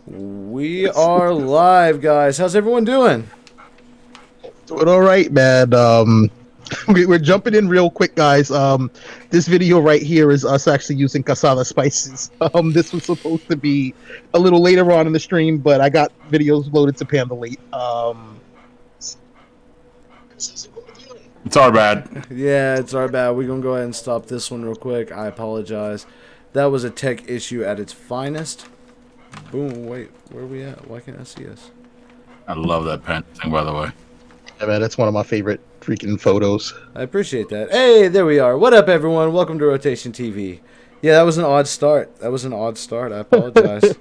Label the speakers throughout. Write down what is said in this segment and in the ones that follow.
Speaker 1: We are live, guys. How's everyone doing?
Speaker 2: Doing all right, man. We're jumping in real quick, guys. This video right here is us actually using casada spices. This was supposed to be a little later on in the stream, but I got videos loaded to Panda late.
Speaker 3: It's our bad.
Speaker 1: Yeah, it's our bad. We're going to go ahead and stop this one real quick. I apologize. That was a tech issue at its finest. Boom, wait, where are we at? Why can't I see us?
Speaker 3: I love that pen thing, by the way.
Speaker 2: Yeah, man, that's one of my favorite freaking photos.
Speaker 1: I appreciate that. Hey, there we are. What up, everyone? Welcome to Rotation TV. Yeah, that was an odd start. I apologize.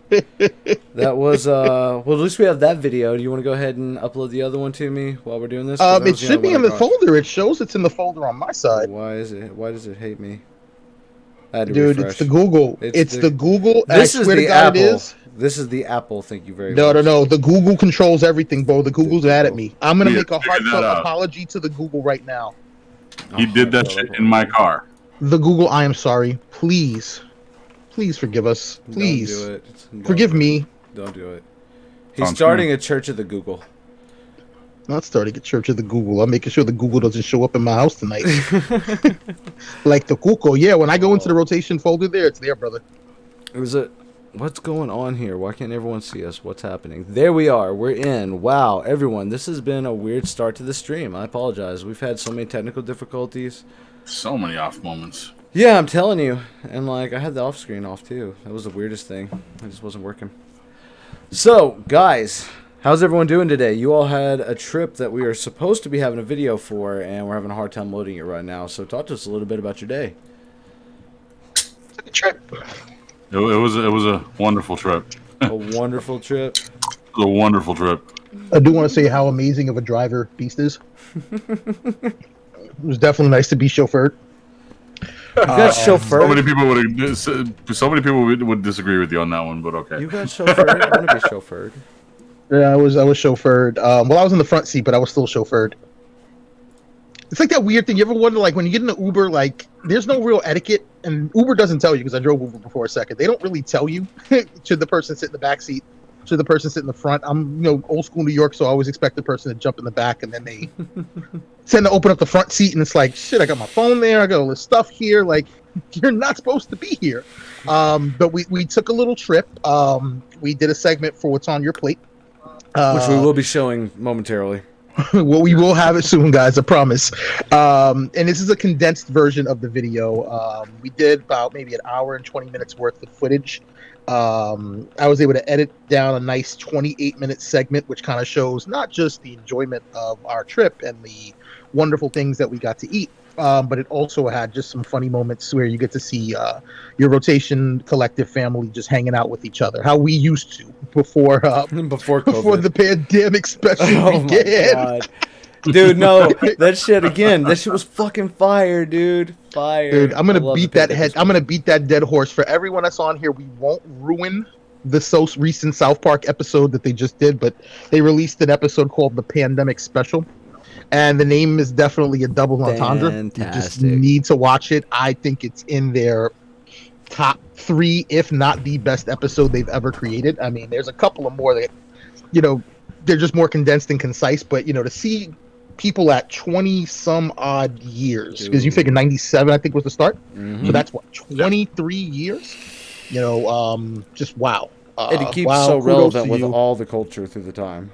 Speaker 1: That was, well, at least we have that video. Do you want to go ahead and upload the other one to me while we're doing this?
Speaker 2: It should be in the folder. It shows it's in the folder on my side.
Speaker 1: Why does it hate me? I had to
Speaker 2: Dude,
Speaker 1: refresh.
Speaker 2: it's the Google. It's the Google.
Speaker 1: This
Speaker 2: I
Speaker 1: is
Speaker 2: swear
Speaker 1: the
Speaker 2: to God,
Speaker 1: Apple.
Speaker 2: it is.
Speaker 1: This is the Apple. Thank you very
Speaker 2: No,
Speaker 1: much.
Speaker 2: no. The Google controls everything, bro. The Google's mad at me. I'm gonna make a heartfelt apology to the Google right now.
Speaker 3: He did that shit in my car.
Speaker 2: The Google, I am sorry. Please forgive us. Please.
Speaker 1: Don't do it.
Speaker 2: Forgive me.
Speaker 1: Don't do it. He's starting a church of the Google.
Speaker 2: Not starting a church of the Google. I'm making sure the Google doesn't show up in my house tonight. Like the Cuco. Yeah, when I go into the rotation folder there, it's there, brother.
Speaker 1: What's going on here? Why can't everyone see us? What's happening? There we are. We're in. Wow, everyone. This has been a weird start to the stream. I apologize. We've had so many technical difficulties.
Speaker 3: So many off moments.
Speaker 1: Yeah, I'm telling you. And, like, I had the off screen off, too. That was the weirdest thing. It just wasn't working. So, guys, how's everyone doing today? You all had a trip that we are supposed to be having a video for, and we're having a hard time loading it right now. So talk to us a little bit about your day.
Speaker 2: Took a trip.
Speaker 3: It was a wonderful trip.
Speaker 1: A wonderful trip.
Speaker 3: It was a wonderful trip.
Speaker 2: I do want to say how amazing of a driver Beast is. It was definitely nice to be chauffeured.
Speaker 1: You got chauffeured?
Speaker 3: So many people would disagree with you on that one, but okay.
Speaker 1: You got chauffeured? I want to be chauffeured.
Speaker 2: Yeah, I was chauffeured. Well, I was in the front seat, but I was still chauffeured. It's like that weird thing. You ever wonder, like, when you get in an Uber, like, there's no real etiquette, and Uber doesn't tell you, because I drove Uber before a second. They don't really tell you should the person sit in the back seat, should the person sit in the front. I'm, old school New York, so I always expect the person to jump in the back, and then they tend to open up the front seat, and it's like, shit, I got my phone there, I got all this stuff here. Like, you're not supposed to be here. But we took a little trip. We did a segment for What's on Your Plate.
Speaker 1: Which we will be showing momentarily.
Speaker 2: Well, we will have it soon, guys, I promise. And this is a condensed version of the video. We did about maybe an hour and 20 minutes worth of footage. I was able to edit down a nice 28-minute segment, which kind of shows not just the enjoyment of our trip and the wonderful things that we got to eat, but it also had just some funny moments where you get to see your Rotation Collective family just hanging out with each other, how we used to before the pandemic special began.
Speaker 1: My God. Dude, no, that shit again. That shit was fucking fire, dude. Fire.
Speaker 2: Dude, I'm gonna beat that dead horse for everyone that's on here. We won't ruin the so recent South Park episode that they just did, but they released an episode called The Pandemic Special. And the name is definitely a double entendre.
Speaker 1: Fantastic.
Speaker 2: You just need to watch it. I think it's in their top 3, if not the best episode they've ever created. I mean, there's a couple of more that, they're just more condensed and concise. But, to see people at 20-some odd years, because you figure 97, I think, was the start.
Speaker 1: Mm-hmm.
Speaker 2: So that's, 23 years? Just wow.
Speaker 1: It keeps so relevant with all the culture through the time.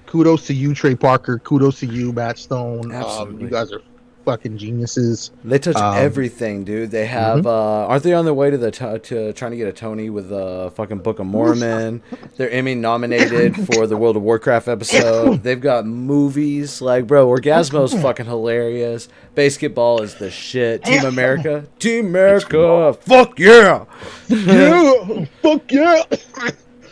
Speaker 2: Kudos to you, Trey Parker. Kudos to you, Matt Stone.
Speaker 1: Absolutely.
Speaker 2: You guys are fucking geniuses.
Speaker 1: They touch everything, dude. They have, aren't they on their way to trying to get a Tony with the fucking Book of Mormon? They're Emmy nominated for the World of Warcraft episode. They've got movies. Like, bro, Orgasmo's fucking hilarious. Basketball is the shit. Team America. Fuck yeah.
Speaker 2: Yeah. Fuck yeah.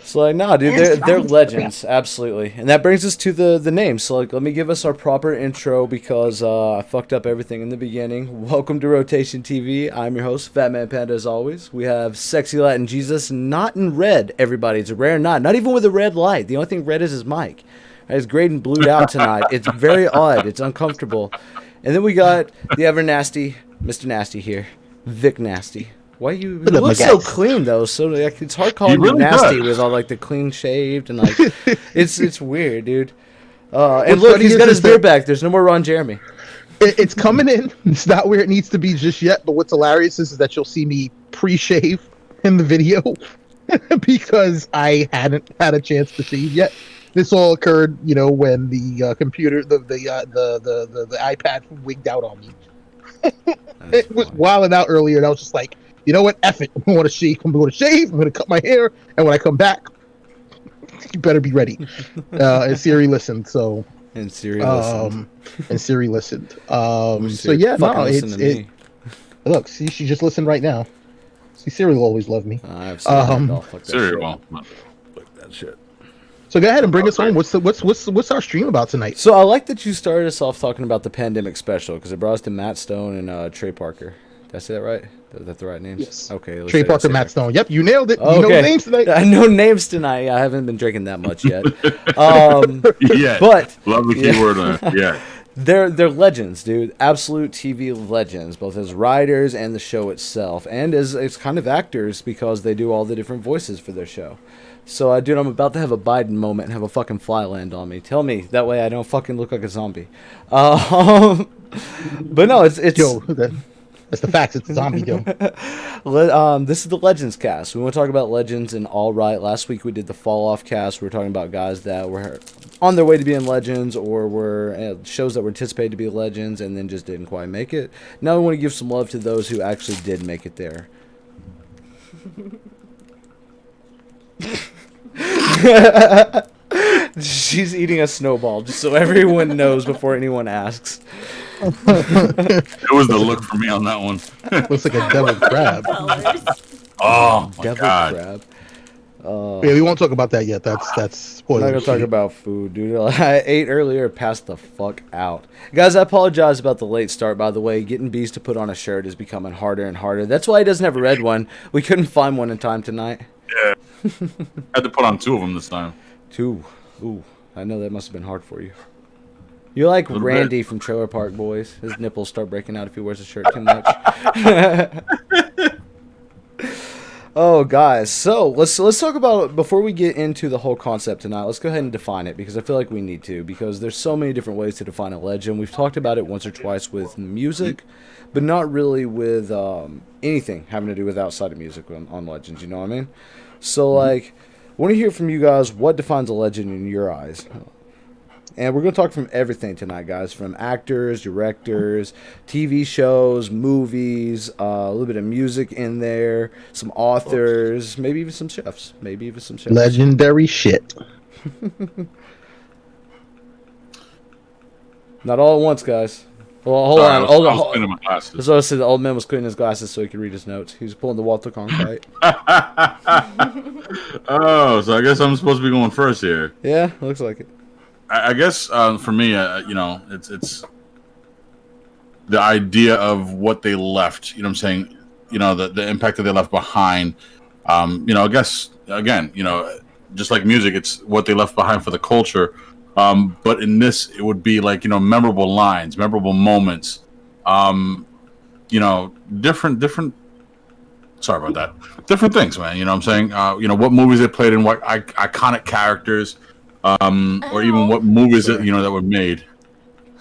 Speaker 1: So, like, nah, dude, they're legends, absolutely. And that brings us to the name. So, like, let me give us our proper intro because I fucked up everything in the beginning. Welcome to Rotation TV. I'm your host, Fat Man Panda, as always. We have Sexy Latin Jesus, not in red, everybody. It's a rare not even with a red light. The only thing red is his mic. It's grayed and blued out tonight. It's very odd. It's uncomfortable. And then we got the ever nasty Mr. Nasty here, Vic Nasty. Why you
Speaker 2: Look at my
Speaker 1: look so
Speaker 2: guys.
Speaker 1: clean though? So like, it's hard calling you
Speaker 3: really
Speaker 1: nasty
Speaker 3: does.
Speaker 1: with all like the clean shaved and like it's weird, dude. And
Speaker 2: What's
Speaker 1: look,
Speaker 2: funny
Speaker 1: he's
Speaker 2: is
Speaker 1: got his
Speaker 2: that-
Speaker 1: beard back. There's no more Ron Jeremy.
Speaker 2: It's coming in. It's not where it needs to be just yet. But what's hilarious is that you'll see me pre-shave in the video because I hadn't had a chance to shave yet. This all occurred, when the computer, the iPad wigged out on me. It was wilding out earlier, and I was just like, you know what? F it. I'm going to shave. I'm going to cut my hair, and when I come back, you better be ready. And Siri listened, so.
Speaker 1: And Siri listened.
Speaker 2: And Siri listened.
Speaker 1: Wish
Speaker 2: So
Speaker 1: Siri
Speaker 2: yeah,
Speaker 1: fucking
Speaker 2: no,
Speaker 1: listened to me.
Speaker 2: Look, see, she just listened right now. See, Siri will always love me.
Speaker 1: I've seen that. Oh, fuck that
Speaker 3: Siri
Speaker 1: shit.
Speaker 3: won't.
Speaker 1: Fuck that shit.
Speaker 2: So go ahead and bring us home. What's our stream about tonight?
Speaker 1: So I like that you started us off talking about the pandemic special because it brought us to Matt Stone and Trey Parker. Did I say that right? Is that the right names?
Speaker 2: Yes.
Speaker 1: Okay. let's
Speaker 2: Trey
Speaker 1: say-
Speaker 2: Parker,
Speaker 1: say
Speaker 2: Matt
Speaker 1: that.
Speaker 2: Stone. Yep, you nailed it. You
Speaker 1: Okay.
Speaker 2: know the names tonight.
Speaker 1: I know names tonight. I haven't been drinking that much yet.
Speaker 3: Yeah.
Speaker 1: But
Speaker 3: Love the
Speaker 1: Yeah.
Speaker 3: keyword on it. Yeah.
Speaker 1: they're legends, dude. Absolute TV legends, both as writers and the show itself, and as kind of actors because they do all the different voices for their show. So, dude, I'm about to have a Biden moment and have a fucking fly land on me. Tell me that way I don't fucking look like a zombie. But no, it's
Speaker 2: Yo, that's the facts. It's a zombie, yo.
Speaker 1: This is the Legends cast. We want to talk about Legends and All Right. Last week we did the Fall Off cast. We were talking about guys that were on their way to being Legends or were shows that were anticipated to be Legends and then just didn't quite make it. Now we want to give some love to those who actually did make it there. She's eating a snowball, just so everyone knows before anyone asks.
Speaker 3: It was the look for me on that one.
Speaker 2: Looks like a devil crab.
Speaker 3: Oh my
Speaker 1: Devil
Speaker 3: god.
Speaker 1: crab.
Speaker 2: Yeah, we won't talk about that yet. That's
Speaker 1: I'm
Speaker 2: spoiler.
Speaker 1: not gonna talk about food, dude. I ate earlier, passed the fuck out. Guys, I apologize about the late start, by the way. Getting Beast to put on a shirt is becoming harder and harder. That's why he doesn't have a red one. We couldn't find one in time tonight.
Speaker 3: Yeah. Had to put on 2 of them this time.
Speaker 1: 2. Ooh, I know that must have been hard for you. You're like
Speaker 3: Little
Speaker 1: Randy
Speaker 3: bit.
Speaker 1: from Trailer Park Boys. His nipples start breaking out if he wears a shirt too much. Oh, guys. So let's talk about, before we get into the whole concept tonight, let's go ahead and define it because I feel like we need to, because there's so many different ways to define a legend. We've talked about it once or twice with music, but not really with anything having to do with outside of music on legends. You know what I mean? So like, I want to hear from you guys what defines a legend in your eyes. And we're going to talk from everything tonight, guys. From actors, directors, TV shows, movies, a little bit of music in there, some authors, maybe even some chefs.
Speaker 2: Legendary shit.
Speaker 1: Not all at once, guys. Well, hold
Speaker 3: Sorry,
Speaker 1: on.
Speaker 3: I
Speaker 1: Hold
Speaker 3: was
Speaker 1: on.
Speaker 3: cleaning my glasses.
Speaker 1: That's what I said. The old man was cleaning his glasses so he could read his notes. He was pulling the Walter Cronkite.
Speaker 3: Oh, so I guess I'm supposed to be going first here.
Speaker 1: Yeah, looks like it.
Speaker 3: I guess for me, it's the idea of what they left. You know what I'm saying? The impact that they left behind. I guess again, just like music, it's what they left behind for the culture. But in this, it would be like memorable lines, memorable moments. Different. Sorry about that. Different things, man. You know what I'm saying? What movies they played in, what iconic characters. Or even what movies that that were made.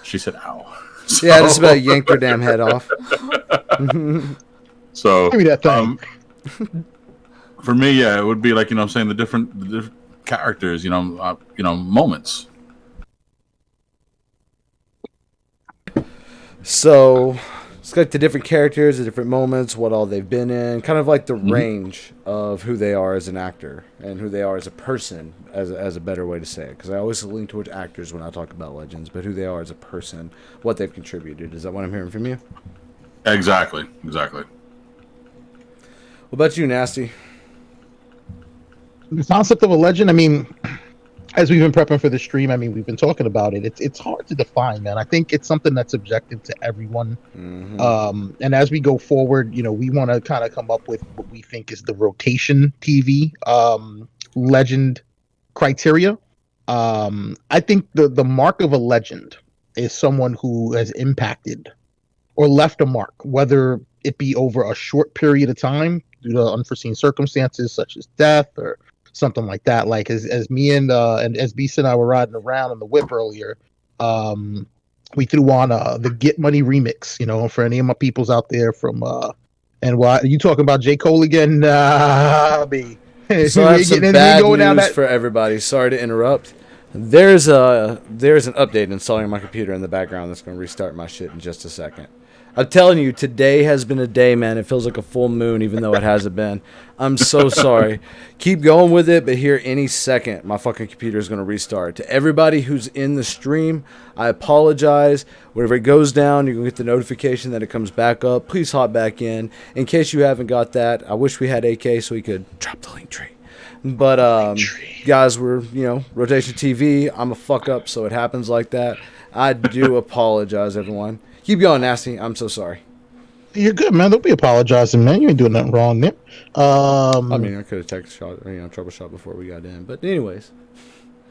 Speaker 3: She said, "Ow." So,
Speaker 1: Yeah, just about yanked her damn head off.
Speaker 3: So
Speaker 2: Give me that thing.
Speaker 3: for me, yeah, it would be like the different characters, moments.
Speaker 1: So it's like the different characters, the different moments, what all they've been in, kind of like the range of who they are as an actor and who they are as a person, as a better way to say it. Because I always lean towards actors when I talk about legends, but who they are as a person, what they've contributed. Is that what I'm hearing from you?
Speaker 3: Exactly.
Speaker 1: What about you, Nasty?
Speaker 2: The concept of a legend, I mean, as we've been prepping for the stream, I mean, we've been talking about it. It's hard to define, man. I think it's something that's subjective to everyone. And as we go forward, we want to kind of come up with what we think is the rotation TV legend criteria. I think the mark of a legend is someone who has impacted or left a mark, whether it be over a short period of time due to unforeseen circumstances such as death or something like that. Like as me and as Beast and I were riding around in the whip earlier, we threw on the Get Money remix. You know, for any of my peoples out there from and why are you talking about J. Cole again? B.
Speaker 1: So I have some bad news for everybody. Sorry to interrupt. There's an update installing my computer in the background that's going to restart my shit in just a second. I'm telling you, today has been a day, man. It feels like a full moon, even though it hasn't been. I'm so sorry. Keep going with it, but here any second, my fucking computer is going to restart. To everybody who's in the stream, I apologize. Whenever it goes down, you're going to get the notification that it comes back up. Please hop back in. In case you haven't got that, I wish we had AK so we could drop the link tree. But, guys, we're, Rotation TV. I'm a fuck up, so it happens like that. I do apologize, everyone. Keep going, Nasty. I'm so sorry.
Speaker 2: You're good, man. Don't be apologizing, man. You ain't doing nothing wrong there.
Speaker 1: I mean, I could have taken a shot, troubleshot before we got in. But anyways.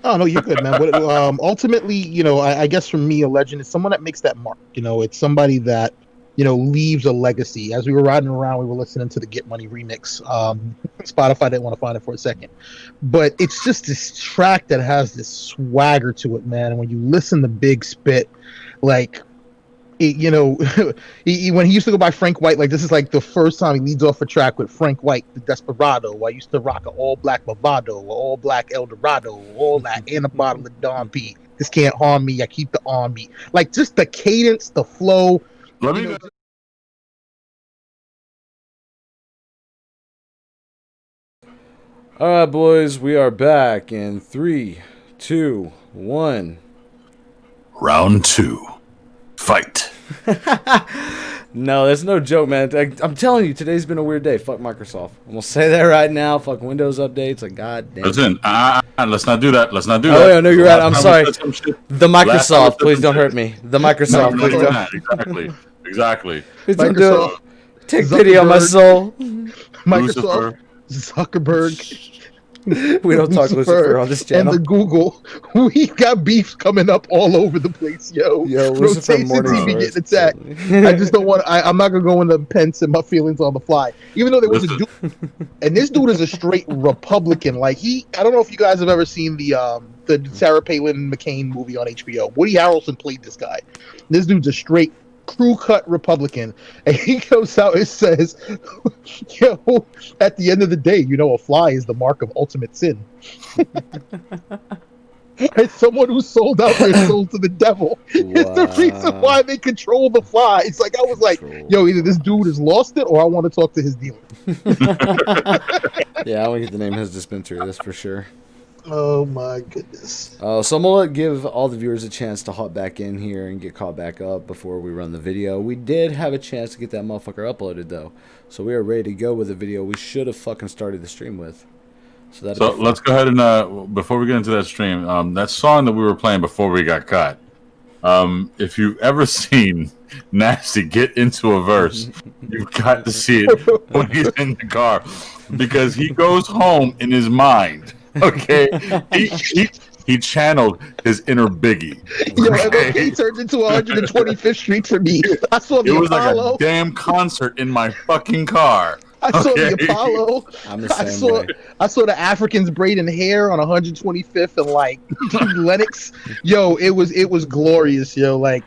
Speaker 2: Oh, no, you're good, man. But ultimately, I guess for me, a legend is someone that makes that mark. It's somebody that, leaves a legacy. As we were riding around, we were listening to the Get Money remix. Spotify didn't want to find it for a second. But it's just this track that has this swagger to it, man. And when you listen to Big spit, like... when he used to go by Frank White, like this is like the first time he leads off a track with Frank White, the Desperado. I used to rock an all black Bavado, all black Eldorado, all that, and a bottle of Don P. This can't harm me. I keep the arm beat. Like just the cadence, the flow.
Speaker 3: All
Speaker 1: right, boys, we are back in 3, 2, 1.
Speaker 3: Round 2. Fight.
Speaker 1: No, that's no joke, man. I'm telling you, today's been a weird day. Fuck Microsoft. I'm gonna say that right now. Fuck Windows updates. Like, goddamn.
Speaker 3: Listen, let's not do that.
Speaker 1: Oh, yeah, no, you're right. I'm sorry. The Microsoft, please don't hurt me. The Microsoft, please don't.
Speaker 3: Exactly.
Speaker 1: Please don't do it. Take pity on my soul.
Speaker 2: Microsoft, Zuckerberg.
Speaker 1: We don't talk Lucifer on this channel.
Speaker 2: And the Google, we've got beef coming up all over the place, yo.
Speaker 1: Rotation
Speaker 2: TV getting attacked. I just don't want. I'm not gonna go into Pence and my feelings on the fly. Even though there was a dude, and this dude is a straight Republican. Like I don't know if you guys have ever seen the Sarah Palin McCain movie on HBO. Woody Harrelson played this guy. This dude's a straight crew cut Republican, and he goes out and says, at the end of the day, a fly is the mark of ultimate sin. It's someone who sold out their soul to the devil. Wow. It's the reason why they control the fly. It's like I was like, either this dude has lost it or I want to talk to his dealer.
Speaker 1: Yeah, I want to get the name of his dispensary, that's for sure.
Speaker 2: Oh my goodness.
Speaker 1: So I'm going to give all the viewers a chance to hop back in here and get caught back up before we run the video. We did have a chance to get that motherfucker uploaded though. So we are ready to go with the video we should have fucking started the stream with. So
Speaker 3: let's go ahead and before we get into that stream, that song that we were playing before we got caught. If you've ever seen Nasty get into a verse, you've got to see it when he's in the car. Because he goes home in his mind. Okay, he channeled his inner Biggie.
Speaker 2: Okay? He turned into 125th Street for me. I saw the Apollo.
Speaker 3: It was like a damn concert in my fucking car.
Speaker 2: I saw the Apollo.
Speaker 1: I'm the same way.
Speaker 2: I saw the Africans braiding hair on 125th and like Lennox. It was glorious, I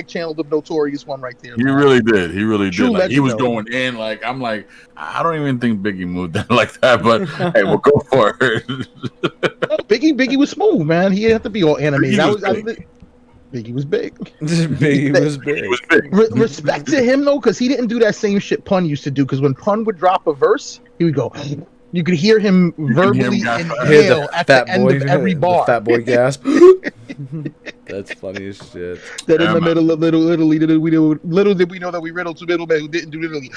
Speaker 2: channeled the Notorious one right there.
Speaker 3: He really did. He really
Speaker 2: True
Speaker 3: did. Like, he was
Speaker 2: legend,
Speaker 3: going in. Like I'm like, I don't even think Biggie moved that like that. But hey, we'll go for it.
Speaker 2: Biggie was smooth, man. He didn't have to be all animated. Biggie was big.
Speaker 1: Biggie was big.
Speaker 2: Respect to him though, because he didn't do that same shit Pun used to do. Because when Pun would drop a verse, he would go. You could hear him verbally inhale at the end of every bar.
Speaker 1: The fat boy gasp. That's funny as shit.
Speaker 2: That in the middle of little did we know that we riddled to middlemen who didn't do Italy.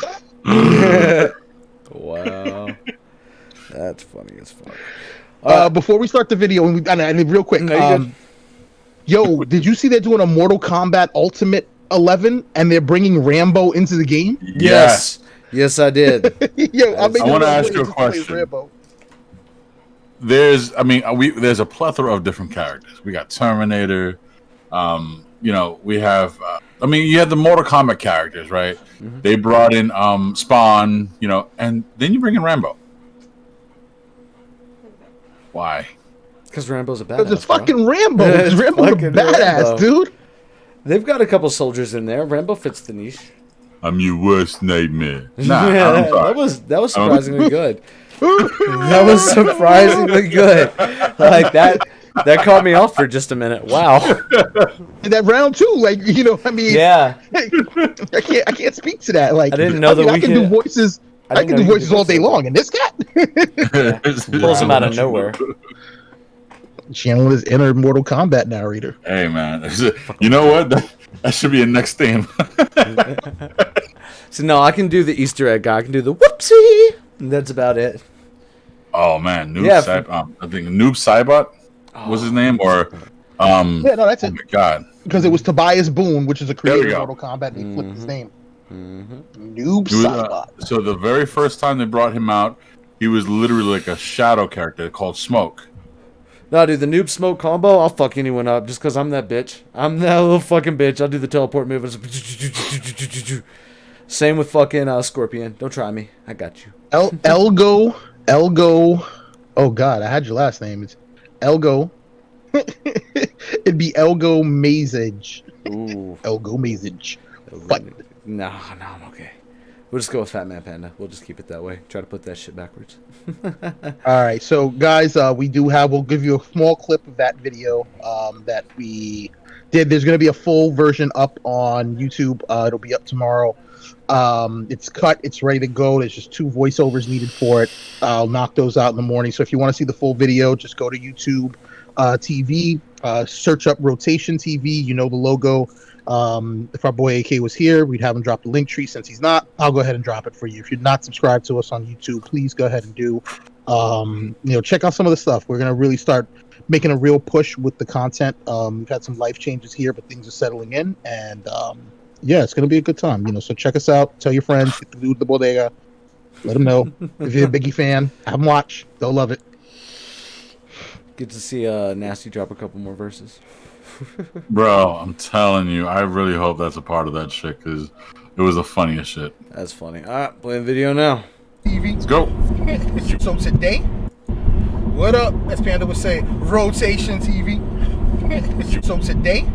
Speaker 1: Wow, that's funny as fuck.
Speaker 2: Before we start the video, and real quick, yo, did you see they're doing a Mortal Kombat Ultimate 11 and they're bringing Rambo into the game?
Speaker 1: Yes, I did.
Speaker 2: I
Speaker 3: want to ask you a question. There's a plethora of different characters. We got Terminator. you know, we have. I mean, you had the Mortal Kombat characters, right?
Speaker 1: Mhm.
Speaker 3: They brought in Spawn, you know, and then you bring in Rambo. Why?
Speaker 1: Because Rambo's a badass.
Speaker 2: It's fucking Rambo.
Speaker 1: It's
Speaker 2: Rambo's a
Speaker 1: fucking
Speaker 2: badass,
Speaker 1: Rambo.
Speaker 2: dude.
Speaker 1: They've got a couple soldiers in there. Rambo fits the niche.
Speaker 3: I'm your worst nightmare. Nah,
Speaker 1: Yeah,
Speaker 3: I'm sorry.
Speaker 1: that was surprisingly good. That was surprisingly good. Like that caught me off for just a minute. Wow.
Speaker 2: And that round two, like, you know, I mean,
Speaker 1: Yeah.
Speaker 2: I can't speak to that. Like,
Speaker 1: I didn't know that
Speaker 2: I can do voices. I can do voices all day long, and this cat
Speaker 1: Pulls him out of nowhere.
Speaker 2: channeling his inner Mortal Kombat narrator.
Speaker 3: Hey man, you know what? That should be a next theme.
Speaker 1: So no, I can do the Easter egg guy. I can do the whoopsie. And that's about it.
Speaker 3: Oh man, Noob
Speaker 1: Yeah,
Speaker 3: I think Noob Saibot was his name, or
Speaker 2: Yeah, no, that's
Speaker 3: oh
Speaker 2: it.
Speaker 3: my god,
Speaker 2: Because it was Tobias Boone, which is a
Speaker 3: There we
Speaker 2: creator of
Speaker 3: go.
Speaker 2: Mortal Kombat, and he flipped his name.
Speaker 1: Mm-hmm.
Speaker 2: Noob
Speaker 3: He was,
Speaker 2: Saibot.
Speaker 3: so the very first time they brought him out, he was literally like a shadow character called Smoke.
Speaker 1: No, dude, the noob smoke combo, I'll fuck anyone up just because I'm that bitch. I'm that little fucking bitch. I'll do the teleport move. Same with fucking Scorpion. Don't try me. I got you.
Speaker 2: Elgo. Oh god, I had your last name. It's Elgo. It'd be Elgo Mazage.
Speaker 1: Ooh.
Speaker 2: Elgo Mazage. What?
Speaker 1: No, I'm okay. We'll just go with Fat Man Panda. We'll just keep it that way. Try to put that shit backwards.
Speaker 2: All right, so guys, we'll give you a small clip of that video that we did. There's going to be a full version up on YouTube. It'll be up tomorrow. It's cut, it's ready to go. There's just 2 voiceovers needed for it. I'll knock those out in the morning. So if you want to see the full video, just go to YouTube TV, search up Rotation TV. You know the logo. If our boy AK was here, we'd have him drop the link tree. Since he's not, I'll go ahead and drop it for you. If you're not subscribed to us on YouTube, please go ahead and do. Check out some of the stuff. We're gonna really start making a real push with the content. We've had some life changes here, but things are settling in, and yeah, it's gonna be a good time. So check us out. Tell your friends. Get the dude at the bodega. Let them know. If you're a Biggie fan, have them watch. They'll love it.
Speaker 1: Good to see Nasty drop a couple more verses.
Speaker 3: Bro, I'm telling you, I really hope that's a part of that shit because it was the funniest shit.
Speaker 1: That's funny. All right, playing video now.
Speaker 3: Let's go.
Speaker 2: So today, what up? As Panda would say, Rotation TV. So today,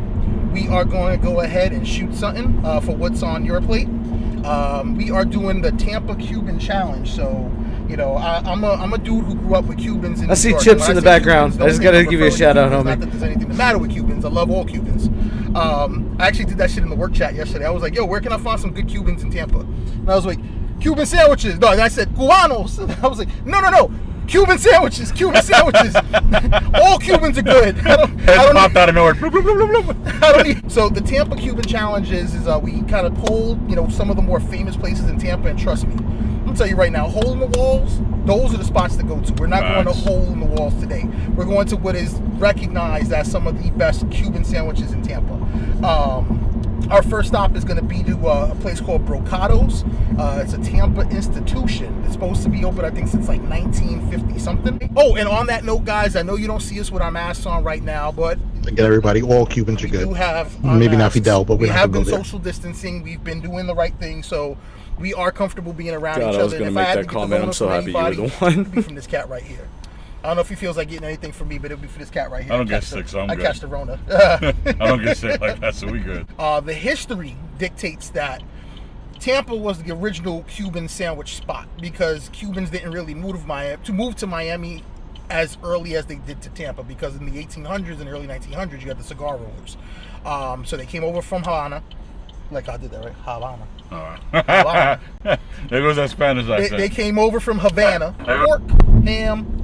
Speaker 2: we are going to go ahead and shoot something for what's on your plate. We are doing the Tampa Cuban Challenge. So, I'm a dude who grew up with Cubans.
Speaker 1: I see Chips in the background. I just gotta give you a shout out, homie.
Speaker 2: Not that there's anything the matter with Cubans. I love all Cubans. I actually did that shit in the work chat yesterday. I was like, yo, where can I find some good Cubans in Tampa? And I was like, Cuban sandwiches. No, and I said, Cubanos. I was like, no. Cuban sandwiches. All Cubans are good. I don't
Speaker 3: Popped out of nowhere.
Speaker 2: So the Tampa Cuban Challenge is we kind of pulled, some of the more famous places in Tampa, and trust me, I'm gonna tell you right now, hole in the walls, those are the spots to go to. We're not going to hole in the walls today. We're going to what is recognized as some of the best Cuban sandwiches in Tampa. Our first stop is going to be to a place called Brocado's. It's a Tampa institution. It's supposed to be open, I think, since like 1950 something. Oh, and on that note, guys, I know you don't see us with our masks on right now, but get everybody, all Cubans are good.
Speaker 3: Oh,
Speaker 2: We do have maybe not Fidel, but we have been social distancing. We've been doing the right thing, so we are comfortable being around each other.
Speaker 1: I was going to make that comment. I'm so happy you were the one.
Speaker 2: It'd be from this cat right here. I don't know if he feels like getting anything from me, but it'll be for this cat right here.
Speaker 3: I don't get sick, so I'm good.
Speaker 2: I catch the Rona.
Speaker 3: I don't get sick like that, so we good.
Speaker 2: The history dictates that Tampa was the original Cuban sandwich spot because Cubans didn't really move to Miami as early as they did to Tampa, because in the 1800s and early 1900s you had the cigar rollers. So they came over from Havana. Like I did that, right? Havana.
Speaker 3: Havana. There goes that Spanish accent.
Speaker 2: They came over from Havana. Pork, ham,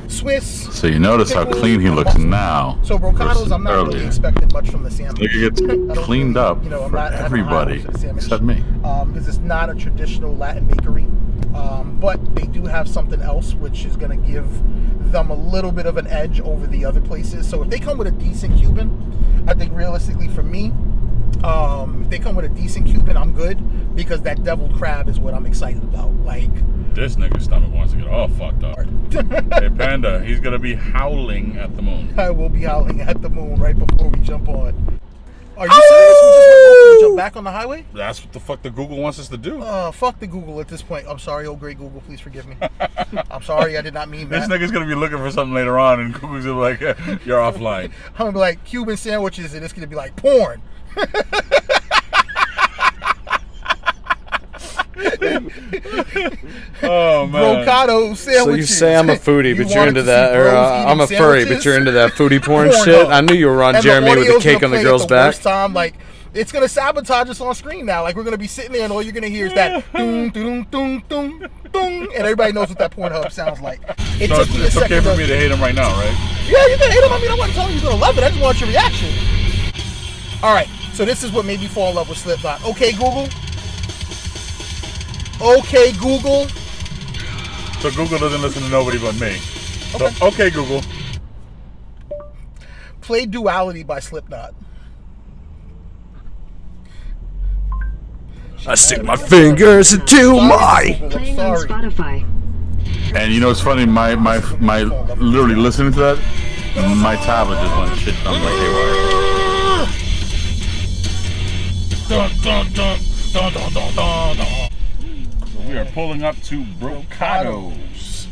Speaker 2: Swiss.
Speaker 3: So you notice how clean he looks now.
Speaker 2: So Brocado's, I'm not really expecting much from the sandwich.
Speaker 3: Look, it gets cleaned up for everybody except me.
Speaker 2: Because it's not a traditional Latin bakery. But they do have something else which is going to give them a little bit of an edge over the other places. So if they come with a decent Cuban, I think realistically for me, if they come with a decent Cuban, I'm good, because that deviled crab is what I'm excited about. Like,
Speaker 3: this nigga's stomach wants to get all fucked up. Hey Panda, he's gonna be howling at the moon.
Speaker 2: I will be howling at the moon right before we jump on. Are you serious? We just went jump back on the highway?
Speaker 3: That's what the fuck the Google wants us to do.
Speaker 2: Fuck the Google at this point. I'm sorry, oh great Google, please forgive me. I'm sorry, I did not mean
Speaker 3: This
Speaker 2: that.
Speaker 3: nigga's gonna be looking for something later on, and Google's gonna be like, "You're offline."
Speaker 2: I'm gonna be like Cuban sandwiches, and it's gonna be like porn.
Speaker 3: Oh man.
Speaker 2: Brocado sandwiches.
Speaker 1: So you say I'm a foodie, but
Speaker 2: You
Speaker 1: you're
Speaker 2: wanted
Speaker 1: into
Speaker 2: to
Speaker 1: that,
Speaker 2: see
Speaker 1: or
Speaker 2: bros eating
Speaker 1: I'm a furry, but
Speaker 2: sandwiches?
Speaker 1: you're into that foodie porn
Speaker 2: Porn
Speaker 1: shit.
Speaker 2: up.
Speaker 1: I knew you were on
Speaker 2: And
Speaker 1: Jeremy with the
Speaker 2: audio's
Speaker 1: cake
Speaker 2: gonna
Speaker 1: on the
Speaker 2: play
Speaker 1: girl's
Speaker 2: at the
Speaker 1: back.
Speaker 2: worst time, like it's gonna sabotage us on screen now. Like we're gonna be sitting there, and all you're gonna hear is that doom, doom, doom, doom, doom, and everybody knows what that Pornhub sounds like. It
Speaker 3: So
Speaker 2: took me a
Speaker 3: it's okay
Speaker 2: second
Speaker 3: for
Speaker 2: to-
Speaker 3: me to hate him right now, right?
Speaker 2: Yeah, you can hate him. I mean, I wasn't telling you you're gonna love it. I just want your reaction. All right, so this is what made me fall in love with Slipknot. Okay, Google. Okay, Google.
Speaker 3: So Google doesn't listen to nobody but me.
Speaker 2: Okay.
Speaker 3: So, okay, Google.
Speaker 2: Play Duality by Slipknot.
Speaker 1: I stick my fingers into my.
Speaker 4: Playing on
Speaker 2: Sorry.
Speaker 4: Spotify.
Speaker 3: And you know what's funny? My literally listening to that, my tablet just went shit on like haywire. Dun, dun, dun, dun, dun, dun, dun, dun. So we are pulling up to Brocado's.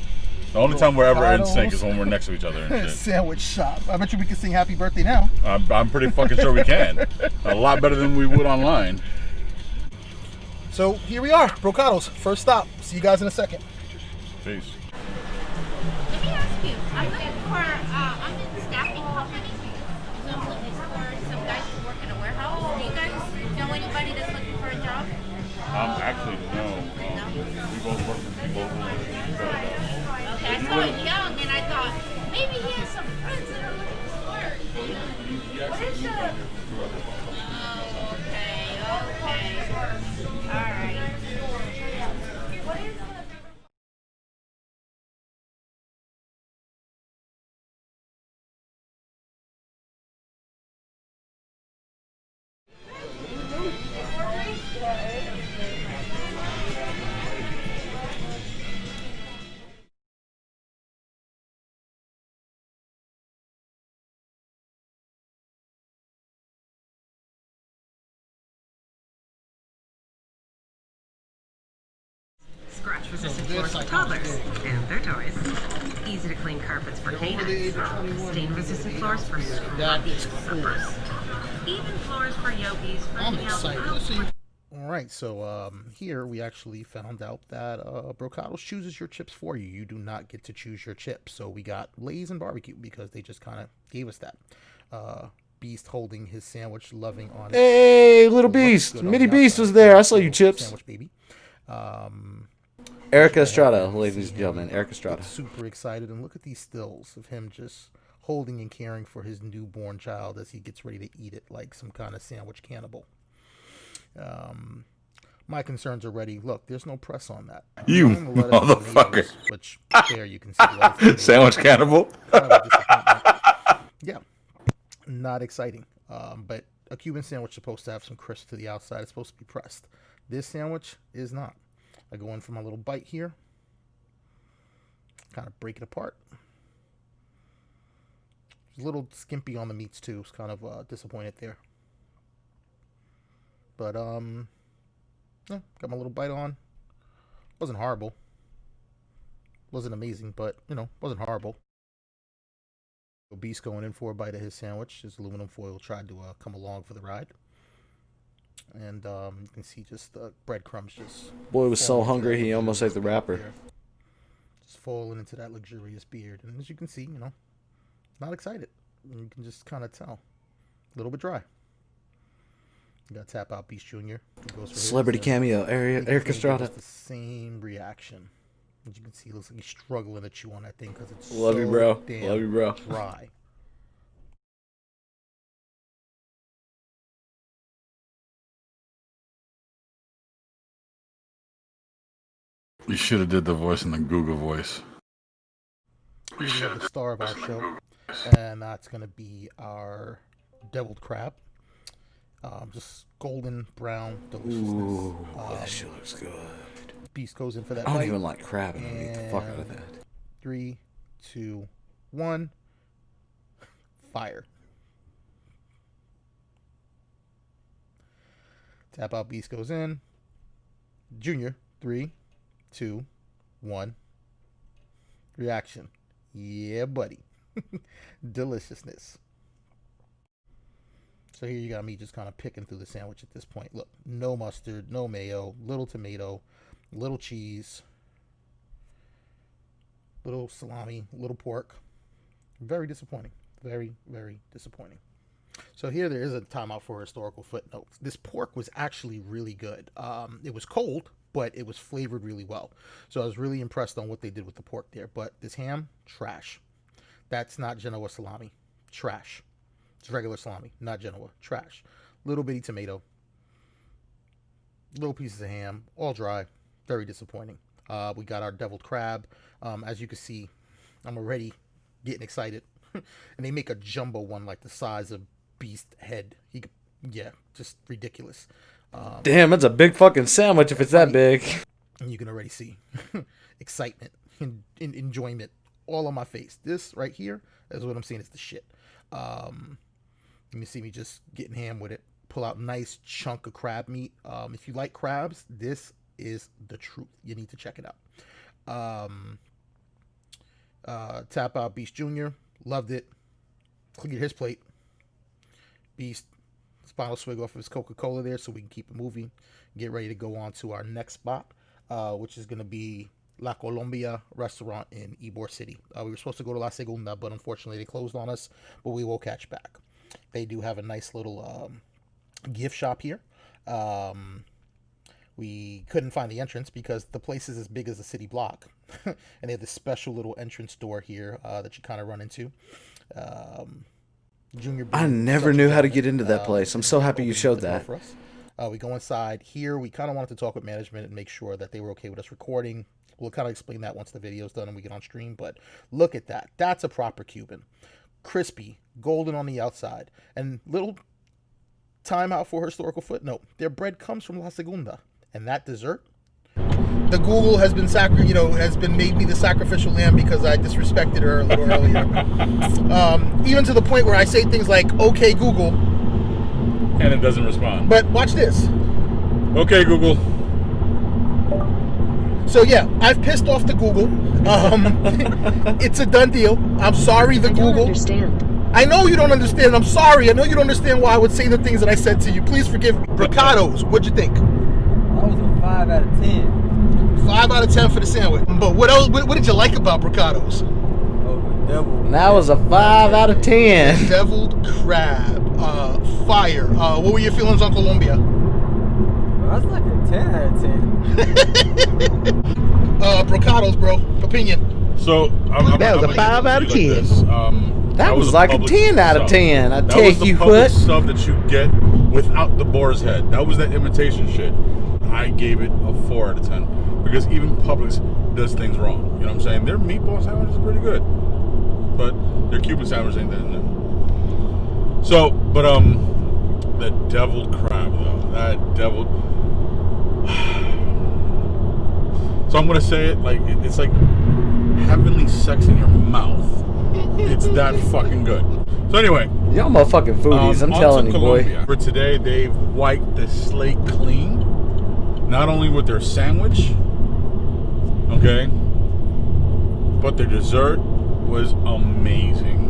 Speaker 3: The only time we're ever in sync is when we're next to each other and shit.
Speaker 2: Sandwich shop. I bet you we can sing Happy Birthday now.
Speaker 3: I'm pretty fucking sure we can. A lot better than we would online.
Speaker 2: So here we are, Brocado's. First stop. See you guys in a second.
Speaker 3: Peace.
Speaker 5: Let me ask you. I'm looking for, I'm in the staffing company. So I'm looking for some guys to work in a warehouse. Do you guys know anybody that's looking for a job?
Speaker 3: Actually, no. We both work for local.
Speaker 5: Okay, I saw it young and I thought, maybe he has some friends that are looking for work. What is the... Oh, okay. All right. What is the...
Speaker 4: Scratch-resistant floors for toddlers and their toys. Easy to clean carpets for canines. Stain-resistant floors for
Speaker 2: That is cool.
Speaker 4: even floors for yogis.
Speaker 2: I'm excited. All right, so here we actually found out that Brocado's chooses your chips for you. You do not get to choose your chips. So we got Lay's and barbecue because they just kind of gave us that. Beast holding his sandwich, loving on it.
Speaker 1: Hey, little
Speaker 2: Looks
Speaker 1: Beast.
Speaker 2: good on
Speaker 1: Mini
Speaker 2: the
Speaker 1: Beast
Speaker 2: outside.
Speaker 1: was there. I saw you, Chips.
Speaker 2: Sandwich baby.
Speaker 1: Erica Estrada, ladies and gentlemen. Erica Estrada.
Speaker 2: Super excited, and look at these stills of him just holding and caring for his newborn child as he gets ready to eat it like some kind of sandwich cannibal. My concerns are ready. Look, there's no press on that.
Speaker 3: You
Speaker 2: Showing the lettuce and
Speaker 3: motherfucker.
Speaker 2: tomatoes, which there you can see the lettuce and tomatoes.
Speaker 3: Sandwich cannibal.
Speaker 2: Kind of a disappointment. Yeah, not exciting. But a Cuban sandwich is supposed to have some crisp to the outside. It's supposed to be pressed. This sandwich is not. I go in for my little bite here. Kind of break it apart. It's a little skimpy on the meats too. It's kind of disappointed there. But yeah, got my little bite on. Wasn't horrible. Wasn't amazing, but you know, wasn't horrible. Beast going in for a bite of his sandwich. His aluminum foil tried to come along for the ride. And you can see just the breadcrumbs just...
Speaker 1: Boy was so
Speaker 2: falling into
Speaker 1: hungry
Speaker 2: that
Speaker 1: he almost ate the
Speaker 2: luxurious
Speaker 1: wrapper.
Speaker 2: beard. Just falling into that luxurious beard. And as you can see, you know, not excited. And you can just kind of tell. A little bit dry. You got to tap out Beast Jr. who goes for his,
Speaker 1: Celebrity cameo.
Speaker 2: you can
Speaker 1: Erica
Speaker 2: give us
Speaker 1: Estrada.
Speaker 2: the same reaction. As you can see, it looks like he's struggling to chew on that thing because it's
Speaker 1: Love
Speaker 2: so
Speaker 1: you, bro.
Speaker 2: damn
Speaker 1: Love you, bro.
Speaker 2: dry.
Speaker 3: You should have did the voice in the Google voice.
Speaker 2: We have the star of our show, and that's going to be our deviled crab. Just golden brown deliciousness.
Speaker 1: Ooh, that shit looks good.
Speaker 2: Beast goes in for that
Speaker 1: I don't
Speaker 2: bite.
Speaker 1: even like crab, and I eat the fuck out of
Speaker 2: And
Speaker 1: that.
Speaker 2: 3, 2, 1. Fire. Tap out Beast goes in. Junior, 3, 2, 1. Reaction. Yeah, buddy. Deliciousness. So here you got me just kind of picking through the sandwich at this point. Look, no mustard, no mayo, little tomato, little cheese, little salami, little pork. Very disappointing. Very, very disappointing. So here there is a timeout for a historical footnote. This pork was actually really good. It was cold, but it was flavored really well. So I was really impressed on what they did with the pork there. But this ham, trash. That's not Genoa salami. Trash. It's regular salami, not Genoa. Trash. Little bitty tomato. Little pieces of ham. All dry. Very disappointing. We got our deviled crab. As you can see, I'm already getting excited. And they make a jumbo one like the size of Beast head. Yeah, just ridiculous.
Speaker 1: Damn, that's a big fucking sandwich if it's that big.
Speaker 2: And you can already see excitement and enjoyment all on my face. This right here is what I'm seeing is the shit. You see me just getting ham with it. Pull out nice chunk of crab meat. If you like crabs, this is the truth. You need to check it out. Tap out Beast Jr. Loved it. Cleared his plate. Beast, final swig off of his Coca-Cola there so we can keep it moving. Get ready to go on to our next spot, which is going to be La Colombia restaurant in Ybor City. We were supposed to go to La Segunda, but unfortunately they closed on us, but we will catch back. They do have a nice little gift shop here. We couldn't find the entrance because the place is as big as a city block. And they have this special little entrance door here that you kind of run into. Junior
Speaker 1: I never knew how to get into that place. I'm so happy you showed that.
Speaker 2: For us. We go inside. Here, we kind of wanted to talk with management and make sure that they were okay with us recording. We'll kind of explain that once the video's done and we get on stream. But look at that. That's a proper Cuban. Crispy, golden on the outside. And little timeout for historical footnote. Their bread comes from La Segunda. And that dessert, the Google has been has been made me the sacrificial lamb because I disrespected her a little earlier. Even to the point where I say things like, okay, Google.
Speaker 3: And it doesn't respond.
Speaker 2: But watch this.
Speaker 3: Okay, Google.
Speaker 2: So yeah, I've pissed off the Google. It's a done deal. I'm sorry, the Google.
Speaker 6: Understand.
Speaker 2: I know you don't understand. I'm sorry. I know you don't understand why I would say the things that I said to you. Please forgive me. Bricados, what'd you think?
Speaker 7: I was a 5 out of 10.
Speaker 2: 5 out of 10 for the sandwich. But what else? What did you like about Bricados?
Speaker 7: Oh, the devil.
Speaker 1: That was a 5 out of 10.
Speaker 2: Deviled crab. Fire. What were your feelings on Colombia?
Speaker 7: That's like a 10 out of 10.
Speaker 2: Bricados, bro. Opinion.
Speaker 3: So
Speaker 2: That was a 5 out of 10.
Speaker 1: That was like a 10 out of 10. I
Speaker 3: That
Speaker 1: take
Speaker 3: was the
Speaker 1: you
Speaker 3: public
Speaker 1: what?
Speaker 3: sub that you get without the boar's head. That was that imitation shit. I gave it a 4 out of 10 because even Publix does things wrong. You know what I'm saying? Their meatball sandwich is pretty good, but their Cuban sandwich ain't that. So, but the deviled crab though, that deviled. So I'm gonna say it like it's like heavenly sex in your mouth. It's that fucking good. So anyway,
Speaker 1: Y'all motherfucking foodies, I'm
Speaker 3: on
Speaker 1: telling
Speaker 3: to
Speaker 1: you, boy.
Speaker 3: Colombia. For today, they've wiped the slate clean. Not only with their sandwich, okay, but their dessert was amazing.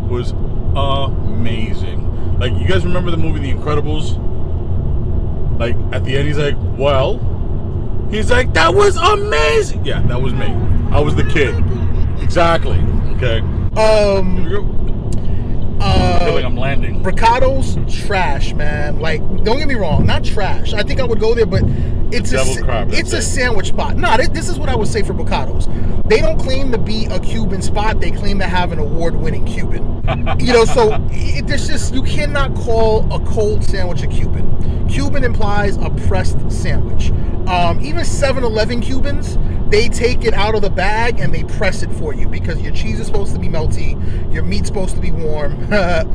Speaker 3: Was amazing. Like, you guys remember the movie The Incredibles? Like, at the end, he's like, well, he's like, that was amazing. Yeah, that was me. I was the kid. Exactly. Okay. Here we go. I feel like I'm landing.
Speaker 2: Bricados, trash, man. Like, don't get me wrong, not trash. I think I would go there, but it's a sandwich spot. No, this is what I would say for Bricados. They don't claim to be a Cuban spot. They claim to have an award-winning Cuban. So there's just, you cannot call a cold sandwich a Cuban. Cuban implies a pressed sandwich. Even 7-Eleven Cubans, they take it out of the bag and they press it for you because your cheese is supposed to be melty, your meat's supposed to be warm, and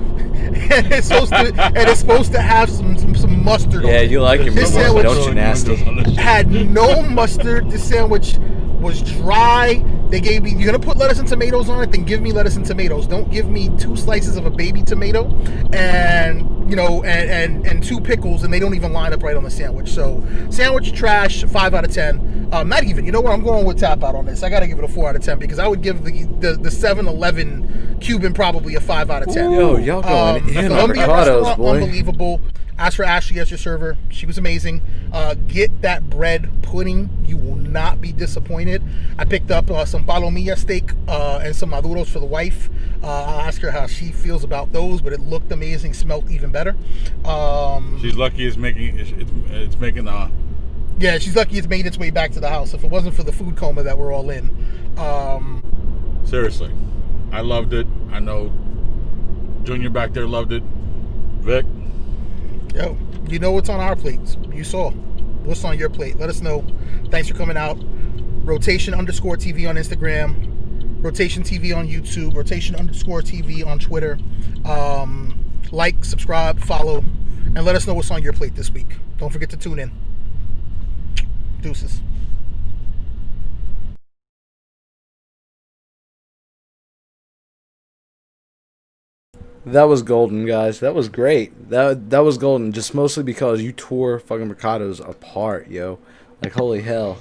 Speaker 2: it's supposed to have some mustard on it.
Speaker 1: Yeah, you like your
Speaker 2: This
Speaker 1: meatballs,
Speaker 2: sandwich
Speaker 1: don't you, nasty?
Speaker 2: Had no mustard. This sandwich was dry. They gave me, you're gonna put lettuce and tomatoes on it, then give me lettuce and tomatoes. Don't give me 2 slices of a baby tomato and, you know, and 2 pickles, and they don't even line up right on the sandwich. So sandwich trash, 5 out of 10. Not even, you know what, I'm going with tap out on this. I gotta give it a 4 out of 10 because I would give the 7-Eleven Cuban probably a 5 out of 10.
Speaker 1: Yo, y'all going in on
Speaker 2: Columbia
Speaker 1: avocados,
Speaker 2: restaurant,
Speaker 1: boy.
Speaker 2: unbelievable. As for Ashley as your server, she was amazing. Get that bread pudding. You will not be disappointed. I picked up some palomilla steak and some maduros for the wife. I'll ask her how she feels about those, but it looked amazing, smelled even better.
Speaker 3: She's lucky it's making.
Speaker 2: Yeah, she's lucky it's made its way back to the house. If it wasn't for the food coma that we're all in.
Speaker 3: Seriously, I loved it. I know Junior back there loved it. Vic.
Speaker 2: Yo, you know what's on our plates. You saw what's on your plate. Let us know. Thanks for coming out. Rotation_TV on Instagram. Rotation TV on YouTube. Rotation_TV on Twitter. Like, subscribe, follow, and let us know what's on your plate this week. Don't forget to tune in. Deuces.
Speaker 1: That was golden, guys. That was great. That was golden. Just mostly because you tore fucking avocados apart, yo. Like, holy hell.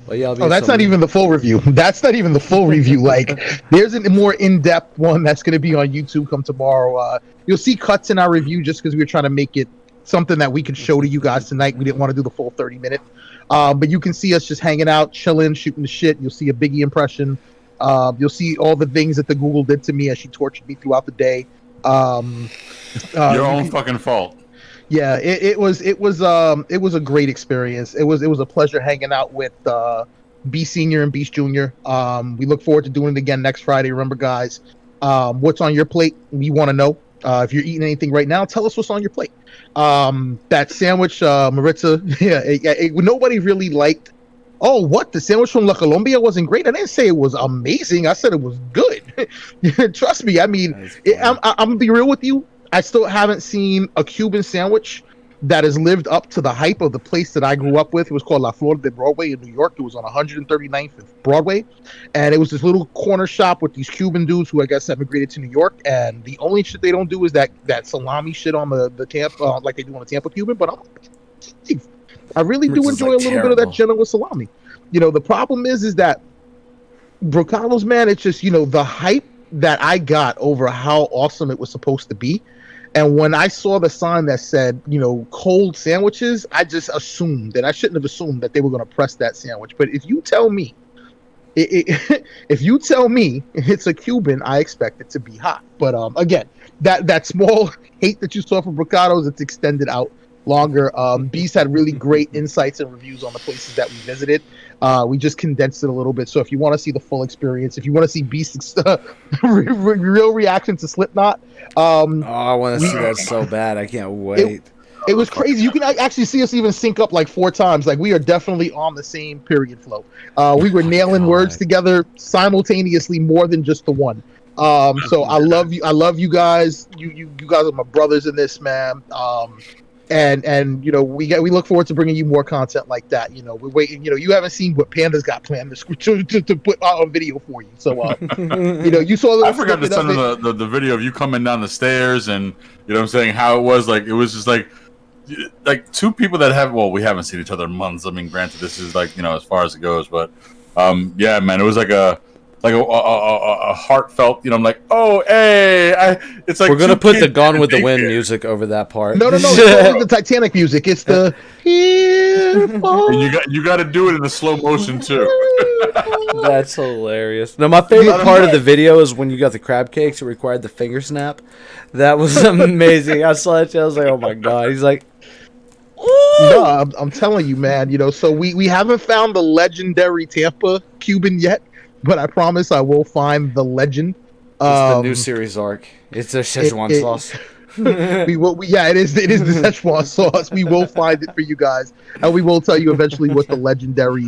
Speaker 1: Well, yeah,
Speaker 2: Oh, that's not even the full review. That's not even the full review. Like, there's a more in-depth one that's going to be on YouTube come tomorrow. You'll see cuts in our review just because we were trying to make it something that we could show to you guys tonight. We didn't want to do the full 30-minute. But you can see us just hanging out, chilling, shooting the shit. You'll see a Biggie impression. You'll see all the things that the Google did to me as she tortured me throughout the day.
Speaker 3: Your own fucking fault.
Speaker 2: Yeah, it was a great experience. It was a pleasure hanging out with Beast Senior and Beast Junior. We look forward to doing it again next Friday. Remember, guys, what's on your plate? We want to know. If you're eating anything right now, tell us what's on your plate. That sandwich, Maritza. Yeah, nobody really liked. Oh, what? The sandwich from La Colombia wasn't great? I didn't say it was amazing. I said it was good. Trust me. I mean, I'm gonna be real with you. I still haven't seen a Cuban sandwich that has lived up to the hype of the place that I grew up with. It was called La Flor de Broadway in New York. It was on 139th Broadway, and it was this little corner shop with these Cuban dudes who I guess emigrated to New York. And the only shit they don't do is that salami shit on the Tampa, like they do on the Tampa Cuban. But I really do enjoy a little bit of that Genoa salami. You know, the problem is that Brocados, man, it's just, you know, the hype that I got over how awesome it was supposed to be. And when I saw the sign that said, you know, cold sandwiches, I just assumed, and I shouldn't have assumed that they were going to press that sandwich. But if you tell me, if you tell me it's a Cuban, I expect it to be hot. But again, that small hate that you saw from Brocados, it's extended out longer. Beast had really great insights and reviews on the places that we visited. We just condensed it a little bit. So if you want to see the full experience, if you want to see Beast's real reaction to Slipknot,
Speaker 1: I want to see that so bad. I can't wait.
Speaker 2: It was crazy. You can actually see us even sync up like 4 times. Like, we are definitely on the same period flow. We were nailing words together simultaneously, more than just the one. So I love you. I love you guys. You guys are my brothers in this, man. And you know, we look forward to bringing you more content like that. You know, we're waiting. You know, you haven't seen what Panda's got planned to put out a video for you. So you know, you saw.
Speaker 3: I forgot to send the video of you coming down the stairs, and you know what I'm saying, how it was like. It was just like 2 people that have. Well, we haven't seen each other in months. I mean, granted, this is like, you know, as far as it goes, but yeah, man, it was like a heartfelt, you know, I'm like, oh, hey, it's like
Speaker 1: we're gonna put the Gone with the Wind music over that part.
Speaker 2: No, it's not the Titanic music. It's the
Speaker 3: and you got to do it in the slow motion too.
Speaker 1: That's hilarious. No, my favorite part of the video is when you got the crab cakes. It required the finger snap. That was amazing. I saw it. I was like, oh my god. He's like,
Speaker 2: no, I'm telling you, man. You know, so we haven't found the legendary Tampa Cuban yet. But I promise I will find the legend.
Speaker 1: It's the new series arc. It's a Szechuan sauce.
Speaker 2: Yeah, it is the Szechuan sauce. We will find it for you guys, and we will tell you eventually what the legendary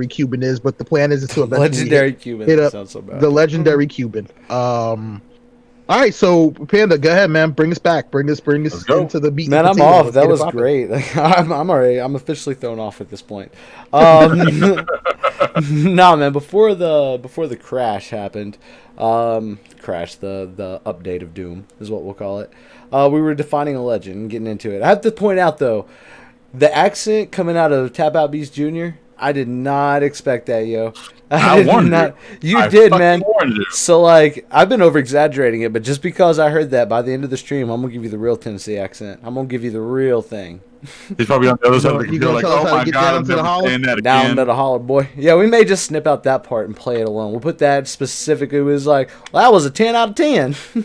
Speaker 2: Cuban is. But the plan is to eventually
Speaker 1: legendary Cuban.
Speaker 2: Hit up
Speaker 1: sounds so bad.
Speaker 2: The legendary Cuban. All right, so Panda, go ahead, man. Bring us back. Bring us
Speaker 3: Let's go.
Speaker 2: into the meat.
Speaker 1: Man,
Speaker 2: and
Speaker 1: I'm
Speaker 2: potatoes.
Speaker 1: off.
Speaker 2: Let's
Speaker 1: That
Speaker 2: get it
Speaker 1: was
Speaker 2: poppin'.
Speaker 1: great. Like, I'm already. I'm officially thrown off at this point. Nah, man. Before the crash happened, crash the update of Doom is what we'll call it. We were defining a legend and getting into it. I have to point out though, the accent coming out of Tap Out Beast Jr. I did not expect that, yo.
Speaker 3: I
Speaker 1: did
Speaker 3: warned
Speaker 1: not.
Speaker 3: you.
Speaker 1: You
Speaker 3: I
Speaker 1: did,
Speaker 3: fucking
Speaker 1: man.
Speaker 3: warned you.
Speaker 1: So like, I've been over exaggerating it, but just because I heard that, by the end of the stream, I'm gonna give you the real Tennessee accent. I'm gonna give you the real thing.
Speaker 3: He's probably on the other side of the
Speaker 2: You
Speaker 3: computer,
Speaker 2: gonna
Speaker 3: like,
Speaker 2: tell us
Speaker 3: oh
Speaker 2: how to
Speaker 3: my
Speaker 2: get
Speaker 3: god,
Speaker 2: down
Speaker 3: I'm
Speaker 2: to the
Speaker 3: never
Speaker 2: holler?
Speaker 3: saying that
Speaker 1: Down
Speaker 3: again.
Speaker 1: to the holler, boy. Yeah, we may just snip out that part and play it alone. We'll put that specifically. It was like, well, that was a 10 out of 10. Just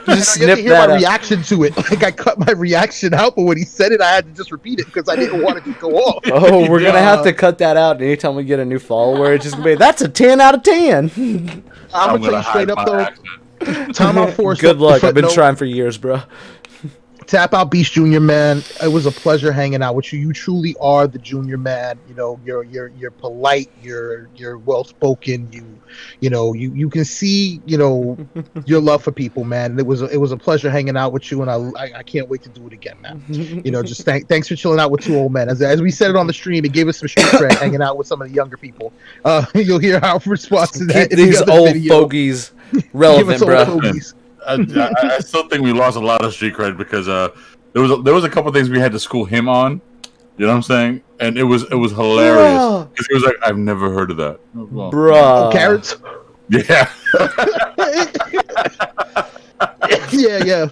Speaker 2: You have
Speaker 1: snip
Speaker 2: to hear
Speaker 1: that
Speaker 2: my
Speaker 1: out.
Speaker 2: reaction to it. Like I cut my reaction out, but when he said it, I had to just repeat it because I didn't want it to go off.
Speaker 1: Oh, we're gonna have to cut that out. Anytime we get a new follower, it's just gonna be that's a 10 out of 10.
Speaker 2: I'm gonna tell you straight up though.
Speaker 3: Accent.
Speaker 2: Time out for
Speaker 1: Good luck. I've been
Speaker 2: footnote.
Speaker 1: trying for years, bro.
Speaker 2: Tap Out Beast Junior, man. It was a pleasure hanging out with you. You truly are the Junior man. You know, you're polite. You're well spoken. You can see your love for people, man. And it was a pleasure hanging out with you, and I can't wait to do it again, man. Just thanks for chilling out with two old men. As we said it on the stream, it gave us some street cred hanging out with some of the younger people. You'll hear our response to that.
Speaker 1: Keep
Speaker 2: in the
Speaker 1: these
Speaker 2: other
Speaker 1: old
Speaker 2: video.
Speaker 1: fogies
Speaker 2: Give us
Speaker 1: relevant,
Speaker 2: old
Speaker 1: bro.
Speaker 2: fogies.
Speaker 3: I still think we lost a lot of street cred because there was a couple things we had to school him on. You know what I'm saying? And it was hilarious
Speaker 1: Bruh.
Speaker 3: because he was like, "I've never heard of that." Well,
Speaker 1: Bruh.
Speaker 2: Oh, carrots.
Speaker 3: Yeah.
Speaker 2: Yeah.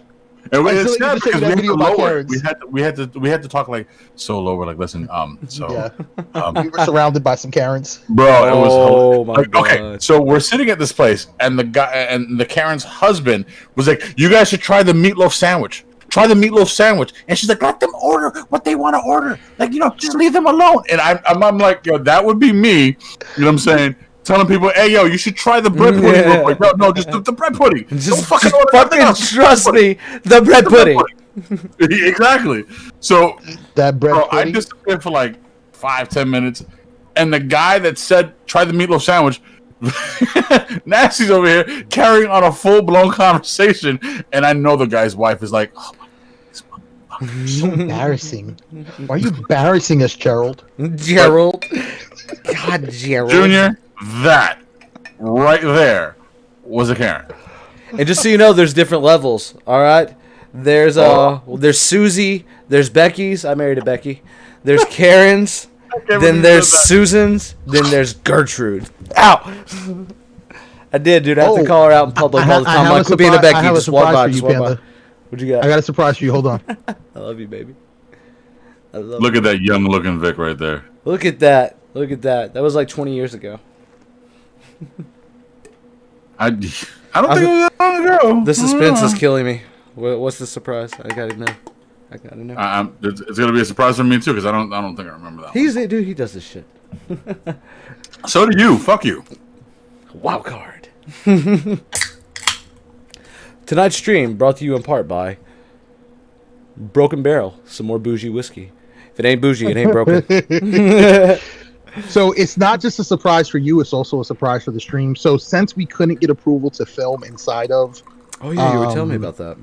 Speaker 3: And
Speaker 2: I
Speaker 3: it's
Speaker 2: still
Speaker 3: sad
Speaker 2: need to show
Speaker 3: because
Speaker 2: that
Speaker 3: we had
Speaker 2: video
Speaker 3: to
Speaker 2: about
Speaker 3: lower.
Speaker 2: carrots.
Speaker 3: We had to talk like so low. We're like, listen, so
Speaker 2: Yeah. We were surrounded by some Karens.
Speaker 3: bro, it was
Speaker 1: Oh
Speaker 3: hilarious.
Speaker 1: my
Speaker 3: Like, okay,
Speaker 1: God.
Speaker 3: so we're sitting at this place, and the guy and the Karen's husband was like, "You guys should try the meatloaf sandwich. Try the meatloaf sandwich." And she's like, "Let them order what they want to order. Like, just leave them alone." And I'm like, yo, that would be me. You know what I'm saying? Telling people, "Hey, yo, you should try the bread pudding."
Speaker 1: Yeah.
Speaker 3: Real quick. No, just the bread pudding. Don't
Speaker 1: Just
Speaker 3: fucking order nothing else.
Speaker 1: trust me, the bread pudding.
Speaker 3: Exactly. So,
Speaker 2: That bread
Speaker 3: bro, I
Speaker 2: pudding.
Speaker 3: disappeared for like 5-10 minutes, and the guy that said try the meatloaf sandwich, Nasty's over here carrying on a full-blown conversation, and I know the guy's wife is like, "Oh my
Speaker 2: So embarrassing. Why are you embarrassing us, Gerald?
Speaker 1: Gerald. God, Gerald.
Speaker 3: Junior, that right there was a Karen."
Speaker 1: And just so you know, there's different levels. All right. There's there's Susie. There's Becky's. I married a Becky. There's Karen's. Then there's Susan's. Then there's Gertrude. Ow! I did, dude. I have to call her out in public all the time. Like, quit being a Becky. Just walk by. Just walk by. What'd you
Speaker 2: I
Speaker 1: got?
Speaker 2: got a surprise for you. Hold on.
Speaker 1: I love you, baby. I love
Speaker 3: Look
Speaker 1: you.
Speaker 3: at that young-looking Vic right there.
Speaker 1: Look at that. Look at that. That was like 20 years ago.
Speaker 3: I don't think it was that long ago.
Speaker 1: The suspense is killing me. What's the surprise? I gotta know. I gotta know.
Speaker 3: It's gonna be a surprise for me too because I don't think I remember that.
Speaker 1: He's dude. He does this shit.
Speaker 3: So do you. Fuck you.
Speaker 1: Wild card. Tonight's stream brought to you in part by Broken Barrel, some more bougie whiskey. If it ain't bougie, it ain't broken.
Speaker 2: So it's not just a surprise for you; it's also a surprise for the stream. So since we couldn't get approval to film inside of,
Speaker 1: Oh yeah, you were telling me about that.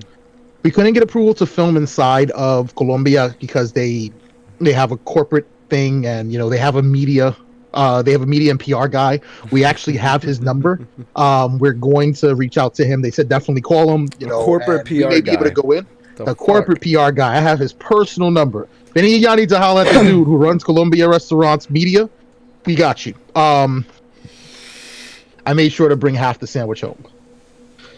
Speaker 2: we couldn't get approval to film inside of Colombia because they have a corporate thing, and they have a media. They have a media and PR guy. We actually have his number. We're going to reach out to him. They said definitely call him.
Speaker 1: Corporate
Speaker 2: and we
Speaker 1: PR
Speaker 2: may be able to
Speaker 1: guy.
Speaker 2: go in.
Speaker 1: The
Speaker 2: A
Speaker 1: fuck?
Speaker 2: corporate PR guy. I have his personal number. If any of y'all need to holler at the dude who runs Columbia Restaurants Media, we got you. I made sure to bring half the sandwich home,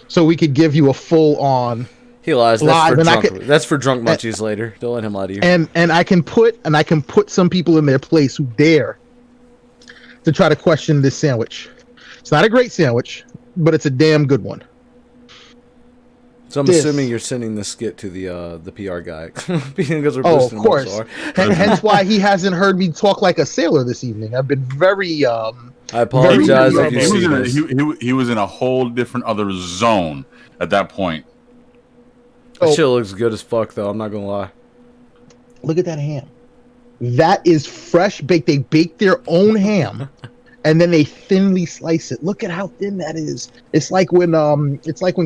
Speaker 2: so we could give you a full on.
Speaker 1: He lies. That's
Speaker 2: Live,
Speaker 1: for
Speaker 2: and I
Speaker 1: drunk.
Speaker 2: could-
Speaker 1: That's for drunk munchies later. Don't let him lie to you.
Speaker 2: And I can put some people in their place who dare to try to question this sandwich. It's not a great sandwich, but it's a damn good one.
Speaker 1: So I'm
Speaker 2: this-
Speaker 1: assuming you're sending the skit to the PR guy because we're
Speaker 2: Oh, of
Speaker 1: boosting him
Speaker 2: course.
Speaker 1: up so hard.
Speaker 2: Hence why he hasn't heard me talk like a sailor this evening. I've been very
Speaker 1: I apologize
Speaker 2: Very
Speaker 1: if you
Speaker 2: good.
Speaker 1: see
Speaker 3: He
Speaker 1: this.
Speaker 3: he was in a whole different other zone at that point.
Speaker 1: That shit looks good as fuck, though. I'm not gonna lie.
Speaker 2: Look at that ham. That is fresh baked. They bake their own ham and then they thinly slice it. Look at how thin that is. It's like when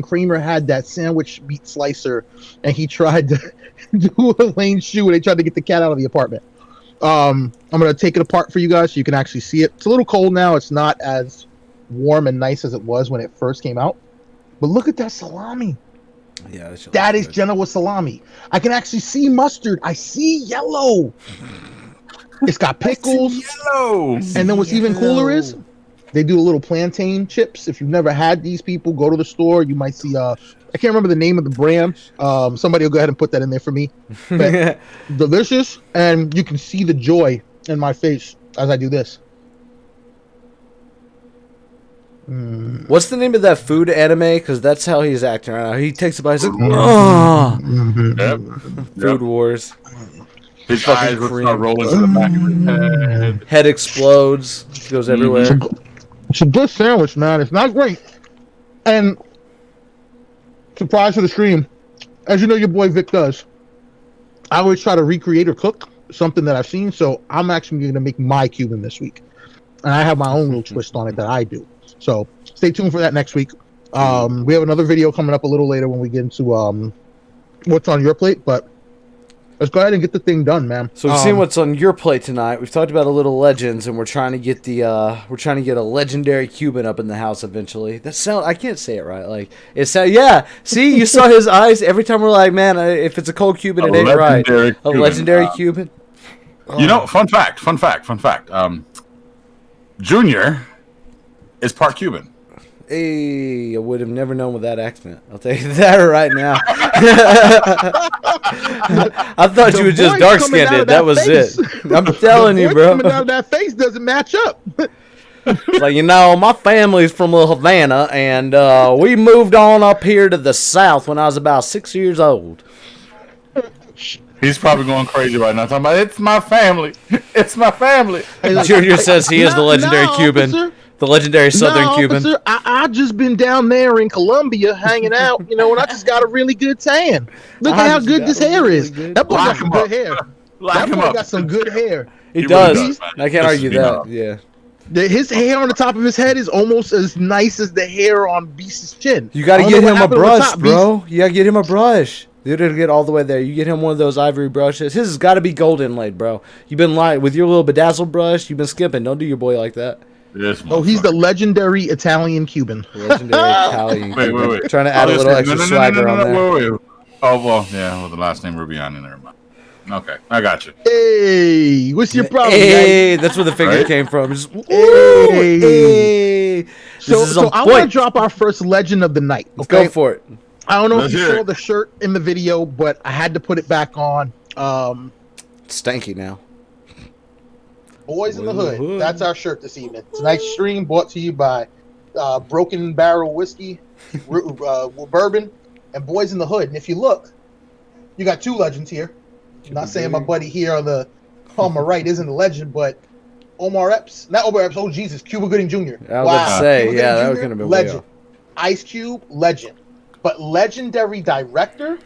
Speaker 2: Kramer had that sandwich meat slicer, and he tried to do a lane shoe, and they tried to get the cat out of the apartment. I'm gonna take it apart for you guys so you can actually see it. It's a little cold now. It's not as warm and nice as it was when it first came out. But look at that salami.
Speaker 1: Yeah,
Speaker 2: that is Genoa salami. I can actually see mustard. I see yellow. It's got pickles.
Speaker 3: Yellow.
Speaker 2: And then what's even cooler is they do a little plantain chips. If you've never had these, people go to the store. You might see I can't remember the name of the brand. Somebody will go ahead and put that in there for me. But delicious, and you can see the joy in my face as I do this.
Speaker 1: What's the name of that food anime? Because that's how he's acting right now. He takes a bite. He's like, oh, Food Wars.
Speaker 3: His eyes will start rolling to the back of his head.
Speaker 1: Head explodes. Goes everywhere.
Speaker 2: It's a good sandwich, man. It's not great. And surprise to the stream, as you know, your boy Vic does. I always try to recreate or cook something that I've seen. So I'm actually going to make my Cuban this week, and I have my own little twist on it that I do. So stay tuned for that next week. We have another video coming up a little later when we get into what's on your plate, but let's go ahead and get the thing done, man.
Speaker 1: So we've seen what's on your plate tonight. We've talked about a little legends, and we're trying to get a legendary Cuban up in the house eventually. I can't say it right. Like yeah. See, you saw his eyes every time. We're like, man, if it's a cold Cuban, it ain't right. A legendary Cuban.
Speaker 3: You know, fun fact. Junior is part Cuban.
Speaker 1: Hey, I would have never known with that accent. I'll tell you that right now. I thought you were just dark skinned. That was it. I'm telling you, bro.
Speaker 2: Coming out of that face doesn't match up.
Speaker 1: Like, my family's from Little Havana, and we moved on up here to the south when I was about 6 years old.
Speaker 3: He's probably going crazy right now, talking about it's my family. It's my family.
Speaker 1: Junior says he is the legendary Cuban.
Speaker 2: Officer.
Speaker 1: The legendary Southern Cuban.
Speaker 2: Officer, I just been down there in Colombia hanging out, and I just got a really good tan. Look at how good this hair is. That boy got some good hair. That boy got some good hair.
Speaker 1: He does. I can't argue that. Yeah.
Speaker 2: His hair on the top of his head is almost as nice as the hair on Beast's chin.
Speaker 1: You got to get him a brush, bro. You got to get him a brush. Dude, it'll get all the way there. You get him one of those ivory brushes. His has got to be gold inlaid, bro. You've been lying with your little bedazzled brush. You've been skipping. Don't do your boy like that.
Speaker 2: He's the legendary Italian Cuban.
Speaker 1: Legendary Italian Cuban.
Speaker 3: Wait.
Speaker 1: Trying to add a little extra swagger on there.
Speaker 3: Wait. Oh, well, the last name Rubiani, never mind. Okay, I got you.
Speaker 2: Hey, what's your problem,
Speaker 1: Hey,
Speaker 2: guys?
Speaker 1: that's where the finger came from. Just,
Speaker 2: Hey. So I want to drop our first legend of the night.
Speaker 1: Let's go for it.
Speaker 2: I don't know if you saw the shirt in the video, but I had to put it back on.
Speaker 1: It's stanky now.
Speaker 2: Boys in the Hood. That's our shirt this evening. Tonight's stream brought to you by Broken Barrel Whiskey, Bourbon, and Boys in the Hood. And if you look, you got two legends here. I'm not saying my buddy here on my right isn't a legend, but Omar Epps. Not Omar Epps. Oh, Jesus. Cuba Gooding Jr.
Speaker 1: I was about to say, yeah, that would have been
Speaker 2: legend. Ice Cube, legend. But legendary director,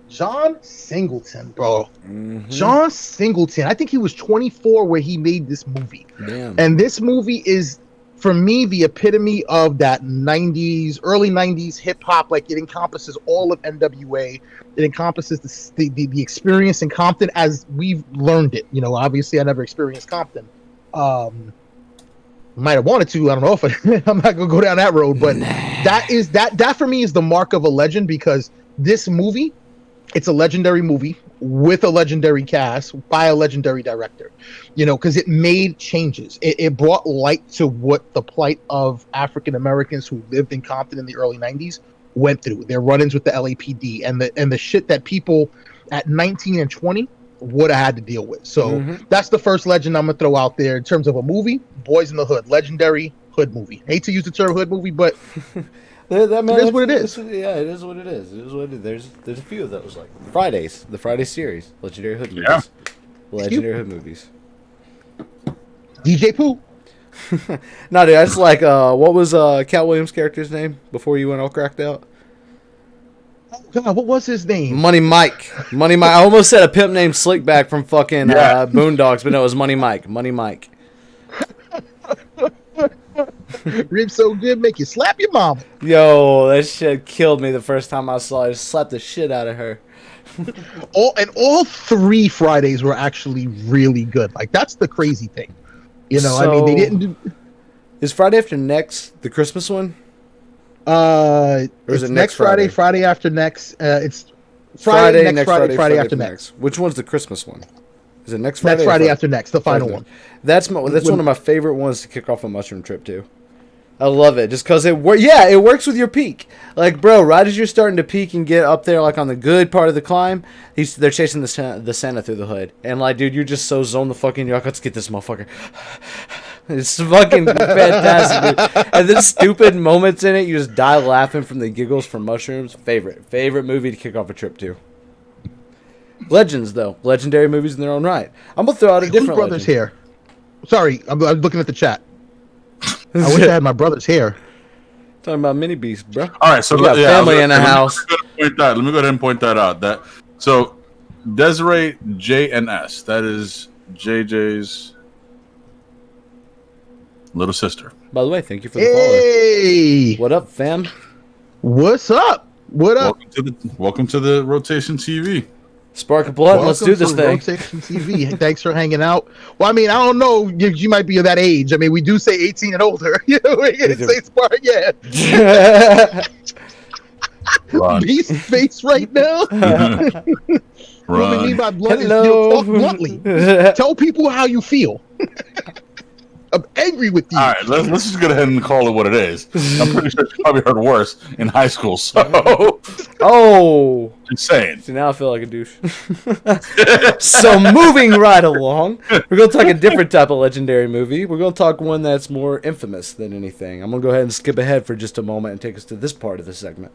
Speaker 2: John Singleton, bro. Mm-hmm. John Singleton. I think he was 24 where he made this movie.
Speaker 1: Damn.
Speaker 2: And this movie is, for me, the epitome of that 90s, early 90s hip-hop. Like, it encompasses all of NWA. It encompasses the experience in Compton as we've learned it. Obviously, I never experienced Compton. Might have wanted to. I don't know if I'm not gonna go down that road, but that for me is the mark of a legend, because this movie, it's a legendary movie with a legendary cast by a legendary director. Because it made changes. It brought light to what the plight of African Americans who lived in Compton in the early 90s went through. Their run-ins with the LAPD and the shit that people at 19 and 20 would have had to deal with. So that's the first legend I'm gonna throw out there in terms of a movie. Boys in the Hood, legendary hood movie. Hate to use the term hood movie, but it is what it is.
Speaker 1: Yeah, it is what it is. It is what it is. There's a few of those, like the Friday series, legendary hood movies.
Speaker 3: Yeah.
Speaker 1: Legendary hood movies.
Speaker 2: DJ Pooh.
Speaker 1: No, dude, I just like what was Cat Williams' character's name before you went all cracked out?
Speaker 2: God, what was his name?
Speaker 1: Money Mike. Money Mike. I almost said a pimp named Slickback from fucking Boondocks, but no, it was Money Mike. Money Mike.
Speaker 2: Ribs so good, make you slap your mama.
Speaker 1: Yo, that shit killed me the first time I saw it. I just slapped the shit out of her.
Speaker 2: All 3 Fridays were actually really good. Like that's the crazy thing. You know, I mean, they didn't do.
Speaker 1: Is Friday After Next the Christmas one?
Speaker 2: Or
Speaker 1: is
Speaker 2: it's
Speaker 1: it
Speaker 2: next Friday? Friday after next. It's
Speaker 1: Friday,
Speaker 2: next Friday, Friday after next.
Speaker 1: Which one's the Christmas one? Is it next Friday?
Speaker 2: Next Friday after next, the final one.
Speaker 1: That's one of my favorite ones to kick off a mushroom trip too. I love it just because it works with your peak. Like, bro, right as you're starting to peak and get up there, like on the good part of the climb, they're chasing the Santa through the hood, and like, dude, you're just so zoned the fucking. You're like, let's get this motherfucker. It's fucking fantastic, dude. And then stupid moments in it, you just die laughing from the giggles from mushrooms. Favorite movie to kick off a trip to. Legends, though, legendary movies in their own right. I'm gonna throw out a different.
Speaker 2: Brothers here. Sorry, I'm looking at the chat. I wish I had my brother's hair.
Speaker 1: Talking about mini beasts, bro.
Speaker 3: All right, so
Speaker 1: we got family in the house.
Speaker 3: Let me go ahead and point that out. So Desiree JNS, that is JJ's little sister.
Speaker 1: By the way, thank you for the follow. What up, fam?
Speaker 2: What's up? What up?
Speaker 3: Welcome to the Rotation TV.
Speaker 1: Spark a blunt. Let's do this thing.
Speaker 2: Rotation TV. Thanks for hanging out. Well, I mean, I don't know. You might be of that age. I mean, we do say 18 and older. You know, we say Spark. Yeah. Beast face right now.
Speaker 3: What
Speaker 2: we mean by blunt is talk bluntly. Tell people how you feel. I'm angry with you.
Speaker 3: All right, let's just go ahead and call it what it is. I'm pretty sure you probably heard worse in high school. So, just saying.
Speaker 1: See, now I feel like a douche. So, moving right along, we're going to talk a different type of legendary movie. We're going to talk one that's more infamous than anything. I'm going to go ahead and skip ahead for just a moment and take us to this part of the segment.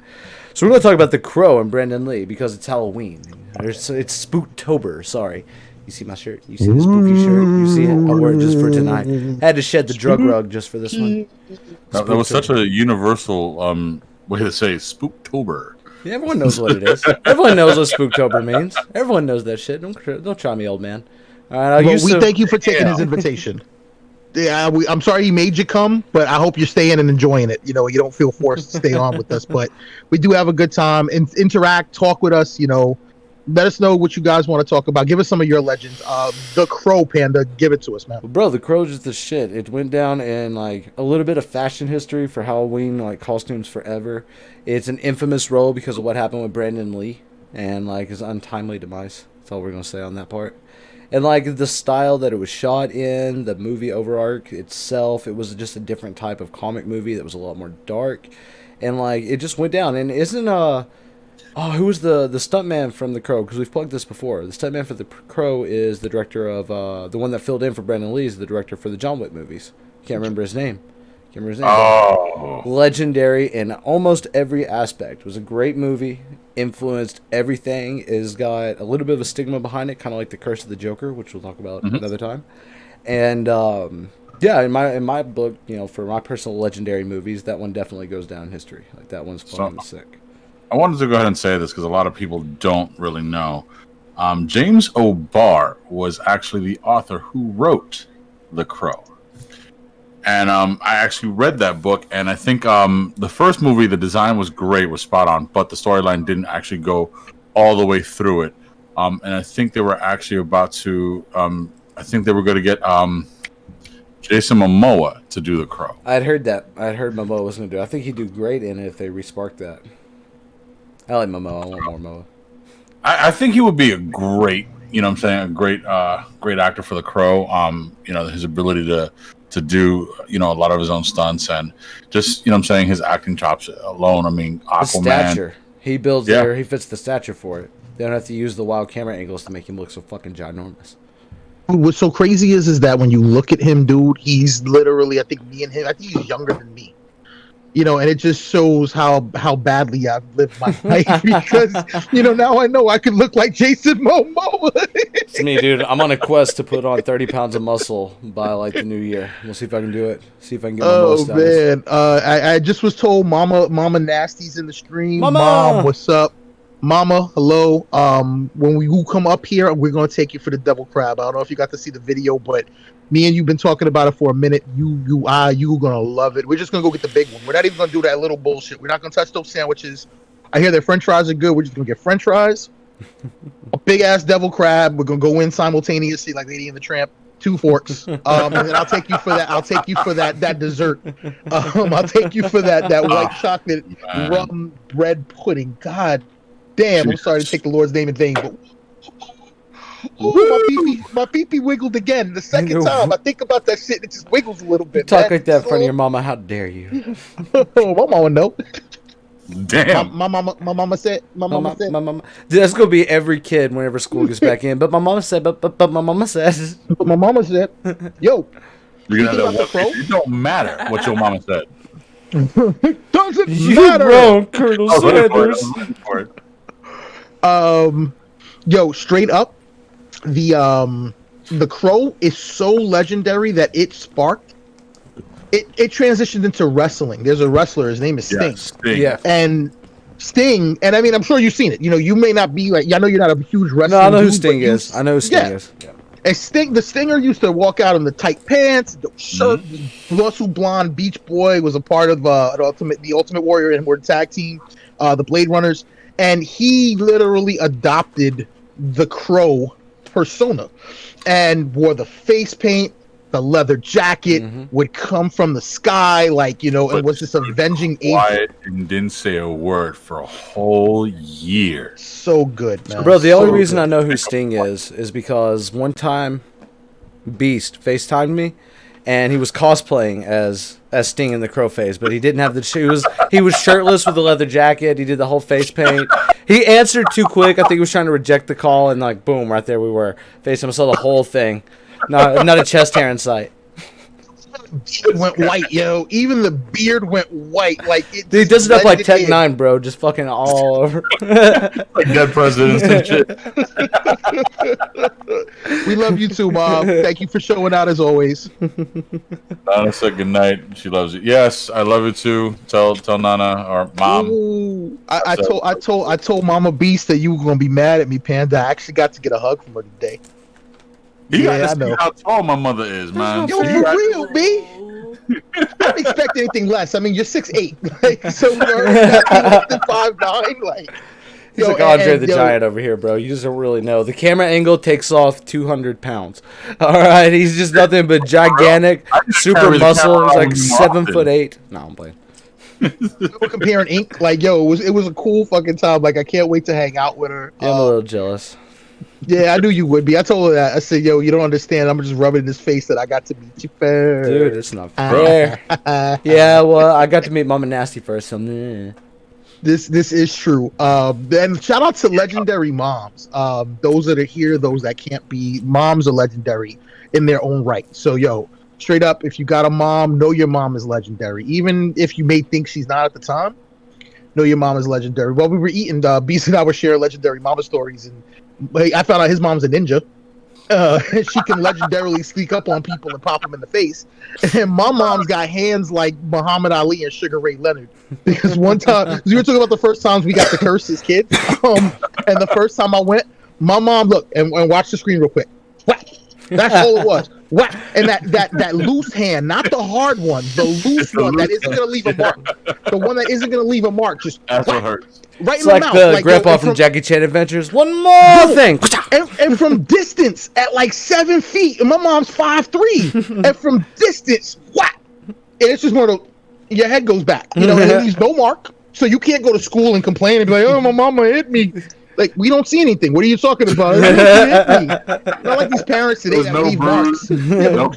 Speaker 1: So, we're going to talk about The Crow and Brandon Lee because it's Halloween. It's Spooktober. Sorry. You see my shirt? You see the spooky shirt? You see it? I wore it just for tonight. I had to shed the drug rug just for this one.
Speaker 3: That was such a universal way to say Spooktober.
Speaker 1: Yeah, everyone knows what it is. Everyone knows what Spooktober means. Everyone knows that shit. Don't try me, old man. All right,
Speaker 2: we thank you for taking his invitation. Yeah, I'm sorry he made you come, but I hope you're staying and enjoying it. You know, you don't feel forced to stay on with us, but we do have a good time. And interact, talk with us. You know. Let us know what you guys want to talk about. Give us some of your legends. The Crow, Panda, give it to us, man.
Speaker 1: Well, bro, The Crow's just the shit. It went down in like a little bit of fashion history for Halloween, like costumes forever. It's an infamous role because of what happened with Brandon Lee and like his untimely demise. That's all we're gonna say on that part. And like the style that it was shot in, the movie overarch itself, it was just a different type of comic movie that was a lot more dark, and like it just went down. And isn't who was the stuntman from The Crow? Because we've plugged this before. The stuntman for The Crow is the director of the one that filled in for Brandon Lee is the director for the John Wick movies. Can't remember his name.
Speaker 3: Oh,
Speaker 1: legendary in almost every aspect. It was a great movie. Influenced everything. Is got a little bit of a stigma behind it, kind of like The Curse of the Joker, which we'll talk about another time. And yeah, in my book, you know, for my personal legendary movies, that one definitely goes down in history. Like that one's fucking sick.
Speaker 3: I wanted to go ahead and say this because a lot of people don't really know. James O'Barr was actually the author who wrote The Crow. And I actually read that book, and I think the first movie, the design was great, was spot on, but the storyline didn't actually go all the way through it. And I think they were actually about to, I think they were going to get Jason Momoa to do The Crow.
Speaker 1: I'd heard that. I'd heard Momoa was going to do it. I think he'd do great in it if they resparked that. I like Momoa. I want more Momoa.
Speaker 3: I think he would be a great, you know what I'm saying, a great great actor for The Crow. You know, his ability to do, you know, a lot of his own stunts and just, you know what I'm saying, his acting chops alone. I mean, Aquaman.
Speaker 1: The stature. He builds there. He fits the stature for it. They don't have to use the wild camera angles to make him look so fucking ginormous.
Speaker 2: What's so crazy is that when you look at him, dude, he's literally, I think he's younger than me. You know, and it just shows how badly I've lived my life because, you know, now I know I could look like Jason Momoa.
Speaker 1: It's me, dude. I'm on a quest to put on 30 pounds of muscle by, like, the new year. We'll see if I can do it. See if I can get Momoa status.
Speaker 2: Man. I just was told Mama Nasty's in the stream.
Speaker 1: Mama!
Speaker 2: Mom, what's up? Mama, hello. When we come up here, we're gonna take you for the devil crab. I don't know if you got to see the video, but me and you've been talking about it for a minute. You gonna love it. We're just gonna go get the big one. We're not even gonna do that little bullshit. We're not gonna touch those sandwiches. I hear that French fries are good. We're just gonna get French fries, a big ass devil crab. We're gonna go in simultaneously like Lady and the Tramp. 2 forks, and then I'll take you for that. I'll take you for that dessert. I'll take you for that white chocolate rum bread pudding. God damn, I'm sorry to take the Lord's name in vain, but my pee-pee wiggled again. The second time I think about that shit, it just wiggles a little bit.
Speaker 1: Talk like that in front of your mama. How dare you?
Speaker 2: Oh, my mama know.
Speaker 3: Damn.
Speaker 2: My mama said. My mama said.
Speaker 1: Dude, that's gonna be every kid whenever school gets back in. But my mama said. But my mama says.
Speaker 2: But my mama said. Yo,
Speaker 3: You're gonna know it don't matter what your mama said.
Speaker 2: doesn't
Speaker 1: You
Speaker 2: matter.
Speaker 1: wrong, Colonel Sanders.
Speaker 2: Yo, straight up, the Crow is so legendary that it sparked. It transitioned into wrestling. There's a wrestler. His name is Sting.
Speaker 3: Sting.
Speaker 1: Yeah.
Speaker 2: And Sting, and I mean, I'm sure you've seen it. You know, you may not be like, I know you're not a huge wrestler.
Speaker 1: No, I know who Sting is. I know who Sting is. Yeah.
Speaker 2: And the Stinger used to walk out in the tight pants, the shirt, Russell Blonde Beach Boy was a part of the Ultimate Warrior and Word Tag Team, the Blade Runners, and he literally adopted the Crow persona and wore the face paint. The leather jacket would come from the sky, like, you know, and was this avenging
Speaker 3: quiet and didn't say a word for a whole year.
Speaker 2: So good, man.
Speaker 1: Bro, the only reason I know who Sting is because one time Beast FaceTimed me and he was cosplaying as Sting in the Crow phase, but he didn't have the shoes. He was shirtless with the leather jacket. He did the whole face paint. He answered too quick. I think he was trying to reject the call, and like boom, right there we were. FaceTime. I saw the whole thing. Not a chest hair in sight.
Speaker 2: It went white, yo. Even the beard went white. Like it.
Speaker 1: Dude, he does it up like Tech 9, bro. Just fucking all over.
Speaker 3: Like dead presidents and shit.
Speaker 2: We love you too, Mom. Thank you for showing out as always.
Speaker 3: Nana said good night. She loves you. Yes, I love you too. Tell Nana or Mom.
Speaker 2: Ooh, I told Mama Beast that you were gonna be mad at me, Panda. I actually got to get a hug from her today.
Speaker 3: You
Speaker 2: Yeah,
Speaker 3: got
Speaker 2: I
Speaker 3: to
Speaker 2: know.
Speaker 3: see how tall my mother is, man.
Speaker 2: Yo, for real, B. I didn't expect anything less. I mean, you're 6'8", like, so you're less than 5'9", like.
Speaker 1: He's like Andre the Giant over here, bro. You just don't really know. The camera angle takes off 200 pounds. All right, he's just nothing but gigantic, super muscle. He's like 7'8". No, I'm playing.
Speaker 2: We were comparing ink, like, yo, it was a cool fucking time. Like, I can't wait to hang out with her.
Speaker 1: Yeah, I'm a little jealous.
Speaker 2: Yeah, I knew you would be. I told her that. I said, yo, you don't understand. I'm just rubbing in his face that I got to meet you first.
Speaker 1: Dude, it's not fair. Yeah, well, I got to meet Mama Nasty first, so meh.
Speaker 2: This is true. And shout out to legendary moms. Those that are here, those that can't be. Moms are legendary in their own right. So, yo, straight up, if you got a mom, know your mom is legendary. Even if you may think she's not at the time, know your mom is legendary. While we were eating, Beast and I were sharing legendary mama stories, and I found out his mom's a ninja. She can legendarily sneak up on people and pop them in the face. And my mom's got hands like Muhammad Ali and Sugar Ray Leonard. Because one time, we were talking about the first times we got to curse as kids. And the first time I went, my mom, look, and watch the screen real quick. Whack. That's all it was. Whack. And that loose hand, not the hard one, the loose one that isn't going to leave a mark. The one that isn't going to leave a mark. Just
Speaker 3: That's what hurts.
Speaker 2: Right
Speaker 1: It's
Speaker 2: in the
Speaker 1: like
Speaker 2: mouth.
Speaker 1: the grandpa from Jackie Chan Adventures. One more thing.
Speaker 2: And from distance, at like 7 feet, and my mom's 5'3", and from distance, whack! And it's just more of your head goes back, you know, and it leaves no mark, so you can't go to school and complain and be like, "Oh, my mama hit me." Like, we don't see anything. What are you talking about? She hit me. Not like these parents today that leave marks. No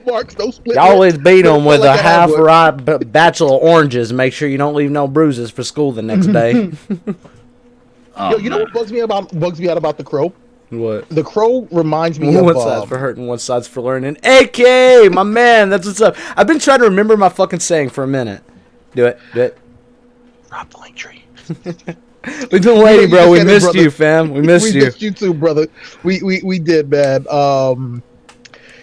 Speaker 2: marks, no split.
Speaker 1: You always beat them with
Speaker 2: like
Speaker 1: a half-ripe bachelor oranges. Make sure you don't leave no bruises for school the next day.
Speaker 2: Yo, you know what bugs me out about the Crow?
Speaker 1: What?
Speaker 2: The Crow reminds me
Speaker 1: One
Speaker 2: of
Speaker 1: side's for hurting, one side's for learning. AK, my man, that's what's up. I've been trying to remember my fucking saying for a minute. Do it.
Speaker 2: Rob the link tree.
Speaker 1: We've been waiting, bro. We missed
Speaker 2: brother.
Speaker 1: you, fam. We missed you.
Speaker 2: We missed you too, brother. We did, man.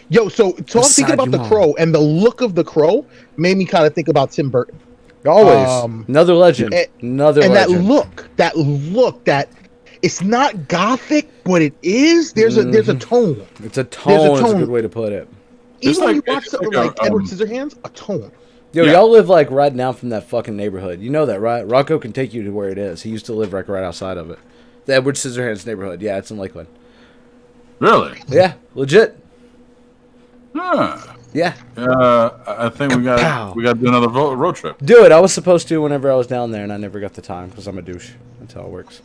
Speaker 2: Yo, so thinking about the Crow and the look of the Crow made me kind of think about Tim Burton.
Speaker 1: Always. Another legend. Another
Speaker 2: and
Speaker 1: legend.
Speaker 2: that look, that it's not gothic, but it is. There's a tone.
Speaker 1: It's a tone. It's a good way to put it.
Speaker 2: Even when you watch something like Edward Scissorhands, a tone.
Speaker 1: Yo, y'all live like right down from that fucking neighborhood. You know that, right? Rocco can take you to where it is. He used to live right outside of it. The Edward Scissorhands neighborhood. Yeah, it's in Lakeland.
Speaker 3: Really?
Speaker 1: Yeah, legit.
Speaker 3: Huh.
Speaker 1: Yeah.
Speaker 3: I think we got to do another road trip.
Speaker 1: Do it. I was supposed to whenever I was down there, and I never got the time because I'm a douche. That's how it works.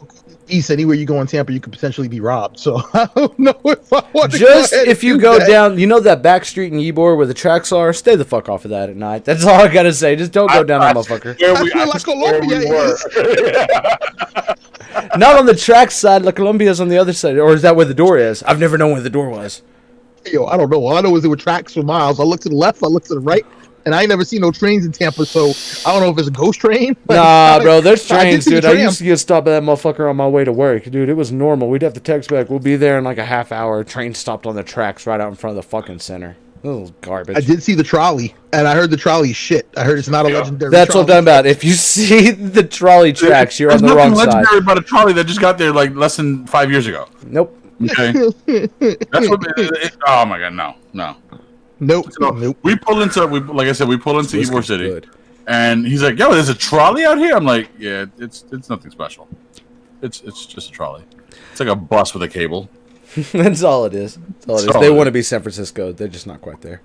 Speaker 2: East, anywhere you go in Tampa, you could potentially be robbed. So I don't know if I want to.
Speaker 1: Just if you go down, you know that back street in Ybor where the tracks are. Stay the fuck off of that at night. That's all I gotta say. Just don't go down that motherfucker.
Speaker 2: I feel like Colombia is.
Speaker 1: Not on the track side. La Colombia's on the other side, or is that where the door is? I've never known where the door was.
Speaker 2: Yo, I don't know. All I know is there were tracks for miles. I looked to the left, I looked to the right, and I ain't never seen no trains in Tampa. So I don't know if it's a ghost train.
Speaker 1: Nah, bro, there's trains, dude. I used to get stopped at that motherfucker on my way to work, dude. It was normal. We'd have to text back. We'll be there in like a half hour. Train stopped on the tracks right out in front of the fucking center. Oh, garbage.
Speaker 2: I did see the trolley, and I heard the trolley shit. I heard it's not a legendary.
Speaker 1: That's
Speaker 2: trolley.
Speaker 1: what I'm talking about. If you see the trolley tracks, you're on the wrong side.
Speaker 3: There's nothing legendary about a trolley that just got there like less than 5 years ago.
Speaker 1: Nope.
Speaker 3: Okay. That's what. Oh my god, no.
Speaker 2: Nope.
Speaker 3: So
Speaker 2: nope.
Speaker 3: we pull into Ybor City,
Speaker 1: good.
Speaker 3: and he's like, "Yo, there's a trolley out here." I'm like, "Yeah, it's nothing special. It's just a trolley. It's like a bus with a cable."
Speaker 1: That's all it is. That's all it is.
Speaker 3: all
Speaker 1: They
Speaker 3: it
Speaker 1: want to
Speaker 3: is.
Speaker 1: be San Francisco. They're just not quite there.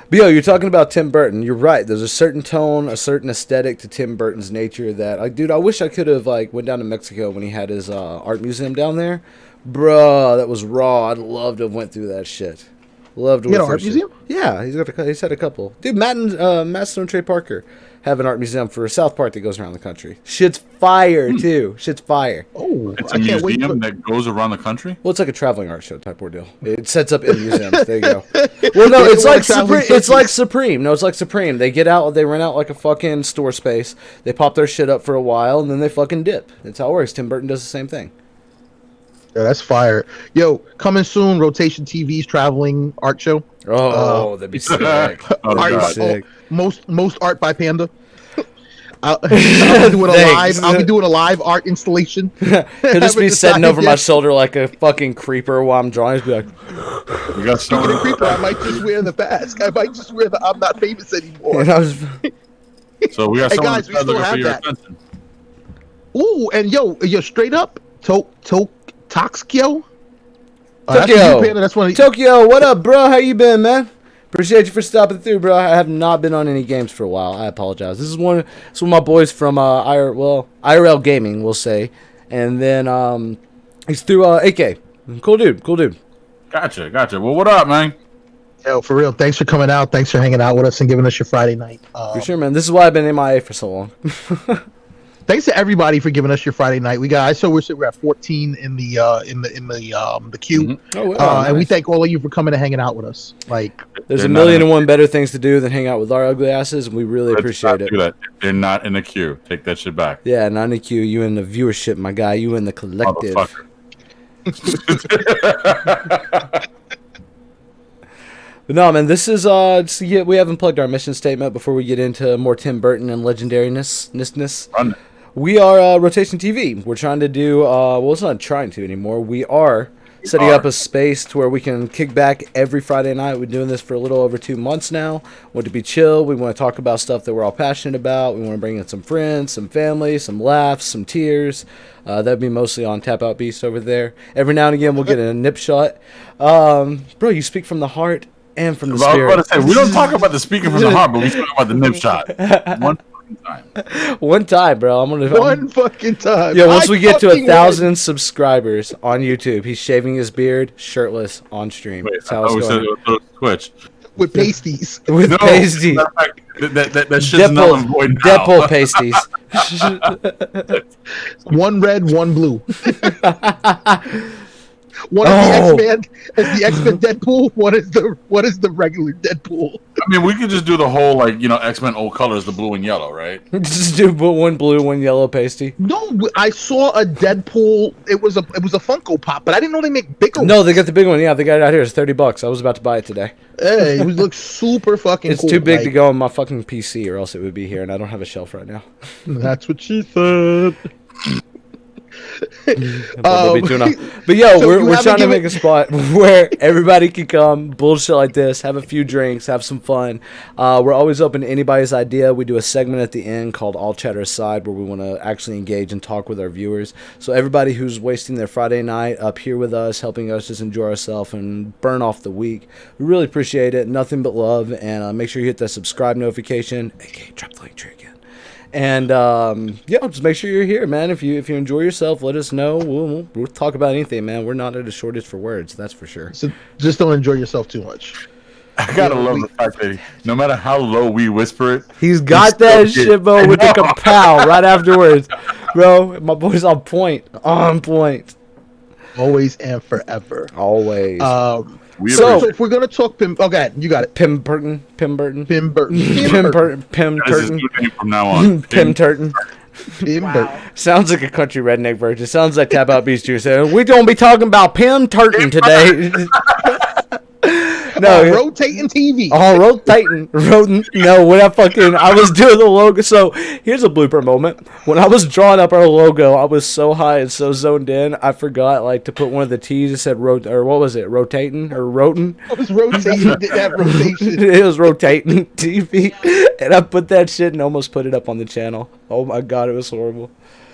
Speaker 1: But yo, you're talking about Tim Burton. You're right. There's a certain tone, a certain aesthetic to Tim Burton's nature that, like, dude, I wish I could have like went down to Mexico when he had his art museum down there. Bruh, that was raw. I'd love to have went through that shit. Loved to.
Speaker 2: He had an art museum?
Speaker 1: Yeah, he's had a couple. Dude, Matt Stone Trey Parker have an art museum for South Park that goes around the country. Shit's fire too. Shit's fire.
Speaker 2: Oh,
Speaker 3: It's a
Speaker 2: I can't wait.
Speaker 3: museum that goes around the country.
Speaker 1: Well, it's like a traveling art show type ordeal. It sets up in museums. There you go. Well, no, it's like Supreme. It's like Supreme. No, it's like Supreme. They get out. They rent out like a fucking store space. They pop their shit up for a while, and then they fucking dip. That's how it works. Tim Burton does the same thing.
Speaker 2: Yeah, that's fire. Yo, coming soon. Rotation TV's traveling art show.
Speaker 1: Oh, that'd be sick.
Speaker 3: Oh,
Speaker 2: Art,
Speaker 3: God.
Speaker 1: sick.
Speaker 2: most art by Panda. I'll be doing a
Speaker 1: Thanks.
Speaker 2: live. I'll be doing a live art installation.
Speaker 1: He'll just be sitting over my shoulder like a fucking creeper while I'm drawing. He'll be like,
Speaker 3: You got
Speaker 2: Speaking of creeper, I might just wear the mask. I might just wear the I'm not famous anymore.
Speaker 1: and I was,
Speaker 3: So we got
Speaker 2: Hey,
Speaker 3: someone
Speaker 2: guys, we
Speaker 3: that's
Speaker 2: still
Speaker 3: looking for
Speaker 2: have
Speaker 3: your
Speaker 2: that.
Speaker 3: attention.
Speaker 2: Ooh, and yo, straight up, Toxkyo.
Speaker 1: Tokyo.
Speaker 2: That's one. Of
Speaker 1: Tokyo, what up, bro? How you been, man? Appreciate you for stopping through, bro. I have not been on any games for a while. I apologize. This is one of my boys from IRL Gaming, we'll say, and then he's through AK. Cool dude.
Speaker 3: Gotcha. Well, what up, man?
Speaker 2: Yo, for real. Thanks for coming out. Thanks for hanging out with us and giving us your Friday night.
Speaker 1: For sure, man. This is why I've been MIA for so long.
Speaker 2: Thanks to everybody for giving us your Friday night. We're at 14 in the queue.
Speaker 3: Mm-hmm.
Speaker 1: Oh, wow,
Speaker 2: And we
Speaker 1: nice.
Speaker 2: thank all of you for coming and hanging out with us. Like,
Speaker 1: There's
Speaker 3: They're
Speaker 1: a
Speaker 3: not
Speaker 1: million
Speaker 3: in
Speaker 1: and
Speaker 3: the
Speaker 1: one better things to do than hang out with our ugly asses, and we really
Speaker 3: Let's
Speaker 1: appreciate
Speaker 3: not
Speaker 1: it.
Speaker 3: do that. They're not in the queue. Take that shit back.
Speaker 1: Yeah, not in the queue. You in the viewership, my guy. You in the collective.
Speaker 3: Motherfucker.
Speaker 1: But no, man, this is we haven't plugged our mission statement before we get into more Tim Burton and legendariness.
Speaker 3: Run it.
Speaker 1: We are Rotation TV. We're trying to do well, it's not trying to anymore. We are setting up a space to where we can kick back every Friday night. We're doing this for a little over 2 months now. Want to be chill. We want to talk about stuff that we're all passionate about. We want to bring in some friends, some family, some laughs, some tears. That'd be mostly on Tap Out Beast over there. Every now and again, we'll get a nip shot. Bro, you speak from the heart and from the
Speaker 3: I was
Speaker 1: spirit.
Speaker 3: about to say, we don't talk about the speaking from the heart, but we talk about the nip shot. One fucking time.
Speaker 1: One time, bro.
Speaker 2: one fucking time.
Speaker 1: Yeah, once we get to
Speaker 2: fucking
Speaker 1: 1,000 subscribers on YouTube, he's shaving his beard, shirtless, on stream.
Speaker 3: Wait,
Speaker 1: That's
Speaker 3: I
Speaker 1: how
Speaker 3: thought we
Speaker 1: it's
Speaker 3: said
Speaker 1: going.
Speaker 3: it was Twitch.
Speaker 2: win with pasties.
Speaker 1: With
Speaker 3: No,
Speaker 1: pasties.
Speaker 3: matter of fact, that shit's null and void now.
Speaker 1: Deadpool pasties.
Speaker 2: One red, one blue. One is the X-Men, is the X-Men Deadpool. One is the regular Deadpool.
Speaker 3: I mean, we could just do the whole like X-Men old colors, the blue and yellow, right?
Speaker 1: Just do one blue, one yellow pasty.
Speaker 2: No, I saw a Deadpool. It was a Funko Pop, but I didn't know they make bigger ones.
Speaker 1: No, they got the big one. Yeah, they got it out here. It's $30. I was about to buy it today.
Speaker 2: Hey, it looks super fucking
Speaker 1: It's
Speaker 2: cool.
Speaker 1: too big to go on my fucking PC, or else it would be here, and I don't have a shelf right now.
Speaker 2: That's what she said.
Speaker 1: But yo,
Speaker 2: So
Speaker 1: we're trying to make a spot where everybody can come, bullshit like this, have a few drinks, have some fun. We're always open to anybody's idea. We do a segment at the end called All Chatter Aside, where we want to actually engage and talk with our viewers. So everybody who's wasting their Friday night up here with us, helping us just enjoy ourselves and burn off the week, we really appreciate it. Nothing but love, and make sure you hit that subscribe notification. Okay, drop the link tree again. And just make sure you're here, man. If you enjoy yourself, let us know. We'll talk about anything, man. We're not at a shortage for words, that's for sure.
Speaker 2: So just don't enjoy yourself too much.
Speaker 3: I gotta love the fact that no matter how low we whisper it,
Speaker 1: He's got that shit, bro, with the kapow right afterwards, bro. My boy's on point,
Speaker 2: Always and forever.
Speaker 1: always.
Speaker 2: So if we're gonna talk Pim, okay, you got it.
Speaker 1: Pim Burton.
Speaker 2: Pim Burton.
Speaker 1: Pim
Speaker 3: that is his
Speaker 1: Turton.
Speaker 3: new name from now on.
Speaker 1: Pim Turton.
Speaker 2: Pim Burton.
Speaker 1: Sounds like a country redneck version. Sounds like Tap Out Beast Juice. We gonna be talking about Pim Turton today. No,
Speaker 2: Rotating TV.
Speaker 1: Oh, I was doing the logo. So here's a blooper moment. When I was drawing up our logo, I was so high and so zoned in, I forgot to put one of the T's. It said rotating or rotin.
Speaker 2: I was rotating. Did that rotation?
Speaker 1: It was rotating TV, and I put that shit and almost put it up on the channel. Oh my god, it was horrible.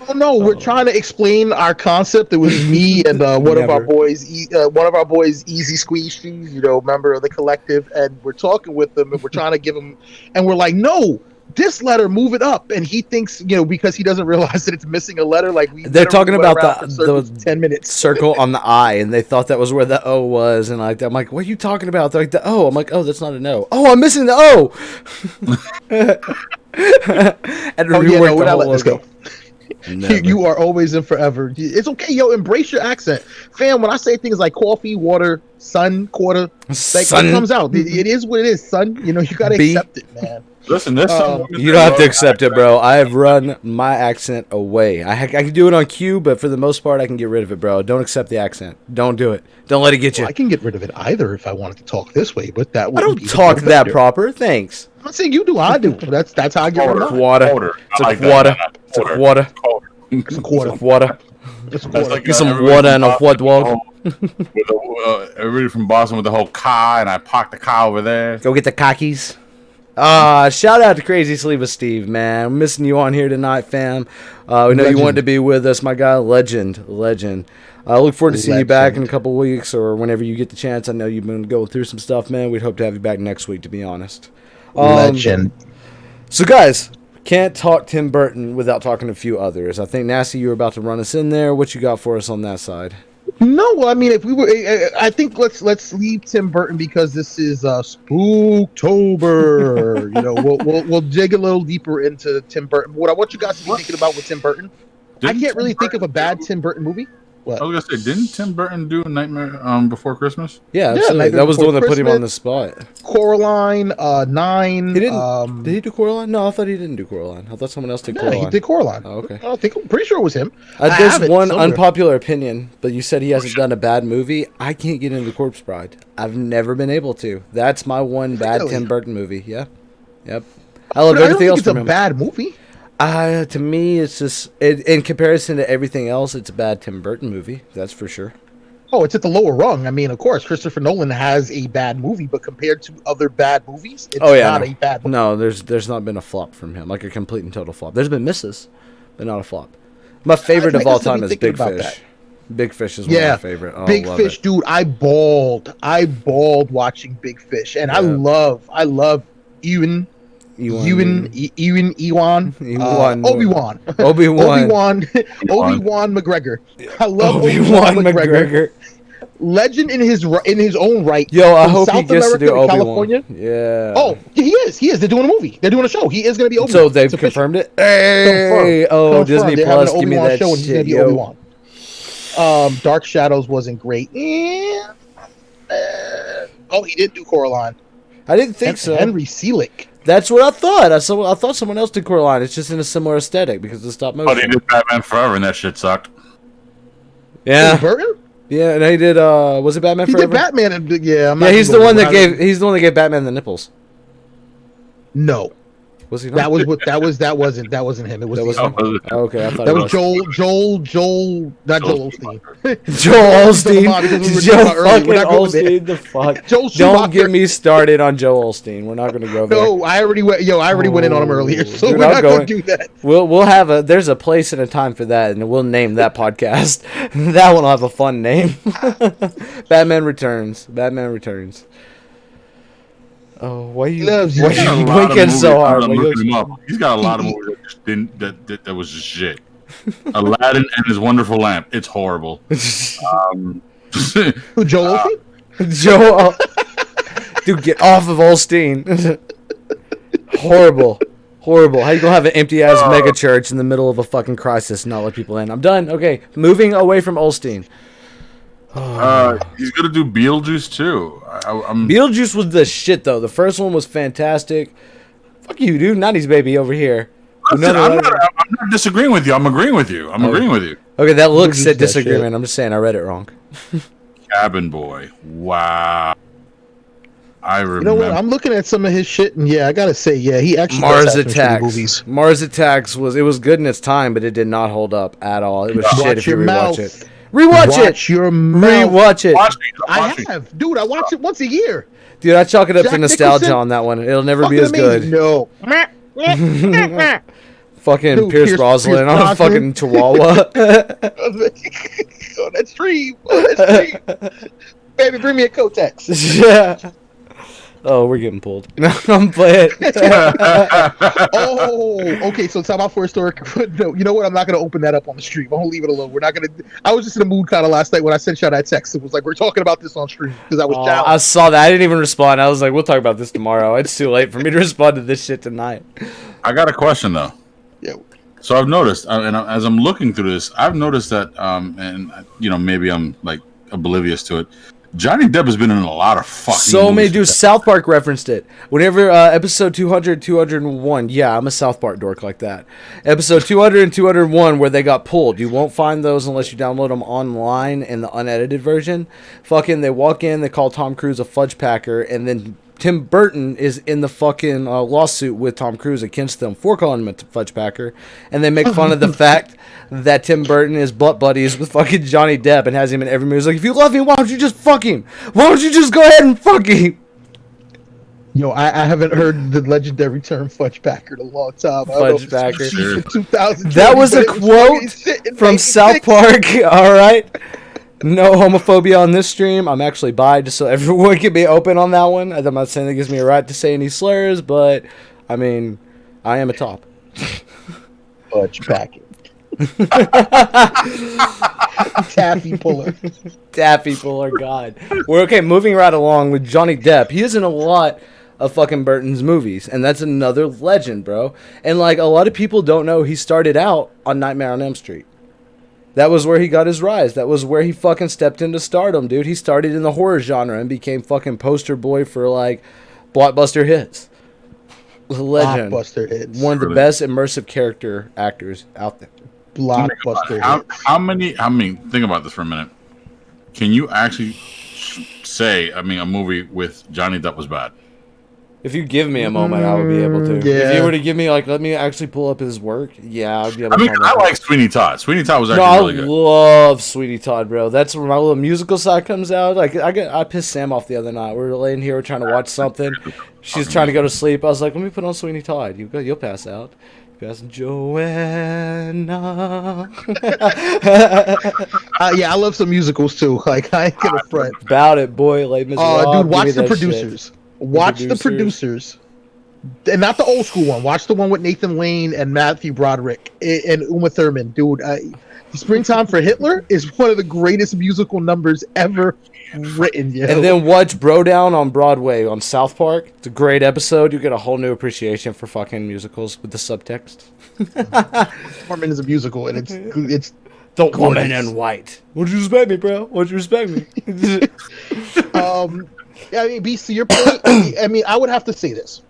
Speaker 2: Oh no, we're trying to explain our concept. It was me and one of our boys, Easy Squeeze Shoes, member of the collective, and we're talking with them and we're trying to give him, and we're like, no, this letter, move it up, and he thinks, because he doesn't realize that it's missing a letter.
Speaker 1: They're talking about the
Speaker 2: 10 minutes
Speaker 1: circle on the I, and they thought that was where the O was, and I'm like, what are you talking about? They're like, the O. I'm like, oh, that's not an O. Oh, I'm missing the O. And
Speaker 2: we're not letting this go.
Speaker 1: Never.
Speaker 2: You are always and forever. It's okay, embrace your accent, fam. When I say things like coffee, water, sun, quarter, it comes out. It is what it is, son. You gotta accept it, man.
Speaker 3: Listen, this
Speaker 1: you don't have to accept it, bro. I have run my accent away. I can do it on cue, but for the most part, I can get rid of it, bro. Don't accept the accent. Don't do it. Don't let it get you.
Speaker 2: I can get rid of it either if I wanted to talk this way, but that
Speaker 1: I don't talk that proper. Thanks.
Speaker 2: I'm not saying you do. I do. That's how I get rid of it.
Speaker 1: Water. It's like water. It's like water.
Speaker 2: It's a quarter.
Speaker 1: Water.
Speaker 2: It's a quarter.
Speaker 1: Get some water and a hot dog.
Speaker 3: Everybody from Boston with the whole car, and I parked the car over there.
Speaker 1: Go get the cockies. Shout out to Crazy Sleeve of Steve, man. I'm missing you on here tonight, fam. We know you wanted to be with us, my guy. Legend. I look forward to seeing you back in a couple weeks or whenever you get the chance. I know you've been going through some stuff, man. We'd hope to have you back next week, to be honest.
Speaker 2: Legend.
Speaker 1: So, guys, can't talk Tim Burton without talking to a few others. I think, Nasty, you were about to run us in there. What you got for us on that side?
Speaker 2: No, I mean, if we were, I think let's leave Tim Burton because this is Spooktober. We'll dig a little deeper into Tim Burton. What I want you guys to be thinking about with Tim Burton, I can't really think of a bad Tim Burton movie. What?
Speaker 3: I was gonna say, didn't Tim Burton do Nightmare Before Christmas?
Speaker 1: Yeah, absolutely. That was the one that put him on the spot.
Speaker 2: Coraline, 9.
Speaker 1: He didn't. Did he do Coraline? No, I thought he didn't do Coraline. I thought someone else did Coraline.
Speaker 2: He did Coraline.
Speaker 1: Oh, okay.
Speaker 2: I'm pretty sure it was him.
Speaker 1: There's one unpopular opinion, but you said he hasn't done a bad movie. I can't get into Corpse Bride. I've never been able to. That's my one bad Tim Burton movie. Yeah. Yep. I love everything else from him.
Speaker 2: It's a bad movie.
Speaker 1: To me, it's just in comparison to everything else, it's a bad Tim Burton movie. That's for sure.
Speaker 2: Oh, it's at the lower rung. I mean, of course, Christopher Nolan has a bad movie, but compared to other bad movies, it's not a bad movie.
Speaker 1: No, there's not been a flop from him, like a complete and total flop. There's been misses, but not a flop. My favorite of all time is Big Fish. Big Fish is one of my favorite. Oh,
Speaker 2: Big Fish, dude. I bawled watching Big Fish, and I love Ewan McGregor. I love Obi-Wan McGregor. Legend in his own right.
Speaker 1: Yo, I hope
Speaker 2: South
Speaker 1: he gets
Speaker 2: America
Speaker 1: to do Obi-Wan.
Speaker 2: California.
Speaker 1: Yeah.
Speaker 2: Oh, he is. They're doing a movie. They're doing a show. He is going to be Obi-Wan.
Speaker 1: So they've confirmed it. Hey,
Speaker 2: confirmed.
Speaker 1: Disney Plus, give me that shit, yo.
Speaker 2: Dark Shadows wasn't great. Oh, he did do Coraline.
Speaker 1: I didn't think so.
Speaker 2: Henry Selick.
Speaker 1: That's what I thought. I thought someone else did Coraline. It's just in a similar aesthetic because of stop motion.
Speaker 3: But he did Batman Forever, and that shit sucked.
Speaker 1: Yeah.
Speaker 2: Tim Burton?
Speaker 1: Yeah, and he did. Was it Batman
Speaker 2: He
Speaker 1: Forever?
Speaker 2: did Batman. And, yeah,
Speaker 1: Yeah, he's the one that gave. He's the one that gave Batman the nipples.
Speaker 2: No,
Speaker 1: Was he? Not?
Speaker 2: that wasn't him. It was
Speaker 1: That
Speaker 2: the
Speaker 1: was
Speaker 2: other one.
Speaker 1: Oh, okay, I thought
Speaker 2: That
Speaker 1: it
Speaker 2: was
Speaker 1: was
Speaker 2: Joel, not Joel Osteen.
Speaker 1: Joel Osteen.
Speaker 2: Because
Speaker 1: Joe
Speaker 2: talking earlier.
Speaker 1: fucking
Speaker 2: We're not going there.
Speaker 1: Osteen. The fuck.
Speaker 2: Joel
Speaker 1: Don't
Speaker 2: Schumacher.
Speaker 1: get me started on Joe Osteen. We're not going to go there.
Speaker 2: No, I already went. I already went in on him earlier, so
Speaker 1: Dude,
Speaker 2: we're
Speaker 1: I'm
Speaker 2: not
Speaker 1: going-
Speaker 2: going to do that.
Speaker 1: We'll have a. There's a place and a time for that, and we'll name that podcast. That one will have a fun name. Batman Returns. Batman Returns. Oh, why you?
Speaker 2: Loves you.
Speaker 1: Why
Speaker 3: He's got a
Speaker 1: you
Speaker 3: lot of
Speaker 1: blinking so
Speaker 3: movies.
Speaker 1: hard?
Speaker 3: I'm
Speaker 1: Why you-
Speaker 3: looking him up. He's got a lot of movies that just didn't. That was just shit. Aladdin and His Wonderful Lamp. It's horrible.
Speaker 2: Who, Joel Osteen?
Speaker 1: Joe, dude, get off of Olstein. Horrible. How you gonna have an empty ass mega church in the middle of a fucking crisis and not let people in? I'm done. Okay, moving away from Olstein.
Speaker 3: He's gonna do Beetlejuice too. I'm
Speaker 1: Beetlejuice was the shit though. The first one was fantastic. Fuck you, dude. 90s baby over here.
Speaker 3: Listen, I'm not disagreeing with you. I'm agreeing with you. I'm agreeing with you.
Speaker 1: Okay, that looks
Speaker 2: Beetlejuice
Speaker 1: at
Speaker 2: is that
Speaker 1: disagreement.
Speaker 2: shit.
Speaker 1: I'm just saying I read it wrong.
Speaker 3: Cabin Boy. Wow. I remember.
Speaker 2: You know what? I'm looking at some of his shit, and yeah, I gotta say, yeah, he actually
Speaker 1: Mars
Speaker 2: does have some shitty
Speaker 1: Attacks.
Speaker 2: movies.
Speaker 1: Mars Attacks was good in its time, but it did not hold up at all. It was shit
Speaker 2: Watch
Speaker 1: if you
Speaker 2: your
Speaker 1: rewatch
Speaker 2: mouth.
Speaker 1: it. Rewatch
Speaker 2: Watch your mouth.
Speaker 1: Rewatch it.
Speaker 3: Watch me.
Speaker 2: I
Speaker 3: Watch me.
Speaker 2: have, dude. I watch it once a year.
Speaker 1: Dude, I chalk it up to
Speaker 2: Jack
Speaker 1: nostalgia
Speaker 2: Nicholson?
Speaker 1: on that one. It'll never be
Speaker 2: Fucking
Speaker 1: as
Speaker 2: amazing.
Speaker 1: good.
Speaker 2: No.
Speaker 1: Fucking
Speaker 2: Dude,
Speaker 1: Pierce
Speaker 2: Pierce
Speaker 1: Brosnan on a
Speaker 2: Brosnan.
Speaker 1: fucking chihuahua.
Speaker 2: On that stream. Baby, bring me a Kotex.
Speaker 1: Yeah. Oh, we're getting pulled. No, I'm playing.
Speaker 2: Oh, okay. So talk about for historic. No, you know what? I'm not gonna open that up on the stream. I'm gonna leave it alone. We're not gonna. I was just in a mood kind of last night when I sent y'all that text. It was like we're talking about this on stream because I was
Speaker 1: Oh,
Speaker 2: down.
Speaker 1: I saw that. I didn't even respond. I was like, we'll talk about this tomorrow. It's too late for me to respond to this shit tonight.
Speaker 3: I got a question though.
Speaker 2: Yeah.
Speaker 3: So I've noticed, and as I'm looking through this, I've noticed that, and you know, maybe I'm like oblivious to it. Johnny Depp has been in a lot of fucking
Speaker 1: So many
Speaker 3: movies.
Speaker 1: dudes. South Park referenced it. Whenever episode 200, 201. Yeah, I'm a South Park dork like that. Episode 200 and 201 where they got pulled. You won't find those unless you download them online in the unedited version. Fucking, they walk in, they call Tom Cruise a fudge packer, and then Tim Burton is in the fucking lawsuit with Tom Cruise against them for calling him a fudge packer. And they make fun of the fact that Tim Burton is butt buddies with fucking Johnny Depp and has him in every movie. He's like, if you love him, why don't you just fuck him? Why don't you just go ahead and fuck him?
Speaker 2: Yo, I haven't heard the legendary term fudge packer in a long time. I don't know if
Speaker 1: Fudge
Speaker 2: it's
Speaker 1: packer.
Speaker 2: cheap in 2020,
Speaker 1: That was
Speaker 2: but
Speaker 1: a
Speaker 2: it
Speaker 1: quote
Speaker 2: fucking
Speaker 1: from South
Speaker 2: 86.
Speaker 1: Park. All right. No homophobia on this stream. I'm actually bi, just so everyone can be open on that one. I'm not saying that gives me a right to say any slurs, but I mean, I am a top.
Speaker 2: Fudge packing. Taffy puller.
Speaker 1: Daffy Puller, God. We're okay. Moving right along with Johnny Depp. He is in a lot of fucking Burton's movies, and that's another legend, bro. And like a lot of people don't know, he started out on Nightmare on Elm Street. That was where he got his rise. That was where he fucking stepped into stardom, dude. He started in the horror genre and became fucking poster boy for like blockbuster hits. Legend.
Speaker 2: Blockbuster hits.
Speaker 1: One of the
Speaker 3: Really?
Speaker 1: best immersive character actors out there.
Speaker 2: Blockbuster hits.
Speaker 3: How many? I mean, think about this for a minute. Can you actually say? I mean, a movie with Johnny Depp was bad.
Speaker 1: If you give me a moment, I would be able to.
Speaker 2: Yeah.
Speaker 1: If you were to give me, like, let me actually pull up his work, yeah, I'd be able
Speaker 3: I
Speaker 1: to.
Speaker 3: mean, I like Sweeney Todd. Sweeney Todd was
Speaker 1: No,
Speaker 3: actually
Speaker 1: I
Speaker 3: really good.
Speaker 1: love Sweetie Todd, bro. That's where my little musical side comes out. Like, I pissed Sam off the other night. We were laying here, we're trying to watch something. She's trying to go to sleep. I was like, let me put on Sweeney Todd. You'll pass out. Pass Joanna.
Speaker 2: Yeah, I love some musicals too. Like I ain't gonna front.
Speaker 1: About it, boy. Like, Miss Rob,
Speaker 2: Dude, watch
Speaker 1: give me
Speaker 2: the
Speaker 1: that shit.
Speaker 2: producers. Watch the producers. And not the old school one. Watch the one with Nathan Lane and Matthew Broderick and Uma Thurman. Dude, Springtime for Hitler is one of the greatest musical numbers ever written. Yo.
Speaker 1: And then watch Bro Down on Broadway on South Park. It's a great episode. You get a whole new appreciation for fucking musicals with the subtext.
Speaker 2: Foreman is a musical, and it's
Speaker 1: The woman in white. Would you respect me, bro? Would you respect me?
Speaker 2: Yeah, I mean, Beast, to your point, I mean, I would have to say this.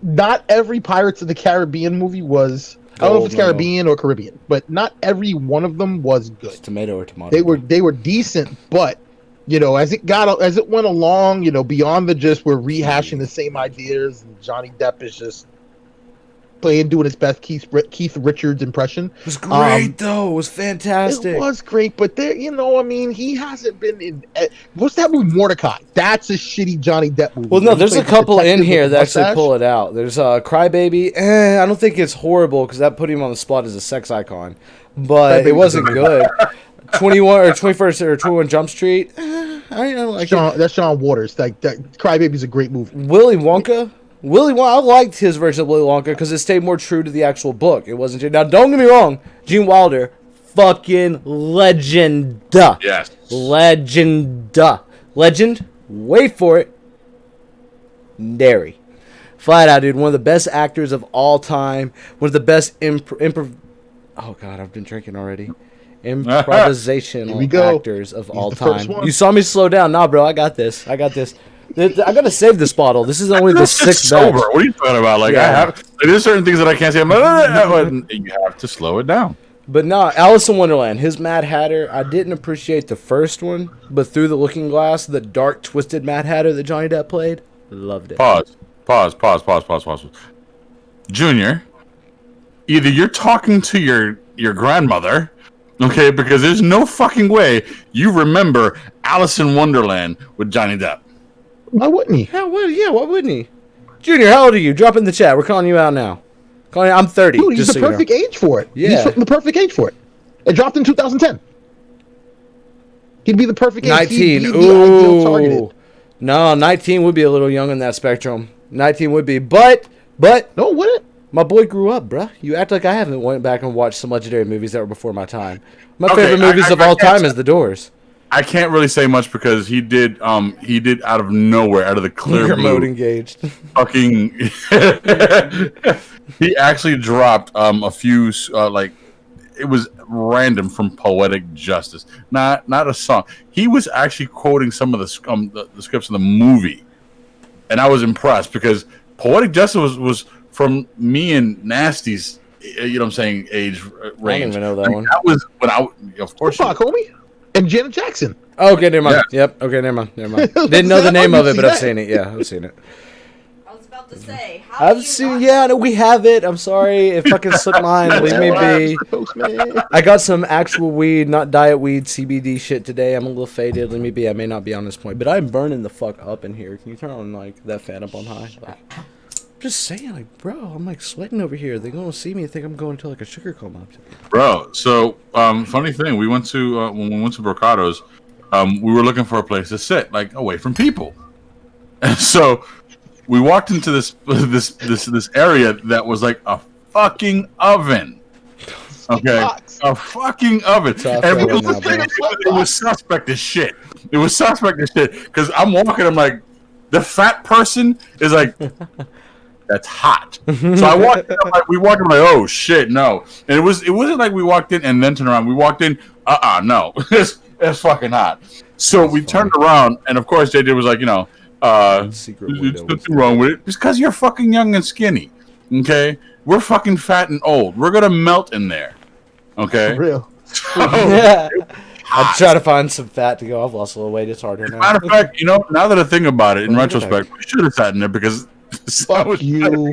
Speaker 2: Not every Pirates of the Caribbean movie was. I don't know if it's Caribbean or Caribbean, but not every one of them was good.
Speaker 1: It's tomato or tomato.
Speaker 2: They were decent, but as it went along, beyond the just we're rehashing the same ideas, and Johnny Depp is just doing his best Keith Richards impression.
Speaker 1: It was great though. It was fantastic.
Speaker 2: It was great, but there, I mean, he hasn't been in. What's that movie, Mordecai? That's a shitty Johnny Depp movie.
Speaker 1: Well, no, there's a couple in here that actually pull it out. There's Crybaby. I don't think it's horrible because that put him on the spot as a sex icon, but it wasn't good. 21 or 21st or 21 Jump Street. I don't like
Speaker 2: That's Sean Waters. That Crybaby's a great movie.
Speaker 1: Willy Wonka. I liked his version of Willy Wonka because it stayed more true to the actual book. It wasn't. Now, don't get me wrong. Gene Wilder, fucking legend.
Speaker 3: Yes.
Speaker 1: Legend. Wait for it. Nary. Flat out, dude. One of the best actors of all time. One of the best Oh, God, I've been drinking already. Improvisational actors of all time. You saw me slow down. Nah, bro, I got this. I gotta save this bottle. This is only the sixth batch.
Speaker 3: What are you talking about? Like, there's certain things that I can't say. You have to slow it down.
Speaker 1: But no, Alice in Wonderland, his Mad Hatter, I didn't appreciate the first one, but Through the Looking Glass, the dark, twisted Mad Hatter that Johnny Depp played, loved it.
Speaker 3: Pause. Junior, either you're talking to your grandmother, okay, because there's no fucking way you remember Alice in Wonderland with Johnny Depp.
Speaker 2: Why wouldn't he?
Speaker 1: Why wouldn't he? Junior, how old are you? Drop in the chat. We're calling you out now. I'm 30.
Speaker 2: Dude, he's the perfect age for it.
Speaker 1: Yeah.
Speaker 2: He's the perfect age for it. It dropped in 2010. He'd be the perfect age.
Speaker 1: 19.
Speaker 2: He'd be ideal targeted.
Speaker 1: No, 19 would be a little young in that spectrum. 19 would be. But.
Speaker 2: No, would it?
Speaker 1: My boy grew up, bruh. You act like I haven't went back and watched some legendary movies that were before my time. My favorite movies of all time is The Doors.
Speaker 3: I can't really say much because he did out of nowhere, out of the clear blue,
Speaker 1: mode engaged.
Speaker 3: Fucking, he actually dropped a few it was random from Poetic Justice, not a song. He was actually quoting some of the scripts of the movie, and I was impressed because Poetic Justice was from me and Nasty's, age range.
Speaker 1: I don't even know that one.
Speaker 3: That was when of course,
Speaker 2: homie. And Janet Jackson.
Speaker 1: Okay, never mind.
Speaker 3: Yeah.
Speaker 1: Yep. Okay, never mind. Didn't know the name of it, but I've seen it. Yeah, I've seen it.
Speaker 5: I was about to say.
Speaker 1: I've seen. Yeah, no, we have it. I'm sorry. It fucking slipped mine. Leave me be. I got some actual weed, not diet weed, CBD shit today. I'm a little faded. Leave me be. I may not be on this point, but I'm burning the fuck up in here. Can you turn on that fan up on high? Just saying, bro, I'm sweating over here. They're gonna see me and think I'm going to a sugar coma.
Speaker 3: Bro, so funny thing, we went to when we went to Brocado's, we were looking for a place to sit, away from people, and so we walked into this area that was like a fucking oven. Okay, a fucking oven, and it was suspect as shit. It was suspect as shit because I'm walking. I'm like, the fat person is like. That's hot. So I walked in, we walked in, oh shit, no. And it wasn't like we walked in and then turned around. We walked in, no. it's fucking hot. So we turned around, and of course JJ was like, there's nothing wrong with it. It's because you're fucking young and skinny. Okay? We're fucking fat and old. We're gonna melt in there. Okay?
Speaker 2: For real.
Speaker 1: Yeah. I'll try to find some fat to go. I've lost a little weight. It's harder now.
Speaker 3: Matter of fact, now that I think about it, in retrospect, we should have sat in there because
Speaker 2: Fuck you.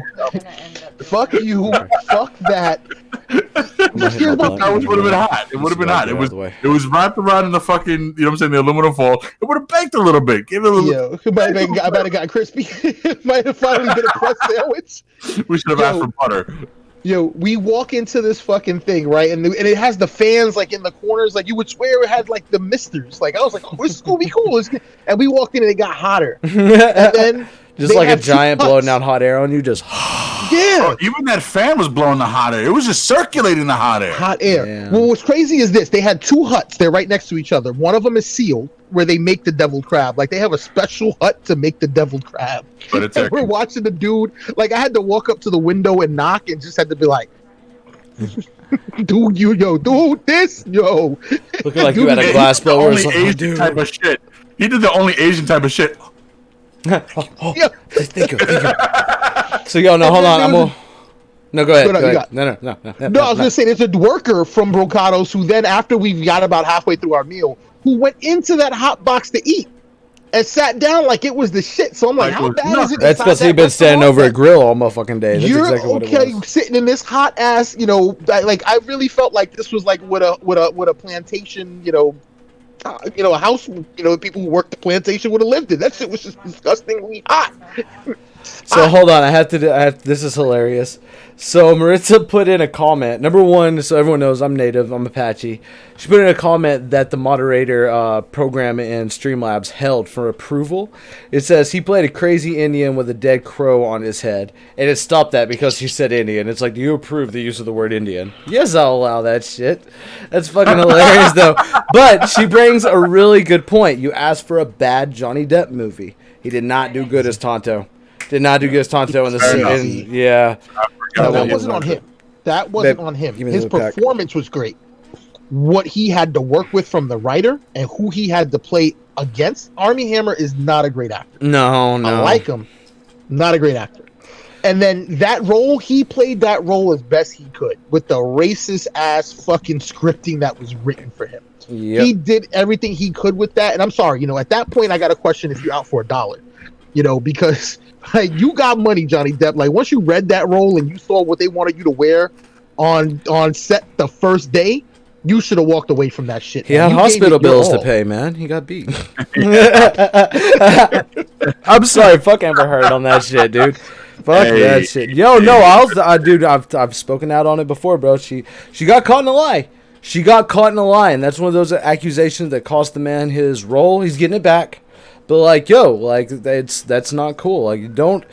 Speaker 2: Fuck you. Fuck that.
Speaker 3: It would have been hot. It would have been hot. It was wrapped around in the fucking, the aluminum foil. It would have baked a little bit. Give it a little.
Speaker 2: Yo, I might have got crispy. Might have finally been a pressed sandwich.
Speaker 3: We should have asked for butter.
Speaker 2: Yo, we walk into this fucking thing, right? And it has the fans in the corners. You would swear it had the misters. I was like, oh, this is gonna be cool. And we walked in and it got hotter. And then
Speaker 1: just like a giant blowing down hot air on you, just
Speaker 2: yeah.
Speaker 3: Even that fan was blowing the hot air. It was just circulating the hot air.
Speaker 2: Hot air.
Speaker 1: Yeah.
Speaker 2: Well, what's crazy is this: they had two huts. They're right next to each other. One of them is sealed, where they make the deviled crab. They have a special hut to make the deviled crab.
Speaker 3: But it's
Speaker 2: and we're watching the dude. I had to walk up to the window and knock, and just had to be like, Dude, this, yo.
Speaker 1: Looking like
Speaker 2: Dude,
Speaker 1: you had a
Speaker 3: He
Speaker 1: glass
Speaker 3: did the
Speaker 1: blower or
Speaker 3: only
Speaker 1: something.
Speaker 3: Asian
Speaker 1: Dude.
Speaker 3: type of shit. He did the only Asian type of shit.
Speaker 2: Yeah.
Speaker 1: Thank you. So, yo, no, hold on. I'm gonna... No, go ahead.
Speaker 2: No,
Speaker 1: Go
Speaker 2: you
Speaker 1: ahead. No.
Speaker 2: No, I was gonna say there's a worker from Brocados who then, after we got about halfway through our meal, who went into that hot box to eat and sat down like it was the shit. So I'm like,
Speaker 3: Like
Speaker 2: how
Speaker 3: it was
Speaker 2: bad is
Speaker 3: nothing.
Speaker 2: it?
Speaker 1: That's
Speaker 2: inside
Speaker 1: because
Speaker 2: that
Speaker 1: he'd been standing
Speaker 2: restaurant?
Speaker 1: over a
Speaker 2: Like,
Speaker 1: grill all motherfucking day. That's
Speaker 2: you're
Speaker 1: exactly what
Speaker 2: okay
Speaker 1: it was.
Speaker 2: sitting in this hot ass, like I really felt like this was like what a plantation, a house, people who worked the plantation would have lived in. That shit was just disgustingly hot.
Speaker 1: So hold on, this is hilarious. So Maritza put in a comment. Number one, so everyone knows I'm native, I'm Apache. She put in a comment that the moderator program in Streamlabs held for approval. It says he played a crazy Indian with a dead crow on his head, and it stopped that because he said Indian. It's like, do you approve the use of the word Indian? Yes, I'll allow that shit. That's fucking hilarious though. But she brings a really good point. You asked for a bad Johnny Depp movie. He did not do good as Tonto. Did not do good as Tonto in the
Speaker 3: Fair enough.
Speaker 1: yeah.
Speaker 2: That wasn't on him. That wasn't
Speaker 1: Babe,
Speaker 2: on him.
Speaker 1: give me
Speaker 2: His
Speaker 1: the pack.
Speaker 2: performance was great. What he had to work with from the writer and who he had to play against, Armie Hammer is not a great actor.
Speaker 1: No.
Speaker 2: I like him, not a great actor. And then that role, he played that role as best he could with the racist ass fucking scripting that was written for him.
Speaker 1: Yep.
Speaker 2: He did everything he could with that. And I'm sorry, at that point, I got to question if you're out for $1, because like, you got money, Johnny Depp. Like, once you read that role and you saw what they wanted you to wear on set the first day, you should have walked away from that shit.
Speaker 1: He had
Speaker 2: You
Speaker 1: hospital
Speaker 2: gave it your
Speaker 1: bills to
Speaker 2: all.
Speaker 1: pay, man. He got beat. I'm sorry, fuck Amber Heard on that shit, dude. Fuck
Speaker 3: Hey.
Speaker 1: that shit. Yo, no, dude, I've spoken out on it before, bro. She got caught in a lie. She got caught in a lie, and that's one of those accusations that cost the man his role. He's getting it back, but like, yo, like that's not cool. Like, you don't.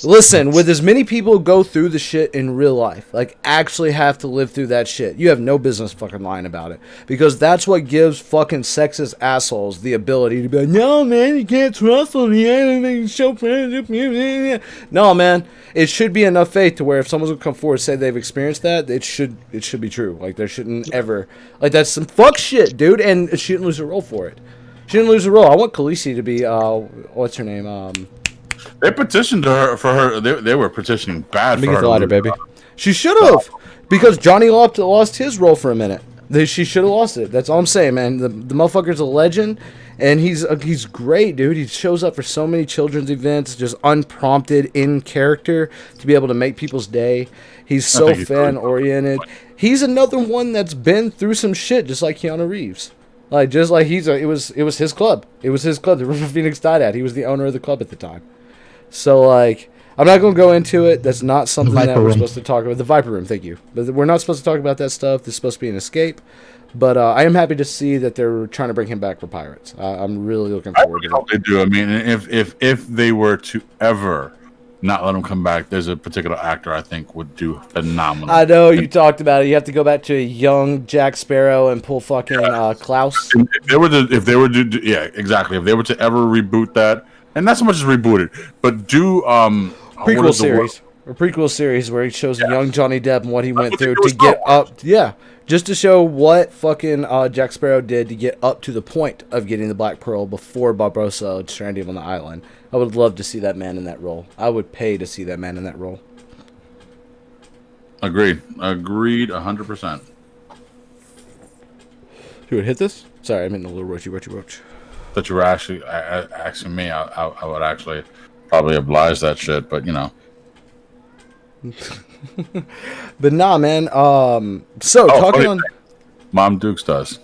Speaker 1: Listen, with as many people go through the shit in real life, like actually have to live through that shit, you have no business fucking lying about it. Because that's what gives fucking sexist assholes the ability to be like, no, man, you can't trust on the enemy, show friends. No, man, it should be enough faith to where if someone's gonna come forward and say they've experienced that, it should be true. Like, there shouldn't ever, like, that's some fuck shit, dude, and she didn't lose a role for it. She didn't lose a role. I want Khaleesi to be, what's her name,
Speaker 3: They petitioned her for her. They were petitioning bad
Speaker 1: Let me
Speaker 3: for
Speaker 1: get
Speaker 3: her.
Speaker 1: the lighter, baby. She should have, because Johnny lost his role for a minute. She should have lost it. That's all I'm saying, man. The motherfucker's a legend, and he's great, dude. He shows up for so many children's events, just unprompted, in character, to be able to make people's day. He's so
Speaker 3: think he's really
Speaker 1: fan oriented. He's another one that's been through some shit, just like Keanu Reeves. Like, just like it was his club. It was his club. The River Phoenix died at. He was the owner of the club at the time. So, like, I'm not going to go into it. That's not something that we're supposed to talk about. The Viper Room, thank you. But we're not supposed to talk about that stuff. This is supposed to be an escape. But I am happy to see that they're trying to bring him back for Pirates. I'm really looking
Speaker 3: I
Speaker 1: forward
Speaker 3: really
Speaker 1: to
Speaker 3: hope they do. I mean, if they were to ever not let him come back, there's a particular actor I think would do phenomenal.
Speaker 1: I know you talked about it. You have to go back to a young Jack Sparrow and pull fucking Klaus.
Speaker 3: If they were to, yeah, exactly. If they were to ever reboot that, and not so much as reboot it, but do what
Speaker 1: Prequel
Speaker 3: is the word?
Speaker 1: series. A prequel series where he shows young Johnny Depp and what he went
Speaker 3: what they
Speaker 1: through
Speaker 3: do
Speaker 1: to
Speaker 3: with
Speaker 1: get
Speaker 3: Star Wars.
Speaker 1: up. Yeah, just to show what fucking Jack Sparrow did to get up to the point of getting the Black Pearl before Barbossa stranded him on the island. I would love to see that man in that role. I would pay to see that man in that role.
Speaker 3: Agreed 100%.
Speaker 1: You would hit this? Sorry, I meant a little roachy.
Speaker 3: That you were actually asking me, I would actually probably oblige that shit, but you know.
Speaker 1: But nah, man. So
Speaker 3: Oh,
Speaker 1: talking
Speaker 3: funny
Speaker 1: on.
Speaker 3: thing. Mom Dukes does.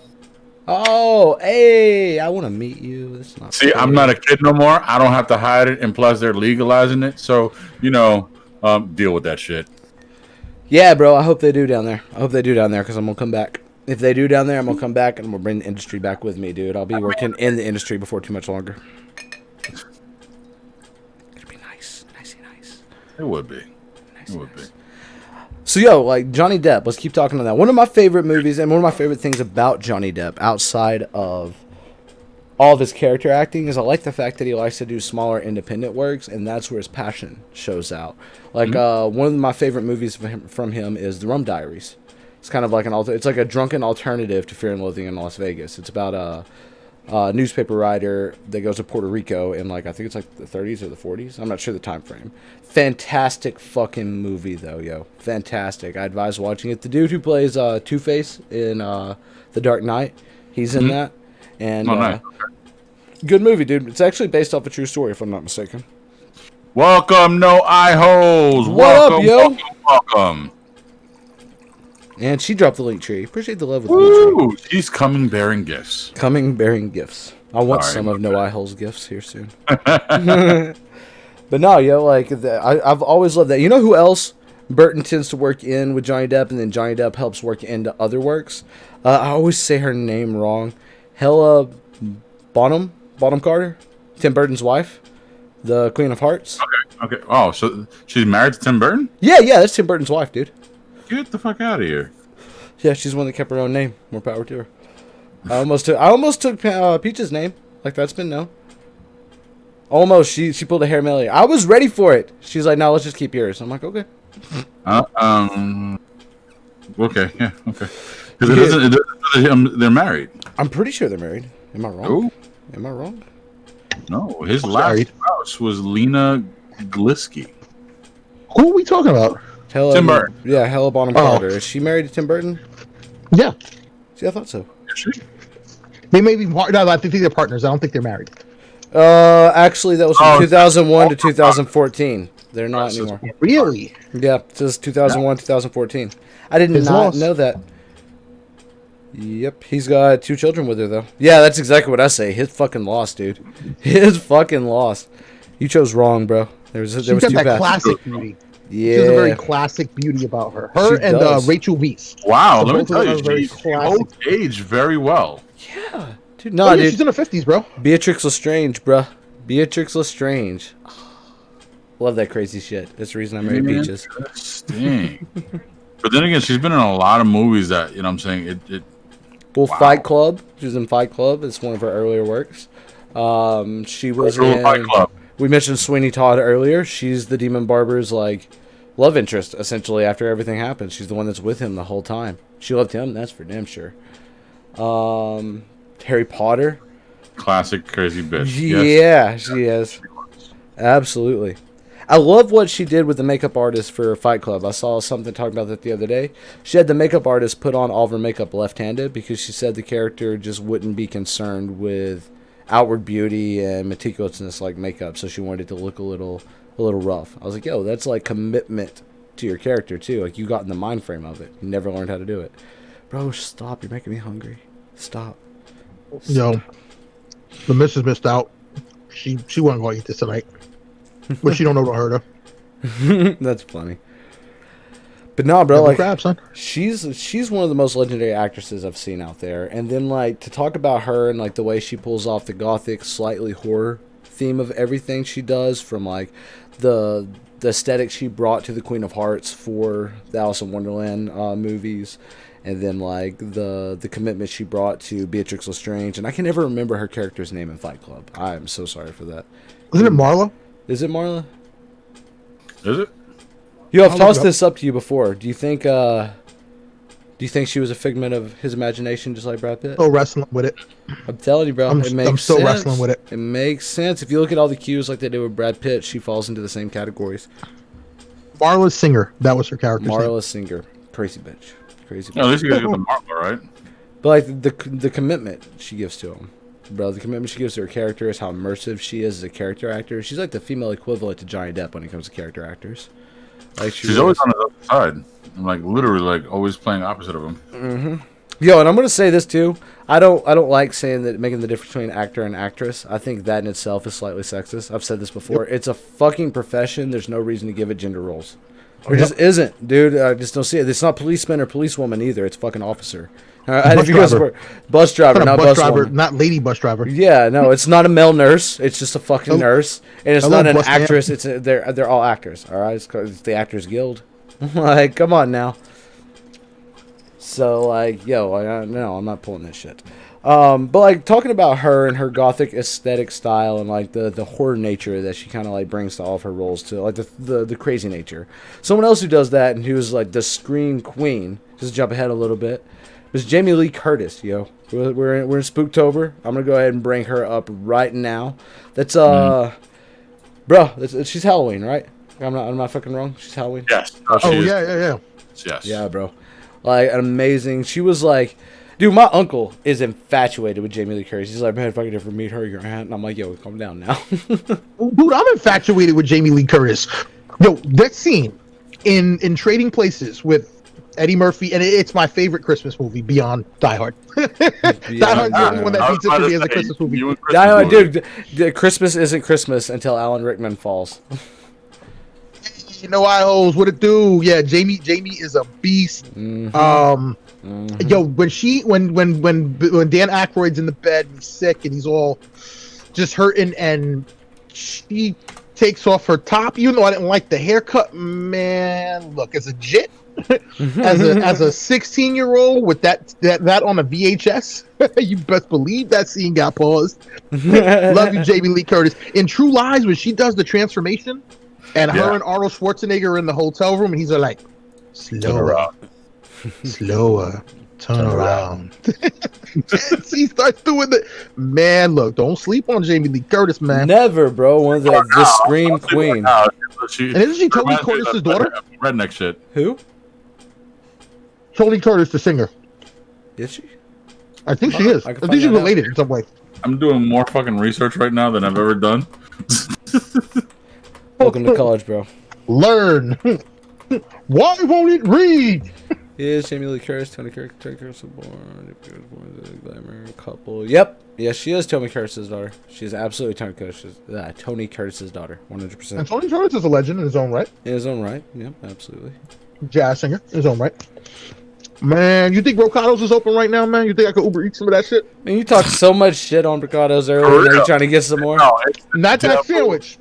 Speaker 1: Oh, hey! I want to meet you. That's not.
Speaker 3: See,
Speaker 1: fair.
Speaker 3: I'm not a kid no more. I don't have to hide it, and plus they're legalizing it. So deal with that shit.
Speaker 1: Yeah, bro. I hope they do down there. Because I'm gonna come back. If they do down there, I'm gonna come back and I'm gonna bring the industry back with me, dude. I'll be working in the industry before too much longer. It'd be nice.
Speaker 3: It would be. It would be.
Speaker 1: So, yo, like, Johnny Depp, let's keep talking on that. One of my favorite movies and one of my favorite things about Johnny Depp, outside of all of his character acting, is I like the fact that he likes to do smaller independent works, and that's where his passion shows out. Like, one of my favorite movies from him is The Rum Diaries. It's kind of like it's like a drunken alternative to Fear and Loathing in Las Vegas. It's about a newspaper writer that goes to Puerto Rico in like I think it's like the 30s or the 40s. I'm not sure the time frame. Fantastic fucking movie though, yo. Fantastic. I advise watching it. The dude who plays Two-Face in The Dark Knight, he's in that. And
Speaker 3: nice.
Speaker 1: Good movie, dude. It's actually based off a true story, if I'm not mistaken.
Speaker 3: Welcome, no eye holes.
Speaker 1: What up,
Speaker 3: Welcome,
Speaker 1: yo?
Speaker 3: welcome.
Speaker 1: And she dropped the link tree. Appreciate the love with the link tree.
Speaker 3: Woo! She's coming bearing gifts.
Speaker 1: Coming bearing gifts. I want
Speaker 3: Sorry,
Speaker 1: some of
Speaker 3: my
Speaker 1: No Eye Holes gifts here soon. But no, yo, like I've always loved that. You know who else Burton tends to work in with Johnny Depp, and then Johnny Depp helps work into other works? I always say her name wrong. Hella Bonham Carter, Tim Burton's wife, the Queen of Hearts.
Speaker 3: Okay. Oh, so she's married to Tim Burton?
Speaker 1: Yeah, that's Tim Burton's wife, dude.
Speaker 3: Get the fuck out of here.
Speaker 1: Yeah, she's the one that kept her own name. More power to her. I almost took Peach's name. Like, that's been known. Almost. She pulled a Hail Mary. I was ready for it. She's like, no, let's just keep yours. I'm like, okay.
Speaker 3: Okay, yeah, okay. Because they're married.
Speaker 1: I'm pretty sure they're married. Am I wrong?
Speaker 3: Who?
Speaker 1: Am I wrong?
Speaker 3: No, his last spouse was Lena Gliski.
Speaker 2: Who are we talking about?
Speaker 3: Tim Burton.
Speaker 1: Yeah, Hella Bonham Carter. Is she married to Tim Burton?
Speaker 2: Yeah.
Speaker 1: See, I thought so.
Speaker 3: Is she?
Speaker 2: They may be no, I think they're partners. I don't think they're married.
Speaker 1: Actually, that was from 2001 to 2014. They're not anymore.
Speaker 2: Really?
Speaker 1: Yeah, it says 2001, 2014. I did not know that. Yep, he's got 2 children with her, though. Yeah, that's exactly what I say. His fucking loss, dude. His fucking loss. You chose wrong, bro. There was 2 paths.
Speaker 2: Classic beauty.
Speaker 1: Yeah.
Speaker 2: She has a very classic beauty about her. Her
Speaker 1: She
Speaker 2: and
Speaker 1: does.
Speaker 2: Rachel Weisz.
Speaker 3: Wow,
Speaker 2: So
Speaker 3: let me
Speaker 2: both of
Speaker 3: tell
Speaker 2: them
Speaker 3: you,
Speaker 2: are very
Speaker 3: she
Speaker 2: classic.
Speaker 3: both aged very well.
Speaker 1: Yeah. Dude,
Speaker 2: Oh, yeah,
Speaker 1: dude.
Speaker 2: she's in her 50s, bro.
Speaker 1: Beatrix Lestrange, bruh. Beatrix Lestrange. Love that crazy shit. That's the reason I married Peaches.
Speaker 3: Interesting. But then again, she's been in a lot of movies that, you know what I'm saying,
Speaker 1: Well,
Speaker 3: Wow.
Speaker 1: Fight Club. She was in Fight Club. It's one of her earlier works. She was in...
Speaker 3: Fight Club.
Speaker 1: We mentioned Sweeney Todd earlier. She's the Demon Barber's, like, love interest, essentially, after everything happens. She's the one that's with him the whole time. She loved him, that's for damn sure. Harry Potter.
Speaker 3: Classic crazy bitch.
Speaker 1: Yeah,
Speaker 3: Yes.
Speaker 1: she is. Absolutely. I love what she did with the makeup artist for Fight Club. I saw something talking about that the other day. She had the makeup artist put on all of her makeup left-handed because she said the character just wouldn't be concerned with outward beauty and meticulousness like makeup, so she wanted it to look a little rough. I was like, yo, that's like commitment to your character too. Like, you got in the mind frame of it. You never learned how to do it. Bro, stop. You're making me hungry. Stop.
Speaker 2: Yo, the missus missed out. She wasn't going to eat this tonight. But she don't know to hurt her.
Speaker 1: That's funny. But no, bro,
Speaker 2: Double
Speaker 1: like,
Speaker 2: crab, son.
Speaker 1: she's one of the most legendary actresses I've seen out there. And then, like, to talk about her and, like, the way she pulls off the gothic, slightly horror theme of everything she does, from, like, the aesthetic she brought to the Queen of Hearts for the Alice in Wonderland movies, and then, like, the commitment she brought to Beatrix Lestrange. And I can never remember her character's name in Fight Club. I am so sorry for that.
Speaker 2: Isn't it Marla?
Speaker 1: Is it Marla?
Speaker 3: Is it?
Speaker 1: Yo, I've
Speaker 2: I'll look
Speaker 1: tossed
Speaker 2: it up.
Speaker 1: this up to you before. Do you think she was a figment of his imagination, just like Brad Pitt?
Speaker 2: Oh, wrestling with it.
Speaker 1: I'm telling you, bro.
Speaker 2: I'm
Speaker 1: It makes
Speaker 2: still
Speaker 1: sense.
Speaker 2: wrestling with it.
Speaker 1: It makes sense. If you look at all the cues like they do with Brad Pitt, she falls into the same categories.
Speaker 2: Marla Singer. That was her character's name.
Speaker 1: Marla Singer, crazy bitch, crazy
Speaker 3: No, at
Speaker 1: bitch.
Speaker 3: least you guys got the Marla, right?
Speaker 1: But like the commitment she gives to him, bro. The commitment she gives to her character is how immersive she is as a character actor. She's like the female equivalent to Johnny Depp when it comes to character actors. Like
Speaker 3: She's always on the other side. I'm like literally like always playing opposite of him.
Speaker 1: Mm-hmm. Yo, and I'm gonna say this too. I don't like saying that, making the difference between actor and actress. I think that in itself is slightly sexist. I've said this before. It's a fucking profession. There's no reason to give it gender roles. There just isn't, dude. I just don't see it. It's not policeman or policewoman either. It's fucking officer. All right,
Speaker 2: Bus driver.
Speaker 1: Bus driver,
Speaker 2: Not
Speaker 1: not
Speaker 2: a bus
Speaker 1: bus
Speaker 2: driver,
Speaker 1: woman.
Speaker 2: not lady bus driver.
Speaker 1: Yeah, no, it's not a male nurse. It's just a fucking nurse, and it's
Speaker 2: hello,
Speaker 1: not an
Speaker 2: bus man.
Speaker 1: actress. They're all actors. All right, it's the Actors Guild. Like, come on now. So, like, yo, no, I'm not pulling this shit. But like talking about her and her gothic aesthetic style and like the horror nature that she kind of like brings to all of her roles too, like the crazy nature. Someone else who does that and who's like the scream queen. Just jump ahead a little bit. It's Jamie Lee Curtis, yo. We're in Spooktober. I'm gonna go ahead and bring her up right now. That's bro, she's Halloween, right? I'm not fucking wrong. She's Halloween.
Speaker 3: Yes.
Speaker 2: Oh yeah.
Speaker 3: Yes.
Speaker 1: Yeah, bro. Like amazing. She was like, dude, my uncle is infatuated with Jamie Lee Curtis. He's like, man, if I could ever meet her, your aunt. And I'm like, yo, calm down now.
Speaker 2: Dude, I'm infatuated with Jamie Lee Curtis. Yo, that scene in Trading Places with Eddie Murphy, and it's my favorite Christmas movie beyond Die Hard. Die Hard's the only one that beats it for me as a Christmas movie.
Speaker 1: Dude, Christmas isn't Christmas until Alan Rickman falls.
Speaker 2: You know, I hoes, what it do? Yeah, Jamie is a beast.
Speaker 1: Mm-hmm.
Speaker 2: Yo, when Dan Aykroyd's in the bed and he's sick and he's all just hurting, and she takes off her top, even though I didn't like the haircut, man. Look, as a jit, as a 16-year-old with that on a VHS, you best believe that scene got paused. Love you, Jamie Lee Curtis. In True Lies, when she does the transformation, and her and Arnold Schwarzenegger are in the hotel room, and he's like, slower, turn around. And she starts doing the man. Look, don't sleep on Jamie Lee Curtis, man.
Speaker 1: Never, bro. One of the scream queen.
Speaker 2: And isn't she Tony Curtis's daughter?
Speaker 3: Redneck shit.
Speaker 1: Who?
Speaker 2: Tony Curtis, the singer.
Speaker 1: Is she?
Speaker 2: I think she is. I think she's related in some way.
Speaker 3: I'm doing more fucking research right now than I've ever done.
Speaker 1: Welcome to college, bro.
Speaker 2: Learn. Why won't it read?
Speaker 1: Is Jamie Lee Curtis, Tony Curtis born the glamour couple? Yep. Yes, she is Tony Curtis's daughter. She's absolutely Tony Curtis's daughter, 100%.
Speaker 2: And Tony Curtis is a legend in his own right.
Speaker 1: In his own right. Yep, absolutely.
Speaker 2: Jazz singer in his own right. Man, you think Brocado's is open right now, man? You think I could Uber Eat some of that shit?
Speaker 1: Man, you talked so much shit on Brocado's earlier. Now you trying to get some more?
Speaker 3: No,
Speaker 2: not that sandwich.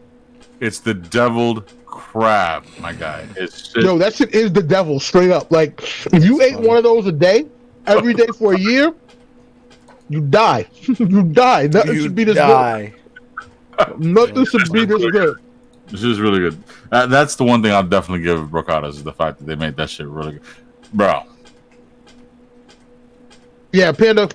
Speaker 3: It's the deviled crab, my guy.
Speaker 2: Yo, that shit is the devil, straight up. Like, if you ate one of those a day, every day for a year, you die. You die. Nothing should be this good. Nothing should be this good.
Speaker 3: This is really good. That's the one thing I'll definitely give Brocado's, is the fact that they made that shit really good. Bro.
Speaker 2: Yeah, Panda.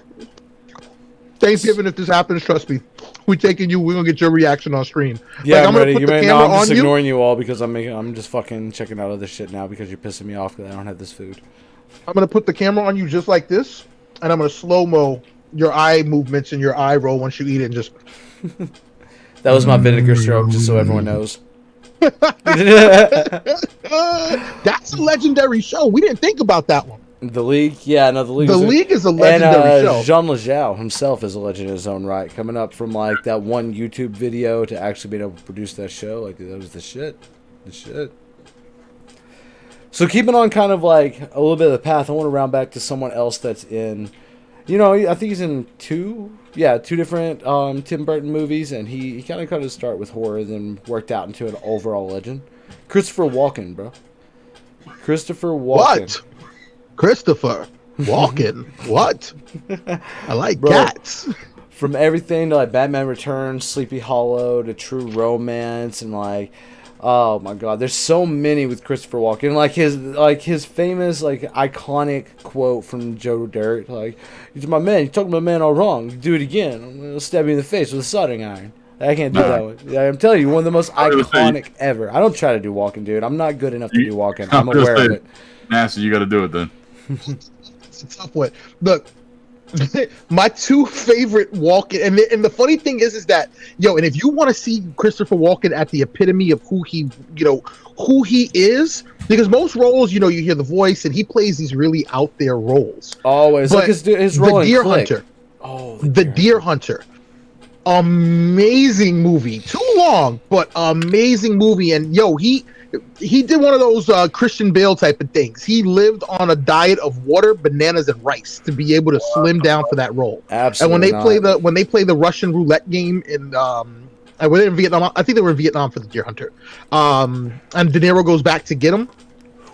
Speaker 2: Thanksgiving, if this happens, trust me. We're taking you. We're gonna get your reaction on screen.
Speaker 1: Yeah,
Speaker 2: like,
Speaker 1: I'm ready. I'm just ignoring you all because I'm just fucking checking out other shit now because you're pissing me off because I don't have this food.
Speaker 2: I'm gonna put the camera on you just like this, and I'm gonna slow-mo your eye movements and your eye roll once you eat it. And just
Speaker 1: that was my vinegar stroke, just so everyone knows.
Speaker 2: That's a legendary show. We didn't think about that one.
Speaker 1: The League, yeah, no, The League.
Speaker 2: The League is a legendary show.
Speaker 1: Jean Lejeune himself is a legend in his own right. Coming up from like that one YouTube video to actually being able to produce that show, like that was the shit. So keeping on kind of like a little bit of the path, I want to round back to someone else that's in, you know, I think he's in two different Tim Burton movies, and he kind of got to start with horror, then worked out into an overall legend. Christopher Walken, bro. Christopher Walken.
Speaker 2: What? Christopher Walken. What? I like cats.
Speaker 1: From everything to like Batman Returns, Sleepy Hollow, to True Romance, and like, oh my god, there's so many with Christopher Walken. Like his famous like iconic quote from Joe Dirt, like, "You're my man. You talking to my man all wrong. You do it again, I'm gonna stab you in the face with a soldering iron." I can't do that one. I'm telling you, one of the most iconic ever. I don't try to do Walken, dude. I'm not good enough to do Walken. I'm aware of it.
Speaker 3: Nasty, you got to do it then.
Speaker 2: It's a tough one. Look, my two favorite Walken, and the funny thing is that, yo, and if you want to see Christopher Walken at the epitome of who he is, because most roles, you hear the voice, and he plays these really out there roles.
Speaker 1: Always, but like his role
Speaker 2: the Deer
Speaker 1: in Click.
Speaker 2: Hunter. Oh, the Deer Hunter. Amazing movie. Too long, but amazing movie. And yo, he did one of those Christian Bale type of things. He lived on a diet of water, bananas, and rice to be able to slim down for that role.
Speaker 1: Absolutely.
Speaker 2: And when they play the Russian roulette game in in Vietnam, I think they were in Vietnam for the Deer Hunter. And De Niro goes back to get him.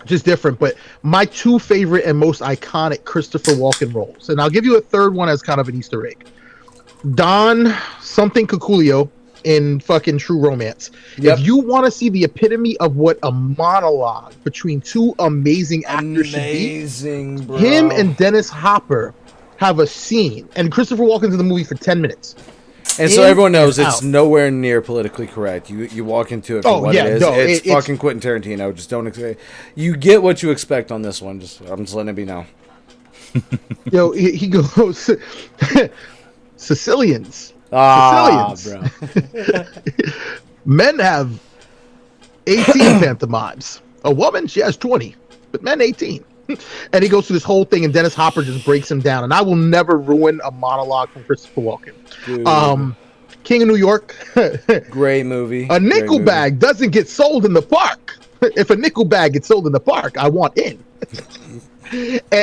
Speaker 2: just different. But my two favorite and most iconic Christopher Walken roles, and I'll give you a third one as kind of an Easter egg. Don something Cuculio in fucking True Romance.
Speaker 1: Yep.
Speaker 2: If you want to see the epitome of what a monologue between two amazing actors should be,
Speaker 1: bro.
Speaker 2: him and Dennis Hopper have a scene, and Christopher Walken's in the movie for 10 minutes.
Speaker 1: And so everyone knows
Speaker 2: and
Speaker 1: it's
Speaker 2: out.
Speaker 1: nowhere near politically correct. You walk into it for
Speaker 2: Oh,
Speaker 1: what
Speaker 2: yeah,
Speaker 1: it is.
Speaker 2: no,
Speaker 1: It's
Speaker 2: it's-
Speaker 1: fucking Quentin Tarantino. Just don't expect. You get what you expect on this one. I'm just letting it be known.
Speaker 2: Yo, he goes, Sicilians.
Speaker 1: Ah,
Speaker 2: Sicilians.
Speaker 1: bro.
Speaker 2: Men have 18 pantomimes. A woman, she has 20, but men 18. And he goes through this whole thing, and Dennis Hopper just breaks him down. And I will never ruin a monologue from Christopher Walken.
Speaker 1: Dude.
Speaker 2: King of New York.
Speaker 1: Great movie.
Speaker 2: A nickel bag doesn't get sold in the park. If a nickel bag gets sold in the park, I want in.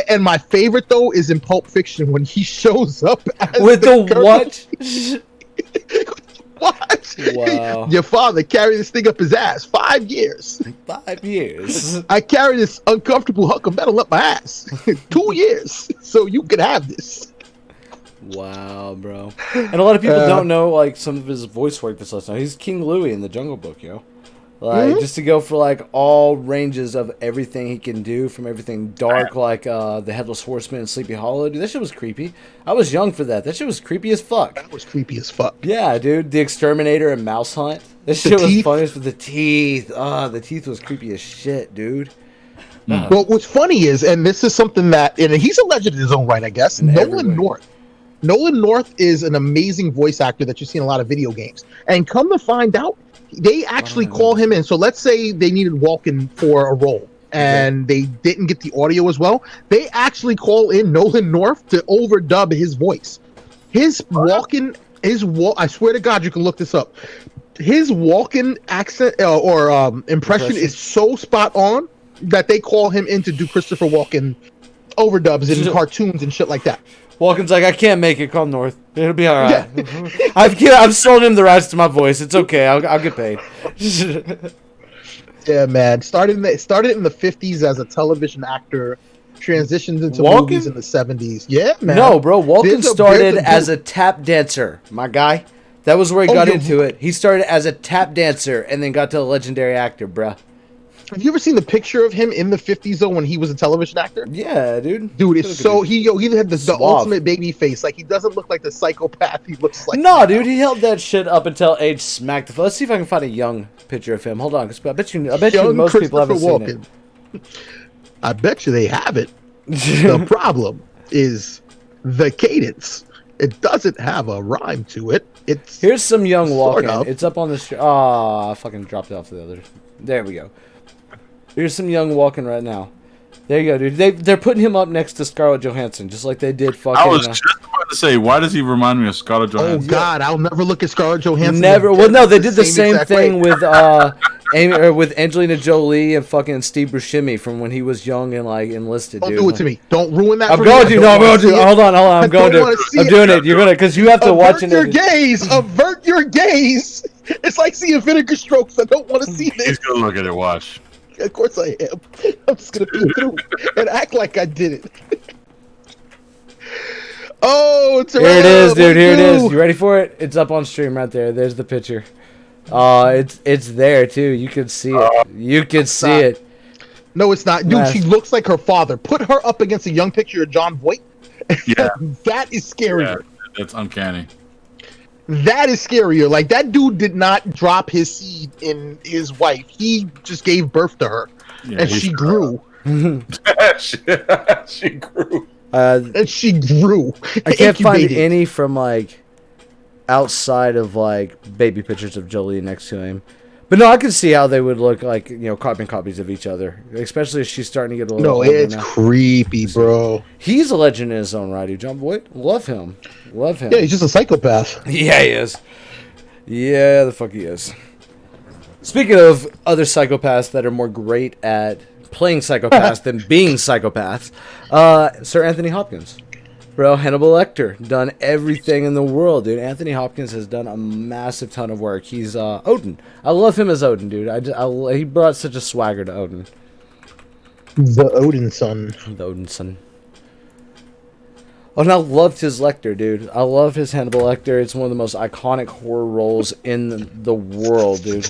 Speaker 2: And my favorite though is in Pulp Fiction when he shows up as
Speaker 1: With the
Speaker 2: colonel.
Speaker 1: what?
Speaker 2: What?
Speaker 1: Wow.
Speaker 2: Your father carried this thing up his ass 5 years.
Speaker 1: 5 years.
Speaker 2: I carry this uncomfortable hunk of metal up my ass 2 years, so you can have this.
Speaker 1: Wow, bro. And a lot of people don't know like some of his voice work that's less known. He's King Louie in The Jungle Book, yo. Like just to go for like all ranges of everything he can do, from everything dark like the Headless Horseman and Sleepy Hollow. Dude, that shit was creepy. I was young for that. That shit was creepy as fuck.
Speaker 2: That was creepy as fuck.
Speaker 1: Yeah, dude. The Exterminator and Mouse Hunt. This shit was funny with the teeth. The teeth was creepy as shit, dude.
Speaker 2: Well, what's funny is, and this is something that, and he's a legend in his own right, I guess. Nolan North. Nolan North is an amazing voice actor that you see in a lot of video games. And come to find out, they actually call him in. So let's say they needed Walken for a role and they didn't get the audio as well. They actually call in Nolan North to overdub his voice. His Walken, I swear to God, you can look this up. His Walken accent or impression is so spot on that they call him in to do Christopher Walken overdubs in cartoons and shit like that.
Speaker 1: Walken's like, I can't make it. Call North. It'll be all right. Yeah. I've sold him the rights to my voice. It's okay. I'll get paid.
Speaker 2: Yeah, man. Started in the 50s as a television actor, transitioned into movies in the 70s. Yeah, man.
Speaker 1: No, bro. Walken started as a tap dancer, my guy. That was where he got into it. He started as a tap dancer and then got to a legendary actor, bruh.
Speaker 2: Have you ever seen the picture of him in the 50s though when he was a television actor?
Speaker 1: Yeah, dude.
Speaker 2: Dude, it's so he had the ultimate baby face. Like he doesn't look like the psychopath he looks like.
Speaker 1: No, dude, he held that shit up until age smacked the floor. Let's see if I can find a young picture of him. Hold on, because I bet you most people haven't seen it.
Speaker 2: I bet you they haven't. The problem is the cadence. It doesn't have a rhyme to it.
Speaker 1: Here's some young Walken.
Speaker 2: Of.
Speaker 1: It's up on the I fucking dropped it off the other. There we go. Here's some young Walken right now. There you go, dude. They're putting him up next to Scarlett Johansson, just like they did fucking...
Speaker 3: I was just about to say, why does he remind me of Scarlett Johansson?
Speaker 2: Oh, God, I'll never look at Scarlett Johansson.
Speaker 1: Never. Well, no, they did the same thing with with Angelina Jolie and fucking Steve Buscemi from when he was young and like enlisted, dude.
Speaker 2: Don't do it to me. Don't ruin that
Speaker 1: I'm going to. No, I'm going to. Hold on. I'm going to. I'm doing it. You're going to, because you have to watch it.
Speaker 2: Avert your gaze. Avert your gaze. It's like seeing Vinegar Strokes. I don't want to see this.
Speaker 3: He's going to look at it. Watch.
Speaker 2: Of course I am. I'm just going to be through and act like I did it. Oh, it's
Speaker 1: here it is, dude. Here it is. You ready for it? It's up on stream right there. There's the picture. It's there too. You can see it. You can see it.
Speaker 2: No, it's not, dude. She looks like her father. Put her up against a young picture of John Voight.
Speaker 3: Yeah,
Speaker 2: that is scarier.
Speaker 3: Yeah, that's uncanny.
Speaker 2: That is scarier. Like that dude did not drop his seed in his wife. He just gave birth to her, and she grew.
Speaker 3: She grew.
Speaker 2: And she grew.
Speaker 1: I can't find any from like outside of like baby pictures of Jolie next to him. But no, I can see how they would look like, carbon copies of each other, especially as she's starting to get a little older.
Speaker 2: No, it's creepy, bro.
Speaker 1: He's a legend in his own right, dude. John Voight, love him.
Speaker 2: Yeah, he's just a psychopath.
Speaker 1: Yeah, he is. Yeah, the fuck he is. Speaking of other psychopaths that are more great at playing psychopaths than being psychopaths, Sir Anthony Hopkins. Bro, Hannibal Lecter, done everything in the world, dude. Anthony Hopkins has done a massive ton of work. He's Odin. I love him as Odin, dude. He brought such a swagger to Odin.
Speaker 2: The Odin son.
Speaker 1: The Odinson. Oh, and I loved his Lecter, dude. I love his Hannibal Lecter. It's one of the most iconic horror roles in the world, dude.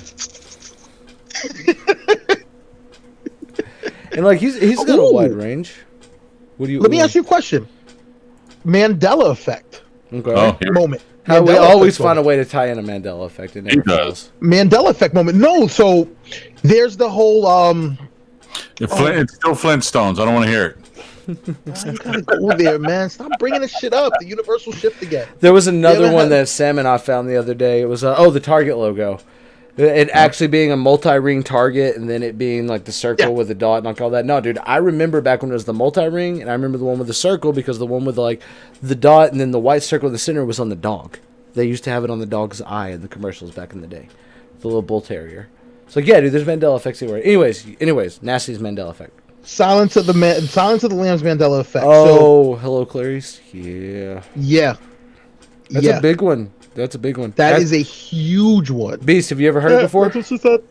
Speaker 1: And like he's got a wide range. What do you?
Speaker 2: Let me ask you a question. Mandela effect
Speaker 1: Okay.
Speaker 3: Oh, here.
Speaker 2: moment.
Speaker 1: How we
Speaker 2: Mandela
Speaker 1: always
Speaker 2: effect
Speaker 1: find a
Speaker 2: moment.
Speaker 1: way to tie in a Mandela effect. It
Speaker 3: He
Speaker 1: never
Speaker 3: does.
Speaker 1: fails.
Speaker 2: Mandela effect moment. No, so there's the whole
Speaker 3: It's still Flintstones. I don't want to hear it.
Speaker 2: why you gotta go there, man. Stop bringing this shit up. The universal shift again.
Speaker 1: There was another
Speaker 2: ever
Speaker 1: one
Speaker 2: had-
Speaker 1: that Sam and I found the other day. It was the Target logo. It actually being a multi-ring target, and then it being like the circle with the dot and like all that. No, dude, I remember back when it was the multi-ring, and I remember the one with the circle because the one with like the dot and then the white circle in the center was on the dog. They used to have it on the dog's eye in the commercials back in the day, the little bull terrier. So yeah, dude, there's Mandela effects everywhere. Anyways, Nasty's Mandela effect.
Speaker 2: Silence of the Lambs Mandela effect.
Speaker 1: Oh, hello, Clarice. Yeah,
Speaker 2: So yeah,
Speaker 1: that's a big one. That's a big one.
Speaker 2: That is a huge one.
Speaker 1: Beast. Have you ever heard it before?
Speaker 2: That's what she said.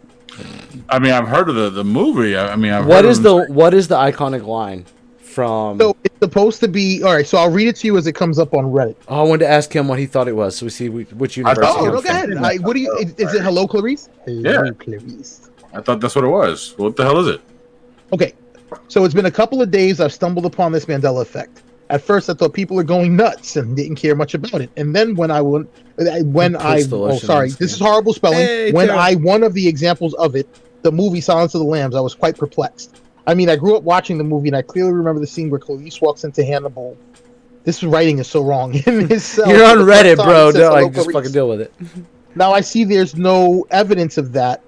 Speaker 3: I mean, I've heard of the movie. I mean, I've
Speaker 1: What
Speaker 3: heard
Speaker 1: is
Speaker 3: of
Speaker 1: the iconic line from?
Speaker 2: So it's supposed to be all right. So I'll read it to you as it comes up on Reddit.
Speaker 1: Oh, I wanted to ask him what he thought it was, so we see which universe.
Speaker 3: thought-
Speaker 1: he
Speaker 2: Oh,
Speaker 1: comes
Speaker 2: no, go
Speaker 1: from.
Speaker 2: ahead. What do you? Is it Hello Clarice? Hello
Speaker 3: Yeah.
Speaker 2: Clarice.
Speaker 3: I thought that's what it was. What the hell is it?
Speaker 2: Okay, so it's been a couple of days. I've stumbled upon this Mandela effect. At first, I thought people are going nuts and didn't care much about it. And then when
Speaker 1: lotion
Speaker 2: this is horrible spelling.
Speaker 1: Hey,
Speaker 2: when
Speaker 1: Tara.
Speaker 2: one of the examples of it, the movie Silence of the Lambs, I was quite perplexed. I mean, I grew up watching the movie, and I clearly remember the scene where Clarice walks into Hannibal. This writing is so wrong. In his cell
Speaker 1: You're on
Speaker 2: for the first
Speaker 1: Reddit,
Speaker 2: time,
Speaker 1: bro.
Speaker 2: it says,
Speaker 1: Don't,
Speaker 2: "Hello,
Speaker 1: like, just
Speaker 2: Clarice."
Speaker 1: fucking deal with it.
Speaker 2: Now I see there's no evidence of that.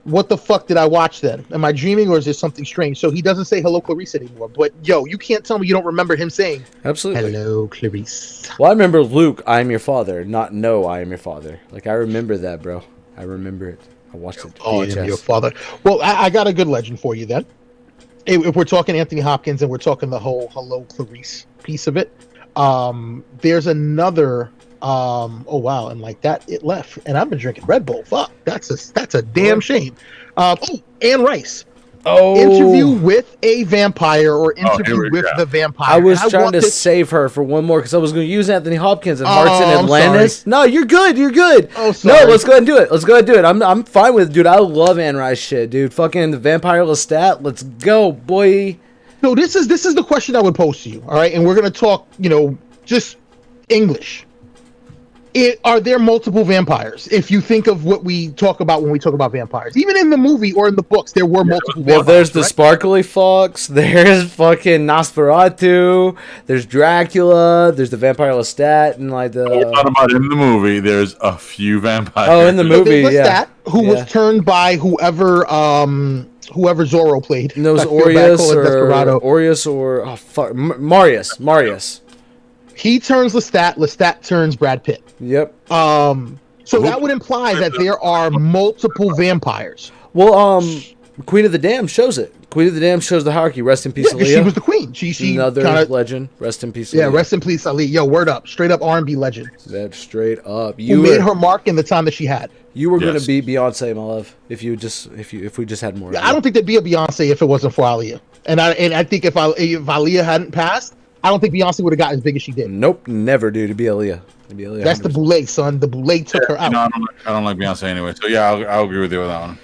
Speaker 2: What the fuck did I watch then? Am I dreaming or is there something strange? So he doesn't say hello Clarice anymore. But yo, you can't tell me you don't remember him saying
Speaker 1: Absolutely.
Speaker 2: hello Clarice.
Speaker 1: Well, I remember Luke, I am your father, not no, I am your father. Like, I remember that, bro. I remember it. I watched it.
Speaker 2: Oh, I am
Speaker 1: VHS.
Speaker 2: your father. Well, I got a good legend for you then. If we're talking Anthony Hopkins and we're talking the whole hello Clarice piece of it, there's another. Oh wow, and like that, it left, and I've been drinking Red Bull. Fuck, that's a damn shame. Anne Rice.
Speaker 1: Oh,
Speaker 2: Interview with a vampire or
Speaker 3: here
Speaker 2: interview
Speaker 3: we
Speaker 2: with
Speaker 3: go.
Speaker 2: the vampire.
Speaker 1: I was
Speaker 2: And
Speaker 1: trying
Speaker 2: want
Speaker 1: to
Speaker 2: this-
Speaker 1: save her for one more because I was going to use Anthony Hopkins and Hearts in
Speaker 2: I'm
Speaker 1: Atlantis. No, you're good. You're good.
Speaker 2: Oh,
Speaker 1: No,
Speaker 2: sorry.
Speaker 1: let's go ahead and do it. Let's go ahead and do it. I'm fine with it, dude. I love Anne Rice shit, dude. Fucking the Vampire Lestat. Let's go, boy.
Speaker 2: No, this is the question I would pose to you. All right, and we're gonna talk. Just English. Are there multiple vampires? If you think of what we talk about when we talk about vampires, even in the movie or in the books, there were multiple.
Speaker 1: Well,
Speaker 2: vampires,
Speaker 1: there's the
Speaker 2: correct?
Speaker 1: Sparkly Fox. There's fucking Nosferatu. There's Dracula. There's the Vampire Lestat and like
Speaker 3: We're
Speaker 1: the.
Speaker 3: talking about in the movie. There's a few vampires.
Speaker 1: Oh, in the
Speaker 2: So
Speaker 1: movie,
Speaker 2: there's
Speaker 1: yeah.
Speaker 2: Lestat, who
Speaker 1: Yeah.
Speaker 2: was turned by whoever Zorro played.
Speaker 1: And those
Speaker 2: I feel bad
Speaker 1: Aureus
Speaker 2: calling
Speaker 1: or
Speaker 2: Desperado.
Speaker 1: Aureus or oh fuck Marius.
Speaker 2: He turns Lestat. Lestat turns Brad Pitt.
Speaker 1: Yep.
Speaker 2: So that would imply that there are multiple vampires.
Speaker 1: Well, Queen of the Damned shows it. Queen of the Damned shows the hierarchy. Rest in peace,
Speaker 2: Yeah, 'cause she
Speaker 1: Aaliyah.
Speaker 2: was the queen. She
Speaker 1: Another
Speaker 2: kind of
Speaker 1: legend. Rest in peace.
Speaker 2: yeah.
Speaker 1: Aaliyah.
Speaker 2: Rest in peace, Ali. Yo, word up, straight up R&B legend.
Speaker 1: That straight up.
Speaker 2: Who
Speaker 1: You
Speaker 2: made
Speaker 1: were,
Speaker 2: her mark in the time that she had.
Speaker 1: you were
Speaker 3: Yes.
Speaker 1: gonna be Beyonce, my love. If we just had more. of
Speaker 2: I
Speaker 1: you.
Speaker 2: don't think there'd be a Beyonce if it wasn't for Aaliyah. And I think if Aaliyah hadn't passed, I don't think Beyonce would have gotten as big as she did.
Speaker 1: Nope, never, dude. To be Aaliyah. To be Aaliyah.
Speaker 2: That's the
Speaker 1: 100%.
Speaker 2: Boulay, son. The Boulay took her out.
Speaker 3: No, I don't like Beyonce anyway. So yeah, I'll agree with you with that one.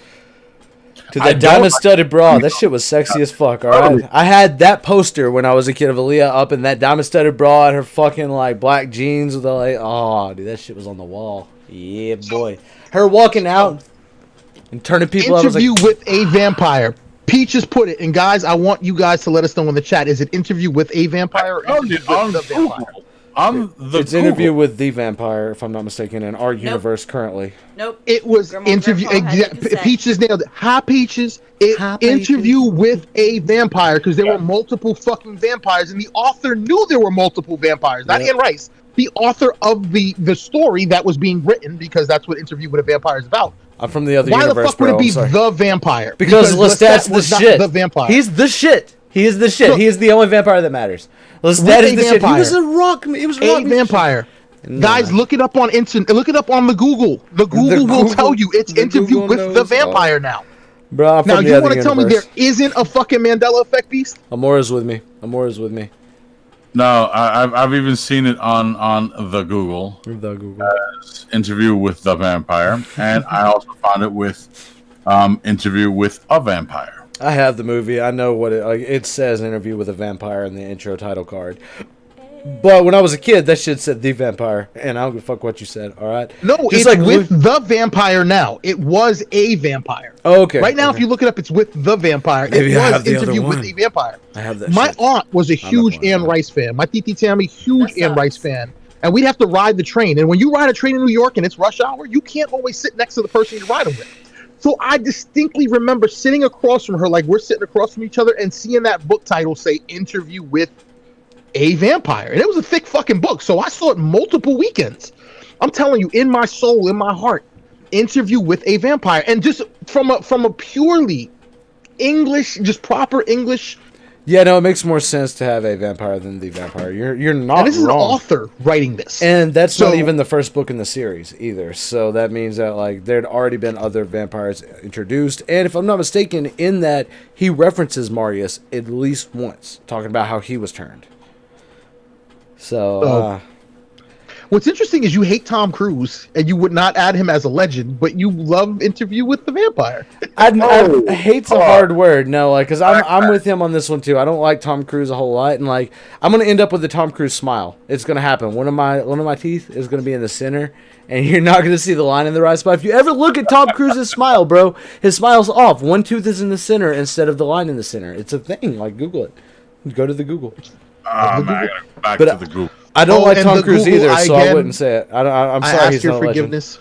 Speaker 1: To
Speaker 3: I
Speaker 1: that
Speaker 3: don't
Speaker 1: diamond studded bra. That shit was sexy as fuck. All right, I had that poster when I was a kid of Aaliyah up in that diamond studded bra and her fucking like black jeans with the like. Oh, dude, that shit was on the wall. Yeah, boy. Her walking out and turning people out. I was
Speaker 2: Interview
Speaker 1: like,
Speaker 2: with a vampire. Peaches put it, and guys, I want you guys to let us know in the chat. Is it interview with a vampire or interview with the vampire?
Speaker 3: On the
Speaker 1: it's interview with the vampire, if I'm not mistaken, in our universe currently.
Speaker 5: Nope.
Speaker 2: It was
Speaker 5: Grandma
Speaker 2: interview.
Speaker 5: Grandpa had it to say.
Speaker 2: Peaches nailed it. Hi, Peaches. Interview with a vampire because there were multiple fucking vampires, and the author knew there were multiple vampires. Not
Speaker 1: Yeah.
Speaker 2: Anne Rice, the author of the story that was being written, because that's what Interview with a Vampire is about.
Speaker 1: I'm from the other
Speaker 2: Why the
Speaker 1: universe,
Speaker 2: fuck would
Speaker 1: bro.
Speaker 2: it be
Speaker 1: I'm sorry.
Speaker 2: the vampire?
Speaker 1: Because Lestat's the
Speaker 2: was not
Speaker 1: shit.
Speaker 2: The vampire.
Speaker 1: He's the shit. He is the shit.
Speaker 2: Look,
Speaker 1: he is the only vampire that matters. Lestat
Speaker 2: with
Speaker 1: is
Speaker 2: a
Speaker 1: the shit. He
Speaker 2: vampire.
Speaker 1: was a rock. He was
Speaker 2: a
Speaker 1: rock.
Speaker 2: vampire.
Speaker 1: Nah.
Speaker 2: Guys, look it up on Look it up on the Google. The Google will
Speaker 1: Google-
Speaker 2: tell you it's
Speaker 1: the
Speaker 2: Interview
Speaker 1: Google
Speaker 2: with the
Speaker 1: knows
Speaker 2: Vampire now.
Speaker 1: Bro, I'm
Speaker 2: Now
Speaker 1: from the
Speaker 2: you
Speaker 1: other
Speaker 2: want to tell me there
Speaker 1: universe.
Speaker 2: isn't a fucking Mandela effect, Beast?
Speaker 1: Amora's with me. Amora's with me.
Speaker 3: No, I've even seen it on the Google
Speaker 1: The Google.
Speaker 3: interview with the vampire, and I also found it with interview with a vampire.
Speaker 1: I have the movie. I know what it says. Interview with a vampire in the intro title card. But when I was a kid, that shit said the vampire, and I don't give a fuck what you said. All right.
Speaker 2: No,
Speaker 1: Just
Speaker 2: it's
Speaker 1: like
Speaker 2: with the vampire now. It was a vampire.
Speaker 1: Oh, okay.
Speaker 2: Right now,
Speaker 1: okay.
Speaker 2: if you look it up, it's with the vampire.
Speaker 1: Maybe
Speaker 2: it
Speaker 1: I
Speaker 2: was
Speaker 1: have the other
Speaker 2: interview with
Speaker 1: one.
Speaker 2: the vampire.
Speaker 1: I have that.
Speaker 2: My
Speaker 1: shit.
Speaker 2: aunt was a huge
Speaker 1: playing
Speaker 2: Anne
Speaker 1: that.
Speaker 2: Rice fan. My Titi Tammy, huge
Speaker 5: That
Speaker 2: Anne Rice
Speaker 5: sucks.
Speaker 2: fan. And we'd have to ride the train. And when you ride a train in New York and it's rush hour, you can't always sit next to the person you're riding with. So I distinctly remember sitting across from her, like we're sitting across from each other, and seeing that book title say "Interview with a Vampire," and it was a thick fucking book. So I saw it multiple weekends. I'm telling you, in my soul, in my heart, "Interview with a Vampire," and just from a purely English, just proper English.
Speaker 1: Yeah, no, it makes more sense to have a vampire than the vampire. You're not
Speaker 2: And this is an
Speaker 1: wrong.
Speaker 2: author writing this.
Speaker 1: And that's not
Speaker 2: So-
Speaker 1: even the first book in the series either. So that means that like there'd already been other vampires introduced. And if I'm not mistaken, in that he references Marius at least once, talking about how he was turned. So
Speaker 2: Oh. What's interesting is you hate Tom Cruise and you would not add him as a legend, but you love Interview with the Vampire.
Speaker 1: I hate's a hard word, no, like, cause I'm with him on this one too. I don't like Tom Cruise a whole lot, and like I'm gonna end up with the Tom Cruise smile. It's gonna happen. One of my teeth is gonna be in the center, and you're not gonna see the line in the right spot. If you ever look at Tom Cruise's smile, bro, his smile's off. One tooth is in the center instead of the line in the center. It's a thing. Like Google it. Go to the Google.
Speaker 3: I gotta go back
Speaker 1: But,
Speaker 3: to the Google.
Speaker 1: I don't
Speaker 2: Oh,
Speaker 1: like
Speaker 2: and
Speaker 1: Tom
Speaker 2: the
Speaker 1: Cruise
Speaker 2: Google,
Speaker 1: either, so I
Speaker 2: again,
Speaker 1: wouldn't say it. I'm
Speaker 2: I
Speaker 1: sorry,
Speaker 2: ask
Speaker 1: he's
Speaker 2: your
Speaker 1: not a legend.
Speaker 2: forgiveness.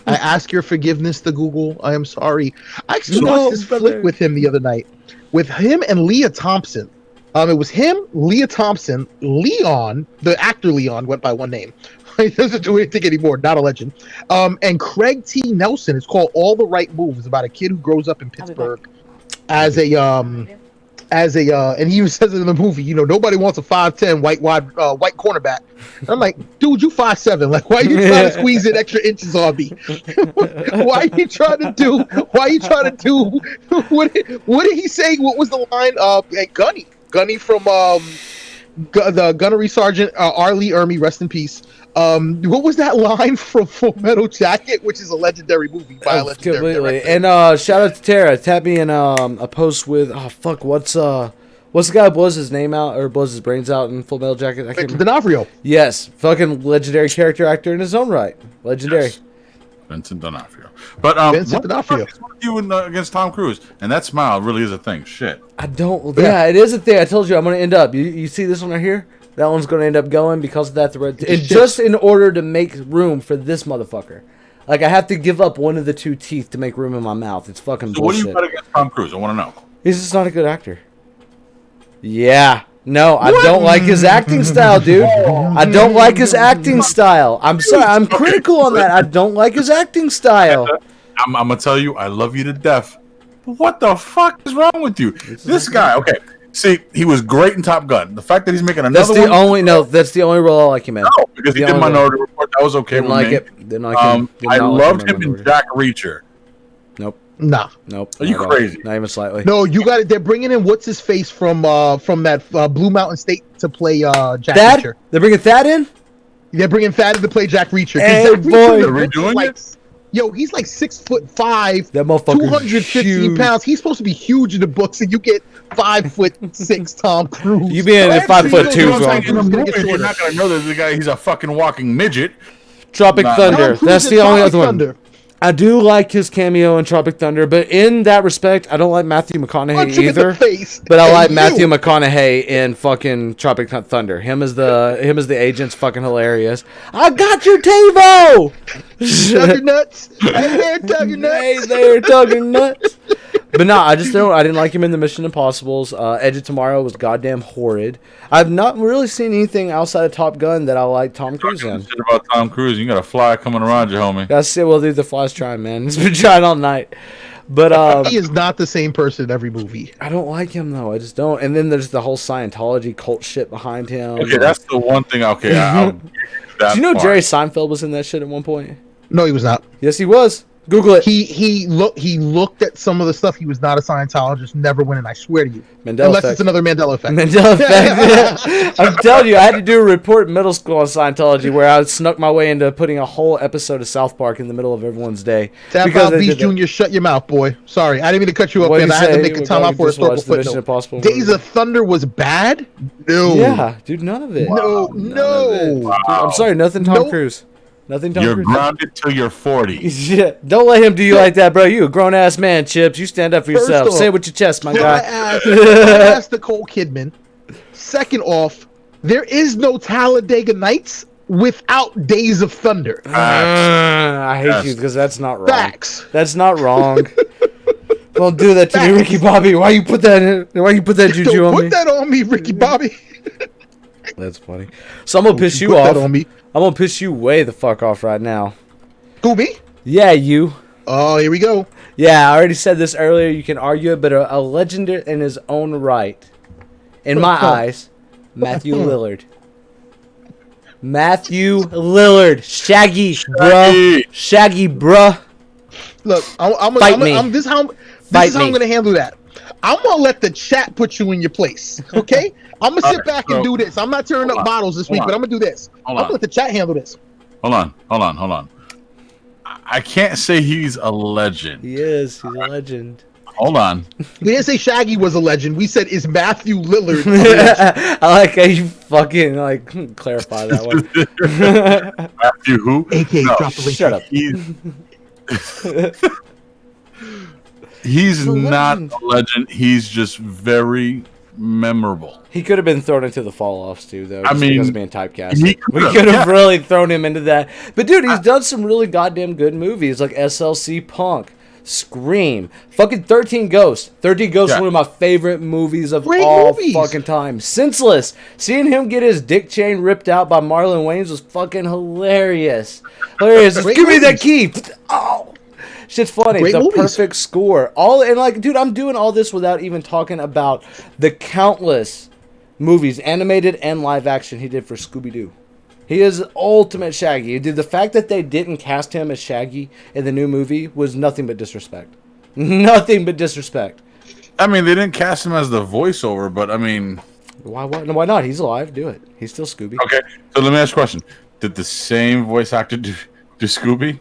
Speaker 2: I ask your forgiveness, the Google. I am sorry. I actually
Speaker 1: No,
Speaker 2: watched this
Speaker 1: brother.
Speaker 2: flick with him the other night. With him and Leah Thompson. It was him, Leah Thompson, Leon, the actor Leon went by one name. He doesn't do anything anymore, not a legend. And Craig T. Nelson. It's called All the Right Moves, about a kid who grows up in Pittsburgh as a and he even says it in the movie, you know, nobody wants a 5'10" white white cornerback. I'm like, dude, you 5'7". Like, why are you trying to squeeze in extra inches on me? Why are you trying to do what did he say? What was the line? Hey, Gunny from the Gunnery Sergeant R. Lee Ermey, rest in peace. What was that line from Full Metal Jacket, which is a legendary movie by a legendary director?
Speaker 1: And shout out to Tara. Tap me in a post with what's the guy who blows his name out or blows his brains out in Full Metal Jacket? I can't remember.
Speaker 2: D'Onofrio.
Speaker 1: Yes, fucking legendary character actor in his own right. Legendary.
Speaker 3: Yes. Vincent D'Onofrio. But
Speaker 2: Vincent
Speaker 3: what
Speaker 2: D'Onofrio.
Speaker 3: the fuck is with you against Tom Cruise? And that smile really is a thing. Shit.
Speaker 1: I don't. Yeah, it is a thing. I told you I'm gonna end up. You see this one right here? That one's gonna end up going because of that thread. And just in order to make room for this motherfucker. Like I have to give up one of the two teeth to make room in my mouth. It's fucking
Speaker 3: So what do
Speaker 1: bullshit.
Speaker 3: you got against Tom Cruise? I want to know.
Speaker 1: He's just not a good actor. Yeah. No, I don't like his acting style, dude. I don't like his acting style. I'm sorry. I'm critical on that. I don't like his acting style.
Speaker 3: I'm gonna tell you, I love you to death. But what the fuck is wrong with you? This guy, okay. See, he was great in Top Gun. The fact that he's making
Speaker 1: That's
Speaker 3: another
Speaker 1: that's the only role I like him in.
Speaker 3: No, because he
Speaker 1: The
Speaker 3: did
Speaker 1: only
Speaker 3: Minority Report. That was okay
Speaker 1: Didn't
Speaker 3: with
Speaker 1: like
Speaker 3: me.
Speaker 1: it. Didn't like him. Did
Speaker 3: I
Speaker 1: not like
Speaker 3: loved him in
Speaker 1: Minority.
Speaker 3: Jack Reacher.
Speaker 1: Nope.
Speaker 2: Nah.
Speaker 1: Nope.
Speaker 3: Are you
Speaker 1: not at all.
Speaker 3: crazy?
Speaker 1: Not even slightly.
Speaker 2: No, you got it. They're bringing in what's his face from that Blue Mountain State to play Jack
Speaker 1: Thad?
Speaker 2: Reacher.
Speaker 1: They're bringing Thad in?
Speaker 2: They're bringing Thad to play Jack Reacher. 'Cause
Speaker 1: Hey,
Speaker 2: Jack
Speaker 1: boy.
Speaker 2: Reacher in the
Speaker 3: Are we
Speaker 2: book is
Speaker 3: doing
Speaker 2: like,
Speaker 3: it?
Speaker 2: yo, he's like 6'5",
Speaker 1: That motherfucker's
Speaker 2: 215
Speaker 1: huge.
Speaker 2: pounds. He's supposed to be huge in the books, and you get 5'6" Tom Cruise.
Speaker 1: You being at 5'2"
Speaker 3: You know
Speaker 1: is
Speaker 3: what I'm
Speaker 1: wrong.
Speaker 3: saying? In the
Speaker 2: He's gonna
Speaker 3: movie,
Speaker 2: get
Speaker 3: you're
Speaker 2: shorter.
Speaker 3: not gonna know that the guy he's a fucking walking midget.
Speaker 1: Tropic
Speaker 3: Nah.
Speaker 1: Thunder.
Speaker 2: Tom Cruise
Speaker 1: That's
Speaker 2: in
Speaker 1: the only
Speaker 2: Tropic
Speaker 1: other one.
Speaker 2: Thunder.
Speaker 1: I do like his cameo in Tropic Thunder, but in that respect, I don't like Matthew McConaughey
Speaker 2: Punch him in the
Speaker 1: either.
Speaker 2: face.
Speaker 1: But I
Speaker 2: Hey,
Speaker 1: like
Speaker 2: you.
Speaker 1: Matthew McConaughey in fucking Tropic Thunder. Him as the agent's fucking hilarious. I got your TiVo.
Speaker 2: Tug your nuts. Hey there, tug your nuts.
Speaker 1: Hey there, tugging nuts. But no, I didn't like him in the Mission Impossibles. Edge of Tomorrow was goddamn horrid. I've not really seen anything outside of Top Gun that I like Tom Cruise in.
Speaker 3: Shit about Tom Cruise. You got a fly coming around you, homie.
Speaker 1: Gotta say, well, dude, the fly's trying, man. He's been trying all night. But
Speaker 2: He is not the same person in every movie.
Speaker 1: I don't like him though. I just don't. And then there's the whole Scientology cult shit behind him.
Speaker 3: Okay, that's the one thing. Okay, I'll give you that
Speaker 1: Do you know
Speaker 3: part.
Speaker 1: Jerry Seinfeld was in that shit at one point?
Speaker 2: No, he was not.
Speaker 1: Yes, he was. Google it.
Speaker 2: He looked at some of the stuff. He was not a Scientologist. Never went in. I swear to you.
Speaker 1: Mandela
Speaker 2: Unless
Speaker 1: effect.
Speaker 2: it's another Mandela effect.
Speaker 1: Mandela effect. I'm telling you, I had to do a report in middle school on Scientology where I snuck my way into putting a whole episode of South Park in the middle of everyone's day.
Speaker 2: Tap Beast Jr., shut your mouth, boy. Sorry, I didn't mean to cut you up, man. I had to make a time out for a historical footnote. Days of Thunder was bad? No.
Speaker 1: Yeah, dude, none of it.
Speaker 2: No, no.
Speaker 1: Dude, I'm sorry, nothing Tom Cruise. Nothing Tom
Speaker 3: You're
Speaker 1: Cruise.
Speaker 3: grounded till you're 40.
Speaker 1: Yeah, don't let him do you like that, bro. You a grown ass man, Chips. You stand up for yourself. Say it with your chest, my guy.
Speaker 2: I asked Nicole Kidman. Second off, there is no Talladega Nights without Days of Thunder.
Speaker 1: I hate you because that's not wrong.
Speaker 2: Facts.
Speaker 1: That's not wrong. Don't do that to me, Ricky Bobby. Why you put that in? Why you put that juju
Speaker 2: Don't
Speaker 1: on
Speaker 2: put
Speaker 1: me?
Speaker 2: that on me, Ricky Bobby.
Speaker 1: That's funny. So I'm gonna piss you
Speaker 2: put
Speaker 1: off.
Speaker 2: that on me.
Speaker 1: I'm gonna piss you way the fuck off right now.
Speaker 2: Who, me?
Speaker 1: Yeah, you.
Speaker 2: Oh, here we go.
Speaker 1: Yeah, I already said this earlier. You can argue it, but a legend in his own right, in my eyes, Matthew Lillard. Matthew Lillard, Shaggy, bruh, Shaggy, bruh.
Speaker 2: Look,
Speaker 1: Fight me.
Speaker 2: This is how I'm gonna handle that. I'm gonna let the chat put you in your place. Okay? I'm gonna sit back and do this. I'm not tearing up bottles this week, but I'm gonna do this. I'm gonna let the chat handle this.
Speaker 3: Hold on. I can't say he's a legend.
Speaker 1: He is. He's a legend.
Speaker 3: Hold on.
Speaker 2: We didn't say Shaggy was a legend. We said, is Matthew Lillard a legend?
Speaker 1: I like how you fucking clarify that one.
Speaker 3: Matthew who?
Speaker 2: AK,
Speaker 3: No,
Speaker 2: drop the link.
Speaker 1: Shut up.
Speaker 3: He's not
Speaker 1: legend.
Speaker 3: a legend. He's just very memorable.
Speaker 1: He could have been thrown into the fall-offs too, though.
Speaker 3: I
Speaker 1: Just
Speaker 3: mean,
Speaker 1: because of being typecast.
Speaker 3: he
Speaker 1: We
Speaker 3: could've,
Speaker 1: could have
Speaker 3: yeah.
Speaker 1: really thrown him into that. But dude, he's done some really goddamn good movies like SLC Punk, Scream, fucking 13 Ghosts. 13 Ghosts is
Speaker 3: Yeah.
Speaker 1: one of my favorite movies of
Speaker 2: Great
Speaker 1: all
Speaker 2: movies.
Speaker 1: fucking time. Senseless. Seeing him get his dick chain ripped out by Marlon Wayans was fucking hilarious. Hilarious. Just
Speaker 2: Great
Speaker 1: give me that
Speaker 2: movies.
Speaker 1: key. Oh. Shit's funny.
Speaker 2: Great
Speaker 1: The
Speaker 2: movies.
Speaker 1: perfect score. Dude, I'm doing all this without even talking about the countless movies, animated and live action, he did for Scooby-Doo. He is ultimate Shaggy. Dude, the fact that they didn't cast him as Shaggy in the new movie was nothing but disrespect. Nothing but disrespect.
Speaker 3: I mean, they didn't cast him as the voiceover, but I mean...
Speaker 1: Why not? He's alive. Do it. He's still Scooby.
Speaker 3: Okay, so let me ask you a question. Did the same voice actor do Scooby?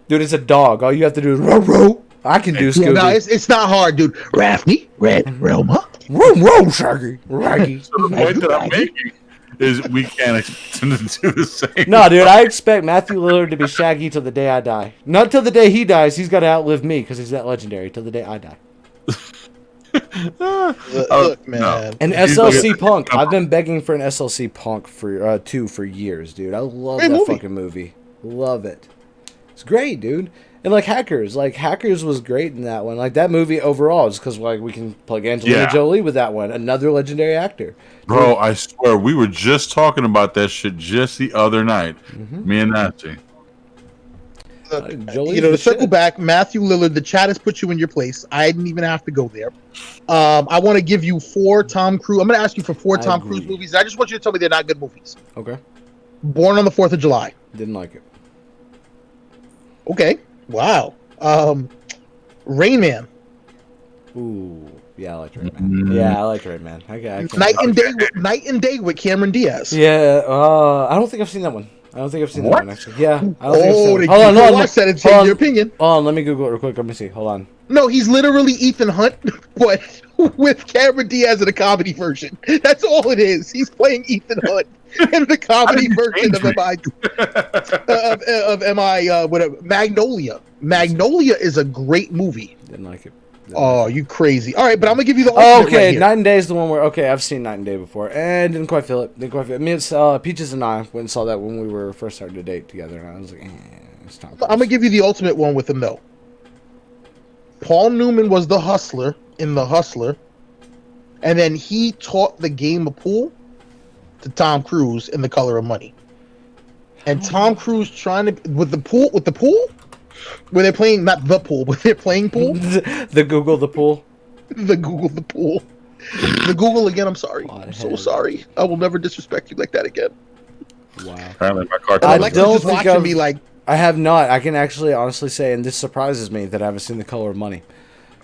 Speaker 1: Dude, it's a dog. All you have to do is row, row. I can do Scooby.
Speaker 2: Yeah, no, it's not hard, dude. Rafney, Red, Relma.
Speaker 1: Row, row, Shaggy. Raggy.
Speaker 3: So the point that I'm making is we can't expect him to do the same.
Speaker 1: No, dude, I expect Matthew Lillard to be Shaggy till the day I die. Not till the day he dies. He's got to outlive me because he's that legendary. Till the day I die.
Speaker 2: Look, man.
Speaker 3: no.
Speaker 1: And SLC Punk. I've been begging for an SLC Punk for years, dude. I love
Speaker 2: Great
Speaker 1: that
Speaker 2: movie.
Speaker 1: fucking movie. Love it. It's great, dude. And Hackers was great in that one. Like that movie overall, just because we can plug Angelina
Speaker 3: Yeah.
Speaker 1: Jolie with that one, another legendary actor.
Speaker 3: Bro, I swear, we were just talking about that shit just the other night. Me and Nancy.
Speaker 2: Look,
Speaker 1: Jolie's
Speaker 2: to
Speaker 1: the
Speaker 2: circle
Speaker 1: shit.
Speaker 2: back, Matthew Lillard, the chat has put you in your place. I didn't even have to go there. I want to give you 4 Tom Cruise. I'm going to ask you for 4
Speaker 1: I
Speaker 2: Tom
Speaker 1: agree.
Speaker 2: Cruise movies. I just want you to tell me they're not good movies.
Speaker 1: Okay,
Speaker 2: Born on the 4th of July.
Speaker 1: didn't like it.
Speaker 2: Okay. Wow. Rain Man.
Speaker 1: Ooh, yeah, I like Rain Man. Yeah, I like Rain Man. I can't.
Speaker 2: Night and Day with Cameron Diaz.
Speaker 1: Yeah, I don't think I've seen that one. I don't think I've seen that
Speaker 3: What?
Speaker 1: one actually. Yeah, I don't think I've
Speaker 2: Oh,
Speaker 1: seen
Speaker 2: they
Speaker 1: that one. Hold on,
Speaker 2: watch that and
Speaker 1: hold
Speaker 2: change
Speaker 1: on.
Speaker 2: your opinion.
Speaker 1: Hold on, let me Google it real quick. Let me see. Hold on.
Speaker 2: No, he's literally Ethan Hunt, but with Cameron Diaz in a comedy version. That's all it is. He's playing Ethan Hunt in the comedy version of whatever, Magnolia. Magnolia is a great movie.
Speaker 1: Didn't like it.
Speaker 2: Oh, you crazy. All right, but I'm going to give you the ultimate
Speaker 1: Okay,
Speaker 2: right here.
Speaker 1: Night and Day is the one where I've seen Night and Day before and didn't quite feel it. I mean, it's Peaches and I went and saw that when we were first starting to date together, and I was like, it's time.
Speaker 2: I'm going to give you the ultimate one with him, though. Paul Newman was the hustler in The Hustler, and then he taught the game of pool to Tom Cruise in The Color of Money. And Tom Cruise trying to with the pool where they're playing, not the pool, but they're playing pool.
Speaker 1: the Google the pool.
Speaker 2: The pool. The Google again. I'm sorry.
Speaker 1: Lot of
Speaker 2: I'm so
Speaker 1: heads.
Speaker 2: sorry. I will never disrespect you like that again.
Speaker 1: Wow.
Speaker 3: Apparently, my car.
Speaker 1: I
Speaker 2: I like to
Speaker 1: don't
Speaker 2: just
Speaker 1: think
Speaker 2: watching
Speaker 1: I've-
Speaker 2: me like
Speaker 1: I have not. I can actually honestly say, and this surprises me, that I haven't seen The Color of Money.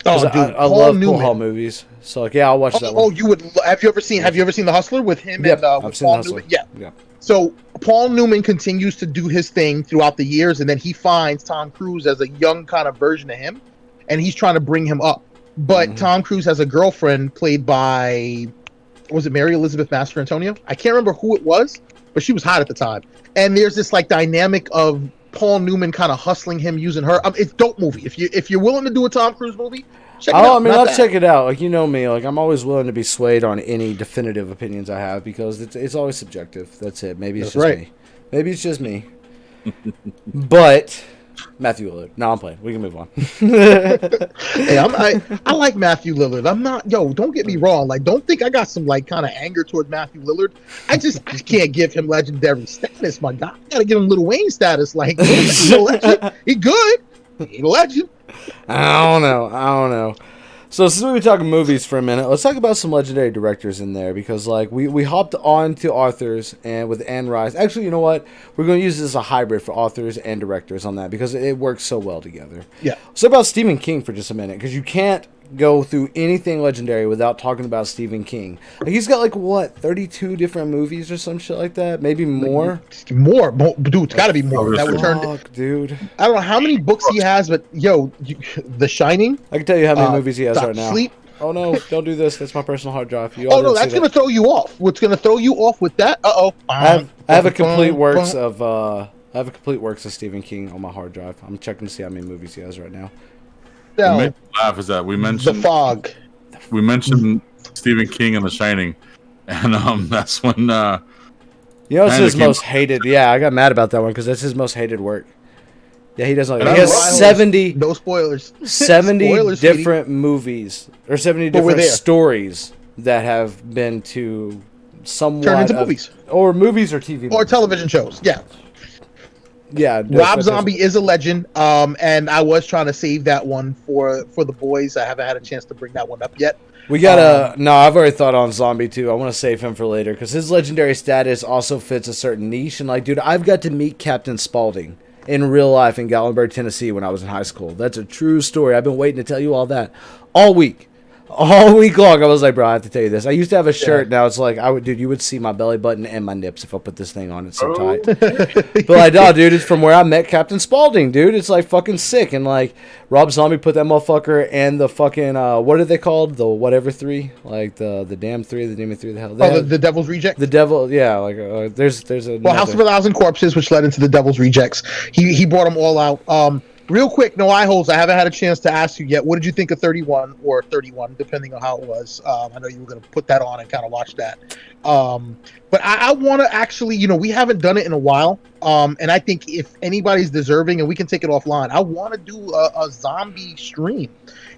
Speaker 2: Oh,
Speaker 1: 'Cause
Speaker 2: dude,
Speaker 1: I
Speaker 2: Paul
Speaker 1: love
Speaker 2: Newman.
Speaker 1: Paul Hall movies. So like, yeah, I'll watch that
Speaker 2: Oh,
Speaker 1: one.
Speaker 2: you would. Have you ever seen The Hustler with him
Speaker 1: Yep,
Speaker 2: and
Speaker 1: I've
Speaker 2: with
Speaker 1: seen
Speaker 2: Paul
Speaker 1: The Hustler.
Speaker 2: Newman? Yeah.
Speaker 1: Yeah.
Speaker 2: So Paul Newman continues to do his thing throughout the years, and then he finds Tom Cruise as a young kind of version of him, and he's trying to bring him up. But Tom Cruise has a girlfriend played by, was it Mary Elizabeth Master Antonio? I can't remember who it was, but she was hot at the time. And there's this like dynamic of Paul Newman kind of hustling him, using her. It's a dope movie. If you're willing to do a Tom Cruise movie, check it out.
Speaker 1: I mean,
Speaker 2: Not
Speaker 1: I'll
Speaker 2: bad.
Speaker 1: check it out. Like, you know me, like I'm always willing to be swayed on any definitive opinions I have because it's always subjective. That's it. Maybe it's
Speaker 2: That's
Speaker 1: just
Speaker 2: right.
Speaker 1: me. Maybe it's just me. But Matthew Lillard. No, I'm playing. We can move on.
Speaker 2: Hey, I like Matthew Lillard. I'm not, don't get me wrong. Like, don't think I got some like kind of anger toward Matthew Lillard. I can't give him legendary status, my guy. I gotta give him Lil Wayne status. Like, he's a legend. He good. He a legend.
Speaker 1: I don't know. So since we've been talking movies for a minute, let's talk about some legendary directors in there because like we hopped on to authors and with Anne Rice. Actually, you know what? We're going to use this as a hybrid for authors and directors on that because it works so well together.
Speaker 2: Yeah.
Speaker 1: Let's talk about Stephen King for just a minute because you can't go through anything legendary without talking about Stephen King. Like, he's got like what 32 different movies or some shit like that, maybe more.
Speaker 2: More, dude. It's got to be more. That would turn.
Speaker 1: Fuck, dude.
Speaker 2: I don't know how many books he has, but The Shining.
Speaker 1: I can tell you how many movies he has
Speaker 2: Stop
Speaker 1: right now.
Speaker 2: Sleep.
Speaker 1: Oh no! Don't do this. That's my personal hard drive. You
Speaker 2: Oh
Speaker 1: all
Speaker 2: no,
Speaker 1: didn't see
Speaker 2: that's
Speaker 1: that.
Speaker 2: gonna throw you off. What's gonna throw you off with that?
Speaker 1: I have a complete works of Stephen King on my hard drive. I'm checking to see how many movies he has right now.
Speaker 3: What made me laugh is that we
Speaker 2: The
Speaker 3: mentioned
Speaker 2: Fog.
Speaker 3: Stephen King and The Shining, and that's when
Speaker 1: You know, it's
Speaker 3: Man,
Speaker 1: his
Speaker 3: it came-
Speaker 1: most hated. Yeah, I got mad about that one because that's his most hated work. Yeah, he doesn't.
Speaker 3: And
Speaker 1: He
Speaker 3: I
Speaker 1: has
Speaker 3: love-
Speaker 1: 70
Speaker 2: No spoilers.
Speaker 1: 70
Speaker 2: Spoilers, sweetie.
Speaker 1: different movies or 70
Speaker 2: But we're
Speaker 1: different
Speaker 2: there.
Speaker 1: stories that have been to somewhat
Speaker 2: Turned into
Speaker 1: of-
Speaker 2: movies.
Speaker 1: or movies or TV
Speaker 2: Or television shows. Yeah.
Speaker 1: Yeah,
Speaker 2: Rob Zombie is a legend. And I was trying to save that one for the boys. I haven't had a chance to bring that one up yet.
Speaker 1: We gotta. No, I've already thought on Zombie too. I want to save him for later because his legendary status also fits a certain niche. And like, dude, I've got to meet Captain Spaulding in real life in Gatlinburg, Tennessee, when I was in high school. That's a true story. I've been waiting to tell you all that all week. All week long, I was like, bro, I have to tell you this. I used to have a shirt. Now it's like, you would see my belly button and my nips if I put this thing on. It's so tight. But like, no, dude, it's from where I met Captain Spaulding, dude. It's like fucking sick. And like, Rob Zombie put that motherfucker and the fucking, what are they called? The whatever three? Like the damn three, the demon three, the hell.
Speaker 2: The Devil's Reject.
Speaker 1: The devil, yeah. Like, there's a.
Speaker 2: Well, House of a Thousand Corpses, which led into the Devil's Rejects. He brought them all out. Real quick, no eye holes. I haven't had a chance to ask you yet. What did you think of 31 or 31, depending on how it was? I know you were going to put that on and kind of watch that. But I want to actually, we haven't done it in a while. And I think if anybody's deserving, and we can take it offline, I want to do a zombie stream.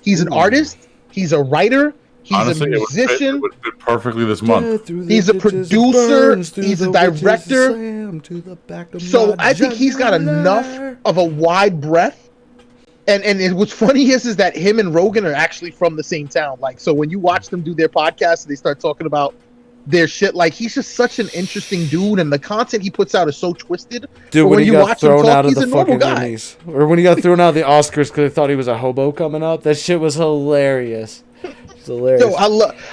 Speaker 2: He's an artist. He's a writer. He's
Speaker 3: honestly,
Speaker 2: a musician.
Speaker 3: it would fit perfectly this month.
Speaker 2: He's a producer. He's a director. So I think he's got enough of a wide breadth. And what's funny is that him and Rogan are actually from the same town. Like, so when you watch them do their podcast and they start talking about their shit, like, he's just such an interesting dude, and the content he puts out is so twisted.
Speaker 1: Dude,
Speaker 2: But
Speaker 1: when he
Speaker 2: you
Speaker 1: got
Speaker 2: watch him
Speaker 1: thrown
Speaker 2: talk,
Speaker 1: out of
Speaker 2: he's
Speaker 1: the
Speaker 2: a normal
Speaker 1: fucking
Speaker 2: guy.
Speaker 1: Emmys, or when he got thrown out of the Oscars because they thought he was a hobo coming up, that shit was hilarious. It's hilarious.
Speaker 2: Yo,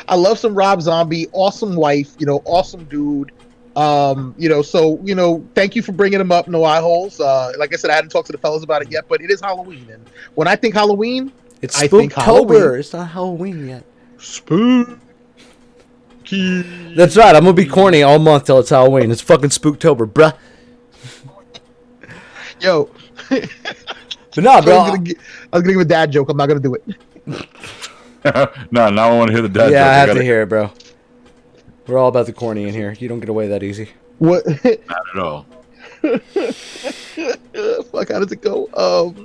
Speaker 2: I love some Rob Zombie. Awesome wife, awesome dude. So thank you for bringing him up. No eye holes. Like I said, I hadn't talked to the fellas about it yet, but it is Halloween, and when I think Halloween,
Speaker 1: It's
Speaker 2: I think
Speaker 1: Spooktober.
Speaker 2: Halloween.
Speaker 1: It's not Halloween yet.
Speaker 2: Spooky.
Speaker 1: That's right. I'm gonna be corny all month till it's Halloween. It's fucking Spooktober, bruh.
Speaker 2: Yo,
Speaker 1: But nah,
Speaker 2: I
Speaker 1: bro.
Speaker 2: was gonna give a dad joke. I'm not gonna do it.
Speaker 3: No, now I want to hear the dad joke.
Speaker 1: Yeah, I have
Speaker 3: gotta-
Speaker 1: to hear it, bro. We're all about the corny in here. You don't get away that easy.
Speaker 2: What?
Speaker 3: Not at all.
Speaker 2: Fuck, how does it go?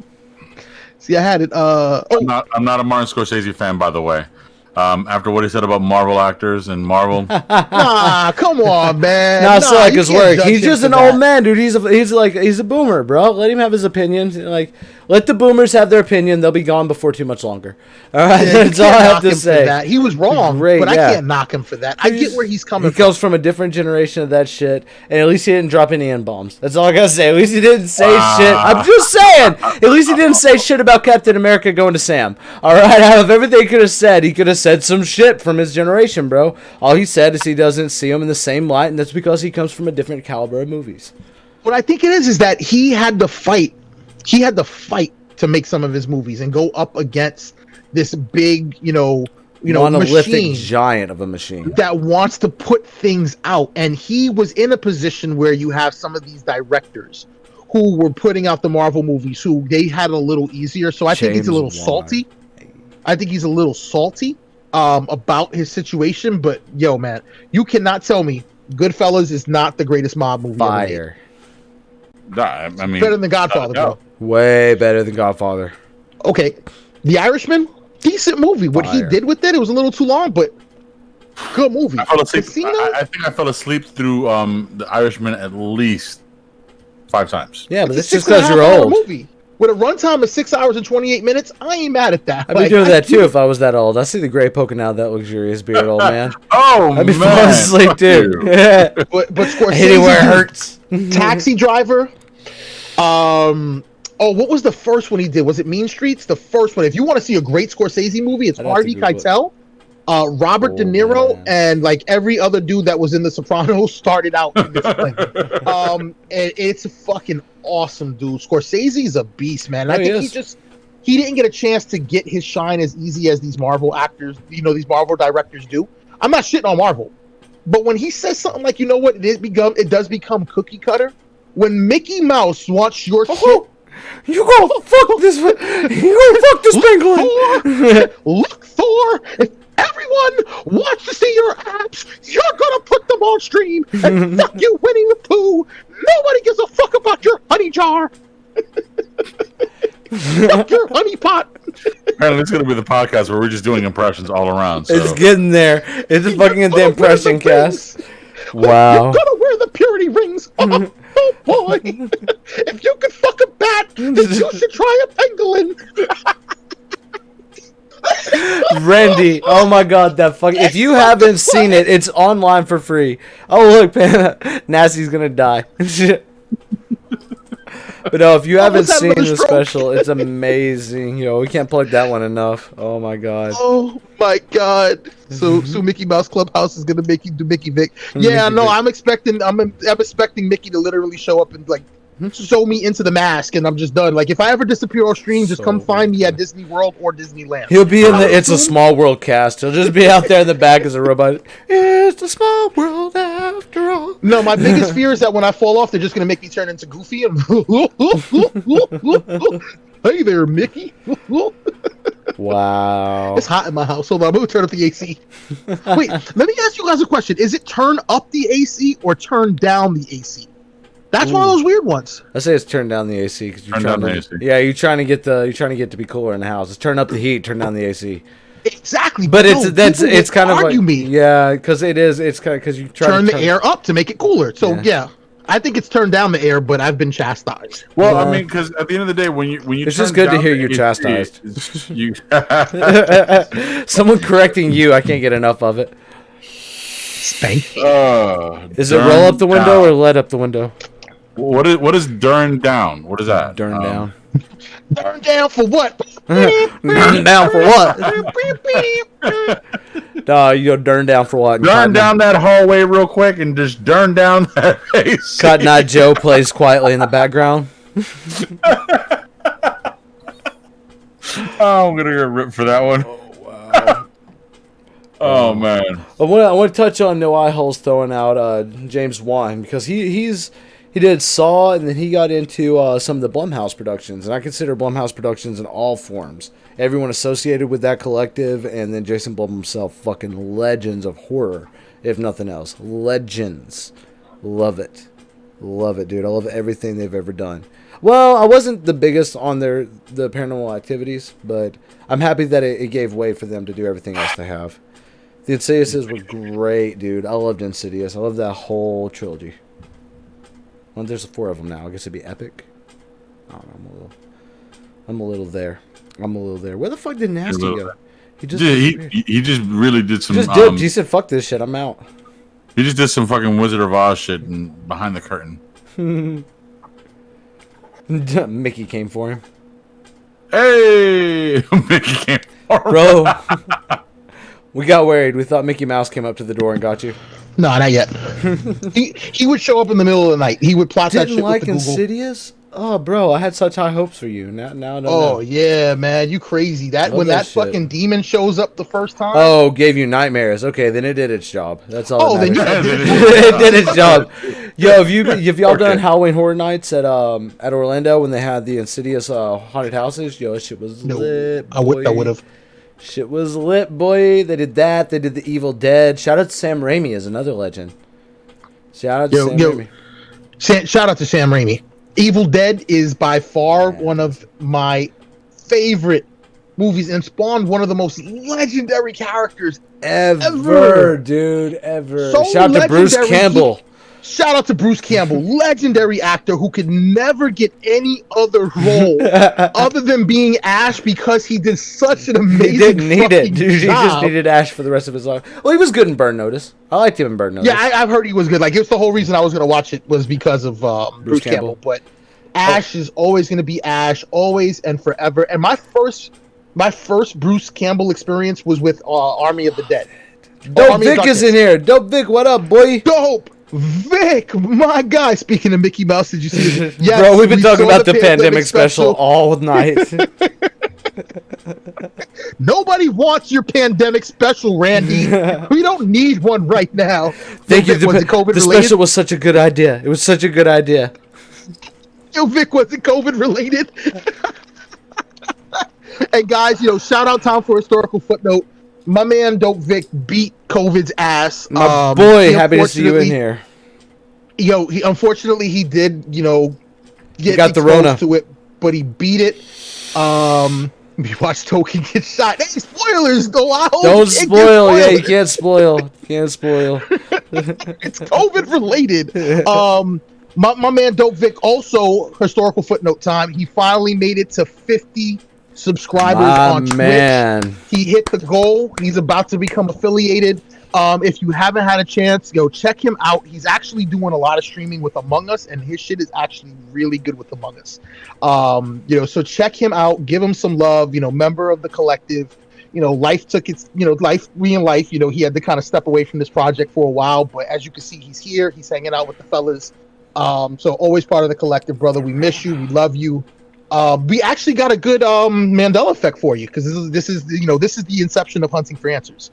Speaker 2: See, I had it.
Speaker 3: I'm not a Martin Scorsese fan, by the way. After what he said about Marvel actors and Marvel,
Speaker 2: Nah, come on, man.
Speaker 1: Nah, it's like
Speaker 2: you
Speaker 1: his
Speaker 2: can't
Speaker 1: work.
Speaker 2: judge
Speaker 1: He's
Speaker 2: him
Speaker 1: just
Speaker 2: for
Speaker 1: an
Speaker 2: that.
Speaker 1: old man, dude. He's a boomer, bro. Let him have his opinions. Like, Let the boomers have their opinion. They'll be gone before too much longer. All right,
Speaker 2: Yeah,
Speaker 1: that's all I have to say.
Speaker 2: That. He was wrong,
Speaker 1: Great,
Speaker 2: but
Speaker 1: yeah.
Speaker 2: I can't knock him for that. I get where he's coming
Speaker 1: He comes from a different generation of that shit, and at least he didn't drop any N-bombs. That's all I gotta say. At least he didn't say shit. I'm just saying. At least he didn't say shit about Captain America going to Sam. All right, out of everything he could have said some shit from his generation, bro. All he said is he doesn't see him in the same light, and that's because he comes from a different caliber of movies.
Speaker 2: What I think it is that he had to fight. He had to fight to make some of his movies and go up against this big,
Speaker 1: monolithic
Speaker 2: machine
Speaker 1: giant of a machine
Speaker 2: that wants to put things out. And he was in a position where you have some of these directors who were putting out the Marvel movies who they had a little easier. So I think he's a little salty. I think he's a little salty about his situation. But yo, man, you cannot tell me Goodfellas is not the greatest mob movie ever made.
Speaker 1: fire.
Speaker 3: I mean,
Speaker 2: Better than Godfather, bro.
Speaker 1: Way better than Godfather.
Speaker 2: Okay, The Irishman, decent movie. What he
Speaker 1: Fire.
Speaker 2: did with it was a little too long, but good movie.
Speaker 3: I fell asleep.
Speaker 2: Casino?
Speaker 3: I think I fell asleep through The Irishman at least 5 times.
Speaker 1: Yeah, but
Speaker 2: It's
Speaker 1: that's
Speaker 2: a
Speaker 1: just because you're
Speaker 2: 6.5 hour
Speaker 1: old.
Speaker 2: movie with a runtime of 6 hours and 28 minutes. I ain't mad at that.
Speaker 1: I'd be doing that too if I was that old. I see the gray poking out of that luxurious beard, old man.
Speaker 3: Oh
Speaker 1: I'd be
Speaker 3: man,
Speaker 1: falling asleep
Speaker 3: fuck
Speaker 1: too.
Speaker 3: you.
Speaker 1: Yeah.
Speaker 2: But
Speaker 1: I hit it where it
Speaker 2: Scorsese,
Speaker 1: hurts.
Speaker 2: Taxi Driver. Oh, what was the first one he did? Was it Mean Streets? The first one. If you want to see a great Scorsese movie, it's
Speaker 1: I'd have to
Speaker 2: Harvey
Speaker 1: Google it.
Speaker 2: Keitel, Robert De
Speaker 1: Oh,
Speaker 2: Niro,
Speaker 1: man.
Speaker 2: and like every other dude that was in The Sopranos started out in this thing. And it's a fucking awesome, dude. Scorsese's a beast, man. I
Speaker 1: Oh, he
Speaker 2: think
Speaker 1: is.
Speaker 2: he didn't get a chance to get his shine as easy as these Marvel actors, these Marvel directors do. I'm not shitting on Marvel, but when he says something like, you know what, it does become cookie cutter. When Mickey Mouse wants your shit.
Speaker 1: You gonna fuck this? You gonna fuck this pangolin?
Speaker 2: Look, Thor, if everyone wants to see your abs, you're gonna put them on stream. And fuck you, Winnie the Pooh. Nobody gives a fuck about your honey jar. Fuck your honey pot.
Speaker 3: Apparently, it's going to be the podcast where we're just doing impressions all around. So.
Speaker 1: It's getting there. It's a fucking
Speaker 2: You're gonna
Speaker 1: impression
Speaker 2: wear the
Speaker 1: cast.
Speaker 2: rings.
Speaker 1: Wow.
Speaker 2: You're gonna wear the purity rings. Oh boy. If you could fuck a bat, then you should try a pangolin.
Speaker 1: Randy, oh my god, that fuck! If you haven't seen it, it's online for free. Oh look, man, Nasty's gonna die. But no, if you haven't
Speaker 2: Almost had
Speaker 1: seen
Speaker 2: another
Speaker 1: the
Speaker 2: stroke.
Speaker 1: special, it's amazing. We can't plug that one enough. Oh my god.
Speaker 2: Oh my god! So Mickey Mouse Clubhouse is gonna make you do Mickey Vic. Yeah,
Speaker 1: Mickey
Speaker 2: no,
Speaker 1: Vic.
Speaker 2: I'm expecting Mickey to literally show up and like sew me into the mask, and I'm just done. Like if I ever disappear off stream, just come
Speaker 1: So
Speaker 2: find me at
Speaker 1: good.
Speaker 2: Disney World or Disneyland.
Speaker 1: He'll be in the It's a Small World cast. He'll just be out there in the back as a robot. It's a small world after all.
Speaker 2: No, my biggest fear is that when I fall off, they're just gonna make me turn into Goofy and hey there, Mickey.
Speaker 1: Wow.
Speaker 2: It's hot in my house. Hold on, I'm gonna turn up the AC. Wait, let me ask you guys a question. Is it turn up the AC or turn down the AC? That's one of those weird ones.
Speaker 1: I say it's turn down the AC because you're
Speaker 3: Turn
Speaker 1: trying
Speaker 3: down
Speaker 1: to.
Speaker 3: the AC.
Speaker 1: Yeah, you're trying to get to be cooler in the house. It's turn up the heat, turn down the AC.
Speaker 2: Exactly.
Speaker 1: But
Speaker 2: no, people
Speaker 1: it's
Speaker 2: would
Speaker 1: kind of
Speaker 2: argue
Speaker 1: like
Speaker 2: me.
Speaker 1: yeah, because it is. It's kind of because you try
Speaker 2: Turn
Speaker 1: to
Speaker 2: the air up to make it cooler. So
Speaker 1: Yeah.
Speaker 2: yeah, I think it's turned down the air, but I've been chastised.
Speaker 3: Well,
Speaker 1: Yeah.
Speaker 3: I mean, because at the end of the day, when you
Speaker 1: It's
Speaker 3: turn
Speaker 1: just good to
Speaker 3: down
Speaker 1: hear
Speaker 3: the
Speaker 1: you
Speaker 3: AC,
Speaker 1: chastised.
Speaker 3: it's- you
Speaker 1: Someone correcting you, I can't get enough of it.
Speaker 2: Spank.
Speaker 1: Is it roll up the window or let up the window?
Speaker 3: What is durn down? What is that?
Speaker 1: Turn down.
Speaker 2: Turn down for what?
Speaker 1: Turn down for what? You go turn down for what?
Speaker 3: Durn down that hallway real quick and just durn down that AC.
Speaker 1: Cotton Eye Joe plays quietly in the background.
Speaker 3: Oh, I'm gonna get ripped for that one. Oh man.
Speaker 1: I want to touch on No Eye Holes throwing out James Wan because he did Saw and then he got into some of the Blumhouse productions, and I consider Blumhouse productions in all forms. Everyone associated with that collective, and then Jason Blum himself, fucking legends of horror, if nothing else. Legends. Love it, dude. I love everything they've ever done. Well, I wasn't the biggest on the Paranormal Activities, but I'm happy that it gave way for them to do everything else they have. The Insidiouses were great, dude. I loved Insidious. I love that whole trilogy. Well, there's 4 of them now. I guess it'd be epic. I don't know. I'm a little there. Where the fuck did Nasty go? He just
Speaker 3: he just really did some.
Speaker 1: just dipped. He said, "Fuck this shit. I'm out."
Speaker 3: He just did some fucking Wizard of Oz shit behind the curtain.
Speaker 1: Mickey came for him.
Speaker 3: Hey, Mickey came for him.
Speaker 1: Bro. We got worried. We thought Mickey Mouse came up to the door and got you.
Speaker 2: No, not yet. he would show up in the middle of the night. He would plot that
Speaker 1: Didn't
Speaker 2: shit
Speaker 1: like
Speaker 2: with the Google.
Speaker 1: Insidious? Oh, bro, I had such high hopes for you. Now I don't know.
Speaker 2: Oh yeah, man, you crazy. That
Speaker 1: Love
Speaker 2: when
Speaker 1: that
Speaker 2: that
Speaker 1: shit.
Speaker 2: fucking demon shows up the first time.
Speaker 1: Oh, gave you nightmares. Okay, then it did its job. That's all.
Speaker 2: Oh,
Speaker 1: that
Speaker 2: then
Speaker 1: matters.
Speaker 2: you
Speaker 1: It did its job. Yo, have y'all done Halloween Horror Nights at Orlando when they had the Insidious haunted houses? Yo, shit was lit.
Speaker 2: I would have.
Speaker 1: Shit was lit, boy. They did that. They did the Evil Dead. Shout out to Sam Raimi as another legend. Shout out to Sam Raimi.
Speaker 2: Shout out to Sam Raimi. Evil Dead is by far one of my favorite movies and spawned one of the most legendary characters
Speaker 1: Ever, dude, ever.
Speaker 2: So
Speaker 1: Shout out to Bruce
Speaker 2: legendary,
Speaker 1: Campbell.
Speaker 2: Shout out to Bruce Campbell, legendary actor who could never get any other role other than being Ash because he did such an amazing
Speaker 1: He didn't need it,
Speaker 2: fucking
Speaker 1: dude. He just
Speaker 2: job.
Speaker 1: needed Ash for the rest of his life. Well, he was good in Burn Notice. I liked him in Burn Notice.
Speaker 2: Yeah, I've heard he was good. Like, it was the whole reason I was going to watch it was because of Bruce Campbell. But Ash is always going to be Ash, always and forever. And my first Bruce Campbell experience was with Army of the Dead.
Speaker 1: Dope Vic is in here. Dope Vic, what up, boy?
Speaker 2: Dope Vic, my guy. Speaking of Mickey Mouse, did you see it? Yes,
Speaker 1: Bro, we've been
Speaker 2: we
Speaker 1: talking
Speaker 2: saw
Speaker 1: about the pandemic special all night.
Speaker 2: Nobody wants your pandemic special, Randy. We don't need one right now.
Speaker 1: Thank you.
Speaker 2: Was it COVID
Speaker 1: The
Speaker 2: related?
Speaker 1: special was such a good idea. It was such a good idea.
Speaker 2: Yo, Vic, was it COVID related? And guys, shout out Tom for historical footnote. My man Dope Vic beat COVID's ass.
Speaker 1: My boy, happy to see you in here.
Speaker 2: He unfortunately he did, get
Speaker 1: got the
Speaker 2: exposed
Speaker 1: Rona
Speaker 2: to it, but he beat it. We watched Token get shot. Hey, spoilers though.
Speaker 1: Don't spoil. Yeah, you can't spoil. Can't spoil.
Speaker 2: It's COVID related. My man Dope Vic also historical footnote time. He finally made it to 50 subscribers on Twitch.
Speaker 1: Man.
Speaker 2: He hit the goal. He's about to become affiliated. If you haven't had a chance, go check him out. He's actually doing a lot of streaming with Among Us, and his shit is actually really good with Among Us. So check him out. Give him some love. Member of the collective. Life took its. Life being life. He had to kind of step away from this project for a while, but as you can see, he's here. He's hanging out with the fellas. So always part of the collective, brother. We miss you. We love you. We actually got a good Mandela effect for you because this is the inception of Hunting for Answers.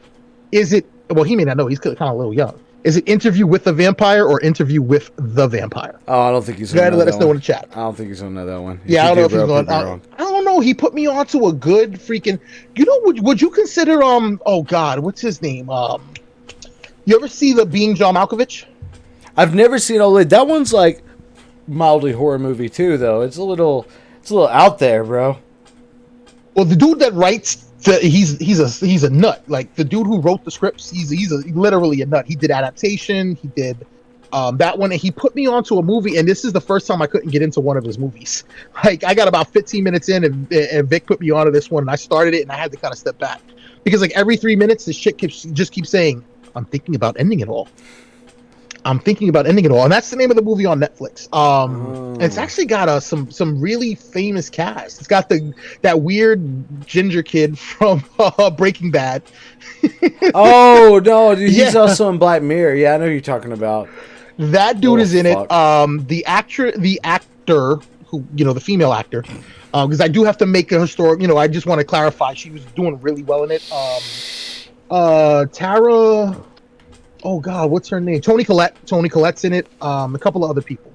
Speaker 2: Is it? Well, he may not know. He's kind of a little young. Is it Interview with the Vampire or Interview with the Vampire?
Speaker 1: Oh, I don't think he's
Speaker 2: going
Speaker 1: to
Speaker 2: to let us know in the chat.
Speaker 1: I don't think he's going to know that one.
Speaker 2: Yeah, I don't know if he's going. I don't know. He put me onto a good freaking. Would you consider Oh God, what's his name? You ever see the Being John Malkovich?
Speaker 1: I've never seen that one's like mildly horror movie too, though. It's a little out there, bro.
Speaker 2: Well, the dude that writes, he's a nut. Like the dude who wrote the scripts, he's literally a nut. He did adaptation. He did that one, and he put me onto a movie. And this is the first time I couldn't get into one of his movies. Like I got about 15 minutes in, and Vic put me onto this one, and I started it, and I had to kind of step back because like every 3 minutes, this shit keeps saying, "I'm thinking about ending it all. I'm thinking about ending it all," and that's the name of the movie on Netflix. And it's actually got some really famous cast. It's got that weird ginger kid from Breaking Bad.
Speaker 1: Oh no, dude, he's also in Black Mirror. Yeah, I know who you're talking about.
Speaker 2: That dude is in it. The actor who the female actor, because I do have to make a historic. I just want to clarify she was doing really well in it. Tara. Oh God, what's her name? Toni Collette. Toni Collette's in it. A couple of other people.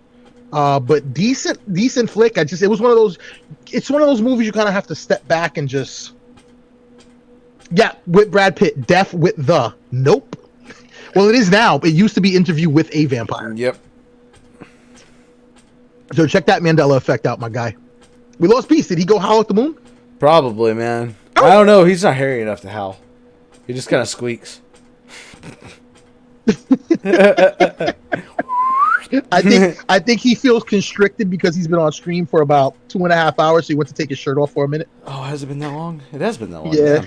Speaker 2: But decent flick. It was one of those. It's one of those movies you kind of have to step back and just. Yeah, with Brad Pitt. Death with the. Nope. Well, it is now. It used to be Interview with a Vampire.
Speaker 1: Yep.
Speaker 2: So check that Mandela effect out, my guy. We lost Beast. Did he go howl at the moon?
Speaker 1: Probably, man. I don't know. He's not hairy enough to howl. He just kind of squeaks.
Speaker 2: I think he feels constricted because he's been on stream for about 2.5 hours. So he went to take his shirt off for a minute.
Speaker 1: Oh, has it been that long? It has been that long.
Speaker 2: Yeah,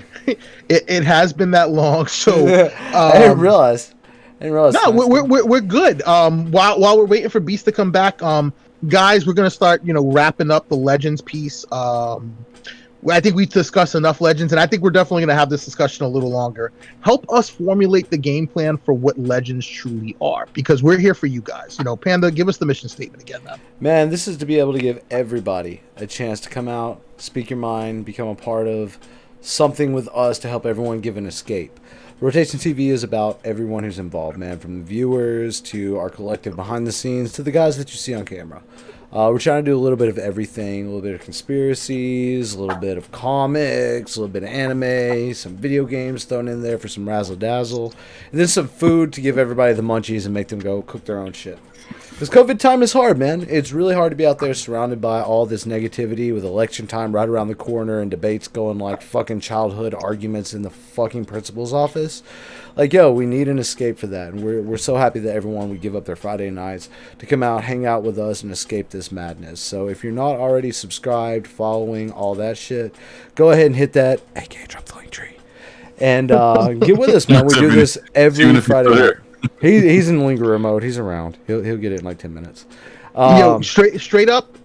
Speaker 2: it has been that long. So
Speaker 1: I didn't realize.
Speaker 2: No, we're good. While we're waiting for Beast to come back, guys, we're gonna start wrapping up the Legends piece. I think we've discussed enough Legends, and I think we're definitely going to have this discussion a little longer. Help us formulate the game plan for what Legends truly are, because we're here for you guys. Panda, give us the mission statement again, man.
Speaker 1: Man, this is to be able to give everybody a chance to come out, speak your mind, become a part of something with us to help everyone give an escape. Rotation TV is about everyone who's involved, man, from the viewers to our collective behind the scenes to the guys that you see on camera. We're trying to do a little bit of everything, a little bit of conspiracies, a little bit of comics, a little bit of anime, some video games thrown in there for some razzle-dazzle, and then some food to give everybody the munchies and make them go cook their own shit. Because COVID time is hard, man. It's really hard to be out there surrounded by all this negativity with election time right around the corner and debates going like fucking childhood arguments in the fucking principal's office. Like, yo, we need an escape for that. And we're so happy that everyone would give up their Friday nights to come out, hang out with us, and escape this madness. So if you're not already subscribed, following, all that shit, go ahead and hit that, aka drop the link tree. And get with us, man. We do this every Friday night. He's in lingerer mode. He's around. He'll get it in like 10 minutes.
Speaker 2: Straight up.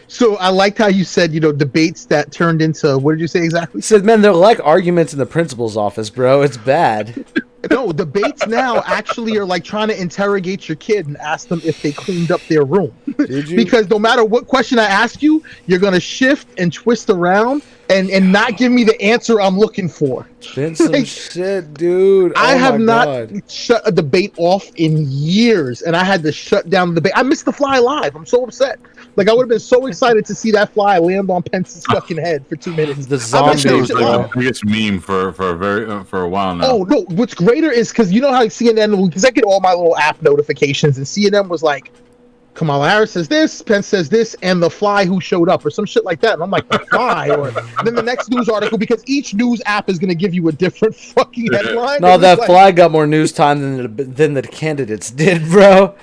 Speaker 2: So I liked how you said, debates that turned into, what did you say exactly?
Speaker 1: He said, man, they're like arguments in the principal's office, bro. It's bad.
Speaker 2: No, debates now actually are like trying to interrogate your kid and ask them if they cleaned up their room.
Speaker 1: Did you?
Speaker 2: Because no matter what question I ask you, you're going to shift and twist around and not give me the answer I'm looking for.
Speaker 1: Been some shit, dude.
Speaker 2: I have not
Speaker 1: God.
Speaker 2: shut a debate off in years, and I had to shut down the debate. I missed the fly live. I'm so upset. Like, I would have been so excited to see that fly land on Pence's fucking head for 2 minutes.
Speaker 1: The zombies,
Speaker 3: I it's meme for a while now.
Speaker 2: Oh no! What's greater is because you know how CNN, because I get all my little app notifications, and CNN was like, Kamala Harris says this, Pence says this, and the fly who showed up, or some shit like that. And I'm like, the fly, or then the next news article, because each news app is going to give you a different fucking headline.
Speaker 1: No, that fly got more news time than the candidates did, bro.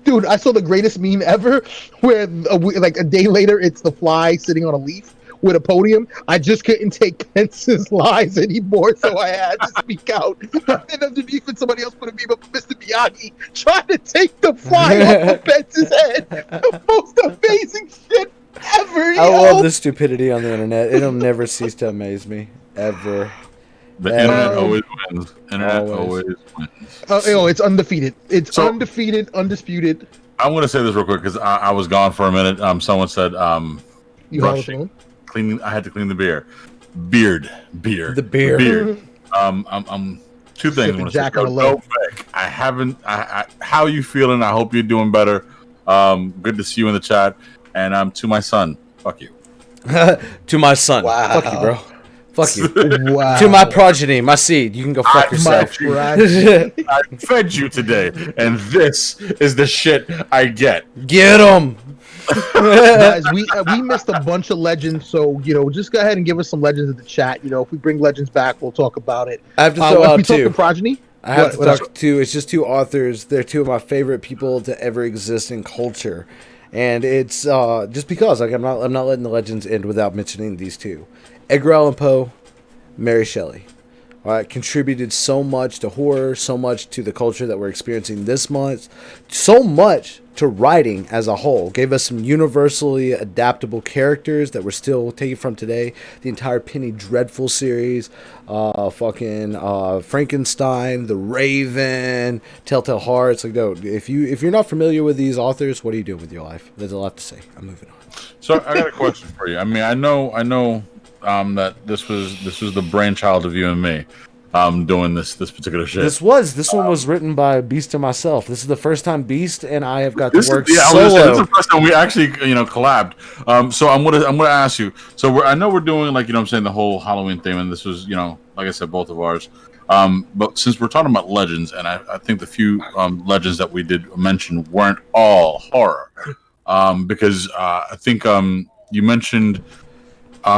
Speaker 2: Dude, I saw the greatest meme ever, where like a day later, it's the fly sitting on a leaf with a podium. I just couldn't take Pence's lies anymore, so I had to speak out. And underneath it, somebody else put a meme of Mr. Miyagi trying to take the fly off of Pence's head. The most amazing shit ever.
Speaker 1: I love the stupidity on the internet. It'll never cease to amaze me, ever.
Speaker 3: The internet always wins. Internet always wins.
Speaker 2: It's undefeated. It's undefeated, undisputed.
Speaker 3: I'm going to say this real quick because I was gone for a minute. Someone said,
Speaker 2: you
Speaker 3: brushing. Cleaning. I had to clean the beard.
Speaker 1: The beard.
Speaker 3: I'm two things. I want to say.
Speaker 2: No,
Speaker 3: I haven't. How are you feeling? I hope you're doing better. Good to see you in the chat. And to my son, fuck you.
Speaker 1: To my son,
Speaker 2: wow.
Speaker 1: Fuck you, bro. Fuck you.
Speaker 2: Wow.
Speaker 1: To my progeny, my seed. You can go fuck yourself.
Speaker 3: I fed you today, and this is the shit I get.
Speaker 1: Get him.
Speaker 2: Guys, we missed a bunch of legends, so just go ahead and give us some legends in the chat. If we bring legends back, we'll talk about it.
Speaker 1: I have to throw out two.
Speaker 2: Progeny.
Speaker 1: I have to talk two. It's just two authors. They're two of my favorite people to ever exist in culture, and it's just because I'm not letting the legends end without mentioning these two: Edgar Allan Poe, Mary Shelley. Contributed so much to horror, so much to the culture that we're experiencing this month, so much to writing as a whole. Gave us some universally adaptable characters that we're still taking from today. The entire Penny Dreadful series, Frankenstein, The Raven, Telltale Hearts. Like, no, if you're not familiar with these authors, what are you doing with your life? There's a lot to say. I'm moving on.
Speaker 3: So I got a question for you. I mean, I know. That this was the brainchild of you and me, doing this particular shit.
Speaker 1: This one was written by Beast and myself. This is the first time Beast and I have got to work
Speaker 3: solo.
Speaker 1: solo.
Speaker 3: This is the first time we actually collabed. So I'm gonna ask you. So I know we're doing the whole Halloween theme, and this was like I said, both of ours. But since we're talking about legends, and I think the few legends that we did mention weren't all horror, because I think you mentioned.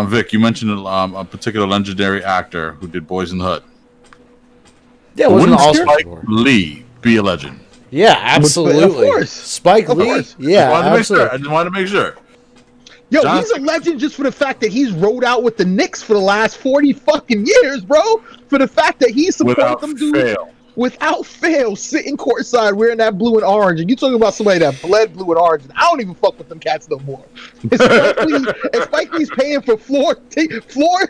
Speaker 3: Vic, you mentioned a particular legendary actor who did Boys in the Hood.
Speaker 1: Yeah, it wasn't all
Speaker 3: Spike Lee be a legend?
Speaker 1: Yeah, absolutely.
Speaker 2: Of course.
Speaker 1: Spike
Speaker 2: Of
Speaker 1: Lee.
Speaker 2: course.
Speaker 1: Yeah, absolutely.
Speaker 3: I just wanted to make sure.
Speaker 2: Yo,
Speaker 3: John-
Speaker 2: he's a legend just for the fact that he's rode out with the Knicks for the last 40 fucking years, bro. For the fact that he supported
Speaker 3: Without
Speaker 2: them dudes
Speaker 3: fail.
Speaker 2: without fail, sitting courtside wearing that blue and orange. And you talking about somebody that bled blue and orange. And I don't even fuck with them cats no more. And Spike Lee's paying for floor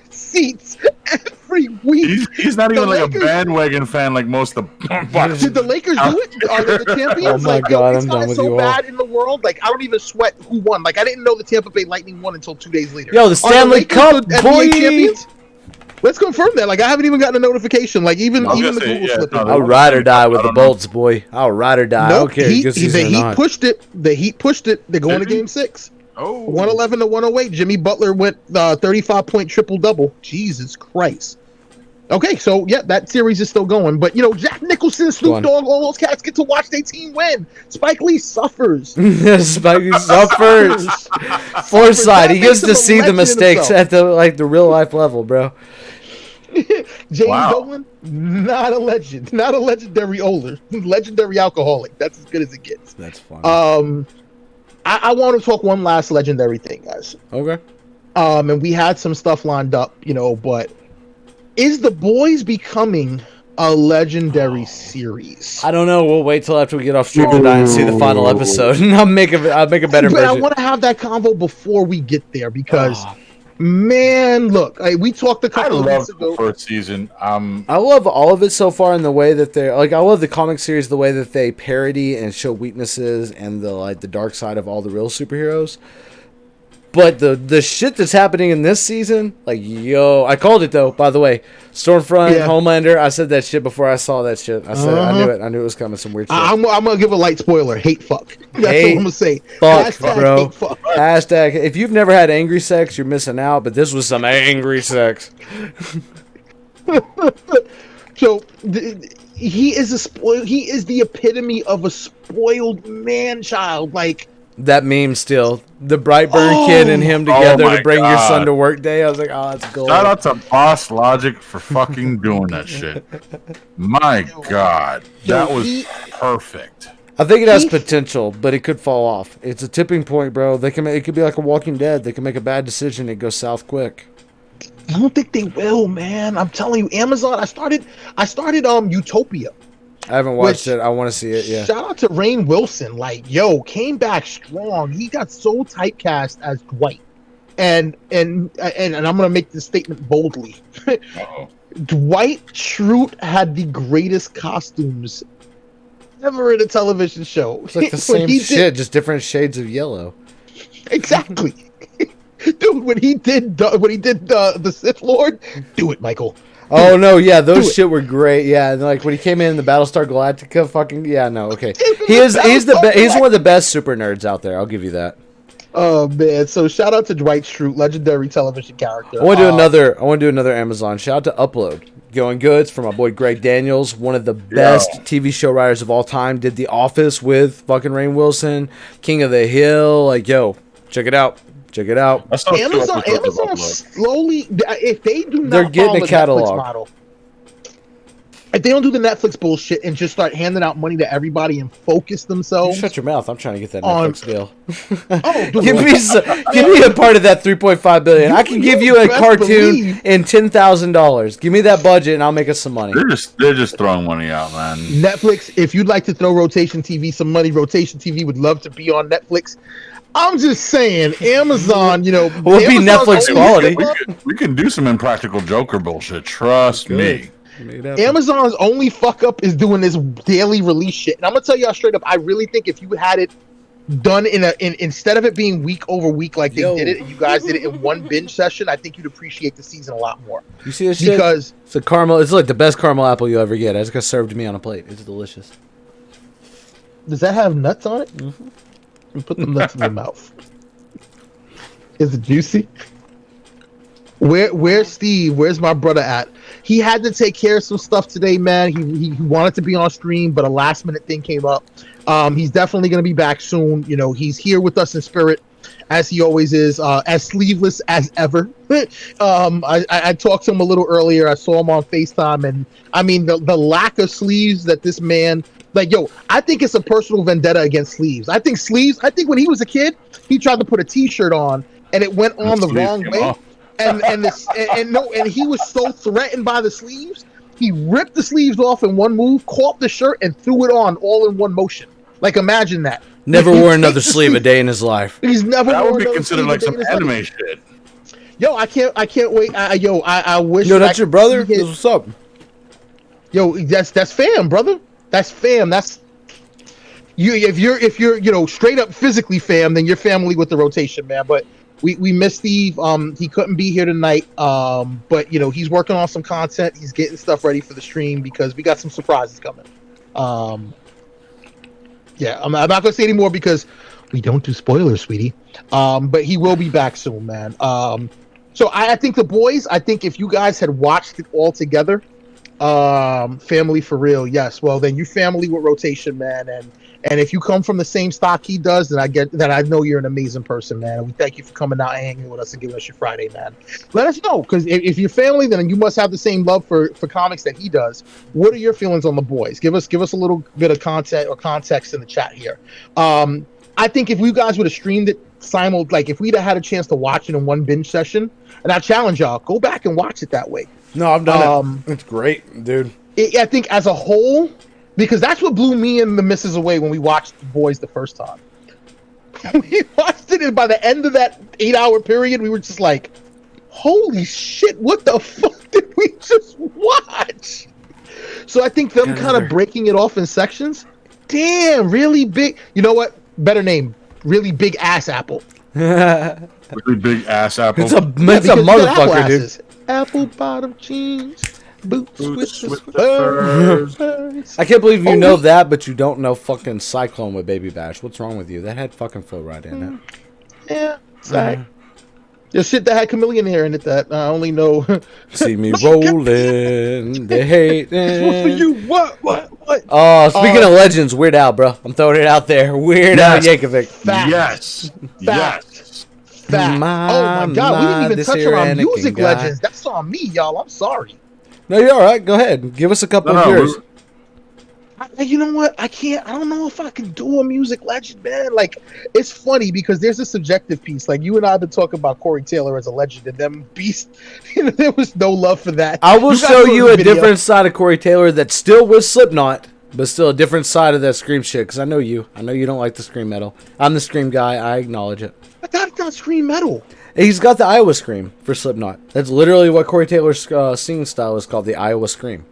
Speaker 2: seats every week.
Speaker 3: He's not even
Speaker 2: The
Speaker 3: like
Speaker 2: Lakers-
Speaker 3: a bandwagon fan like most of the.
Speaker 2: Did the Lakers do it? Are they the champions?
Speaker 1: Oh my
Speaker 2: like,
Speaker 1: God,
Speaker 2: it's
Speaker 1: I'm done
Speaker 2: not
Speaker 1: with
Speaker 2: so
Speaker 1: you all.
Speaker 2: bad in the world. Like, I don't even sweat who won. Like, I didn't know the Tampa Bay Lightning won until 2 days later.
Speaker 1: Yo, the
Speaker 2: Are
Speaker 1: Stanley
Speaker 2: Lakers
Speaker 1: Cup,
Speaker 2: the NBA
Speaker 1: boy!
Speaker 2: champions? Let's confirm that. Like, I haven't even gotten a notification. Like, even
Speaker 3: I was
Speaker 2: the
Speaker 3: gonna say,
Speaker 2: Google
Speaker 3: yeah,
Speaker 2: slipping.
Speaker 3: no,
Speaker 1: I'll ride or die
Speaker 3: I
Speaker 1: with the
Speaker 3: don't know.
Speaker 1: Bolts, boy. I'll ride or die. I don't
Speaker 2: Nope,
Speaker 1: care. Good
Speaker 2: the
Speaker 1: season or
Speaker 2: Heat
Speaker 1: not.
Speaker 2: pushed it. The Heat pushed it. They're going to
Speaker 3: Did he?
Speaker 2: Game 6.
Speaker 3: Oh,
Speaker 2: 111 to 108. Jimmy Butler went 35-point triple-double. Jesus Christ. Okay, so, yeah, that series is still going. But, you know, Jack Nicholson,
Speaker 1: Go
Speaker 2: Snoop
Speaker 1: on.
Speaker 2: Dogg, all those cats get to watch their team win. Spike Lee suffers.
Speaker 1: Spike Lee suffers. Foresight. He gets to see the mistakes at the real life level, bro.
Speaker 2: James
Speaker 3: Wow.
Speaker 2: Dolan, not a legend. Not a legendary older. Legendary alcoholic. That's as good as it gets.
Speaker 1: That's fun.
Speaker 2: I want to talk one last legendary thing, guys.
Speaker 1: Okay.
Speaker 2: And we had some stuff lined up, you know, but is The Boys becoming a legendary series?
Speaker 1: I don't know. We'll wait till after we get off stream tonight and see the final episode, and I'll make a better
Speaker 2: But I
Speaker 1: version.
Speaker 2: want to have that convo before we get there because,
Speaker 1: Oh.
Speaker 2: man, look, we talked a
Speaker 3: I
Speaker 2: couple of
Speaker 3: love
Speaker 2: weeks
Speaker 3: the
Speaker 2: ago.
Speaker 3: first season.
Speaker 1: I love all of it so far in the way that they're like. I love the comic series, the way that they parody and show weaknesses and the dark side of all the real superheroes. But the shit that's happening in this season, like, yo, I called it though. By the way, Stormfront,
Speaker 2: Yeah.
Speaker 1: Homelander. I said that shit before I saw that shit. I said I knew it. I knew it was coming. Some weird shit.
Speaker 2: I'm gonna give a light spoiler. Hate fuck. That's
Speaker 1: Hate
Speaker 2: what I'm gonna say.
Speaker 1: fuck,
Speaker 2: Hashtag
Speaker 1: bro.
Speaker 2: hate fuck.
Speaker 1: Hashtag. If you've never had angry sex, you're missing out. But this was some angry sex.
Speaker 2: So he is a spoil. He is the epitome of a spoiled man child. Like,
Speaker 1: That meme still. The Brightburn
Speaker 2: Oh.
Speaker 1: kid and him
Speaker 3: Oh
Speaker 1: together
Speaker 3: my
Speaker 1: to bring your
Speaker 3: God.
Speaker 1: son to work day. I was like, oh, that's gold.
Speaker 3: Shout out to Boss Logic for fucking doing that shit. My God, that was
Speaker 2: he-
Speaker 3: perfect.
Speaker 1: I think it has
Speaker 2: He-
Speaker 1: potential, but it could fall off. It's a tipping point, bro. It could be like a Walking Dead. They can make a bad decision and it goes south quick.
Speaker 2: I don't think they will, man. I'm telling you, Amazon. I started Utopia.
Speaker 1: I haven't watched
Speaker 2: Which-
Speaker 1: it. I want to see it. Yeah.
Speaker 2: Shout out to Rainn Wilson. Like, yo, came back strong. He got so typecast as Dwight. And I'm gonna make this statement boldly.
Speaker 3: Uh-oh.
Speaker 2: Dwight Schrute had the greatest costumes ever in a television show.
Speaker 1: It's like the
Speaker 2: When
Speaker 1: same
Speaker 2: he
Speaker 1: shit, just different shades of yellow.
Speaker 2: Exactly. Dude, when he did the Sith Lord, do it, Michael.
Speaker 1: Oh no, yeah,
Speaker 2: Do
Speaker 1: those
Speaker 2: it.
Speaker 1: shit were great. Yeah, and like when he came in the Battlestar Galactica, fucking yeah, no, okay.
Speaker 2: Even
Speaker 1: He's
Speaker 2: Battlestar
Speaker 1: he's one of the best super nerds out there. I'll give you that.
Speaker 2: Oh man! So shout out to Dwight Schrute, legendary television character.
Speaker 1: I want to do another Amazon. Shout out to Upload. Going Goods for my boy Greg Daniels, one of the best TV show writers of all time. Did The Office with fucking Rainn Wilson, King of the Hill. Like, yo, check it out. Check it out.
Speaker 3: I saw two
Speaker 2: Amazon
Speaker 3: episodes of Upload.
Speaker 2: slowly, if they do not
Speaker 1: They're getting
Speaker 2: follow
Speaker 1: a
Speaker 2: the
Speaker 1: catalog.
Speaker 2: Netflix model, if they don't do the Netflix bullshit and just start handing out money to everybody and focus
Speaker 1: You
Speaker 2: themselves
Speaker 1: shut your mouth. I'm trying to get that
Speaker 2: On-
Speaker 1: Netflix deal.
Speaker 2: Oh, dude,
Speaker 1: give me a part of that 3.5 billion. I can give you a
Speaker 2: best
Speaker 1: cartoon
Speaker 2: believe-
Speaker 1: and $10,000. Give me that budget and I'll make us some money.
Speaker 3: They're just throwing money out, man.
Speaker 2: Netflix, if you'd like to throw Rotation TV some money, Rotation TV would love to be on Netflix. I'm just saying, Amazon, you know,
Speaker 1: We'll be
Speaker 2: Amazon's
Speaker 1: Netflix
Speaker 2: only
Speaker 1: quality.
Speaker 2: fuck up-
Speaker 3: We can do some Impractical Joker bullshit. Trust me.
Speaker 2: Amazon's only fuck up is doing this daily release shit. And I'm gonna tell y'all straight up, I really think if you had it done instead of it being week over week like they
Speaker 1: Yo.
Speaker 2: did it, and you guys did it in one binge session, I think you'd appreciate the season a lot more.
Speaker 1: You see this shit?
Speaker 2: Because
Speaker 1: It's a caramel. It's like the best caramel apple you ever get. It just got served to me on a plate. It's delicious.
Speaker 2: does that have nuts on it? And put the nuts in your mouth. Is it juicy? Where's Steve? Where's my brother at? He had to take care of some stuff today, man. He wanted to be on stream, but a last minute thing came up. He's definitely going to be back soon. You know, he's here with us in spirit. as he always is, as sleeveless as ever. I talked to him a little earlier. I saw him on FaceTime, and I mean the lack of sleeves that this man, like, yo, I think it's a personal vendetta against sleeves. I think when he was a kid, he tried to put a T-shirt on and it went on the wrong way, and he was so threatened by the sleeves, he ripped the sleeves off in one move, caught the shirt, and threw it on all in one motion. Like, imagine that.
Speaker 1: Never wore another sleeve a day in his life.
Speaker 2: He's never.
Speaker 3: That
Speaker 2: worn
Speaker 3: would be
Speaker 2: another
Speaker 3: considered
Speaker 2: sleeve
Speaker 3: like
Speaker 2: a day
Speaker 3: some
Speaker 2: in his life.
Speaker 3: anime shit.
Speaker 2: Yo, I can't wait. I wish.
Speaker 1: Yo, that's your brother? That's what's up?
Speaker 2: Yo, that's fam, brother. That's fam. That's you. If you're straight up physically fam, then you're family with the rotation, man. But we miss Steve. He couldn't be here tonight. But he's working on some content. He's getting stuff ready for the stream because we got some surprises coming. Yeah, I'm not gonna say anymore because we don't do spoilers, sweetie. But he will be back soon, man. So I think the boys. I think if you guys had watched it all together, family for real, yes. Well, then you family with rotation, man. And if you come from the same stock he does, then I know you're an amazing person, man. And we thank you for coming out and hanging with us and giving us your Friday, man. Let us know, because if you're family, then you must have the same love for comics that he does. What are your feelings on the boys? Give us a little bit of content or context in the chat here. I think if you guys would have streamed it like if we'd have had a chance to watch it in one binge session, and I challenge y'all, go back and watch it that way.
Speaker 1: No, I've done it. It's great, dude.
Speaker 2: I think as a whole, because that's what blew me and the missus away when we watched The Boys the first time. We watched it, and by the end of that 8-hour period, we were just like, holy shit, what the fuck did we just watch? So I think them kind of breaking it off in sections, damn, really big. You know what? Better name, really big ass apple.
Speaker 3: Really big ass apple.
Speaker 1: It's a motherfucker, dude.
Speaker 2: Apple bottom jeans. Boots with the furs.
Speaker 1: I can't believe you know that, but you don't know fucking Cyclone with Baby Bash. What's wrong with you? That had fucking Phil right in it.
Speaker 2: Yeah, sorry. There's shit that had Chameleon hair in it that I only know.
Speaker 1: See me rolling, they hate it.
Speaker 2: You what?
Speaker 1: Oh, speaking of legends, Weird Al, bro. I'm throwing it out there. Weird Al Yankovic.
Speaker 3: Yes. Yes.
Speaker 2: Fact. Oh my god, we didn't even touch on our music legends. That's on me, y'all. I'm sorry.
Speaker 1: No, you're all right. Go ahead. Give us a couple of yours.
Speaker 2: You know what? I don't know if I can do a music legend, man. Like, it's funny because there's a subjective piece. Like, you and I have been talking about Corey Taylor as a legend, and them beast. There was no love for that.
Speaker 1: I will show you a different side of Corey Taylor that's still with Slipknot, but still a different side of that Scream shit. Because I know you. I know you don't like the Scream metal. I'm the Scream guy. I acknowledge it.
Speaker 2: But that's not Scream metal.
Speaker 1: He's got the Iowa Scream for Slipknot. That's literally what Corey Taylor's singing style is called, the Iowa Scream.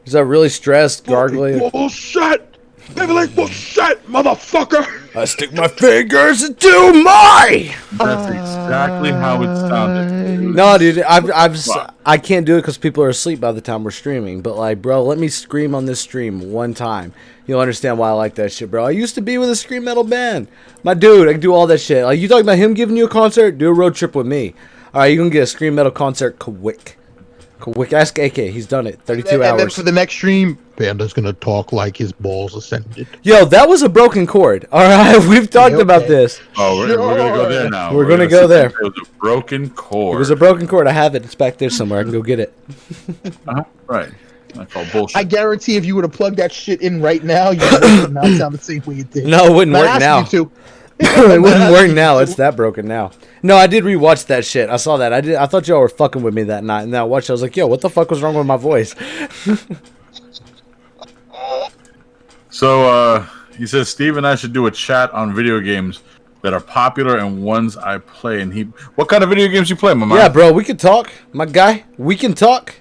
Speaker 1: He's a really stressed, gargly.
Speaker 2: Bullshit! Bullshit, motherfucker!
Speaker 1: I stick my fingers into my.
Speaker 3: That's exactly how it sounded.
Speaker 1: No, dude, I can't do it because people are asleep by the time we're streaming. But like, bro, let me scream on this stream one time. You'll understand why I like that shit, bro. I used to be with a scream metal band. My dude, I can do all that shit. Like, you talking about him giving you a concert? Do a road trip with me. All right, you can get a scream metal concert quick. Quick, ask AK. He's done it. 32 hours.
Speaker 2: And then for the next stream, Panda's gonna talk like his balls ascended.
Speaker 1: Yo, that was a broken chord. All right, we've talked about this.
Speaker 3: Oh, we're gonna go there now.
Speaker 1: We're gonna go there.
Speaker 3: It was a broken chord.
Speaker 1: It was a broken chord. I have it. It's back there somewhere. I can go get it.
Speaker 3: Right. That's all bullshit.
Speaker 2: I guarantee if you would have plugged that shit in right now, you would not sound the same way it did.
Speaker 1: No, it wouldn't work now. It wouldn't work now. It's that broken now. No, I did rewatch that shit. I saw that. I thought y'all were fucking with me that night. And then I watched. I was like, yo, what the fuck was wrong with my voice?
Speaker 3: So he says Steve and I should do a chat on video games that are popular and ones I play. And what kind of video games you play, my man?
Speaker 1: Yeah, bro, we can talk, my guy. We can talk.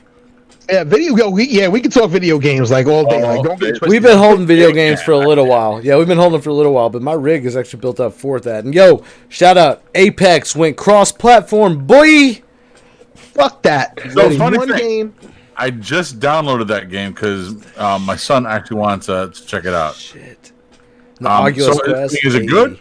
Speaker 2: Yeah, we can talk video games like all day. Like, don't get it twisted.
Speaker 1: We've been holding video games for a little while. Yeah, we've been holding them for a little while, but my rig is actually built up for that. And yo, shout out, Apex went cross-platform, boy.
Speaker 2: Fuck that.
Speaker 3: So funny one game. I just downloaded that game because my son actually wanted to check it out.
Speaker 1: Shit.
Speaker 3: Is it good?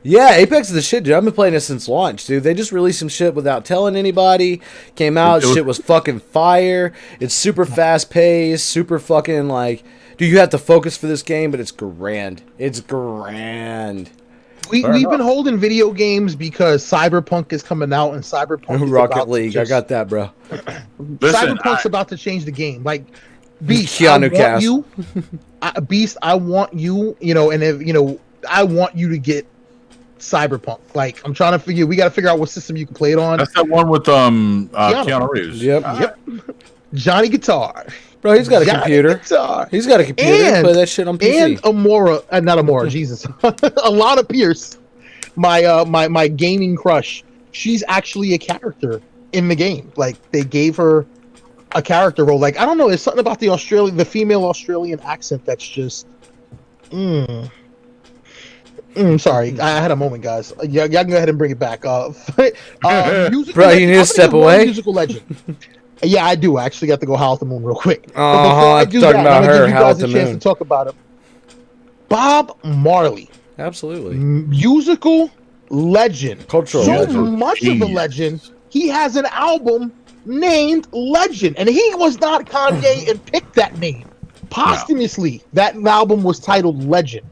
Speaker 1: Yeah, Apex is the shit, dude. I've been playing it since launch, dude. They just released some shit without telling anybody. Came out, shit was fucking fire. It's super fast-paced, super fucking, like... Dude, you have to focus for this game, but it's grand. It's grand.
Speaker 2: We've been holding video games because Cyberpunk is coming out, and Cyberpunk is
Speaker 1: Rocket
Speaker 2: about
Speaker 1: League. I got that, bro.
Speaker 3: Listen,
Speaker 2: Cyberpunk's about to change the game. Like Beast,
Speaker 1: Keanu
Speaker 2: I want
Speaker 1: cast.
Speaker 2: you. Beast, I want you. You know, and if I want you to get Cyberpunk. Like I'm trying to figure. We got to figure out what system you can play it on.
Speaker 3: That's that one with Keanu Reeves.
Speaker 1: Yep.
Speaker 2: Johnny Guitar.
Speaker 1: Bro, he's got a
Speaker 2: Johnny
Speaker 1: computer.
Speaker 2: Guitar.
Speaker 1: He's got a computer.
Speaker 2: And-
Speaker 1: Play that shit on PC.
Speaker 2: And Amora, not Amora, Jesus. Alana Pierce, my gaming crush. She's actually a character in the game. Like they gave her a character role. Like I don't know, there's something about the female Australian accent that's just. Sorry, I had a moment, guys. Y'all can go ahead and bring it back.
Speaker 1: Bro, you need to step away.
Speaker 2: Musical legend. Yeah, I do. I actually got to go howl at the moon real quick. But
Speaker 1: Oh,
Speaker 2: before I
Speaker 1: I'm
Speaker 2: do
Speaker 1: talking
Speaker 2: that,
Speaker 1: about
Speaker 2: I'm gonna
Speaker 1: her,
Speaker 2: give you
Speaker 1: Howl at
Speaker 2: guys
Speaker 1: the
Speaker 2: a chance
Speaker 1: Moon.
Speaker 2: to talk about it. Bob Marley,
Speaker 1: Absolutely.
Speaker 2: musical legend,
Speaker 1: Cultural
Speaker 2: so
Speaker 1: legend.
Speaker 2: much of a legend. He has an album named Legend, and he was not Kanye and picked that name. Posthumously, that album was titled Legend,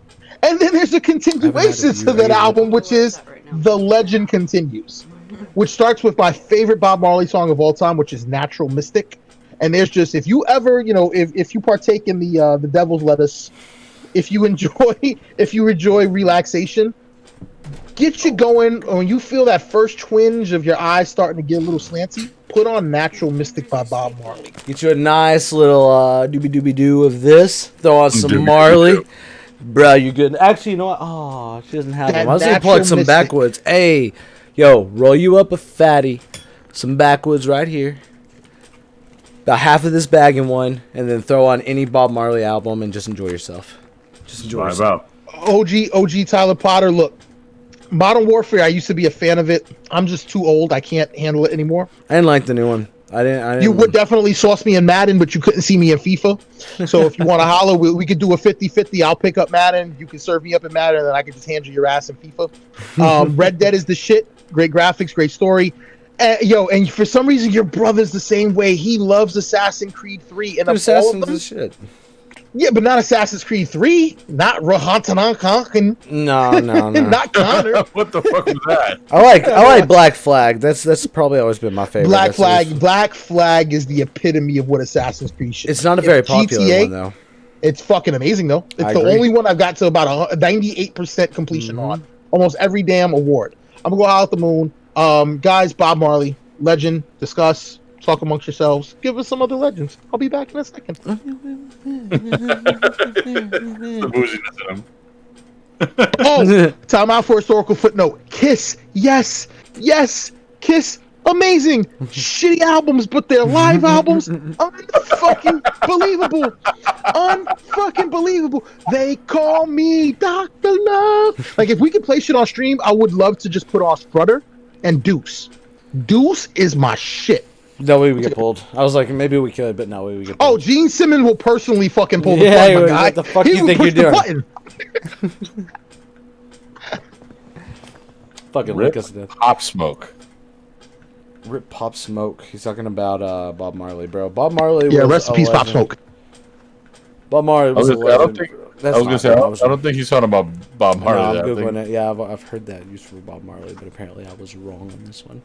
Speaker 2: and then there's a continuation to that album, which is The Legend Continues, which starts with my favorite Bob Marley song of all time, which is Natural Mystic. And there's just, if you ever, if you partake in the Devil's Lettuce, if you enjoy relaxation, get you going. When you feel that first twinge of your eyes starting to get a little slanty, put on Natural Mystic by Bob Marley.
Speaker 1: Get you a nice little doobie-doobie-doo of this. Throw on some
Speaker 3: Doobie-doobie-doo.
Speaker 1: Marley. Bro, you good. Actually, you know what? Oh, she doesn't have
Speaker 2: That
Speaker 1: them. I was going to
Speaker 2: Natural
Speaker 1: plug some
Speaker 2: Mystic.
Speaker 1: backwoods. Hey, yo, roll you up a fatty. Some backwoods right here. About half of this bag in one. And then throw on any Bob Marley album and just enjoy yourself. Just enjoy
Speaker 3: Vibe
Speaker 1: yourself.
Speaker 3: out.
Speaker 2: OG Tyler Potter. Look, Modern Warfare. I used to be a fan of it. I'm just too old. I can't handle it anymore.
Speaker 1: I didn't like the new one. I didn't.
Speaker 2: You would definitely sauce me in Madden, but you couldn't see me in FIFA. So if you want to holler, we could do a 50-50. I'll pick up Madden. You can serve me up in Madden, and then I can just hand you your ass in FIFA. Red Dead is the shit. Great graphics, great story. And for some reason, your brother's the same way. He loves Assassin's Creed 3. And of all of
Speaker 1: Assassins
Speaker 2: them,
Speaker 1: is shit.
Speaker 2: yeah, but not Assassin's Creed 3. Not Rohantanan
Speaker 1: No.
Speaker 2: not Connor.
Speaker 3: What the fuck was that?
Speaker 1: I like Black Flag. That's probably always been my favorite.
Speaker 2: Black
Speaker 1: That's
Speaker 2: Black Flag is the epitome of what Assassin's Creed should.
Speaker 1: It's not a
Speaker 2: If
Speaker 1: very popular
Speaker 2: GTA
Speaker 1: one though.
Speaker 2: It's fucking amazing though. It's
Speaker 1: I
Speaker 2: the
Speaker 1: agree.
Speaker 2: only one I've got to about a 98% completion
Speaker 1: Mm-hmm.
Speaker 2: on. Almost every damn award. I'm gonna go out the moon. Guys, Bob Marley, legend. Discuss. Talk amongst yourselves. Give us some other legends. I'll be back in a second.
Speaker 3: The booziness in him.
Speaker 2: Oh, time out for historical footnote. Kiss, yes, Kiss, amazing. Shitty albums, but they're live albums. Unfucking believable. They call me Dr. Love. Like, if we could play shit on stream, I would love to just put on Strutter and Deuce. Deuce is my shit.
Speaker 1: No way we get pulled. I was like, maybe we could, but no way we get
Speaker 2: Oh,
Speaker 1: pulled.
Speaker 2: Gene Simmons will personally fucking pull the
Speaker 1: Yeah,
Speaker 2: plug, my
Speaker 1: what
Speaker 2: guy.
Speaker 1: the fuck
Speaker 2: He
Speaker 1: you
Speaker 2: will
Speaker 1: think
Speaker 2: push
Speaker 1: you're
Speaker 2: the
Speaker 1: doing?
Speaker 2: button.
Speaker 1: Fucking
Speaker 3: Rip
Speaker 1: lick us to death.
Speaker 3: Pop Smoke.
Speaker 1: Rip Pop Smoke. He's talking about Bob Marley, bro. Bob Marley
Speaker 2: Yeah,
Speaker 1: was
Speaker 2: rest in
Speaker 1: a
Speaker 2: peace, Pop
Speaker 1: legend.
Speaker 2: Smoke.
Speaker 1: Bob Marley was a legend. That's
Speaker 3: I was gonna say,
Speaker 1: not
Speaker 3: I
Speaker 1: him.
Speaker 3: don't think he's talking about Bob
Speaker 1: No,
Speaker 3: Marley.
Speaker 1: I'm
Speaker 3: I think-
Speaker 1: googling it. Yeah, I've heard that used for Bob Marley, but apparently I was wrong on this one.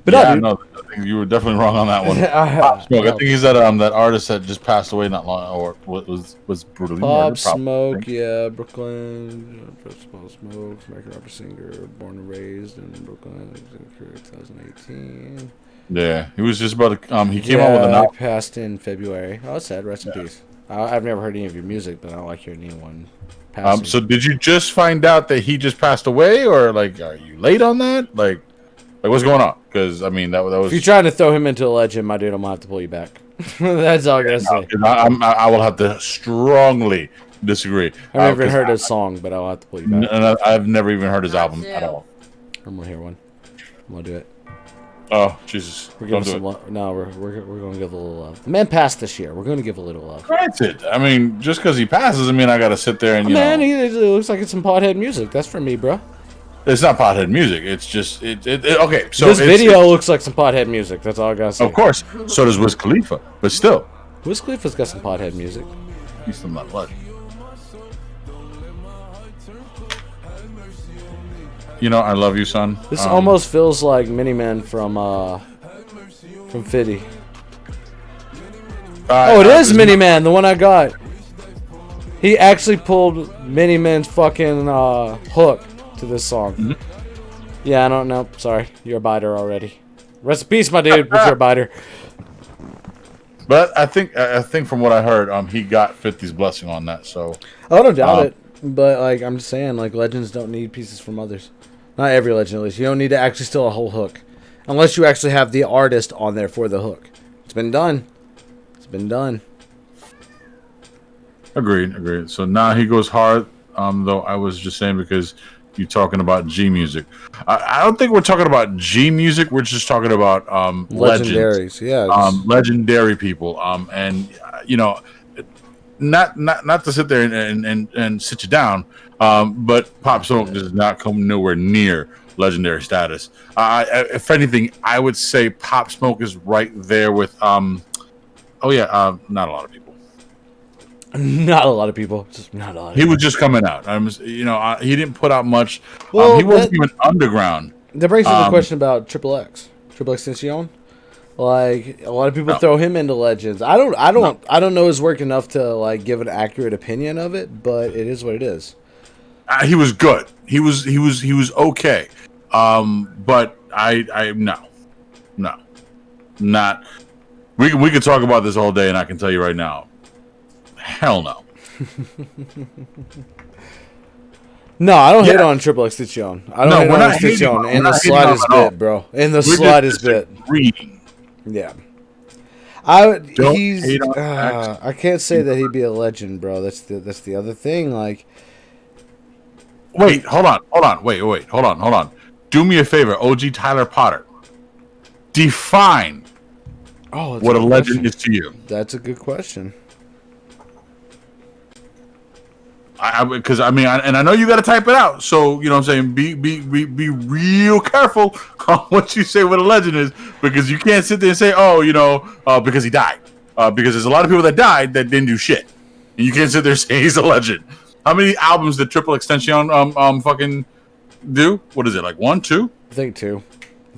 Speaker 1: But
Speaker 3: yeah,
Speaker 1: no, dude.
Speaker 3: no, I think you were definitely wrong on that one.
Speaker 1: I-
Speaker 3: Pop Smoke. I think he's that artist that just passed away not long, or was brutally
Speaker 1: Pop
Speaker 3: murdered. probably.
Speaker 1: Smoke, yeah, Brooklyn, Pop Smoke, American rapper singer, born and raised in Brooklyn, 2018.
Speaker 3: Yeah, he was just about to. He came out with an album.
Speaker 1: Passed in February. Oh, it's sad. Rest in peace. I've never heard any of your music, but I don't like hearing anyone passing.
Speaker 3: So did you just find out that he just passed away, or like, are you late on that? Like what's going on? Because I mean, that was.
Speaker 1: If you're trying to throw him into a legend, my dude, I'm gonna have to pull you back. That's all I gotta say.
Speaker 3: I will have to strongly disagree.
Speaker 1: I've never even heard his song, but I'll have to pull you back.
Speaker 3: And I've never even heard his album at all.
Speaker 1: I'm gonna hear one. I'm gonna do it.
Speaker 3: Oh Jesus!
Speaker 1: We're
Speaker 3: Don't
Speaker 1: giving
Speaker 3: do
Speaker 1: some
Speaker 3: it.
Speaker 1: love. No, we're gonna give a little love. The man passed this year. We're gonna give a little love.
Speaker 3: Granted, I mean, just because he passes doesn't mean I got to sit there and
Speaker 1: Man,
Speaker 3: know.
Speaker 1: it looks like it's some pothead music. That's for me, bro.
Speaker 3: It's not pothead music. It's just okay. So
Speaker 1: This
Speaker 3: it's-
Speaker 1: video looks like some pothead music. That's all I gotta say.
Speaker 3: of course. So does Wiz Khalifa, but still,
Speaker 1: Wiz Khalifa's got some pothead music.
Speaker 3: he's still not blood. You know, I love you, son.
Speaker 1: This almost feels like Mini-Man from 50. Oh, it is Mini-Man, the one I got. He actually pulled Mini-Man's fucking hook to this song.
Speaker 3: Mm-hmm.
Speaker 1: Yeah, I don't know. Sorry, you're a biter already. Rest in peace, my dude, but you're a biter.
Speaker 3: But I think from what I heard, he got 50's blessing on that. So
Speaker 1: I don't doubt it. But like I'm just saying, like legends don't need pieces from others. Not every legend, at least. You don't need to actually steal a whole hook, unless you actually have the artist on there for the hook. It's been done. It's been done.
Speaker 3: Agreed. So now he goes hard. Though I was just saying because you're talking about G music. I don't think we're talking about G music. We're just talking about
Speaker 1: legendaries.
Speaker 3: Legends.
Speaker 1: Yeah.
Speaker 3: Legendary people. And you know, not to sit there and sit you down. But Pop Smoke does not come nowhere near legendary status. If anything, I would say Pop Smoke is right there with not a lot of people.
Speaker 1: Not a lot of people. Just not a lot.
Speaker 3: He was just coming out. He didn't put out much.
Speaker 1: Well,
Speaker 3: he wasn't even underground.
Speaker 1: That brings up the question about Triple Extension. Like a lot of people throw him into legends. I don't know his work enough to like give an accurate opinion of it, but it is what it is.
Speaker 3: He was good. He was okay. But no, not. We could talk about this all day, and I can tell you right now, hell no.
Speaker 1: No, I don't hate on Triple Extension. I don't hate on Extension in the slightest bit, bro. In the slightest bit. Yeah. I can't say that he'd be a legend, bro. That's the other thing. Like,
Speaker 3: wait, hold on. Do me a favor, OG Tyler Potter. Define what a legend is to you.
Speaker 1: That's a good question.
Speaker 3: Because I know you got to type it out. So you know what I'm saying. Be real careful on what you say what a legend is, because you can't sit there and say, because he died. Because there's a lot of people that died that didn't do shit, and you can't sit there and say he's a legend. How many albums did Triple Extension fucking do? What is it, like 1, 2?
Speaker 1: I think two.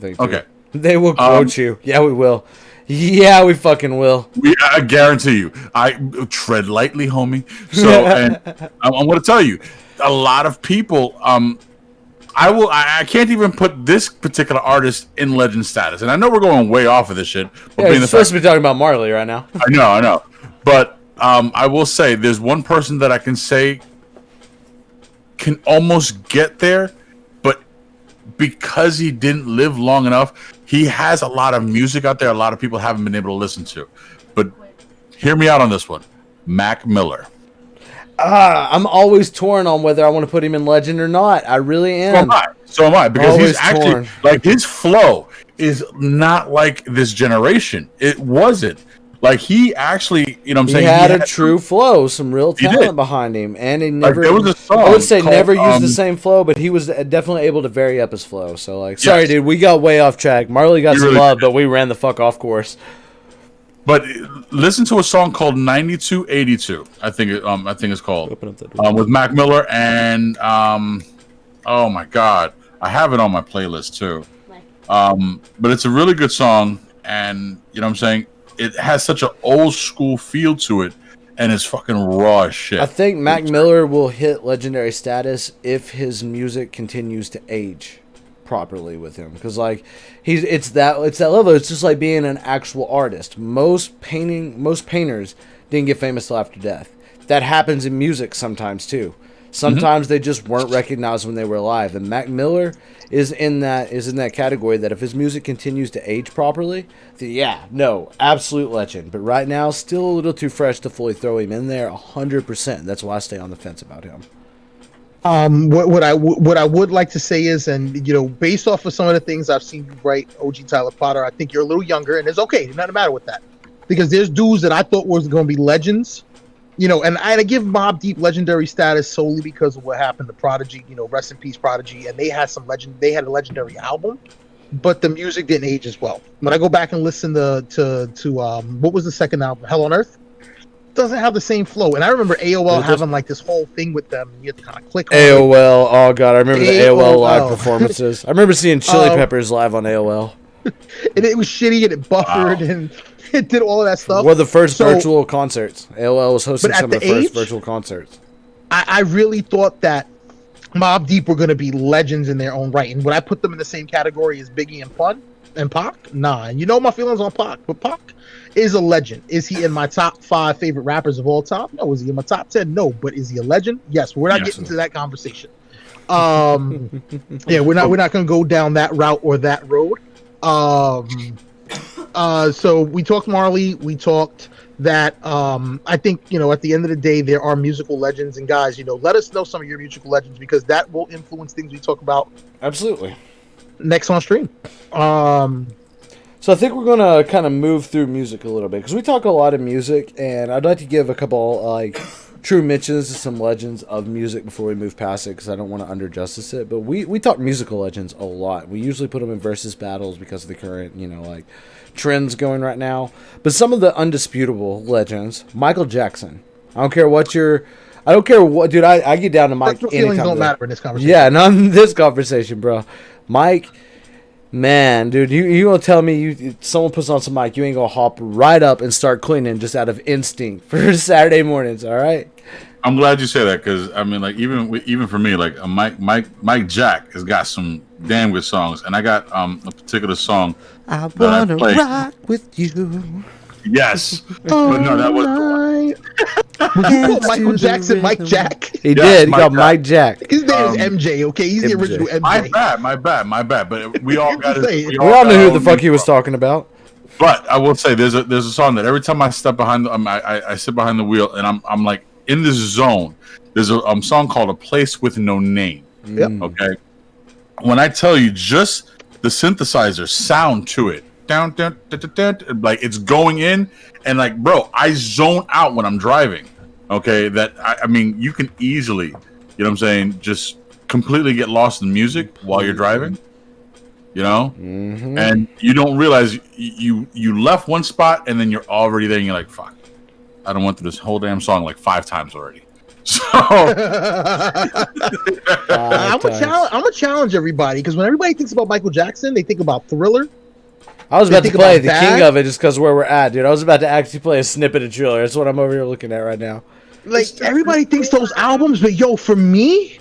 Speaker 3: Okay.
Speaker 1: They will quote you. Yeah, we will. Yeah, we fucking will.
Speaker 3: I guarantee you. I tread lightly, homie. So, and I'm going to tell you, a lot of people. I can't even put this particular artist in legend status, and I know we're going way off of this shit.
Speaker 1: But you're supposed to be talking about Marley right now.
Speaker 3: I know. But I will say, there's one person that I can say can almost get there, but because he didn't live long enough. He has a lot of music out there a lot of people haven't been able to listen to. But hear me out on this one. Mac Miller.
Speaker 1: I'm always torn on whether I want to put him in legend or not. I really am.
Speaker 3: So am I. Because
Speaker 1: always
Speaker 3: he's actually
Speaker 1: torn.
Speaker 3: like his flow is not like this generation. It wasn't. Like he actually, you know what I'm saying?
Speaker 1: He had a true flow, some real talent behind him, and he never.
Speaker 3: Like, there was a song
Speaker 1: I would say
Speaker 3: called,
Speaker 1: never used the same flow, but he was definitely able to vary up his flow. So, like, sorry, dude, we got way off track. Marley got some love, but we ran the fuck off course.
Speaker 3: But listen to a song called 9282. I think it's called.
Speaker 1: Open up that door.
Speaker 3: With Mac Miller and oh my god, I have it on my playlist too. But it's a really good song, and you know what I'm saying. It has such an old school feel to it, and it's fucking raw as shit.
Speaker 1: I think Mac Miller will hit legendary status if his music continues to age properly with him, because like it's that level. It's just like being an actual artist. Most painters didn't get famous till after death. That happens in music sometimes too. Sometimes they just weren't recognized when they were alive, and Mac Miller is in that category. That if his music continues to age properly, then absolute legend. But right now, still a little too fresh to fully throw him in there 100%. That's why I stay on the fence about him.
Speaker 2: What I would like to say is, and you know, based off of some of the things I've seen you write, OG Tyler Potter, I think you're a little younger, and it's okay. There's nothing matter with that, because there's dudes that I thought was going to be legends. You know, and I give Mobb Deep legendary status solely because of what happened to Prodigy. You know, rest in peace, Prodigy. And they had They had a legendary album, but the music didn't age as well. When I go back and listen to what was the second album, Hell on Earth? doesn't have the same flow. And I remember AOL having like this whole thing with them. You had to kind of click on it.
Speaker 1: AOL. Oh god, I remember the AOL live
Speaker 2: AOL.
Speaker 1: performances. I remember seeing Chili Peppers live on AOL.
Speaker 2: And it was shitty and it buffered and it did all of that stuff.
Speaker 1: One of the first virtual concerts. AOL was hosting
Speaker 2: But at
Speaker 1: some of the
Speaker 2: the
Speaker 1: first
Speaker 2: age-
Speaker 1: virtual concerts.
Speaker 2: I really thought that Mobb Deep were going to be legends in their own right. And would I put them in the same category as Biggie and Pun and Pac? Nah. And you know my feelings on Pac. But Pac is a legend. Is he in my top 5 favorite rappers of all time? No. Is he in my top 10? No. But is he a legend? Yes. We're not getting into that conversation. Yeah, we're not going to go down that route or that road. So we talked Marley. We talked that I think, you know, at the end of the day, there are musical legends. And guys, you know, let us know some of your musical legends because that will influence things we talk about
Speaker 1: Absolutely.
Speaker 2: next on stream.
Speaker 1: So I think we're going to kind of move through music a little bit because we talk a lot of music, and I'd like to give a couple like true mentions to some legends of music before we move past it because I don't want to underjustice it. But we talk musical legends a lot. We usually put them in versus battles because of the current, you know, like trends going right now. But some of the undisputable legends, Michael Jackson. I don't care what, dude. I get down to Mike.
Speaker 2: Personal feelings don't matter in this conversation.
Speaker 1: Yeah, not in this conversation, bro. Mike. Man, dude, you gonna tell me someone puts on some mic, you ain't gonna hop right up and start cleaning just out of instinct for Saturday mornings, all right?
Speaker 3: I'm glad you say that because I mean, like even for me, like Mike Jack has got some damn good songs, and I got a particular song
Speaker 1: I
Speaker 3: that I
Speaker 1: wanna
Speaker 3: play.
Speaker 1: rock with you.
Speaker 3: Yes, but no, that was
Speaker 2: Michael Jackson, Mike Jack.
Speaker 1: He
Speaker 3: Yes,
Speaker 1: did. He
Speaker 3: Mike
Speaker 1: got
Speaker 3: Jack.
Speaker 1: Mike Jack.
Speaker 2: His name is MJ. Okay, he's the
Speaker 1: MJ.
Speaker 2: original MJ.
Speaker 3: my bad. But we all got it.
Speaker 1: We all knew who the fuck he was talking about.
Speaker 3: But I will say, there's a song that every time I step behind, I sit behind the wheel, and I'm like in this zone. There's a song called "A Place with No Name."
Speaker 2: Yep.
Speaker 3: Okay. When I tell you, just the synthesizer sound to it, down, like it's going in, and like, bro, I zone out when I'm driving. Okay, that I mean, you can easily, you know what I'm saying, just completely get lost in music while you're driving. You know, and you don't realize you left one spot and then you're already there and you're like, fuck, I done went through this whole damn song like 5 times already. So
Speaker 2: I'm gonna challenge everybody because when everybody thinks about Michael Jackson, they think about Thriller.
Speaker 1: I was about to
Speaker 2: think
Speaker 1: play
Speaker 2: about
Speaker 1: the
Speaker 2: that?
Speaker 1: king of it just because where we're at, dude. I was about to actually play a snippet of Thriller. That's what I'm over here looking at right now.
Speaker 2: Like everybody thinks those albums, but yo, for me,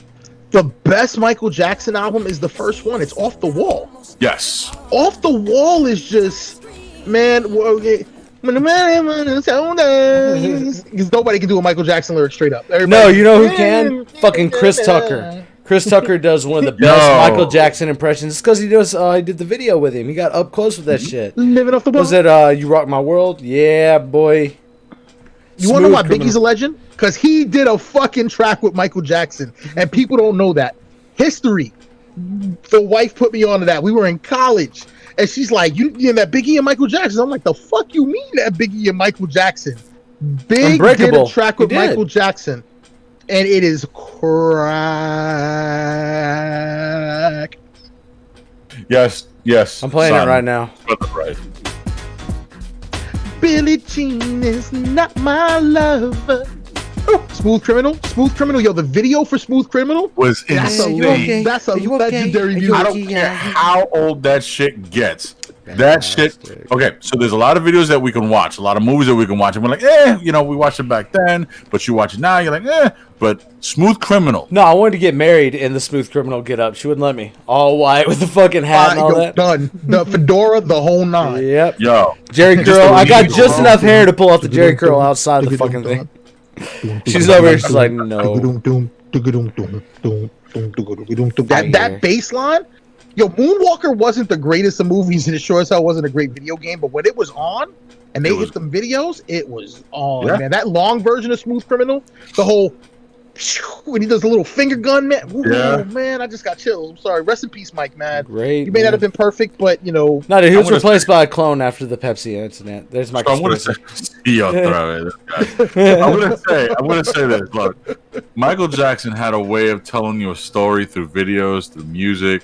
Speaker 2: the best Michael Jackson album is the first one. It's Off the Wall.
Speaker 3: yes,
Speaker 2: Off the Wall is just, man. Okay. Because nobody can do a Michael Jackson lyric straight up. Everybody,
Speaker 1: No, you know who can? Fucking Chris Tucker. Chris Tucker does one of the best
Speaker 3: Yo.
Speaker 1: Michael Jackson impressions. It's because he did the video with him. He got up close with that shit.
Speaker 2: Living off the wall.
Speaker 1: Was it You Rock My World? Yeah, boy.
Speaker 2: You want to know why
Speaker 1: Smooth
Speaker 2: Biggie's a legend? Because he did a fucking track with Michael Jackson, and people don't know that. History. The wife put me onto that. We were in college, and she's like, "You know that Biggie and Michael Jackson?" I'm like, "The fuck you mean that Biggie and Michael Jackson?" Big did a
Speaker 1: Unbreakable.
Speaker 2: track with
Speaker 1: He did.
Speaker 2: Michael Jackson, and it is crack.
Speaker 3: yes.
Speaker 1: I'm playing it right now.
Speaker 3: Right.
Speaker 2: Billie Jean is not my lover. Smooth Criminal. Yo, the video for Smooth Criminal.
Speaker 3: Was
Speaker 2: That's a,
Speaker 3: insane.
Speaker 2: that's a
Speaker 1: Are you okay?
Speaker 2: legendary
Speaker 1: Are
Speaker 2: music.
Speaker 1: you
Speaker 3: I don't care how old that shit gets. That shit. Okay, so there's a lot of videos that we can watch, a lot of movies that we can watch, and we're like, you know, we watched it back then, but you watch it now, you're like, But Smooth Criminal.
Speaker 1: No, I wanted to get married in the Smooth Criminal get up. She wouldn't let me. All white with the fucking hat and all
Speaker 2: Yo,
Speaker 1: that.
Speaker 2: done. The fedora, the whole nine.
Speaker 1: Yep.
Speaker 3: Yo,
Speaker 1: Jerry
Speaker 3: Just
Speaker 1: curl.
Speaker 3: the
Speaker 1: I got
Speaker 3: lead
Speaker 1: just
Speaker 3: alone.
Speaker 1: enough hair to pull off the Jerry curl outside the fucking thing. She's over here. She's like, no.
Speaker 2: That bass line. Yo, Moonwalker wasn't the greatest of movies, and it sure as hell wasn't a great video game. But when it was on, and they hit them videos, it was on.
Speaker 3: Yeah.
Speaker 2: Man, that long version of Smooth Criminal, the whole when he does a little finger gun, man. Ooh,
Speaker 3: Yeah.
Speaker 2: man, I just got chills. I'm sorry. Rest in peace, Mike. Man,
Speaker 1: Great.
Speaker 2: you may not have been perfect, but you know.
Speaker 1: No, dude, he was
Speaker 3: I'm gonna
Speaker 1: replaced by a clone after the Pepsi incident. There's my
Speaker 3: So I'm gonna say,
Speaker 1: conspiracy.
Speaker 3: yo, throw it. I'm gonna say this. Look, Michael Jackson had a way of telling you a story through videos, through music.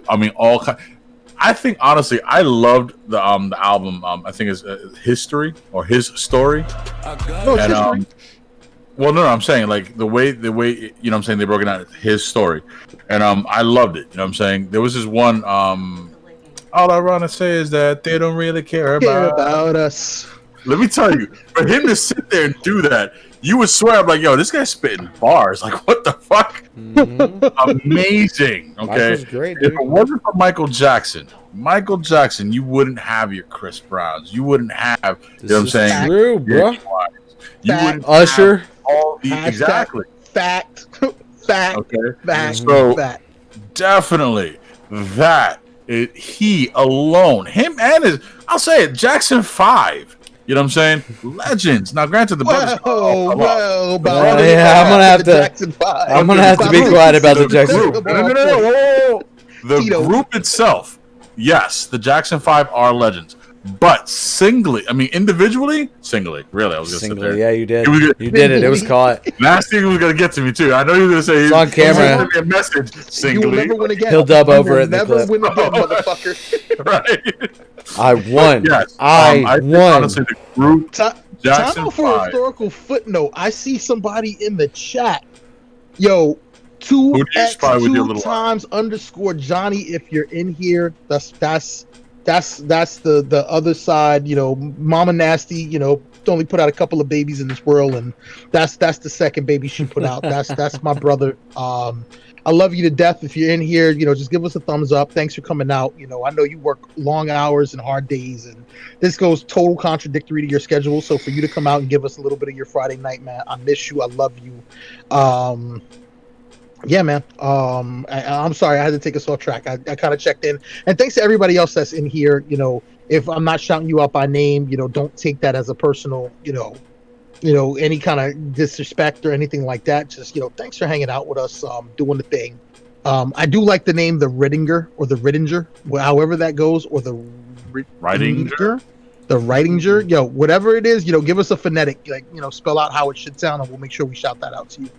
Speaker 3: I mean, all kind. I think honestly, I loved the album. I think it's History or His Story.
Speaker 2: No, it's
Speaker 3: And
Speaker 2: history.
Speaker 3: well, no, I'm saying like the way you know what I'm saying they broke it down. His story, and I loved it. You know what I'm saying. There was this one. All I want to say is that they don't really care
Speaker 2: Care
Speaker 3: about.
Speaker 2: about us.
Speaker 3: Let me tell you, for him to sit there and do that, you would swear, I'm like, yo, this guy's spitting bars. Like, what the fuck? Amazing. Okay.
Speaker 1: Michael's great,
Speaker 3: If
Speaker 1: dude.
Speaker 3: it wasn't for Michael Jackson, you wouldn't have your Chris Browns. You wouldn't have, you know what I'm
Speaker 1: This is
Speaker 3: saying?
Speaker 1: true, bro.
Speaker 3: You wouldn't
Speaker 1: Usher.
Speaker 3: have all the,
Speaker 2: Hashtag
Speaker 3: exactly.
Speaker 2: Fact. Fact.
Speaker 3: Okay.
Speaker 2: Fact.
Speaker 3: So
Speaker 2: Fact.
Speaker 3: definitely he alone, him and his, I'll say it, Jackson 5. You know what I'm saying? Legends. Now, granted, the brothers.
Speaker 2: Well,
Speaker 1: yeah, I'm gonna have to.
Speaker 2: Jackson 5.
Speaker 1: I'm gonna have to be quiet about the Jackson.
Speaker 3: group. No. Whoa. The
Speaker 2: Tito.
Speaker 3: group itself, yes, the Jackson 5 are legends. But individually, really, I was gonna sit
Speaker 1: Singly,
Speaker 3: there.
Speaker 1: yeah, you did.
Speaker 3: It was good.
Speaker 1: You did it. It was caught.
Speaker 3: Nasty was gonna get to me too. I know you were gonna say
Speaker 1: It's on camera.
Speaker 3: Send me a message
Speaker 2: You will
Speaker 3: singly.
Speaker 2: never win again.
Speaker 1: He'll dub
Speaker 2: You
Speaker 1: over
Speaker 2: will
Speaker 1: it in the
Speaker 2: Never
Speaker 1: clip.
Speaker 2: win again, motherfucker.
Speaker 3: Right.
Speaker 1: I won.
Speaker 3: Yes.
Speaker 1: I
Speaker 3: think
Speaker 1: won.
Speaker 3: honestly the group
Speaker 2: Time
Speaker 3: Jackson
Speaker 2: out for a
Speaker 3: 5.
Speaker 2: historical footnote. I see somebody in the chat. Yo,
Speaker 3: Who do you spy with your little
Speaker 2: times underscore Johnny. If you're in here, that's the other side. You know, Mama Nasty. You know, only put out a couple of babies in this world, and that's the second baby she put out. That's my brother. I love you to death. If you're in here, you know, just give us a thumbs up. Thanks for coming out. You know, I know you work long hours and hard days, and this goes total contradictory to your schedule. So for you to come out and give us a little bit of your Friday night, man, I miss you. I love you. Yeah, man. I'm sorry I had to take us off track. I kind of checked in, and thanks to everybody else that's in here. You know, if I'm not shouting you out by name, you know, don't take that as a personal, you know, any kind of disrespect or anything like that. Just, you know, thanks for hanging out with us, doing the thing. I do like the name, the Rittinger or the Rittinger, however that goes, or the
Speaker 3: Ridinger?
Speaker 2: the Ridinger. Yo, whatever it is, you know, give us a phonetic, like, you know, spell out how it should sound, and we'll make sure we shout that out to you.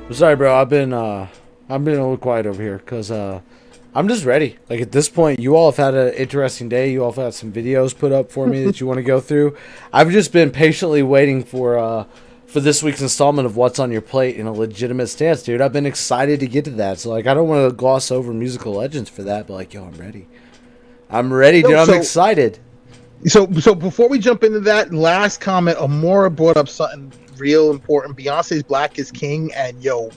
Speaker 1: I'm sorry, bro. I've been a little quiet over here because I'm just ready. Like at this point, you all have had an interesting day. You all have had some videos put up for me that you want to go through. I've just been patiently waiting for this week's installment of What's on Your Plate in a legitimate stance, dude. I've been excited to get to that. So like, I don't want to gloss over musical legends for that, but like, yo, I'm ready. I'm ready, dude. I'm excited.
Speaker 2: So before we jump into that, last comment, Amora brought up something real important. Beyonce's Black is King, and yo,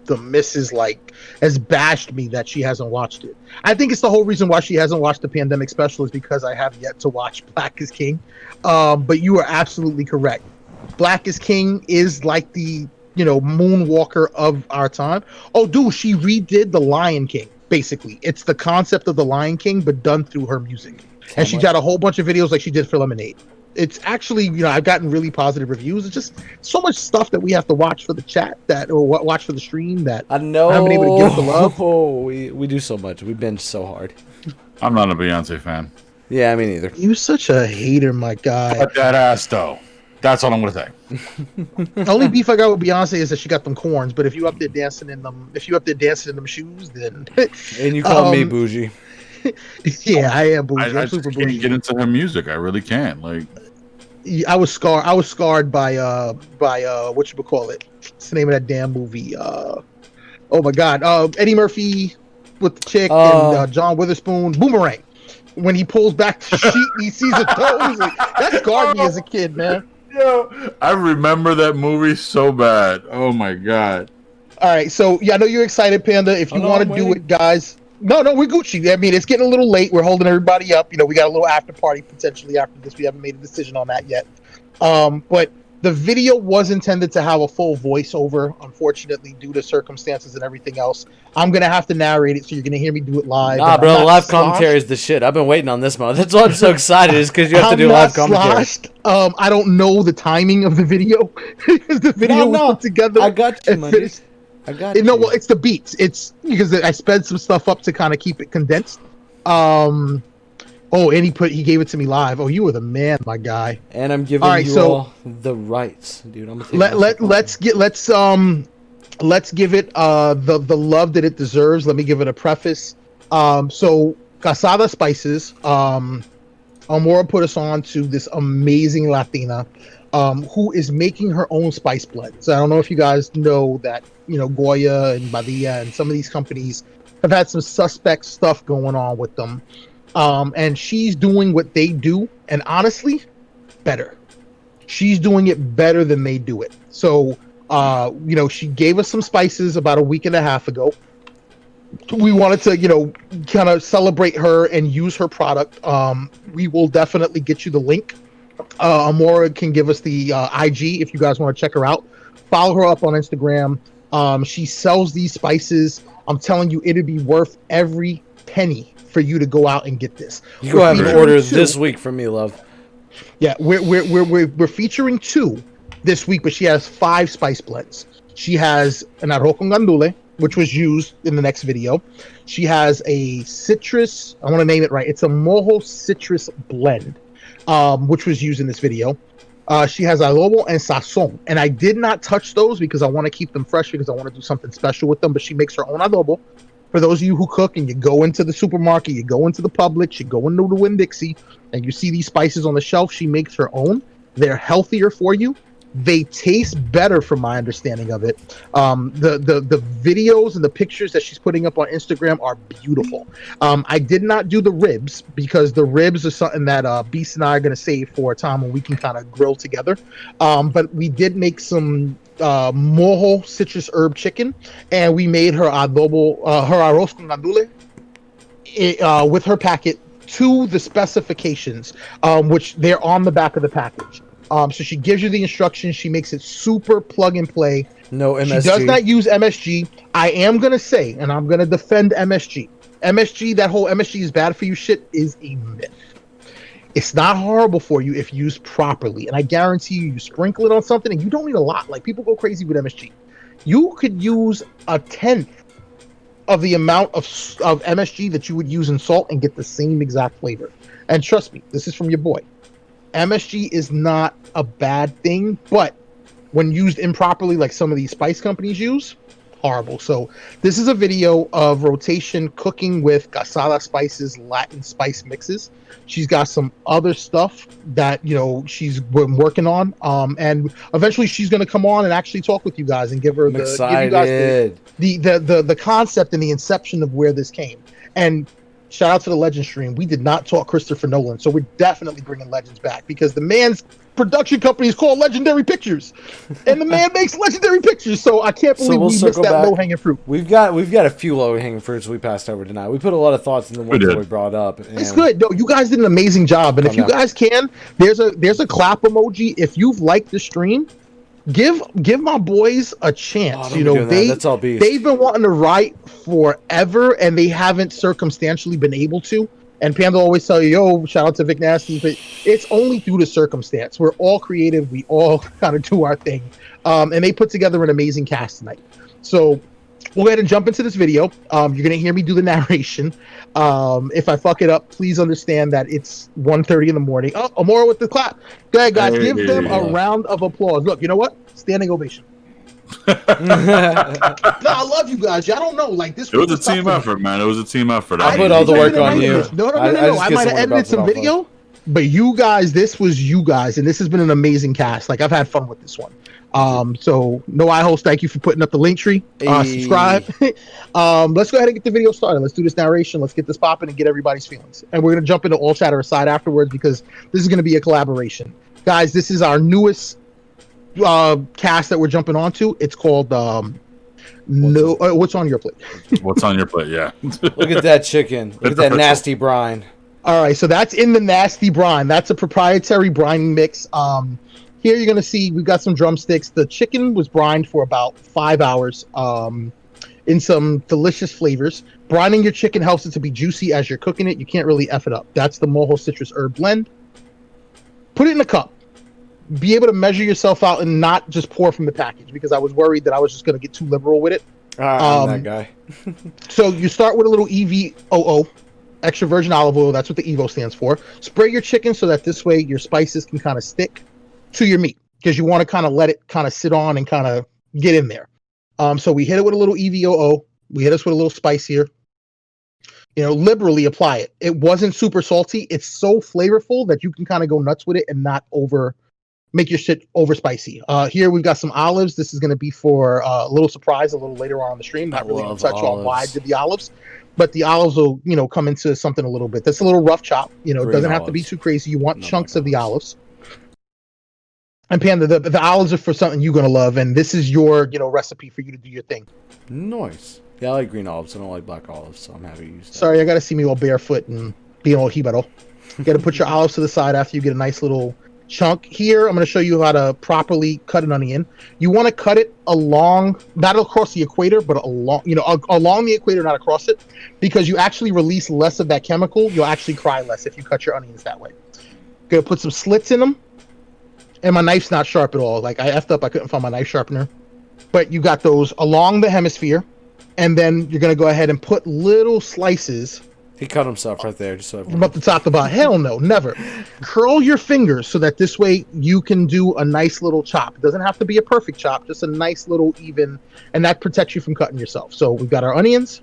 Speaker 2: the missus like has bashed me that she hasn't watched it. I think it's the whole reason why she hasn't watched the pandemic special is because I have yet to watch Black is King. But you are absolutely correct. Black is King is like the, you know, moonwalker of our time. Oh, dude, she redid The Lion King. Basically, it's the concept of The Lion King, but done through her music. And she got a whole bunch of videos like she did for Lemonade. It's actually, you know, I've gotten really positive reviews. It's just so much stuff that we have to watch for the chat or watch for the stream that
Speaker 1: I know.
Speaker 2: I haven't been able to give it the love.
Speaker 1: Oh, we do so much. We binge so hard.
Speaker 3: I'm not a Beyonce fan.
Speaker 1: Yeah, me neither.
Speaker 2: You're such a hater, my guy.
Speaker 3: Cut that ass though. That's all I'm gonna say.
Speaker 2: Only beef I got with Beyonce is that she got them corns. But if you up there dancing in them shoes, then
Speaker 1: And you call me bougie.
Speaker 2: yeah, I am bougie.
Speaker 3: I
Speaker 2: I'm
Speaker 3: just
Speaker 2: super
Speaker 3: can't
Speaker 2: bougie.
Speaker 3: get into her music. I really can't. Like,
Speaker 2: I was scarred by whatchamacallit. What's the name of that damn movie? Oh my god. Eddie Murphy with the chick and John Witherspoon, Boomerang. When he pulls back the sheet and he sees a toe, he's like, that scarred me as a kid, man.
Speaker 3: yo, I remember that movie so bad. Oh my god.
Speaker 2: All right, so yeah, I know you're excited, Panda. If you want to do it, guys. No, we're Gucci. I mean, it's getting a little late. We're holding everybody up. You know, we got a little after party potentially after this. We haven't made a decision on that yet. But the video was intended to have a full voiceover. Unfortunately, due to circumstances and everything else, I'm gonna have to narrate it. So you're gonna hear me do it live.
Speaker 1: Nah, bro, live commentary is the shit. I've been waiting on this month. That's why I'm so excited. Is because you have to do live commentary.
Speaker 2: I don't know the timing of the video because the video was put together.
Speaker 1: I got you, man. I got you.
Speaker 2: No, well, it's the beats. It's because I sped some stuff up to kind of keep it condensed. Oh, and he gave it to me live. Oh, you were the man, my guy.
Speaker 1: And I'm giving all the rights, dude. I'm gonna take
Speaker 2: let's give it the love that it deserves. Let me give it a preface. So Casada Spices, Amora put us on to this amazing Latina who is making her own spice blends. I don't know if you guys know that, Goya and Badia and some of these companies have had some suspect stuff going on with them. And she's doing what they do, and honestly, better. She's doing it better than they do it. So, she gave us some spices about a week and a half ago. We wanted to, kind of celebrate her and use her product. We will definitely get you the link. Amora can give us the IG if you guys want to check her out. Follow her up on Instagram. She sells these spices. I'm telling you, it'd be worth every penny for you to go out and get this.
Speaker 1: You go have an order this week from me, love.
Speaker 2: Yeah, we're featuring 2 this week, but she has 5 spice blends. She has an arroz con gandule, which was used in the next video. She has a citrus, I want to name it right. It's a mojo citrus blend, which was used in this video. She has adobo and sazon. And I did not touch those because I want to keep them fresh because I want to do something special with them. But she makes her own adobo. For those of you who cook and you go into the supermarket, you go into the Publix, you go into the Winn-Dixie, and you see these spices on the shelf, she makes her own. They're healthier for you. They taste better from my understanding of it. The videos and the pictures that she's putting up on Instagram are beautiful. I did not do the ribs because the ribs are something that Beast and I are going to save for a time when we can kind of grill together. But we did make some mojo citrus herb chicken, and we made her adobo, her arroz con gandule with her packet to the specifications, which they're on the back of the package. So she gives you the instructions. She makes it super plug and play.
Speaker 1: No MSG.
Speaker 2: She does not use MSG. I am going to say, and I'm going to defend MSG. MSG, that whole MSG is bad for you shit is a myth. It's not horrible for you if used properly. And I guarantee you sprinkle it on something and you don't need a lot. Like, people go crazy with MSG. You could use 1/10 of the amount of MSG that you would use in salt and get the same exact flavor. And trust me, this is from your boy. MSG is not a bad thing, but when used improperly, like some of these spice companies use, horrible. So this is a video of Rotation cooking with Casada Spices Latin spice mixes. She's got some other stuff that, she's been working on. And eventually she's going to come on and actually talk with you guys and give you guys the concept and the inception of where this came. And shout out to the Legend stream. We did not talk Christopher Nolan, so we're definitely bringing Legends back because the man's production company is called Legendary Pictures, and the man makes legendary pictures. So I can't believe we missed that low-hanging fruit.
Speaker 1: We've got a few low-hanging fruits we passed over tonight. We put a lot of thoughts in the ones that we brought up.
Speaker 2: It's good. No, you guys did an amazing job, and if you guys can, there's a clap emoji. If you've liked the stream, give my boys a chance. They've been wanting to write forever, and they haven't circumstantially been able to. And Panda always tell you, yo, shout out to Vic Nasty, but it's only through the circumstance. We're all creative. We all kind of do our thing. And they put together an amazing cast tonight. So we'll go ahead and jump into this video. You're going to hear me do the narration. If I fuck it up, please understand that it's 1:30 in the morning. Oh, Amora with the clap. Go ahead, guys. Give them a round of applause. Look, you know what? Standing ovation. No, I love you guys. Y'all don't know. Like, this
Speaker 3: it was a team effort, man. It was a team effort.
Speaker 1: I put all the work on you.
Speaker 2: No. I might have edited some video, but you guys, this was you guys, and this has been an amazing cast. Like, I've had fun with this one. So no eye host, thank you for putting up the link tree. Subscribe. Let's go ahead and get the video started. Let's do this narration. Let's get this popping and get everybody's feelings. And we're gonna jump into All Chatter Aside afterwards because this is gonna be a collaboration. Guys, this is our newest cast that we're jumping onto. It's called What's on Your Plate.
Speaker 3: What's on your plate? Yeah.
Speaker 1: Look at that chicken. Look at that nasty brine.
Speaker 2: All right, so that's in the nasty brine. That's a proprietary brine mix. Here you're gonna see we've got some drumsticks. The chicken was brined for about 5 hours in some delicious flavors. Brining your chicken helps it to be juicy as you're cooking it. You can't really F it up. That's the mojo citrus herb blend. Put it in a cup. Be able to measure yourself out and not just pour from the package because I was worried that I was just going to get too liberal with it.
Speaker 1: I'm that guy.
Speaker 2: So you start with a little EVOO, extra virgin olive oil. That's what the EVO stands for. Spray your chicken so that this way your spices can kind of stick to your meat because you want to kind of let it kind of sit on and kind of get in there. So we hit it with a little EVOO. We hit us with a little spice here. Liberally apply it. It wasn't super salty. It's so flavorful that you can kind of go nuts with it and not make your shit over spicy. Here we've got some olives. This is going to be for a little surprise a little later on in the stream. Not really going to touch on why I did the olives, but the olives will, come into something a little bit. That's a little rough chop. It doesn't have to be too crazy. You want chunks of the olives. And Panda, the olives are for something you're going to love, and this is your, recipe for you to do your thing.
Speaker 1: Nice. Yeah, I like green olives. I don't like black olives, so I'm happy to use that.
Speaker 2: Sorry, I got to see me all barefoot and being all hibaro. You got to put your olives to the side after you get a nice little chunk. Here, I'm going to show you how to properly cut an onion. You want to cut it not across the equator, but along the equator, not across it, because you actually release less of that chemical. You'll actually cry less if you cut your onions that way. Going to put some slits in them. And my knife's not sharp at all. Like, I effed up. I couldn't find my knife sharpener. But you got those along the hemisphere. And then you're going to go ahead and put little slices.
Speaker 1: He cut himself right there. Just so
Speaker 2: from up the top to bottom. Hell no, never. Curl your fingers so that this way you can do a nice little chop. It doesn't have to be a perfect chop. Just a nice little even. And that protects you from cutting yourself. So we've got our onions.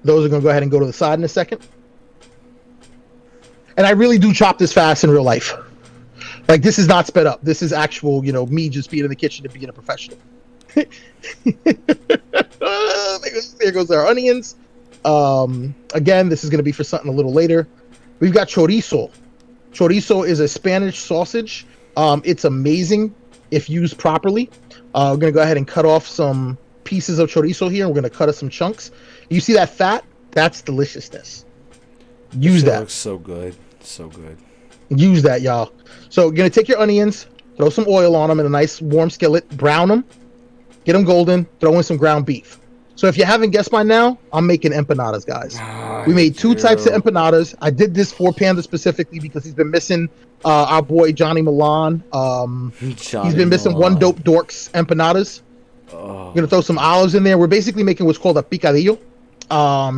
Speaker 2: Those are going to go ahead and go to the side in a second. And I really do chop this fast in real life. Like, this is not sped up. This is actual, me just being in the kitchen and being a professional. There goes our onions. Again, this is going to be for something a little later. We've got chorizo. Chorizo is a Spanish sausage. It's amazing if used properly. We're going to go ahead and cut off some pieces of chorizo here. We're going to cut us some chunks. You see that fat? That's deliciousness. Use that.
Speaker 1: Looks so good. So good.
Speaker 2: Use that, y'all. So you're going to take your onions, throw some oil on them in a nice warm skillet, brown them, get them golden, throw in some ground beef. So if you haven't guessed by now, I'm making empanadas, guys. We made two types of empanadas. I did this for Panda specifically because he's been missing our boy Johnny Milan. He's been missing one Dope Dorks empanadas. We're going to throw some olives in there. We're basically making what's called a picadillo.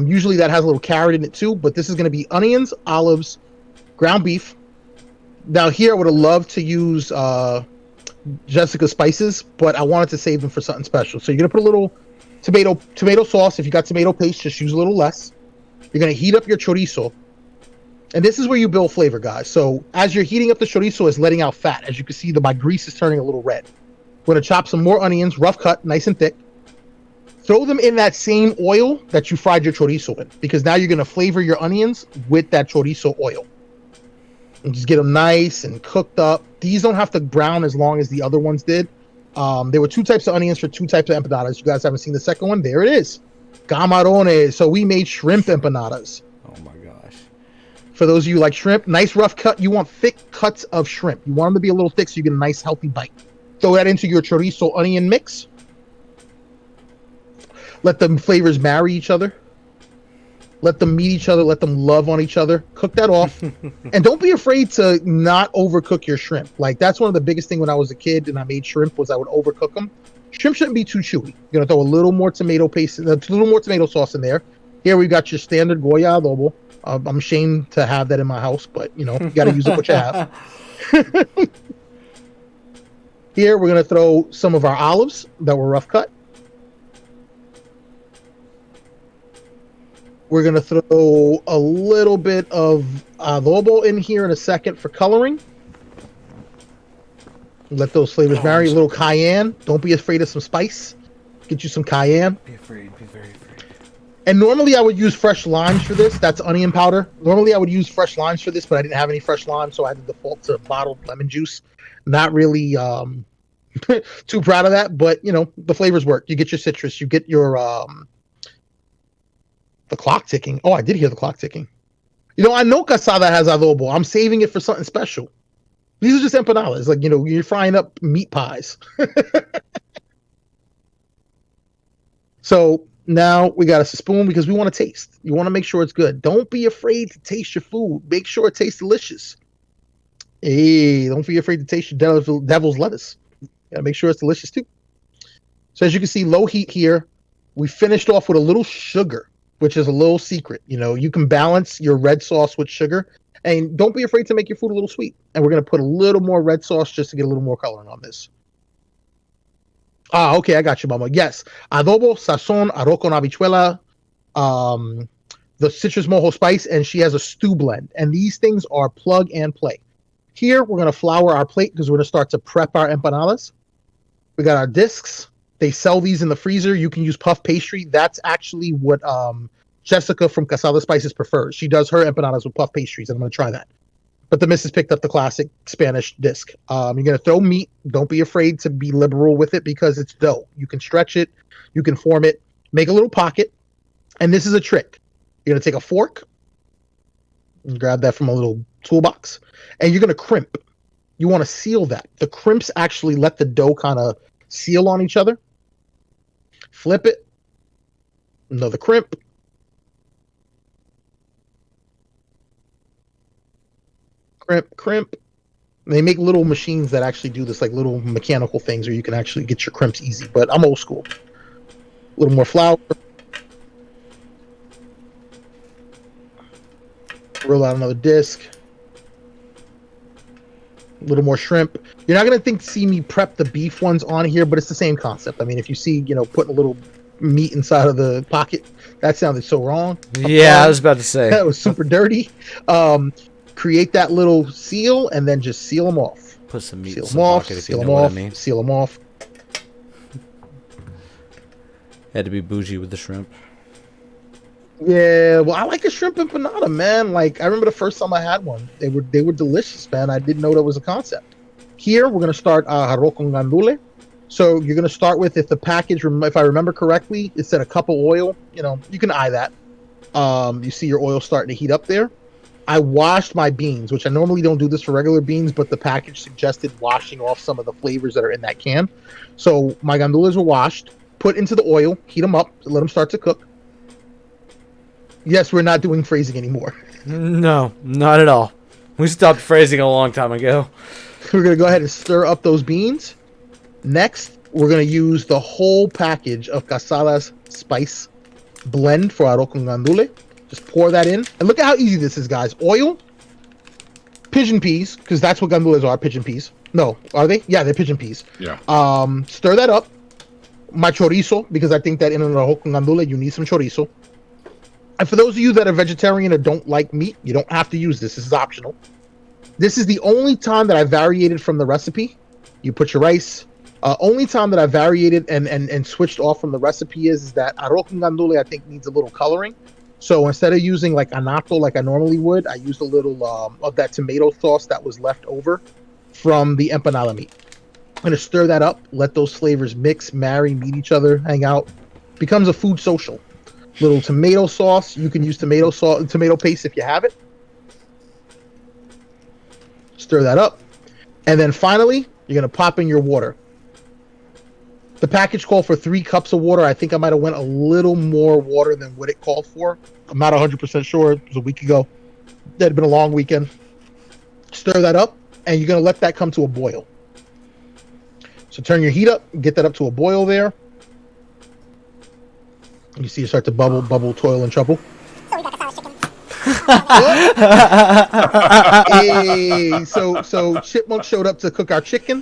Speaker 2: Usually that has a little carrot in it too, but this is going to be onions, olives, ground beef. Now here I would have loved to use Jessica spices, but I wanted to save them for something special. So you're gonna put a little tomato sauce. If you got tomato paste, just use a little less. You're gonna heat up your chorizo, and this is where you build flavor, guys. So as you're heating up the chorizo, it's letting out fat. As you can see, my grease is turning a little red. We're gonna chop some more onions, rough cut, nice and thick. Throw them in that same oil that you fried your chorizo in, because now you're gonna flavor your onions with that chorizo oil. And just get them nice and cooked up. These don't have to brown as long as the other ones did. There were two types of onions for two types of empanadas. You guys haven't seen the second one? There it is. Camarones. So we made shrimp empanadas.
Speaker 1: Oh my gosh.
Speaker 2: For those of you who like shrimp, nice rough cut. You want thick cuts of shrimp. You want them to be a little thick so you get a nice healthy bite. Throw that into your chorizo onion mix. Let the flavors marry each other. Let them meet each other. Let them love on each other. Cook that off. And don't be afraid to not overcook your shrimp. Like, that's one of the biggest things when I was a kid and I made shrimp was I would overcook them. Shrimp shouldn't be too chewy. You're going to throw a little more tomato paste, a little more tomato sauce in there. Here we've got your standard Goya adobo. I'm ashamed to have that in my house, but, you got to use it what you have. Here we're going to throw some of our olives that were rough cut. We're going to throw a little bit of adobo in here in a second for coloring. Let those flavors marry. A little cayenne. Don't be afraid of some spice. Get you some cayenne.
Speaker 1: Be afraid. Be very afraid.
Speaker 2: And normally I would use fresh limes for this. That's onion powder. Normally I would use fresh limes for this, but I didn't have any fresh limes, so I had to default to bottled lemon juice. Not really too proud of that, but, the flavors work. You get your citrus. You get your... the clock ticking. Oh, I did hear the clock ticking. I know casada has adobo. I'm saving it for something special. These are just empanadas. Like, you're frying up meat pies. So now we got us a spoon because we want to taste. You want to make sure it's good. Don't be afraid to taste your food. Make sure it tastes delicious. Hey, don't be afraid to taste your devil's lettuce. Gotta make sure it's delicious too. So as you can see, low heat here. We finished off with a little sugar, which is a little secret. You can balance your red sauce with sugar, and don't be afraid to make your food a little sweet. And we're going to put a little more red sauce just to get a little more coloring on this. Ah, okay, I got you, Mama. Yes, adobo, sazon, arroz con habichuela, the citrus mojo spice, and she has a stew blend. And these things are plug and play. Here, we're gonna flour our plate because we're gonna start to prep our empanadas. We got our discs. They sell these in the freezer. You can use puff pastry. That's actually what Jessica from Casada Spices prefers. She does her empanadas with puff pastries, and I'm gonna try that. But the missus picked up the classic Spanish disc. You're gonna throw meat. Don't be afraid to be liberal with it because it's dough. You can stretch it, you can form it, make a little pocket, and this is a trick. You're gonna take a fork and grab that from a little toolbox, and you're gonna crimp. You want to seal that. The crimps actually let the dough kind of seal on each other. Flip it. Another crimp. Crimp. They make little machines that actually do this, like little mechanical things where you can actually get your crimps easy. But I'm old school. A little more flour. Roll out another disc. A little more shrimp. You're not gonna see me prep the beef ones on here, but it's the same concept. I mean, if you see, putting a little meat inside of the pocket, that sounded so wrong.
Speaker 1: Yeah, I was about to say
Speaker 2: that was super dirty. Create that little seal and then just seal them off.
Speaker 1: Put some meat
Speaker 2: Seal
Speaker 1: in
Speaker 2: them
Speaker 1: some
Speaker 2: off.
Speaker 1: pocket if
Speaker 2: Seal
Speaker 1: you
Speaker 2: them
Speaker 1: know what I
Speaker 2: off.
Speaker 1: mean.
Speaker 2: Seal them off.
Speaker 1: Had to be bougie with the shrimp.
Speaker 2: Yeah, well, I like a shrimp empanada, man. Like, I remember the first time I had one. They were delicious, man. I didn't know that was a concept. Here, we're gonna start arroz con gandule. So you're gonna start with, if the package, if I remember correctly, it said a cup of oil. You can eye that. You see your oil starting to heat up there. I washed my beans, which I normally don't do this for regular beans, but the package suggested washing off some of the flavors that are in that can. So my gandules were washed, put into the oil, heat them up, let them start to cook. Yes, we're not doing phrasing anymore.
Speaker 1: No, not at all. We stopped phrasing a long time ago.
Speaker 2: We're going to go ahead and stir up those beans. Next, we're going to use the whole package of Casada's spice blend for arroz con gandule. Just pour that in. And look at how easy this is, guys. Oil, pigeon peas, because that's what gandules are, pigeon peas. No, are they? Yeah, they're pigeon peas.
Speaker 3: Yeah.
Speaker 2: Stir that up. My chorizo, because I think that in an arroz con gandule, you need some chorizo. And for those of you that are vegetarian or don't like meat, you don't have to use this. This is optional. This is the only time that I variated from the recipe. You put your rice. Only time that I variated and switched off from the recipe is that arroz con gandule, I think, needs a little coloring. So instead of using like anato like I normally would, I used a little of that tomato sauce that was left over from the empanada meat. I'm going to stir that up, let those flavors mix, marry, meet each other, hang out. Becomes a food social. Little tomato sauce. You can use tomato paste if you have it. Stir that up. And then finally, you're going to pop in your water. The package called for 3 cups of water. I think I might have went a little more water than what it called for. I'm not 100% sure. It was a week ago. That had been a long weekend. Stir that up, and you're going to let that come to a boil. So turn your heat up, get that up to a boil there. You see it start to bubble, toil, and trouble.
Speaker 5: So we got Casada's chicken.
Speaker 2: Hey, so Chipmunk showed up to cook our chicken.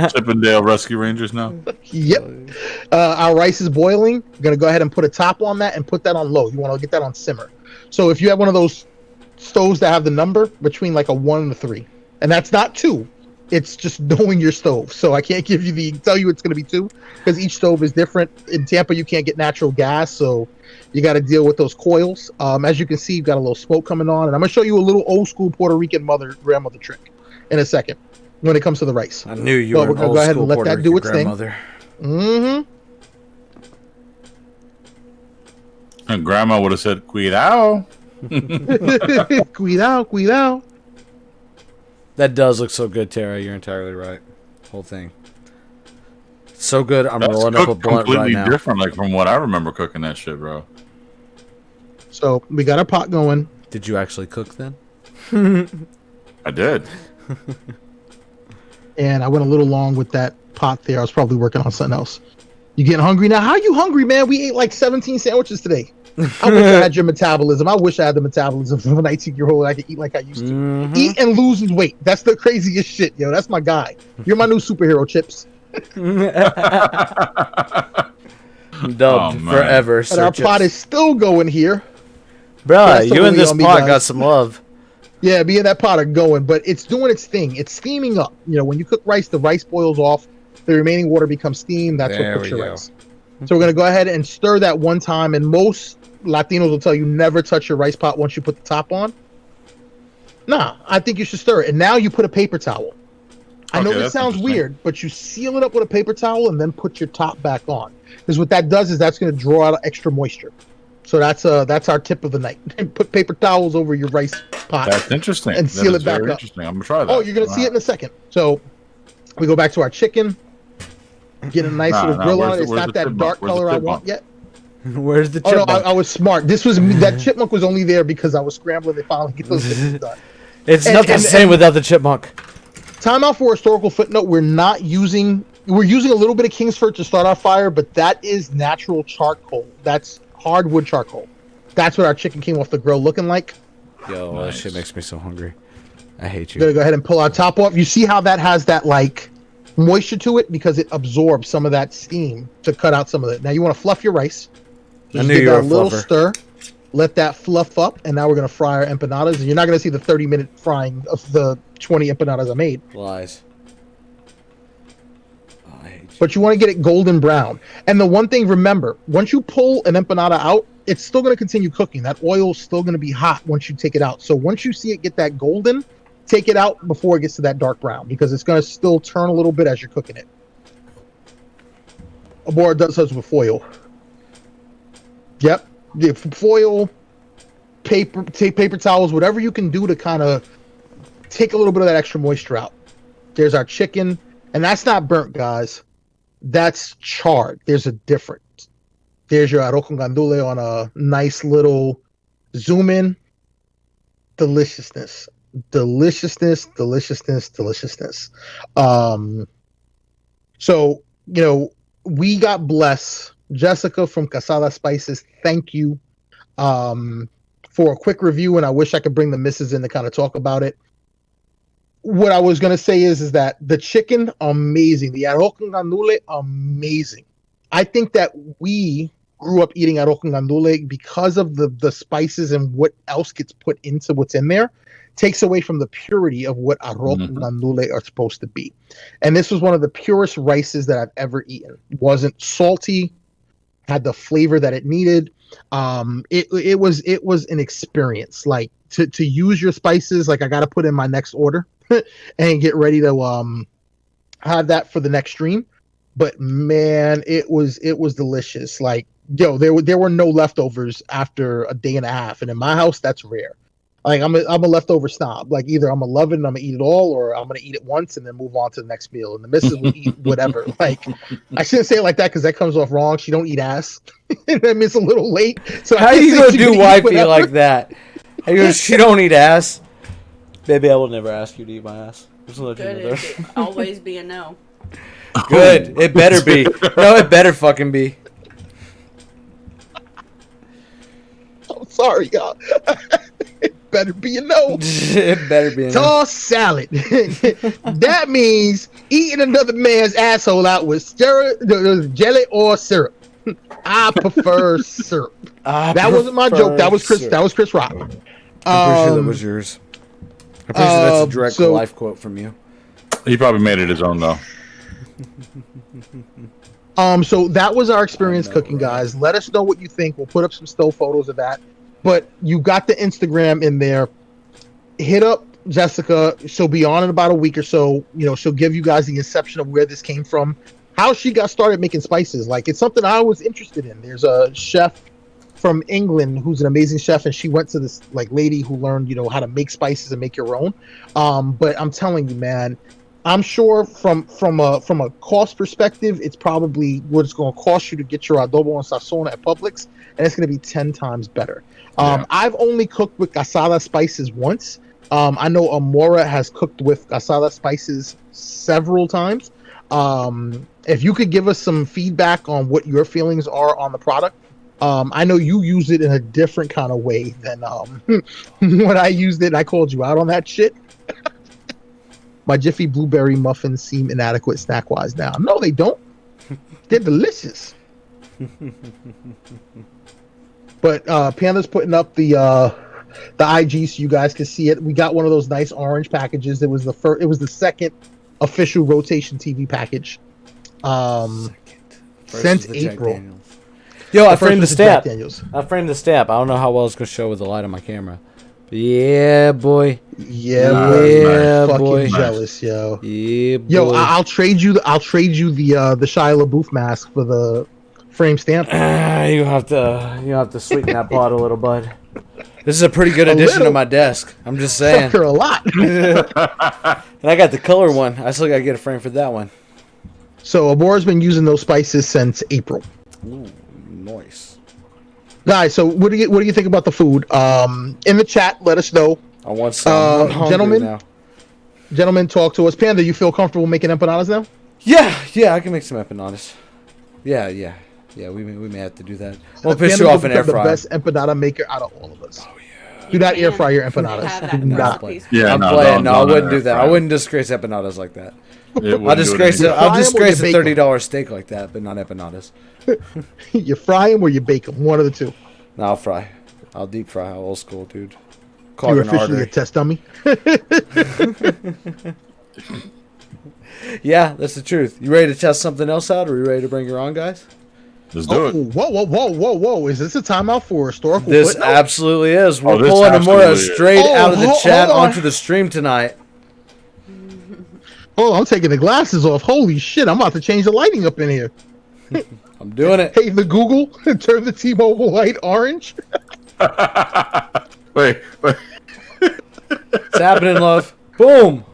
Speaker 3: Chippendale Rescue Rangers now.
Speaker 2: Yep. Our rice is boiling. We're going to go ahead and put a top on that and put that on low. You want to get that on simmer. So if you have one of those stoves that have the number between like a 1 and a 3, and that's not 2, it's just knowing your stove. So I can't tell you it's going to be 2 because each stove is different. In Tampa, you can't get natural gas, so you got to deal with those coils. As you can see, you've got a little smoke coming on, and I'm going to show you a little old school Puerto Rican grandmother trick in a second when it comes to the rice.
Speaker 1: I knew you were
Speaker 2: we're
Speaker 1: an
Speaker 2: gonna
Speaker 1: old
Speaker 2: go ahead
Speaker 1: school
Speaker 2: and let
Speaker 1: Puerto
Speaker 2: that
Speaker 1: Rican
Speaker 2: do its thing.
Speaker 1: grandmother.
Speaker 2: Mm-hmm.
Speaker 3: And Grandma would have said, "Cuidado."
Speaker 2: Cuidado.
Speaker 1: That does look so good, Tara. You're entirely right. Whole thing. So good, I'm
Speaker 3: That's
Speaker 1: rolling up a
Speaker 3: cooked
Speaker 1: blunt right
Speaker 3: completely
Speaker 1: now.
Speaker 3: different, like from what I remember cooking that shit, bro.
Speaker 2: So we got our pot going.
Speaker 1: Did you actually cook then?
Speaker 3: I did.
Speaker 2: And I went a little long with that pot there. I was probably working on something else. You getting hungry now? How you hungry, man? We ate like 17 sandwiches today. I wish I had your metabolism. I wish I had the metabolism of a 19-year-old. I could eat like I used to.
Speaker 1: Mhm.
Speaker 2: Eat and lose weight. That's the craziest shit, yo. That's my guy. You're my new superhero, Chips.
Speaker 1: Dubbed
Speaker 3: Oh, man.
Speaker 1: forever.
Speaker 2: And our pot is still going here.
Speaker 1: Bruh,
Speaker 2: That's
Speaker 1: you and
Speaker 2: totally
Speaker 1: this
Speaker 2: on me,
Speaker 1: pot
Speaker 2: guys.
Speaker 1: got some love.
Speaker 2: Yeah, me and that pot are going, but it's doing its thing. It's steaming up. You know, when you cook rice, the rice boils off. The remaining water becomes steam. That's
Speaker 1: There
Speaker 2: what cooks
Speaker 1: we
Speaker 2: your
Speaker 1: go.
Speaker 2: rice. So we're going to go ahead and stir that one time. And most Latinos will tell you never touch your rice pot once you put the top on. Nah, I think you should stir it. And now you put a paper towel. I know
Speaker 3: Okay,
Speaker 2: this
Speaker 3: that's
Speaker 2: sounds
Speaker 3: interesting.
Speaker 2: weird, but you seal it up with a paper towel and then put your top back on. Because what that does is that's going to draw out extra moisture. So that's our tip of the night. Put paper towels over your rice pot.
Speaker 3: That's interesting.
Speaker 2: And
Speaker 3: That
Speaker 2: seal
Speaker 3: is
Speaker 2: it back
Speaker 3: very
Speaker 2: up.
Speaker 3: interesting. I'm gonna try that.
Speaker 2: Oh, you're going to see it in a second. So we go back to our chicken. Get a nice little grill on it. It's not that dark color I want yet.
Speaker 1: Where's the
Speaker 2: Oh no,
Speaker 1: chipmunk?
Speaker 2: I was smart. This was that chipmunk was only there because I was scrambling to finally get those things done.
Speaker 1: It's
Speaker 2: and-
Speaker 1: not the
Speaker 2: and-
Speaker 1: same without the chipmunk.
Speaker 2: Time out for a historical footnote. We're using a little bit of Kingsford to start our fire, but that is natural charcoal. That's hardwood charcoal. That's what our chicken came off the grill looking like.
Speaker 1: Yo,
Speaker 3: Nice.
Speaker 1: that shit makes me so hungry. I hate
Speaker 2: We're gonna
Speaker 1: you.
Speaker 2: go ahead and pull our top off. You see how that has that like moisture to it because it absorbs some of that steam to cut out some of it. Now you want to fluff your rice.
Speaker 1: I
Speaker 2: Just
Speaker 1: knew
Speaker 2: give
Speaker 1: you
Speaker 2: that
Speaker 1: were a
Speaker 2: a little
Speaker 1: fluffer.
Speaker 2: stir. Let that fluff up, and now we're gonna fry our empanadas. And you're not gonna see the 30-minute frying of the 20 empanadas I made.
Speaker 1: Lies. Oh, I hate you.
Speaker 2: But you want to get it golden brown. And the one thing, remember, once you pull an empanada out, it's still going to continue cooking. That oil's still going to be hot once you take it out. So once you see it get that golden, take it out before it gets to that dark brown because it's going to still turn a little bit as you're cooking it. Or does this with foil. Yep. Yeah, foil, paper towels, whatever you can do to kind of take a little bit of that extra moisture out. There's our chicken. And that's not burnt, guys. That's charred. There's a difference. There's your arroz con gandules on a nice little zoom in. Deliciousness. Deliciousness, deliciousness, deliciousness. So, you know, we got blessed. Jessica from Casada Spices, thank you for a quick review. And I wish I could bring the missus in to kind of talk about it. What I was gonna say is that the chicken, amazing. The arroz con gandules, amazing. I think that we grew up eating arroz con gandules because of the spices and what else gets put into what's in there. Takes away from the purity of what arroz con gandules are supposed to be. And this was one of the purest rices that I've ever eaten. It wasn't salty, had the flavor that it needed. It was an experience. Like to use your spices, like I got to put in my next order. And get ready to have that for the next stream. But man, it was delicious. Like, yo, there were no leftovers after a day and a half, and in my house that's rare. Like I'm a leftover snob. Like either I'm gonna love it and I'm gonna eat it all, or I'm gonna eat it once and then move on to the next meal. And the missus will eat whatever. Like I shouldn't say it like that because that comes off wrong. She don't eat ass. And I miss a little late. So
Speaker 1: How
Speaker 2: I can't
Speaker 1: you
Speaker 2: say
Speaker 1: gonna
Speaker 2: she
Speaker 1: do
Speaker 2: can eat
Speaker 1: wifey
Speaker 2: whatever.
Speaker 1: like that? How you gonna, she don't eat ass? Baby, I will never ask you to eat my ass. Just to let you
Speaker 5: Good.
Speaker 1: know there.
Speaker 5: It'd always be a no.
Speaker 1: Good. It better be. No, it better fucking be.
Speaker 2: I'm sorry, y'all. It better be a no.
Speaker 1: It better be.
Speaker 2: Toss salad. That means eating another man's asshole out with jelly or syrup. I prefer syrup. That wasn't my joke. That was Chris. That was Chris Rock.
Speaker 1: I'm pretty sure that was yours. I'm pretty sure that's a direct
Speaker 2: so-
Speaker 1: life quote from you.
Speaker 3: He probably made it his own though.
Speaker 2: So that was our experience cooking, guys. Let us know what you think. We'll put up some still photos of that. But you got the Instagram in there. Hit up Jessica. She'll be on in about a week or so. You know, she'll give you guys the inception of where this came from, how she got started making spices. Like it's something I was interested in. There's a chef from England who's an amazing chef, and she went to this like lady who learned, you know, how to make spices and make your own. But I'm telling you, man, I'm sure from a cost perspective, it's probably what it's going to cost you to get your adobo and sazon at Publix, and it's going to be 10 times better.
Speaker 3: Yeah.
Speaker 2: I've only cooked with Casada spices once. I know Amora has cooked with Casada spices several times. If you could give us some feedback on what your feelings are on the product, I know you use it in a different kind of way than when I used it. I called you out on that shit. My Jiffy blueberry muffins seem inadequate snack-wise now. No, they don't. They're delicious. But Panda's putting up the IG so you guys can see it. We got one of those nice orange packages. It was the first. It was the second official Rotation TV package. Since April.
Speaker 1: Yo, I framed the stamp. I framed the stamp. I don't know how well it's gonna show with the light on my camera. But yeah, boy.
Speaker 2: Yeah,
Speaker 1: boy.
Speaker 2: Fucking
Speaker 1: boy.
Speaker 2: jealous, yo.
Speaker 1: Yeah, boy.
Speaker 2: Yo, I'll trade you. I'll trade you the Shia LaBeouf mask for the frame stamp.
Speaker 1: You have to sweeten that pot a little, bud. This is a pretty good addition to my desk. I'm just saying.
Speaker 2: Fucker a lot.
Speaker 1: And I got the color one. I still gotta get a frame for that one.
Speaker 2: So Abora's been using those spices since April.
Speaker 1: Ooh, nice.
Speaker 2: Guys, so what do you think about the food? In the chat, let us know.
Speaker 1: I want some. I'm hungry now.
Speaker 2: Gentlemen, talk to us. Panda, you feel comfortable making empanadas now?
Speaker 1: Yeah, I can make some empanadas. Yeah. We may have to do that. We'll piss you off an air fryer.
Speaker 2: The best empanada maker out of all of us. Oh yeah. Do not air fry your empanadas. Do not.
Speaker 1: Yeah, I'm playing. No, I wouldn't do that. I wouldn't disgrace empanadas like that. I'll disgrace it. I'll disgrace a $30 steak like that, but not empanadas.
Speaker 2: You fry them or you bake them. One of the two.
Speaker 1: No, I'll fry. I'll deep fry. Old school, dude.
Speaker 2: You're officially a test dummy.
Speaker 1: Yeah, that's the truth. You ready to test something else out, or are you ready to bring your on, guys?
Speaker 3: Let's do it.
Speaker 2: Whoa. Is this a timeout for historical
Speaker 1: This
Speaker 2: footnote?
Speaker 1: absolutely is. We're pulling Amora straight out of the chat onto the stream tonight.
Speaker 2: Oh, I'm taking the glasses off. Holy shit, I'm about to change the lighting up in here.
Speaker 1: I'm doing it.
Speaker 2: Hey, the Google, turn the T-Mobile light orange.
Speaker 3: Wait.
Speaker 1: It's happening, love. Boom.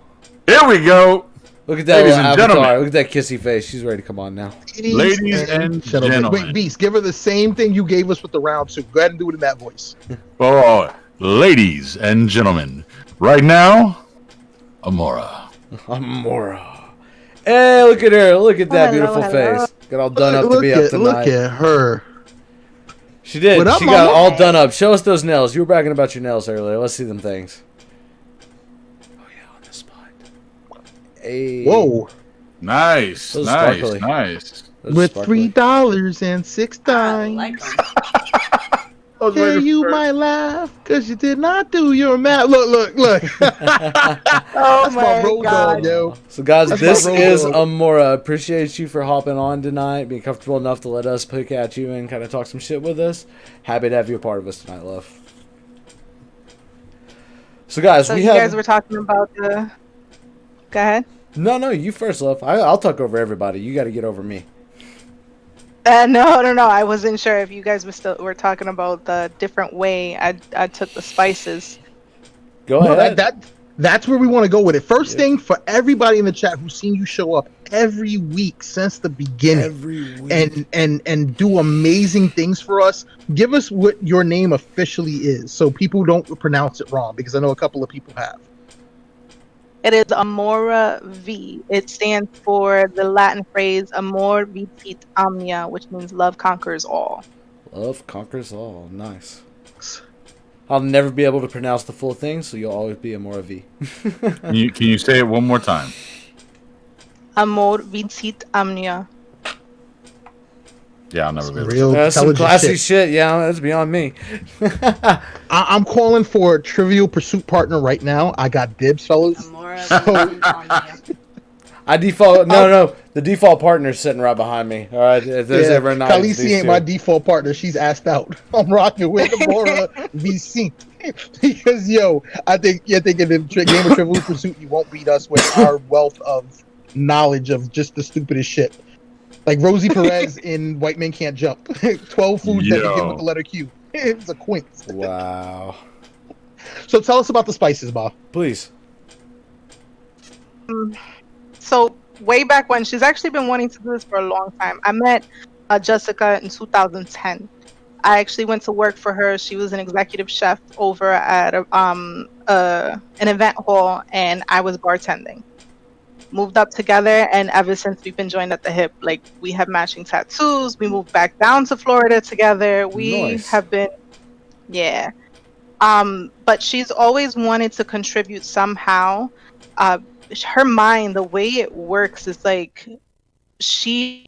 Speaker 3: Here we go.
Speaker 1: Look at that
Speaker 3: Ladies
Speaker 1: little
Speaker 3: and
Speaker 1: avatar.
Speaker 3: gentlemen.
Speaker 1: Look at that kissy face. She's ready to come on now.
Speaker 3: Ladies and gentlemen.
Speaker 2: Wait, Beast, give her the same thing you gave us with the round two. Go ahead and do it in that voice.
Speaker 3: Oh, ladies and gentlemen. Right now, Amora.
Speaker 1: Hey, look at her. Look at that beautiful face. Got all done up to be up tonight.
Speaker 2: Look at her.
Speaker 1: She did.
Speaker 2: What up,
Speaker 1: She got
Speaker 2: mama?
Speaker 1: all done up. Show us those nails. You were bragging about your nails earlier. Let's see them things. Oh, yeah, on the spot. Hey.
Speaker 2: Whoa.
Speaker 3: Nice.
Speaker 1: Those
Speaker 3: Nice.
Speaker 1: sparkly.
Speaker 3: Nice.
Speaker 1: Those
Speaker 2: With
Speaker 1: sparkly.
Speaker 2: $3.06. Hey, you might laugh because you did not do your math. Look.
Speaker 6: Oh my
Speaker 2: road
Speaker 6: god.
Speaker 2: dog, yo.
Speaker 1: So, guys,
Speaker 2: That's
Speaker 1: this
Speaker 2: my road
Speaker 1: is
Speaker 2: dog.
Speaker 1: Amora. Appreciate you for hopping on tonight, being comfortable enough to let us pick at you and kind of talk some shit with us. Happy to have you a part of us tonight, love. So, guys,
Speaker 6: So
Speaker 1: we
Speaker 6: you
Speaker 1: have...
Speaker 6: guys were talking about the. Go ahead.
Speaker 1: No, you first, love. I'll talk over everybody. You got to get over me.
Speaker 6: No. I wasn't sure if you guys were talking about the different way I took the spices.
Speaker 1: Go
Speaker 2: No,
Speaker 1: ahead.
Speaker 2: that's where we want to go with it. First thing for everybody in the chat who's seen you show up every week since the beginning
Speaker 1: Every week.
Speaker 2: and do amazing things for us. Give us what your name officially is so people don't pronounce it wrong, because I know a couple of people have.
Speaker 6: It is Amora V. It stands for the Latin phrase Amor vincit omnia, which means love conquers all.
Speaker 1: Love conquers all. Nice. I'll never be able to pronounce the full thing, so you'll always be Amora V.
Speaker 3: Can you say it one more time?
Speaker 6: Amor vincit omnia.
Speaker 3: Yeah, I'll never be able to.
Speaker 2: Real
Speaker 1: That's some
Speaker 2: intelligent
Speaker 1: classy
Speaker 2: shit.
Speaker 1: shit. Yeah, that's beyond me.
Speaker 2: I'm calling for a Trivial Pursuit partner right now. I got dibs, fellas.
Speaker 5: Amora
Speaker 2: So-
Speaker 1: I default. No. The default partner's sitting right behind me. All right. If there's ever a night, it's
Speaker 2: Khaleesi
Speaker 1: these
Speaker 2: ain't
Speaker 1: two.
Speaker 2: my default partner. She's asked out. I'm rocking with Amora VC. Because, I think in the game of Trivial Pursuit, you won't beat us with our wealth of knowledge of just the stupidest shit. Like Rosie Perez in White Men Can't Jump. 12 foods that begin with the letter Q. It's a quince.
Speaker 1: Wow.
Speaker 2: So tell us about the spices, Bob.
Speaker 1: Please.
Speaker 6: So way back when, she's actually been wanting to do this for a long time. I met Jessica in 2010. I actually went to work for her. She was an executive chef over at an event hall, and I was bartending. moved up together, and ever since we've been joined at the hip. Like, we have matching tattoos. We moved back down to Florida together. We
Speaker 1: Nice.
Speaker 6: have been, yeah. But she's always wanted to contribute somehow. Her mind, the way it works is like she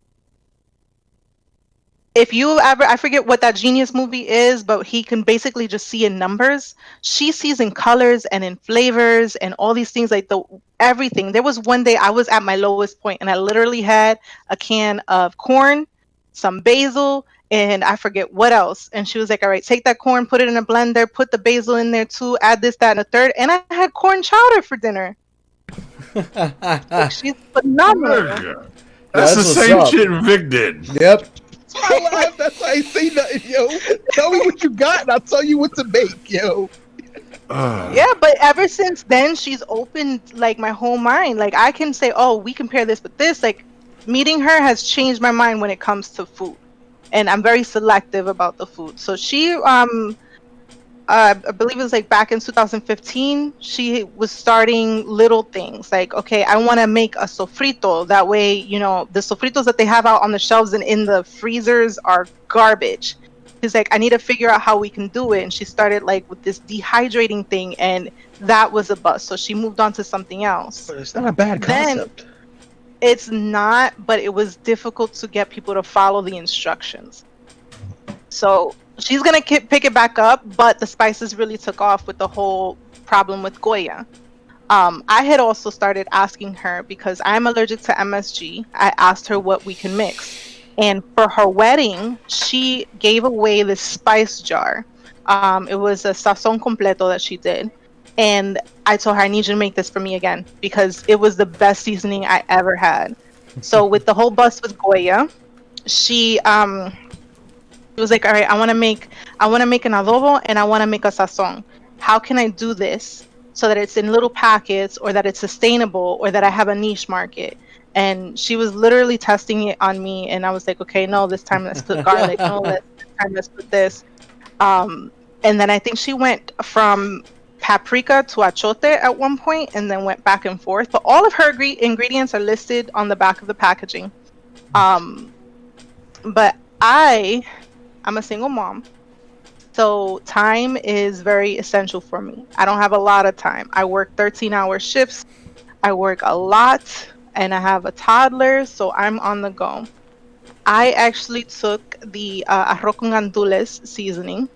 Speaker 6: if you ever, I forget what that Genius movie is, but he can basically just see in numbers. She sees in colors and in flavors and all these things, like the everything. There was one day I was at my lowest point and I literally had a can of corn, some basil, and I forget what else. And she was like, all right, take that corn, put it in a blender, put the basil in there too, add this, that, and a third. And I had corn chowder for dinner. Like, she's phenomenal.
Speaker 3: That's
Speaker 1: That's
Speaker 3: the
Speaker 1: what's
Speaker 3: same
Speaker 1: up.
Speaker 3: shit Vic did.
Speaker 1: Yep.
Speaker 2: I laugh. That's why I ain't say nothing, yo. Tell me what you got, and I'll tell you what to make, yo.
Speaker 6: Yeah, but ever since then, she's opened like my whole mind. Like, I can say, oh, we compare this with this. Like, meeting her has changed my mind when it comes to food, and I'm very selective about the food. So she I believe it was like back in 2015, she was starting little things like, okay, I want to make a sofrito. That way, you know, the sofritos that they have out on the shelves and in the freezers are garbage. She's like, I need to figure out how we can do it. And she started like with this dehydrating thing, and that was a bust. So she moved on to something else.
Speaker 2: But it's not a bad
Speaker 6: Then-
Speaker 2: concept.
Speaker 6: It's not, but it was difficult to get people to follow the instructions. So she's gonna pick it back up, but the spices really took off with the whole problem with Goya. I had also started asking her because I'm allergic to MSG. I asked her what we can mix, and for her wedding, she gave away this spice jar. It was a sazon completo that she did, and I told her, I need you to make this for me again because it was the best seasoning I ever had. So with the whole bust with Goya, she was like, all right, I want to make an adobo and I want to make a sazon. How can I do this so that it's in little packets or that it's sustainable or that I have a niche market? And she was literally testing it on me, and I was like, okay, no, this time let's put garlic. No, this time let's put this. And then I think she went from paprika to achote at one point and then went back and forth. But all of her ingredients are listed on the back of the packaging. But I'm a single mom, so time is very essential for me. I don't have a lot of time. I work 13-hour shifts. I work a lot, and I have a toddler, so I'm on the go. I actually took the arroz con gandules seasoning,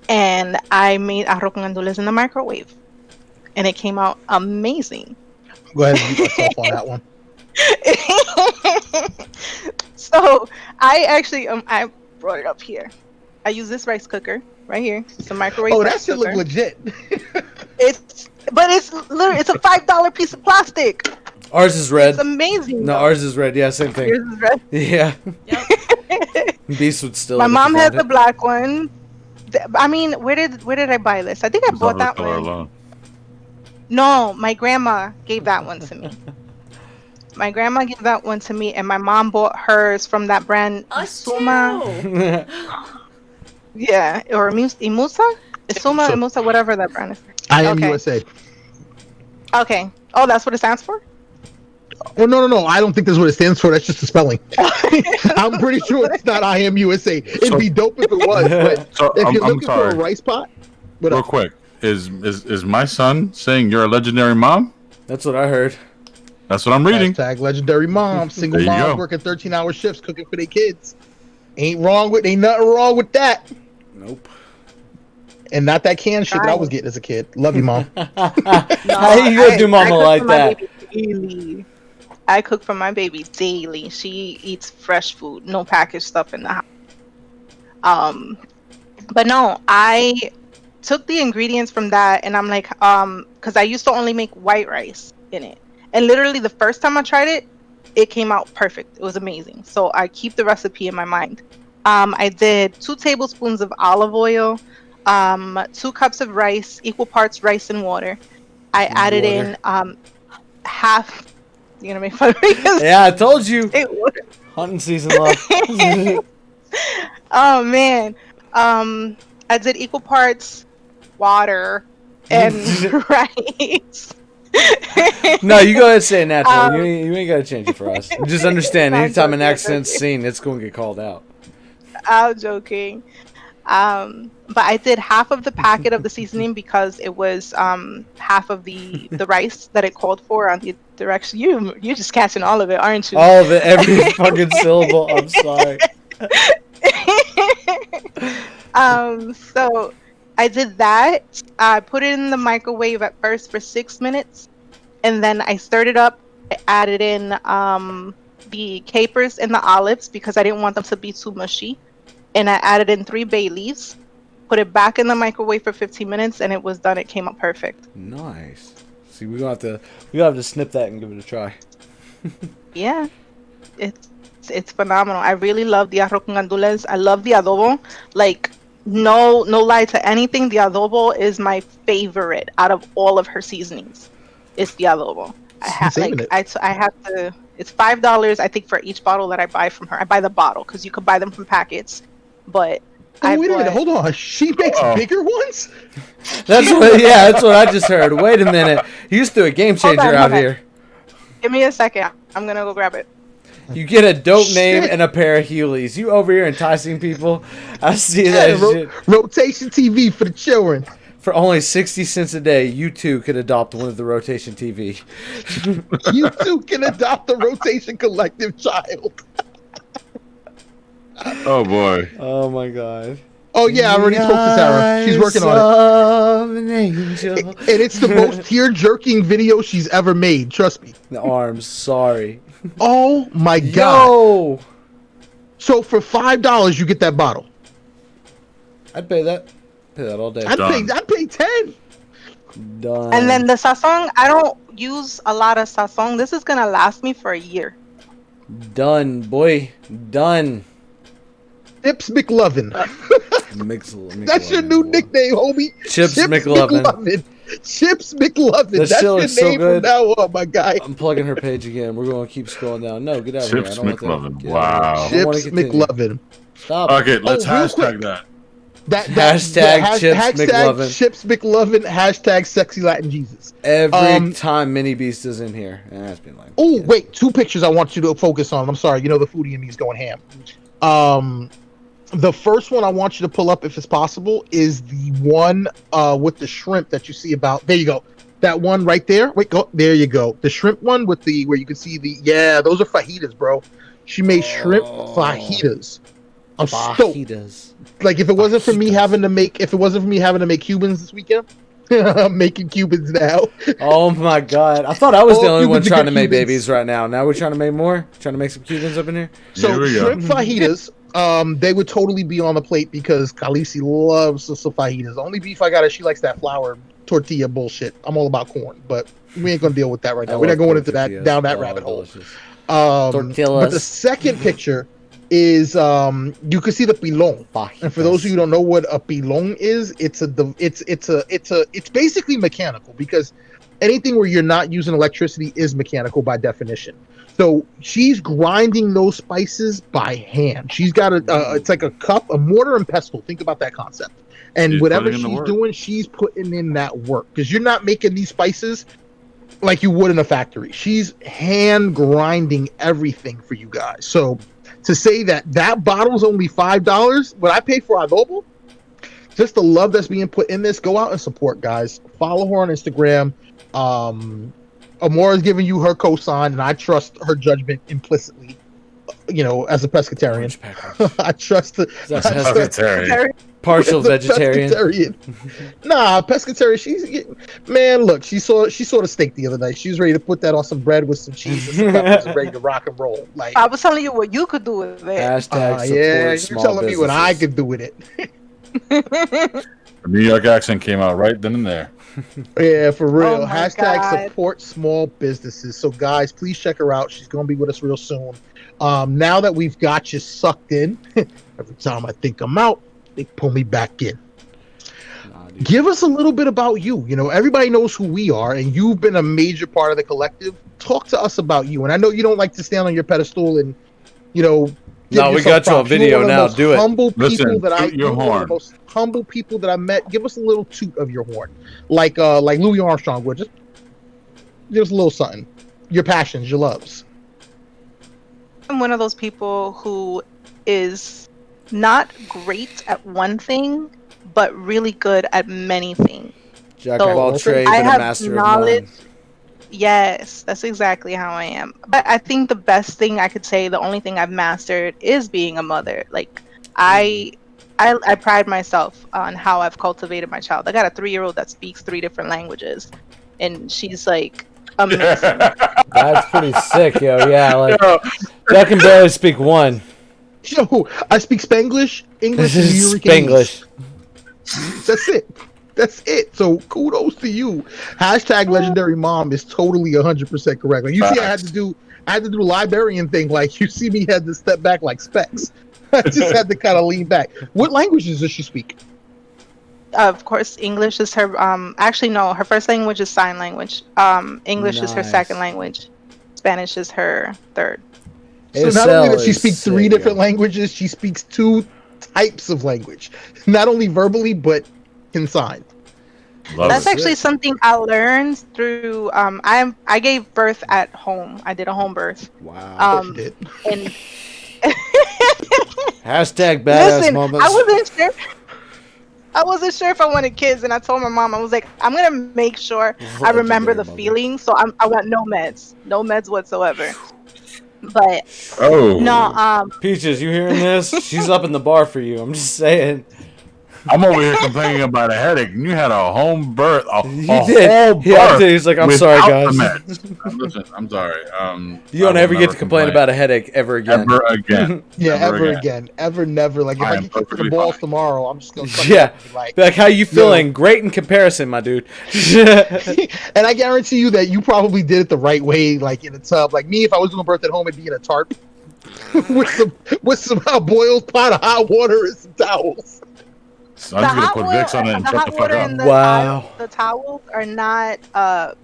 Speaker 6: and I made arroz con gandules in the microwave, and it came out amazing.
Speaker 2: Go ahead and beat myself on that one.
Speaker 6: So I actually I brought it up here. I use this rice cooker right here. It's a microwave.
Speaker 2: Oh,
Speaker 6: rice
Speaker 2: that shit look
Speaker 6: cooker.
Speaker 2: legit.
Speaker 6: It's literally it's a $5 piece of plastic.
Speaker 1: Ours is red.
Speaker 6: It's amazing.
Speaker 1: No,
Speaker 6: though.
Speaker 1: ours is red. Yeah, same thing.
Speaker 6: Yours is red.
Speaker 1: Yeah. Beast would still.
Speaker 6: My
Speaker 1: if you
Speaker 6: mom
Speaker 1: found
Speaker 6: had the
Speaker 1: it.
Speaker 6: black one. I mean, where did I buy this? I think I bought that
Speaker 3: Color
Speaker 6: one.
Speaker 3: alone.
Speaker 6: No, my grandma gave that one to me. My grandma gave that one to me, and my mom bought hers from that brand
Speaker 5: Us
Speaker 6: Isuma.
Speaker 5: too.
Speaker 6: Yeah, or Imusa? Isuma, Imusa, whatever that brand is.
Speaker 2: I am
Speaker 6: Okay.
Speaker 2: USA.
Speaker 6: Okay. Oh, that's what it stands for?
Speaker 2: Oh no! I don't think that's what it stands for. That's just the spelling. I'm pretty sure it's not I am USA. It'd be dope if it was. But
Speaker 3: So
Speaker 2: if you're
Speaker 3: I'm
Speaker 2: looking for a
Speaker 3: sorry.
Speaker 2: rice pot, what
Speaker 3: Real
Speaker 2: up?
Speaker 3: quick, is my son saying you're a legendary mom?
Speaker 1: That's what I heard.
Speaker 3: That's what I'm reading.
Speaker 2: Hashtag legendary mom, single
Speaker 3: There you
Speaker 2: moms
Speaker 3: go.
Speaker 2: working 13-hour shifts, cooking for their kids. Ain't nothing wrong with that.
Speaker 1: Nope.
Speaker 2: And not that canned shit that I was getting as a kid. Love you, mom.
Speaker 1: How you gonna do mama
Speaker 6: cook
Speaker 1: like
Speaker 6: for my
Speaker 1: that?
Speaker 6: baby daily. I cook for my baby daily. She eats fresh food, no packaged stuff in the house. But no, I took the ingredients from that, and I'm like, because I used to only make white rice in it, and literally the first time I tried it, it came out perfect. It was amazing. So I keep the recipe in my mind. I did 2 tablespoons of olive oil, 2 cups of rice, equal parts rice and water. I added in half. You're gonna make fun of me? 'Cause
Speaker 1: Yeah, I told you.
Speaker 6: it was-
Speaker 1: Hunting season love.
Speaker 6: Oh man. I did equal parts water and rice.
Speaker 1: No, you go ahead and say it natural.
Speaker 6: Um,
Speaker 1: You ain't got to change it for us. Just understand,
Speaker 6: No, I'm
Speaker 1: anytime an
Speaker 6: joking, I'm
Speaker 1: accent's
Speaker 6: joking.
Speaker 1: seen, it's going to get called out.
Speaker 6: I'm joking. But I did half of the packet of the seasoning because it was half of the rice that it called for on the direction. You're just catching all of it, aren't you?
Speaker 1: All of it, every fucking syllable. I'm sorry.
Speaker 6: So I did that. I put it in the microwave at first for 6 minutes, and then I stirred it up. I added in the capers and the olives because I didn't want them to be too mushy, and I added in 3 bay leaves. Put it back in the microwave for 15 minutes, and it was done. It came out perfect.
Speaker 1: Nice. See, we gonna have to snip that and give it a try.
Speaker 6: Yeah, it's phenomenal. I really love the arroz con gandules. I love the adobo. Like, no lie to anything, the adobo is my favorite out of all of her seasonings. It's the adobo. I
Speaker 2: Saving
Speaker 6: like
Speaker 2: it.
Speaker 6: I have to. It's $5, I think, for each bottle that I buy from her. I buy the bottle because you could buy them from packets, but I
Speaker 2: Oh, wait a minute,
Speaker 6: bought.
Speaker 2: hold on. She makes
Speaker 3: Uh-oh.
Speaker 2: bigger ones?
Speaker 1: That's what I just heard. Wait a minute. You threw a game
Speaker 6: Hold
Speaker 1: changer
Speaker 6: on,
Speaker 1: out
Speaker 6: hold on.
Speaker 1: here.
Speaker 6: Give me a second. I'm gonna go grab it.
Speaker 1: You get a dope name
Speaker 2: Shit.
Speaker 1: and a pair of Heelys. You over here enticing people. I see
Speaker 2: Yeah,
Speaker 1: that shit.
Speaker 2: Rotation TV for the children.
Speaker 1: For only 60 cents a day, you too could adopt one of the Rotation TV.
Speaker 2: You too can adopt the Rotation Collective child.
Speaker 3: Oh boy.
Speaker 1: Oh my god.
Speaker 2: Oh yeah, I already spoke to Sarah. She's working on
Speaker 1: An angel.
Speaker 2: it. And it's the most tear-jerking video she's ever made. Trust me.
Speaker 1: The arms, sorry.
Speaker 2: Oh my god.
Speaker 1: Yo!
Speaker 2: So for $5 you get that bottle.
Speaker 1: I'd pay that. Pay that all day.
Speaker 2: I'd pay 10.
Speaker 1: Done.
Speaker 6: And then the sazon, I don't use a lot of sazon. This is gonna last me for a year.
Speaker 1: Done, boy. Done.
Speaker 2: Chips McLovin. That's your new nickname, homie.
Speaker 1: Chips McLovin.
Speaker 2: Chips McLovin.
Speaker 1: That
Speaker 2: That's
Speaker 1: shit
Speaker 2: your
Speaker 1: looks so
Speaker 2: name
Speaker 1: good.
Speaker 2: from now on, my guy.
Speaker 1: I'm plugging her page again. We're going to keep scrolling down. No, get out of here. I
Speaker 3: Chips
Speaker 1: don't want that.
Speaker 3: McLovin.
Speaker 1: Get out of
Speaker 3: Wow.
Speaker 1: here. I don't wanna
Speaker 2: Chips
Speaker 1: continue.
Speaker 2: McLovin.
Speaker 1: Stop.
Speaker 3: Okay, let's
Speaker 2: real
Speaker 3: hashtag
Speaker 2: quick.
Speaker 3: that.
Speaker 2: That
Speaker 1: Chips
Speaker 2: hashtag
Speaker 1: McLovin.
Speaker 2: Chips McLovin. Hashtag Sexy Latin Jesus.
Speaker 1: Every time Mini Beast is in here. That's been like.
Speaker 2: Oh wait, 2 pictures I want you to focus on. I'm sorry, you know the foodie in me is going ham. The first one I want you to pull up, if it's possible, is the one with the shrimp that you see about. There you go. That one right there. Wait, go. There you go. The shrimp one with the where you can see the. Yeah, those are fajitas, bro. She made shrimp fajitas. I'm stoked.
Speaker 1: Fajitas.
Speaker 2: Like if it wasn't for me having to make, Cubans this weekend, I'm making Cubans now.
Speaker 1: Oh my god. I thought I was
Speaker 2: All
Speaker 1: the only one
Speaker 2: Cubans
Speaker 1: trying to
Speaker 2: get
Speaker 1: make
Speaker 2: Cubans.
Speaker 1: babies right now. Now we're trying to make more? Trying to make some Cubans up in here?
Speaker 3: Here
Speaker 2: So
Speaker 3: we go.
Speaker 2: shrimp fajitas, they would totally be on the plate because Khaleesi loves the fajitas. The only beef I got is she likes that flour tortilla bullshit. I'm all about corn, but we ain't gonna deal with that right
Speaker 1: I
Speaker 2: now. We're not
Speaker 1: love
Speaker 2: going
Speaker 1: corn
Speaker 2: into that
Speaker 1: tortillas.
Speaker 2: down that
Speaker 1: Oh,
Speaker 2: rabbit hole.
Speaker 1: delicious.
Speaker 2: But
Speaker 1: Tortillas.
Speaker 2: the second picture is you can see the pilon. And for those of you who don't know what a pilon is, it's basically mechanical because anything where you're not using electricity is mechanical by definition. So she's grinding those spices by hand. She's got it's like a cup, a mortar and pestle. Think about that concept. And
Speaker 3: She's
Speaker 2: whatever
Speaker 3: putting in the
Speaker 2: she's
Speaker 3: work.
Speaker 2: doing, she's putting in that work because you're not making these spices like you would in a factory. She's hand grinding everything for you guys. So to say that bottle's only $5, what I pay for adobo, just the love that's being put in this, go out and support, guys. Follow her on Instagram. Amora's giving you her cosign, and I trust her judgment implicitly. You know, as a pescatarian, I trust the
Speaker 1: That's
Speaker 2: I trust-
Speaker 3: Pescatarian.
Speaker 1: partial
Speaker 2: as a
Speaker 1: vegetarian.
Speaker 2: pescatarian. Nah, pescatarian. Man, look, she saw the steak the other night. She was ready to put that on some bread with some cheese and some peppers and ready to rock and roll. Like,
Speaker 6: I was telling you what you could do with it.
Speaker 1: Hashtag support
Speaker 2: yeah, you're
Speaker 1: small
Speaker 2: telling me what I
Speaker 1: businesses.
Speaker 2: could do with it.
Speaker 3: The New York accent came out right then and there.
Speaker 2: Yeah, for real.
Speaker 6: Oh my
Speaker 2: Hashtag
Speaker 6: God.
Speaker 2: support small businesses. So, guys, please check her out. She's going to be with us real soon. Now that we've got you sucked in, every time I think I'm out, they pull me back in.
Speaker 1: Nah, dude.
Speaker 2: Give us a little bit about you. You know, everybody knows who we are, and you've been a major part of the collective. Talk to us about you. And I know you don't like to stand on your pedestal and, you know, give
Speaker 1: No, we
Speaker 2: yourself
Speaker 1: got you on
Speaker 2: props. You're
Speaker 1: video
Speaker 2: one of the
Speaker 1: now.
Speaker 2: most
Speaker 1: Do it.
Speaker 2: Humble people
Speaker 3: Listen,
Speaker 2: that
Speaker 3: toot your
Speaker 2: you're one of
Speaker 3: horn.
Speaker 2: the most humble people that I met. Give us a little toot of your horn, like Louis Armstrong would. Just There's a little something. Your passions, your loves.
Speaker 6: I'm one of those people who is not great at one thing, but really good at many things.
Speaker 1: Jack of all
Speaker 6: So
Speaker 1: trades
Speaker 6: I
Speaker 1: and a
Speaker 6: have
Speaker 1: master of
Speaker 6: knowledge.
Speaker 1: none.
Speaker 6: Yes, that's exactly how I am. But I think the best thing I could say, the only thing I've mastered is being a mother. Like I pride myself on how I've cultivated my child. I got a 3-year-old that speaks 3 different languages, and she's like amazing.
Speaker 1: That's pretty sick, yo. Yeah, like
Speaker 3: Yo,
Speaker 1: Jack can barely speak one.
Speaker 2: Yo, I speak Spanglish, English, and Americanese.
Speaker 1: Spanglish.
Speaker 2: That's it. That's it. So kudos to you. Hashtag legendary mom is totally 100% correct. Like you see, I had to do the librarian thing. Like you see me had to step back like Specs. I just had to kind of lean back. What languages does she speak?
Speaker 6: Of course, English is her. Actually, no, her first language is sign language. English is her
Speaker 1: Nice.
Speaker 6: second language. Spanish is her third.
Speaker 2: So not only does she speak 3 different languages, she speaks 2 types of language. Not only verbally, but in sign.
Speaker 6: That's actually something I learned through. I gave birth at home. I did a home birth.
Speaker 1: Wow.
Speaker 2: You did.
Speaker 6: And
Speaker 1: Hashtag badass
Speaker 6: listen,
Speaker 1: moments.
Speaker 6: I wasn't sure if I wanted kids, and I told my mom, I was like, I'm gonna make sure I remember the feeling. So I want no meds whatsoever. But no,
Speaker 1: Peaches, you hearing this? She's up in the bar for you. I'm just saying.
Speaker 3: I'm over here complaining about a headache, and you had a home birth.
Speaker 1: He did. Yeah, he's like, I'm sorry, guys.
Speaker 3: Listen, I'm sorry.
Speaker 1: You don't ever get to complain about a headache ever again.
Speaker 3: Ever again.
Speaker 2: Yeah, ever again. Ever never. Like if I get kicked to the balls tomorrow, I'm just gonna
Speaker 1: like how you feeling? Great in comparison, my dude.
Speaker 2: And I guarantee you that you probably did it the right way, like in a tub. Like me, if I was doing birth at home, it'd be in a tarp with some boiled pot of hot water and some towels.
Speaker 3: So I'm just gonna put Vicks on it and shut the fuck up.
Speaker 1: Wow.
Speaker 6: The towels are not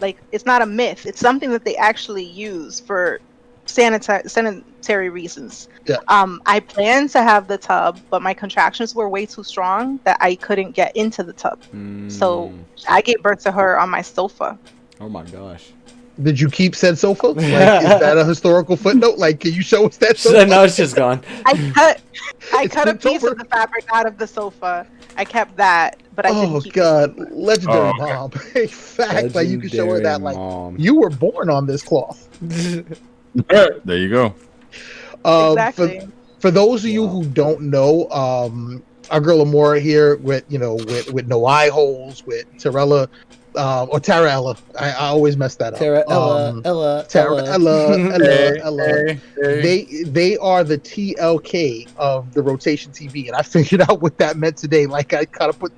Speaker 6: like, it's not a myth. It's something that they actually use for sanitary reasons.
Speaker 2: Yeah.
Speaker 6: I planned to have the tub, but my contractions were way too strong that I couldn't get into the tub. So I gave birth to her on my sofa.
Speaker 1: Oh my gosh.
Speaker 2: Did you keep said sofa? Like, is that a historical footnote? Like, can you show us that sofa?
Speaker 1: No, it's just gone.
Speaker 6: I cut a piece of the fabric out of the sofa. I kept that, but I didn't keep
Speaker 2: it. Legendary mom. In fact, like you can show her that, like, you were born on this cloth.
Speaker 3: There you go.
Speaker 6: Exactly.
Speaker 2: For those of you who don't know, our girl Amora here with no eye holes, with Tarella, or Tarella. I always mess that up. Ella. They are the TLK of the Rotation TV, and I figured out what that meant today. Like I kind of put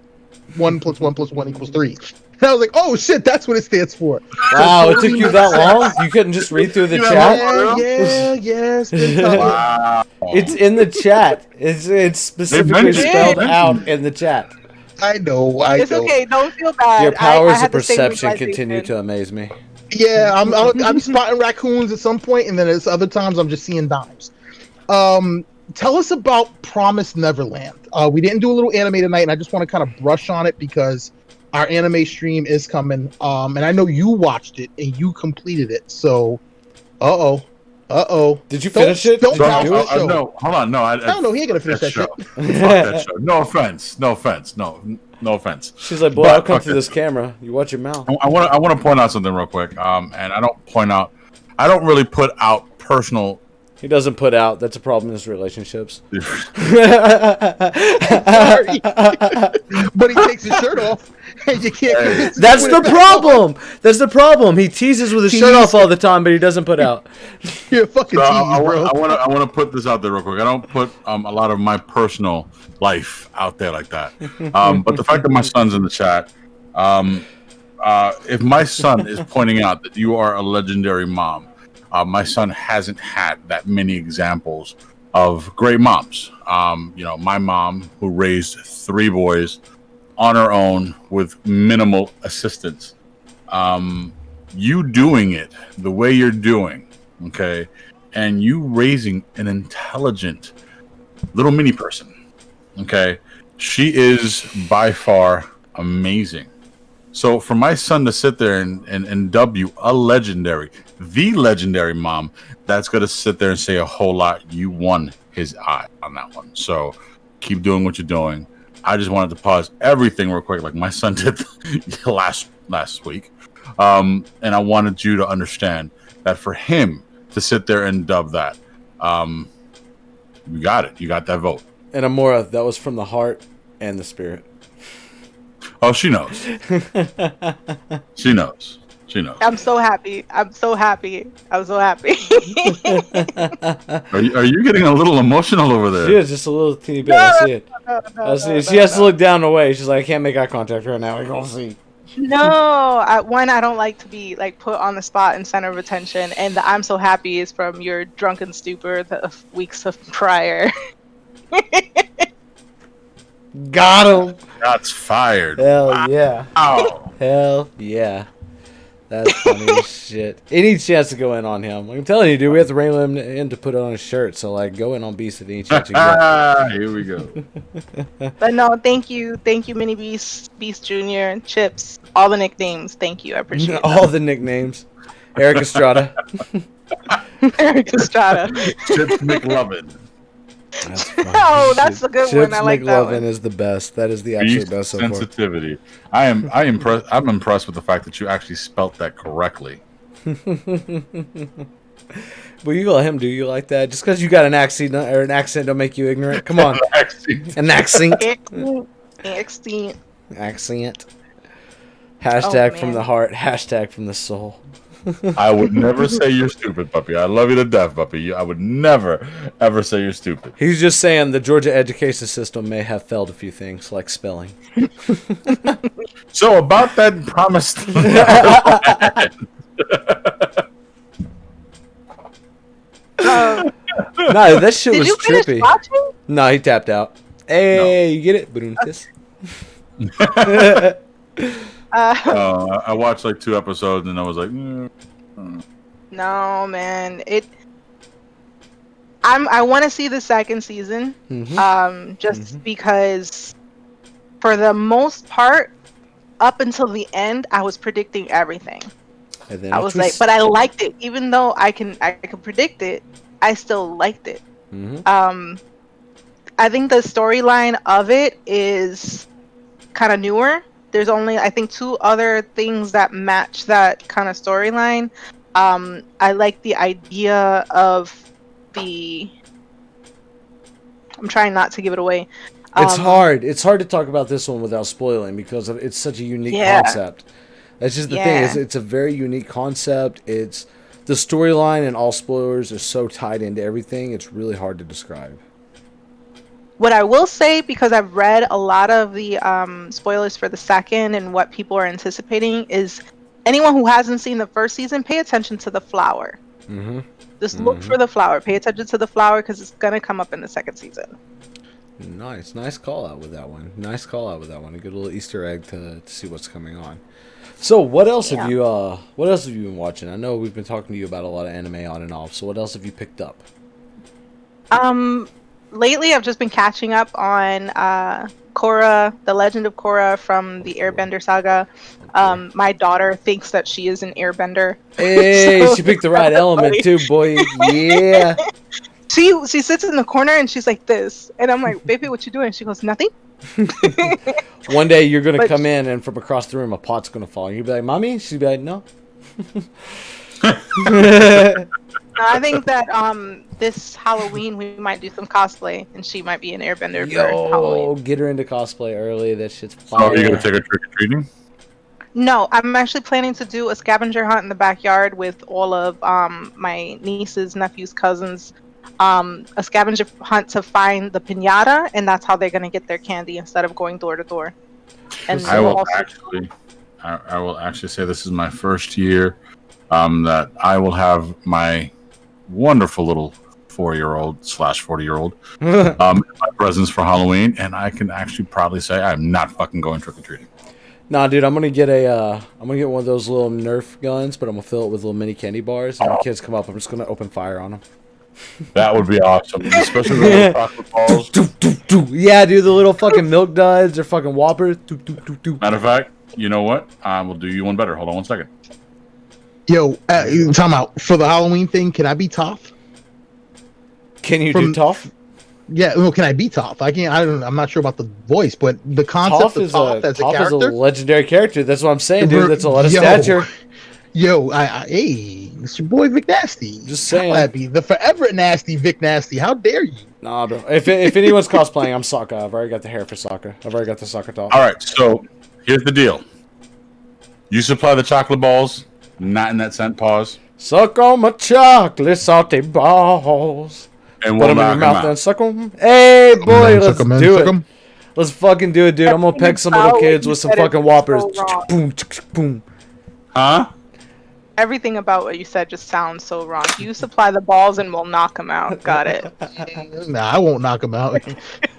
Speaker 2: 1 + 1 + 1 = 3. And I was like, oh shit, that's what it stands for.
Speaker 1: Wow, it took you that long? You couldn't just read through the chat?
Speaker 2: Yes.
Speaker 3: Wow.
Speaker 1: It's in the chat. It's specifically spelled out in the chat.
Speaker 2: I know.
Speaker 6: It's okay. Don't feel bad.
Speaker 1: Your powers
Speaker 6: I
Speaker 1: of perception continue to amaze me.
Speaker 2: Yeah, I'm spotting raccoons at some point, and then there's other times I'm just seeing dimes. Tell us about Promised Neverland. We didn't do a little anime tonight, and I just want to kind of brush on it because our anime stream is coming. And I know you watched it and you completed it. So, Did
Speaker 1: you finish it?
Speaker 2: Don't
Speaker 3: no, hold on. No, I
Speaker 2: don't know. He ain't gonna finish that shit.
Speaker 3: Fuck that show. No offense. No offense.
Speaker 1: She's like, boy, I'll come through this camera. You watch your mouth.
Speaker 3: I want to point out something real quick. And I don't really put out personal.
Speaker 1: He doesn't put out. That's a problem in his relationships.
Speaker 2: Sorry. But he takes his shirt off, and you can't.
Speaker 1: That's the problem. That's the problem. He teases with his shirt off all the time, but he doesn't put out.
Speaker 2: You're a fucking tease, bro.
Speaker 3: I want to put this out there real quick. I don't put a lot of my personal life out there like that. But the fact that my son's in the chat, if my son is pointing out that you are a legendary mom, my son hasn't had that many examples of great moms. My mom, who raised 3 boys on her own with minimal assistance. You doing it the way you're doing, okay, and you raising an intelligent little mini person, okay, she is by far amazing. So for my son to sit there and dub you a legendary, the legendary mom, that's going to sit there and say a whole lot. You won his eye on that one. So keep doing what you're doing. I just wanted to pause everything real quick, like my son did last week. And I wanted you to understand that for him to sit there and dub that, you got it. You got that vote.
Speaker 1: And Amora, that was from the heart and the spirit.
Speaker 3: Oh, she knows. She knows. She knows.
Speaker 6: I'm so happy. I'm so happy. I'm so happy.
Speaker 3: Are you getting a little emotional over there?
Speaker 1: She is just a little teeny bit. I see it. I see it. She has to look down the way. She's like, I can't make eye contact right now. We're gonna see.
Speaker 6: No, I don't like to be like put on the spot and center of attention. And the I'm so happy is from your drunken stupor the weeks of prior.
Speaker 1: Got him.
Speaker 3: Shots fired.
Speaker 1: Hell
Speaker 3: wow.
Speaker 1: Yeah.
Speaker 3: Wow.
Speaker 1: Hell yeah. That's funny as shit. Any chance to go in on him. I'm telling you, dude, we have to rein him in to put it on his shirt. So, like, go in on Beast at any chance you get.
Speaker 3: Here we go.
Speaker 6: But no, thank you, Mini Beast, Beast Junior, Chips, all the nicknames. Thank you, I appreciate it.
Speaker 1: All the nicknames. Eric Estrada.
Speaker 6: Eric Estrada.
Speaker 3: Chips McLovin.
Speaker 1: That's funny.
Speaker 6: Oh, that's a good
Speaker 1: Chips
Speaker 6: one. I like that
Speaker 1: McLovin
Speaker 6: one.
Speaker 1: is the best. That is the absolute
Speaker 3: Beast
Speaker 1: best so far.
Speaker 3: sensitivity. I'm impressed with the fact that you actually spelt that correctly.
Speaker 1: Well, you let him do you like that. Just because you got an accent or an accent don't make you ignorant. Come on. An accent.
Speaker 6: Accent.
Speaker 1: Accent. Hashtag
Speaker 6: Oh,
Speaker 1: from
Speaker 6: man.
Speaker 1: the heart. Hashtag from the soul.
Speaker 3: I would never say you're stupid, puppy. I love you to death, puppy. I would never, ever say you're stupid.
Speaker 1: He's just saying the Georgia education system may have failed a few things, like spelling.
Speaker 3: So about that promised
Speaker 1: No, that shit
Speaker 6: Did
Speaker 1: was
Speaker 6: you finish
Speaker 1: trippy.
Speaker 6: watching?
Speaker 1: No, he tapped out. Hey, you get it? Boom-tis.
Speaker 3: I watched like 2 episodes and I was like,
Speaker 6: No, man. I want to see the second season. Just because for the most part, up until the end, I was predicting everything.
Speaker 1: And then
Speaker 6: I was like, but I liked it. Even though I can predict it, I still liked it. I think the storyline of it is kind of newer. There's only, I think, 2 other things that match that kind of storyline. I like the idea of the... I'm trying not to give it away.
Speaker 1: It's hard. It's hard to talk about this one without spoiling because it's such a unique concept. That's just the thing. It's a very unique concept. It's the storyline and all spoilers are so tied into everything. It's really hard to describe.
Speaker 6: What I will say, because I've read a lot of the spoilers for the second and what people are anticipating, is anyone who hasn't seen the first season, pay attention to the flower. Just look for the flower. Pay attention to the flower because it's going to come up in the second season.
Speaker 1: Nice call out with that one. A good little Easter egg to see what's coming on. So what else have you been watching? I know we've been talking to you about a lot of anime on and off. So what else have you picked up?
Speaker 6: Lately I've just been catching up on Korra, the Legend of Korra from the Airbender saga. My daughter thinks that she is an airbender.
Speaker 1: Hey,
Speaker 6: So
Speaker 1: she picked the right element too, boy. Yeah.
Speaker 6: She sits in the corner and she's like this, and I'm like, baby, what you doing? She goes, nothing.
Speaker 1: One day you're gonna
Speaker 6: But-
Speaker 1: come in and from across the room a pot's gonna fall. You'd be like, "Mommy?" She'd be like, "No."
Speaker 6: I think that this Halloween we might do some cosplay, and she might be an airbender for Halloween.
Speaker 1: Yo, get her into cosplay early. That shit's
Speaker 3: oh,
Speaker 1: fire.
Speaker 3: are you going to take her trick-or-treating?
Speaker 6: No, I'm actually planning to do a scavenger hunt in the backyard with all of my nieces, nephews, cousins. A scavenger hunt to find the piñata, and that's how they're gonna get their candy instead of going door to door. And
Speaker 3: I
Speaker 6: we'll
Speaker 3: will
Speaker 6: also-
Speaker 3: I will actually say this is my first year that I will have my wonderful little 4-year-old / 40-year-old in my presence for Halloween, and I can actually proudly say I'm not fucking going trick-or-treating.
Speaker 1: Nah, dude, I'm gonna get one of those little Nerf guns, but I'm gonna fill it with little mini candy bars. And when kids come up, I'm just gonna open fire on them.
Speaker 3: That would be awesome, especially the little chocolate balls.
Speaker 1: Yeah, dude, the little fucking milk duds or fucking whoppers.
Speaker 3: Matter of fact, you know what? I will do you one better. Hold on 1 second.
Speaker 2: Yo, time out for the Halloween thing. Can I be Toph?
Speaker 1: Can you do Toph?
Speaker 2: Yeah, well, can I be Toph? I can't. I'm not sure about the voice, but the concept
Speaker 1: Toph
Speaker 2: of
Speaker 1: is
Speaker 2: Toph as a
Speaker 1: Toph is a
Speaker 2: character.
Speaker 1: legendary character. That's what I'm saying, dude. That's a lot of
Speaker 2: Yo.
Speaker 1: stature.
Speaker 2: Yo, hey, it's your boy Vic Nasty.
Speaker 1: Just saying.
Speaker 2: How happy. The forever nasty Vic Nasty. How dare you?
Speaker 1: Nah, bro. If anyone's cosplaying, I'm Sokka. I've already got the hair for Sokka. I've already got the Sokka top.
Speaker 3: All right, so here's the deal. You supply the chocolate balls, not in that scent. Pause.
Speaker 1: Suck on my chocolate salty balls.
Speaker 3: And
Speaker 1: Put
Speaker 3: we'll
Speaker 1: them in your
Speaker 3: knock
Speaker 1: mouth
Speaker 3: them
Speaker 1: and
Speaker 3: out.
Speaker 1: suck them. Hey, boy, let's
Speaker 2: Suck 'em in,
Speaker 1: do
Speaker 2: suck
Speaker 1: it.
Speaker 2: 'em.
Speaker 1: Let's fucking do it, dude. I'm gonna peg some little kids with some fucking whoppers.
Speaker 6: So wrong.
Speaker 1: Boom, boom.
Speaker 3: Huh?
Speaker 6: Everything about what you said just sounds so wrong. You supply the balls and we'll knock them out. Got it.
Speaker 2: Nah, I won't knock him out.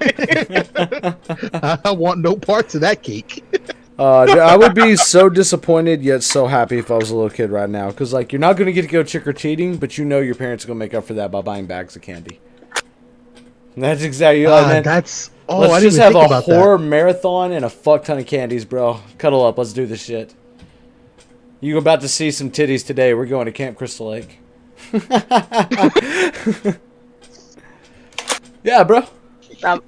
Speaker 2: I want no parts of that cake.
Speaker 1: Dude, I would be so disappointed yet so happy if I was a little kid right now. Because, like, you're not going to get to go trick-or-treating, but you know your parents are going to make up for that by buying bags of candy. And that's exactly man.
Speaker 2: That's... Oh,
Speaker 1: Let's
Speaker 2: I
Speaker 1: just
Speaker 2: didn't
Speaker 1: have
Speaker 2: even think
Speaker 1: a
Speaker 2: about
Speaker 1: horror marathon and a fuck ton of candies, bro. Cuddle up. Let's do this shit. You're about to see some titties today. We're going to Camp Crystal Lake. Yeah, bro.
Speaker 2: that.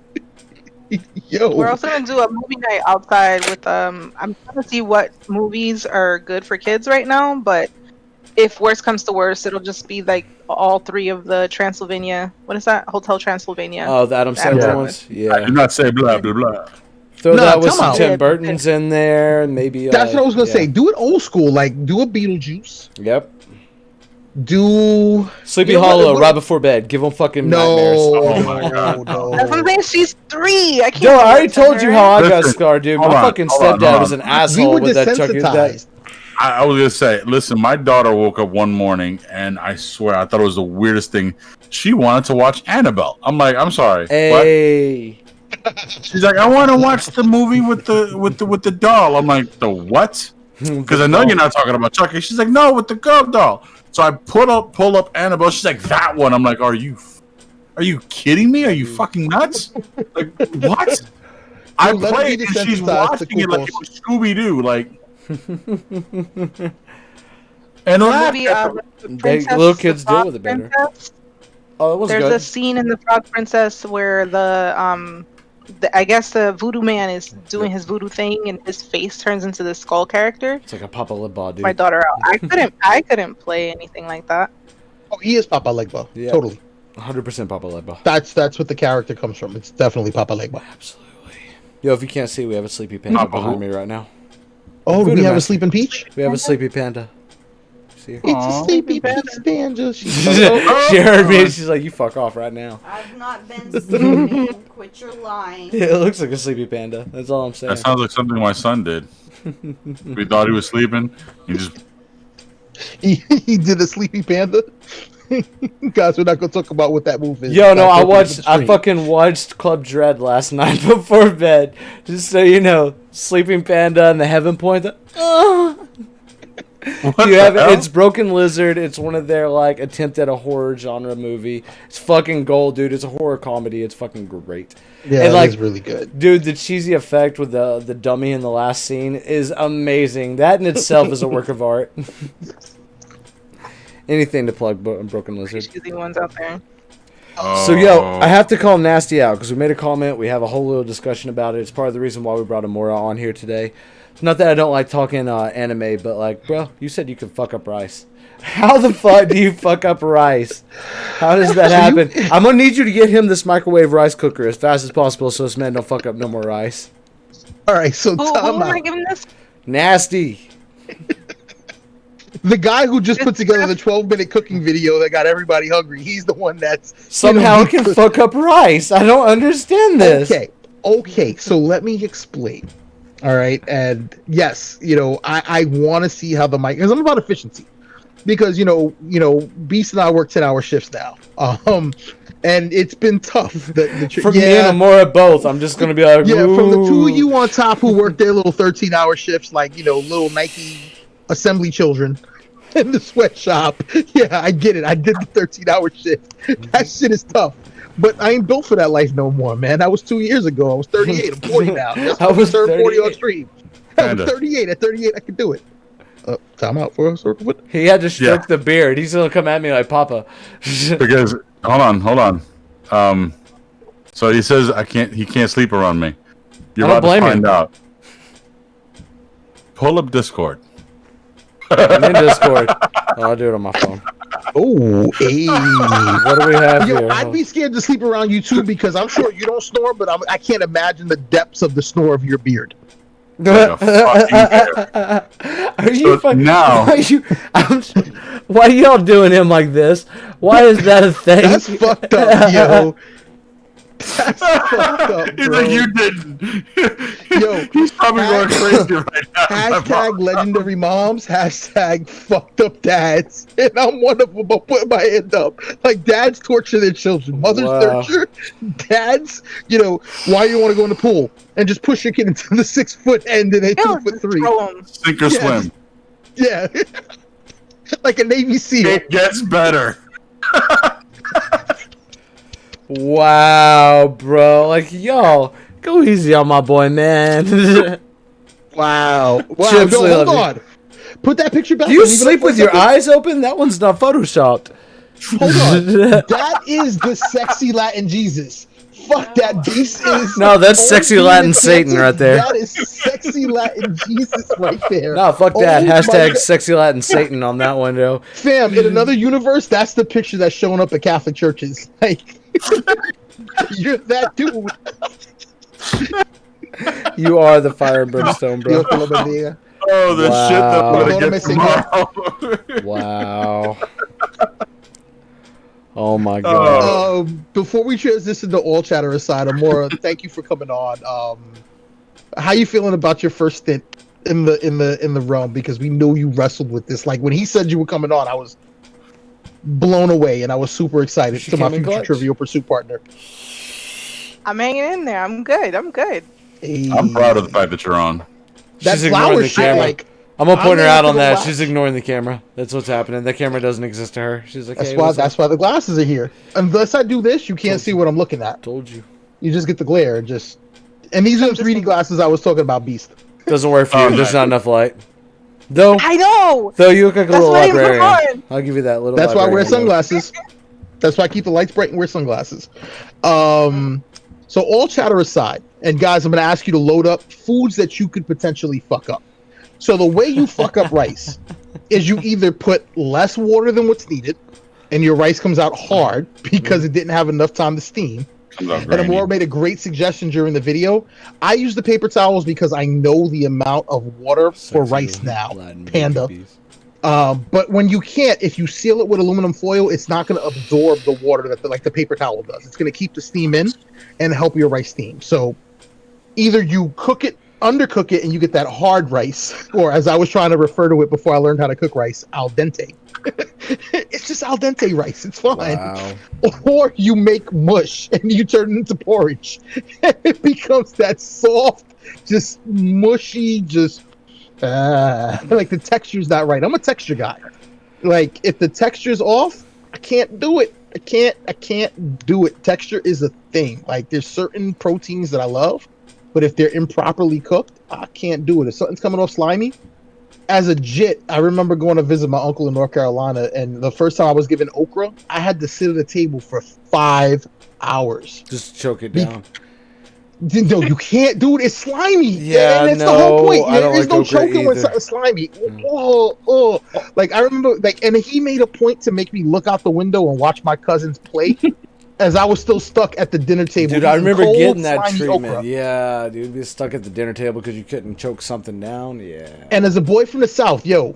Speaker 2: Yo.
Speaker 6: We're also gonna do a movie night outside with I'm trying to see what movies are good for kids right now, but if worst comes to worst, it'll just be like all three of the Transylvania. What is that? Hotel Transylvania.
Speaker 1: Oh, the Adam Sandler
Speaker 6: Yeah.
Speaker 1: ones?
Speaker 3: I
Speaker 1: Yeah.
Speaker 3: did not say blah, blah, blah.
Speaker 1: Throw
Speaker 2: No,
Speaker 1: that with
Speaker 2: come
Speaker 1: some
Speaker 2: on.
Speaker 1: Tim Burton's in there. Maybe.
Speaker 2: That's what I was going to
Speaker 1: yeah.
Speaker 2: say. Do it old school. Like, do a Beetlejuice.
Speaker 1: Yep.
Speaker 2: Do...
Speaker 1: Sleepy
Speaker 2: You know what-
Speaker 1: Hollow
Speaker 2: what-
Speaker 1: right before bed. Give them fucking nightmares.
Speaker 3: Oh my God.
Speaker 2: no.
Speaker 6: That's what I'm saying. She's 3. I can't.
Speaker 1: Yo, I
Speaker 6: do
Speaker 1: already
Speaker 6: that to
Speaker 1: told you
Speaker 6: her.
Speaker 1: how I got
Speaker 3: Listen,
Speaker 1: scarred, dude.
Speaker 3: hold
Speaker 1: My
Speaker 3: on,
Speaker 1: fucking
Speaker 3: hold on,
Speaker 1: stepdad
Speaker 3: hold
Speaker 1: was
Speaker 3: on.
Speaker 1: an
Speaker 2: We
Speaker 1: asshole
Speaker 2: were
Speaker 1: with that chucky.
Speaker 2: desensitized.
Speaker 3: I was gonna say, listen, my daughter woke up one morning and I swear I thought it was the weirdest thing. She wanted to watch Annabelle. I'm like, I'm sorry. What?
Speaker 1: Hey.
Speaker 3: She's like, I want to watch the movie with the doll. I'm like, the what? Because I know you're not talking about Chucky. She's like, no, with the girl doll. So I pull up Annabelle. She's like, that one. I'm like, are you kidding me? Are you fucking nuts? Like, what? I
Speaker 2: let her
Speaker 3: played
Speaker 2: be
Speaker 3: and she's
Speaker 2: desensitized to
Speaker 3: watching it like it
Speaker 2: couples.
Speaker 3: was Scooby Doo, like.
Speaker 6: The
Speaker 3: And laughed
Speaker 6: movie,
Speaker 3: at them.
Speaker 6: the
Speaker 1: They,
Speaker 6: Princess,
Speaker 1: little
Speaker 6: the
Speaker 1: kids deal
Speaker 6: Frog
Speaker 1: with it better.
Speaker 6: Princess.
Speaker 1: Oh, it was
Speaker 6: There's
Speaker 1: good.
Speaker 6: a scene in the Frog Princess where I guess the voodoo man is doing his voodoo thing and his face turns into the skull character.
Speaker 1: It's like a Papa Libba, dude.
Speaker 6: My daughter out. I couldn't play anything like that.
Speaker 2: Oh, he is Papa Legba.
Speaker 1: Yeah.
Speaker 2: Totally.
Speaker 1: 100% Papa Libba.
Speaker 2: That's what the character comes from. It's definitely Papa Legba.
Speaker 1: Absolutely. Yo, if you can't see, we have a sleepy panda
Speaker 3: Papa
Speaker 1: behind
Speaker 3: who?
Speaker 1: me right now.
Speaker 2: Oh, do
Speaker 1: Voodoo
Speaker 2: we have a
Speaker 1: Master.
Speaker 2: sleeping peach?
Speaker 1: We have a sleepy panda. See her?
Speaker 2: It's
Speaker 3: Aw.
Speaker 2: a sleepy peach banjo.
Speaker 1: she heard me and she's like, you fuck off right now.
Speaker 8: I've not been sleeping. Quit your lying.
Speaker 1: Yeah, it looks like a sleepy panda. That's all I'm saying.
Speaker 3: That sounds like something my son did. We thought he was sleeping. He just
Speaker 2: He did a sleepy panda. Guys, we're not gonna talk about what that move is.
Speaker 1: Yo, no,
Speaker 2: That's
Speaker 1: I fucking watched Club Dread last night before bed. Just so you know, Sleeping Panda and the Heaven Point.
Speaker 3: what
Speaker 1: You have
Speaker 3: the hell?
Speaker 1: it's Broken Lizard. It's one of their like attempt at a horror genre movie. It's fucking gold, dude. It's a horror comedy. It's fucking great.
Speaker 2: Yeah,
Speaker 1: and,
Speaker 2: it
Speaker 1: like,
Speaker 2: is really good.
Speaker 1: Dude, the cheesy effect with the dummy in the last scene is amazing. That in itself is a work of art. Anything to plug Broken Lizard.
Speaker 6: Cheesy ones out there.
Speaker 1: So, yo, I have to call Nasty out because we made a comment. We have a whole little discussion about it. It's part of the reason why we brought Amora on here today. It's not that I don't like talking anime, but, like, bro, you said you could fuck up rice. How the fuck do you fuck up rice? How does that happen? I'm going to need you to get him this microwave rice cooker as fast as possible so this man don't fuck up no more rice.
Speaker 2: All right, so
Speaker 6: Who
Speaker 2: time
Speaker 6: am I
Speaker 2: out.
Speaker 6: giving this?
Speaker 1: Nasty.
Speaker 2: The guy who just put together the 12-minute cooking video that got everybody hungry, he's the one that's
Speaker 1: Somehow can fuck up rice. I don't understand this.
Speaker 2: Okay, so let me explain. All right, and yes, I want to see how the mic, because I'm about efficiency, because Beast and I work 10-hour shifts now, and it's been tough.
Speaker 1: For me and Amora both, I'm just gonna be like,
Speaker 2: yeah, from the two
Speaker 1: "Ooh."
Speaker 2: of you on top who work their little 13-hour shifts, like little Nike assembly children. in the sweatshop. Yeah, I get it. I did the 13-hour shift. That shit is tough. But I ain't built for that life no more, man. That was 2 years ago. I was 38. I'm 40 now. That's
Speaker 1: I
Speaker 2: when I
Speaker 1: was
Speaker 2: turned 40 on
Speaker 1: 38.
Speaker 2: stream. I was
Speaker 3: Kinda.
Speaker 2: 38. At 38, I could do it. Time out for a sort of.
Speaker 1: He had to stroke
Speaker 3: Yeah.
Speaker 1: the beard. He's gonna come at me like Papa.
Speaker 3: Because hold on. So he says he can't sleep around me. You're
Speaker 1: I don't
Speaker 3: about to
Speaker 1: blame
Speaker 3: find
Speaker 1: him.
Speaker 3: out. Pull up Discord.
Speaker 1: I'm in Discord. Oh, I'll do it on my phone.
Speaker 2: Oh, hey.
Speaker 1: What do we have
Speaker 2: Yo,
Speaker 1: here?
Speaker 2: I'd be scared to sleep around you too because I'm sure you don't snore, but I can't imagine the depths of the snore of your beard.
Speaker 3: Like a fucking bear.
Speaker 1: Are you
Speaker 3: So
Speaker 1: fucking,
Speaker 3: now-
Speaker 1: why are y'all doing him like this? Why is that a thing?
Speaker 2: That's fucked up, yo. That's fucked up,
Speaker 3: He's
Speaker 2: bro.
Speaker 3: like, you didn't.
Speaker 2: Yo,
Speaker 3: He's probably going crazy right now.
Speaker 2: Hashtag legendary moms, hashtag fucked up dads. And I'm one of them. I'm putting my hand up. Like, dads torture their children. Mothers
Speaker 1: Wow.
Speaker 2: torture. Dads, why you want to go in the pool? And just push your kid into the 6 foot end and they 2'3".
Speaker 3: Sink or
Speaker 2: Yes.
Speaker 3: swim.
Speaker 2: Yeah. Like a Navy SEAL.
Speaker 3: It gets better.
Speaker 1: Wow, bro. Like, y'all, go easy on my boy, man.
Speaker 2: Wow. Wow.
Speaker 1: Chips,
Speaker 2: No, hold
Speaker 1: love you.
Speaker 2: on. Put that picture back.
Speaker 1: Do you
Speaker 2: and leave it up
Speaker 1: sleep
Speaker 2: for a
Speaker 1: with your
Speaker 2: second.
Speaker 1: eyes open? That one's not photoshopped.
Speaker 2: Hold on. That is the sexy Latin Jesus. Fuck that. This is
Speaker 1: No, that's sexy
Speaker 2: all
Speaker 1: Latin
Speaker 2: demon
Speaker 1: Satan
Speaker 2: culture.
Speaker 1: right there.
Speaker 2: That is sexy Latin Jesus right there.
Speaker 1: No, fuck that.
Speaker 2: Oh my
Speaker 1: Hashtag
Speaker 2: God.
Speaker 1: sexy Latin Satan on that one, yo.
Speaker 2: Fam, in another universe, that's the picture that's showing up at Catholic churches. Like, you're that dude.
Speaker 1: You are the fire and brimstone, bro.
Speaker 2: Dios te lo bendiga.
Speaker 3: Oh, the
Speaker 1: Wow.
Speaker 3: shit that we're
Speaker 2: Perdóname,
Speaker 3: gonna get tomorrow.
Speaker 1: Wow. Oh my god.
Speaker 2: Before we transition to all chatter aside, Amora, thank you for coming on. How you feeling about your first stint in the realm? Because we know you wrestled with this. Like when he said you were coming on, I was blown away, and I was super excited
Speaker 1: She
Speaker 2: to my
Speaker 1: came in
Speaker 2: future
Speaker 1: clutch.
Speaker 2: Trivial Pursuit partner.
Speaker 6: I'm hanging in there. I'm good. I'm good.
Speaker 2: Hey.
Speaker 3: I'm proud of the fact that you're on.
Speaker 2: that
Speaker 1: She's ignoring
Speaker 2: flower
Speaker 1: the
Speaker 2: shit.
Speaker 1: camera.
Speaker 2: Like
Speaker 1: I'm gonna point her
Speaker 2: I'm
Speaker 1: out
Speaker 2: into
Speaker 1: on
Speaker 2: the
Speaker 1: that.
Speaker 2: last-
Speaker 1: She's ignoring the camera. That's what's happening. The camera doesn't exist to her. She's like,
Speaker 2: that's
Speaker 1: hey,
Speaker 2: why
Speaker 1: what's up?
Speaker 2: that's why the glasses are here. Unless I do this, you can't see what I'm looking at.
Speaker 1: Told you.
Speaker 2: You just get the glare. And these are the 3D glasses I was talking about, Beast.
Speaker 1: Doesn't work for
Speaker 3: Oh,
Speaker 1: you. There's
Speaker 3: nice.
Speaker 1: not enough light. Though
Speaker 6: I know.
Speaker 1: you look like a
Speaker 6: That's
Speaker 1: little
Speaker 6: why I put
Speaker 1: librarian.
Speaker 6: on.
Speaker 1: I'll give you that little
Speaker 2: That's why I wear
Speaker 1: librarian look.
Speaker 2: sunglasses. That's why I keep the lights bright and wear sunglasses. So all chatter aside, and guys, I'm going to ask you to load up foods that you could potentially fuck up. So the way you fuck up rice is you either put less water than what's needed, and your rice comes out hard because it didn't have enough time to steam.
Speaker 3: Comes out
Speaker 2: And
Speaker 3: grainy.
Speaker 2: Amora made a great suggestion during the video. I use the paper towels because I know the amount of water for
Speaker 1: Sexy
Speaker 2: rice now.
Speaker 1: Latin
Speaker 2: Panda.
Speaker 1: babies.
Speaker 2: But when you can't, if you seal it with aluminum foil, it's not going to absorb the water that the paper towel does. It's going to keep the steam in and help your rice steam. So either you cook it, undercook it, and you get that hard rice, or as I was trying to refer to it before I learned how to cook rice, al dente. It's just al dente rice. It's fine.
Speaker 1: Wow.
Speaker 2: Or you make mush and you turn it into porridge. And it becomes that soft, just mushy, just like the texture's not right. I'm a texture guy. Like if the texture's off, I can't do it. I can't do it. Texture is a thing. Like there's certain proteins that I love, but if they're improperly cooked, I can't do it. If something's coming off slimy, as a jit, I remember going to visit my uncle in North Carolina, and the first time I was given okra, I had to sit at a table for 5 hours.
Speaker 1: Just choke it down.
Speaker 2: No, you can't do it. It's slimy.
Speaker 1: Yeah,
Speaker 2: and that's
Speaker 1: no,
Speaker 2: the whole point.
Speaker 1: I don't
Speaker 2: There is
Speaker 1: like
Speaker 2: no
Speaker 1: okra
Speaker 2: choking when
Speaker 1: either.
Speaker 2: something's slimy. Oh. Like I remember, and he made a point to make me look out the window and watch my cousins play, as I was still stuck at the dinner table.
Speaker 1: Dude, I
Speaker 2: eating
Speaker 1: remember
Speaker 2: cold,
Speaker 1: getting that
Speaker 2: slimy
Speaker 1: treatment.
Speaker 2: okra.
Speaker 1: Yeah, dude, be stuck at the dinner table because you couldn't choke something down. Yeah.
Speaker 2: And as a boy from the South, yo,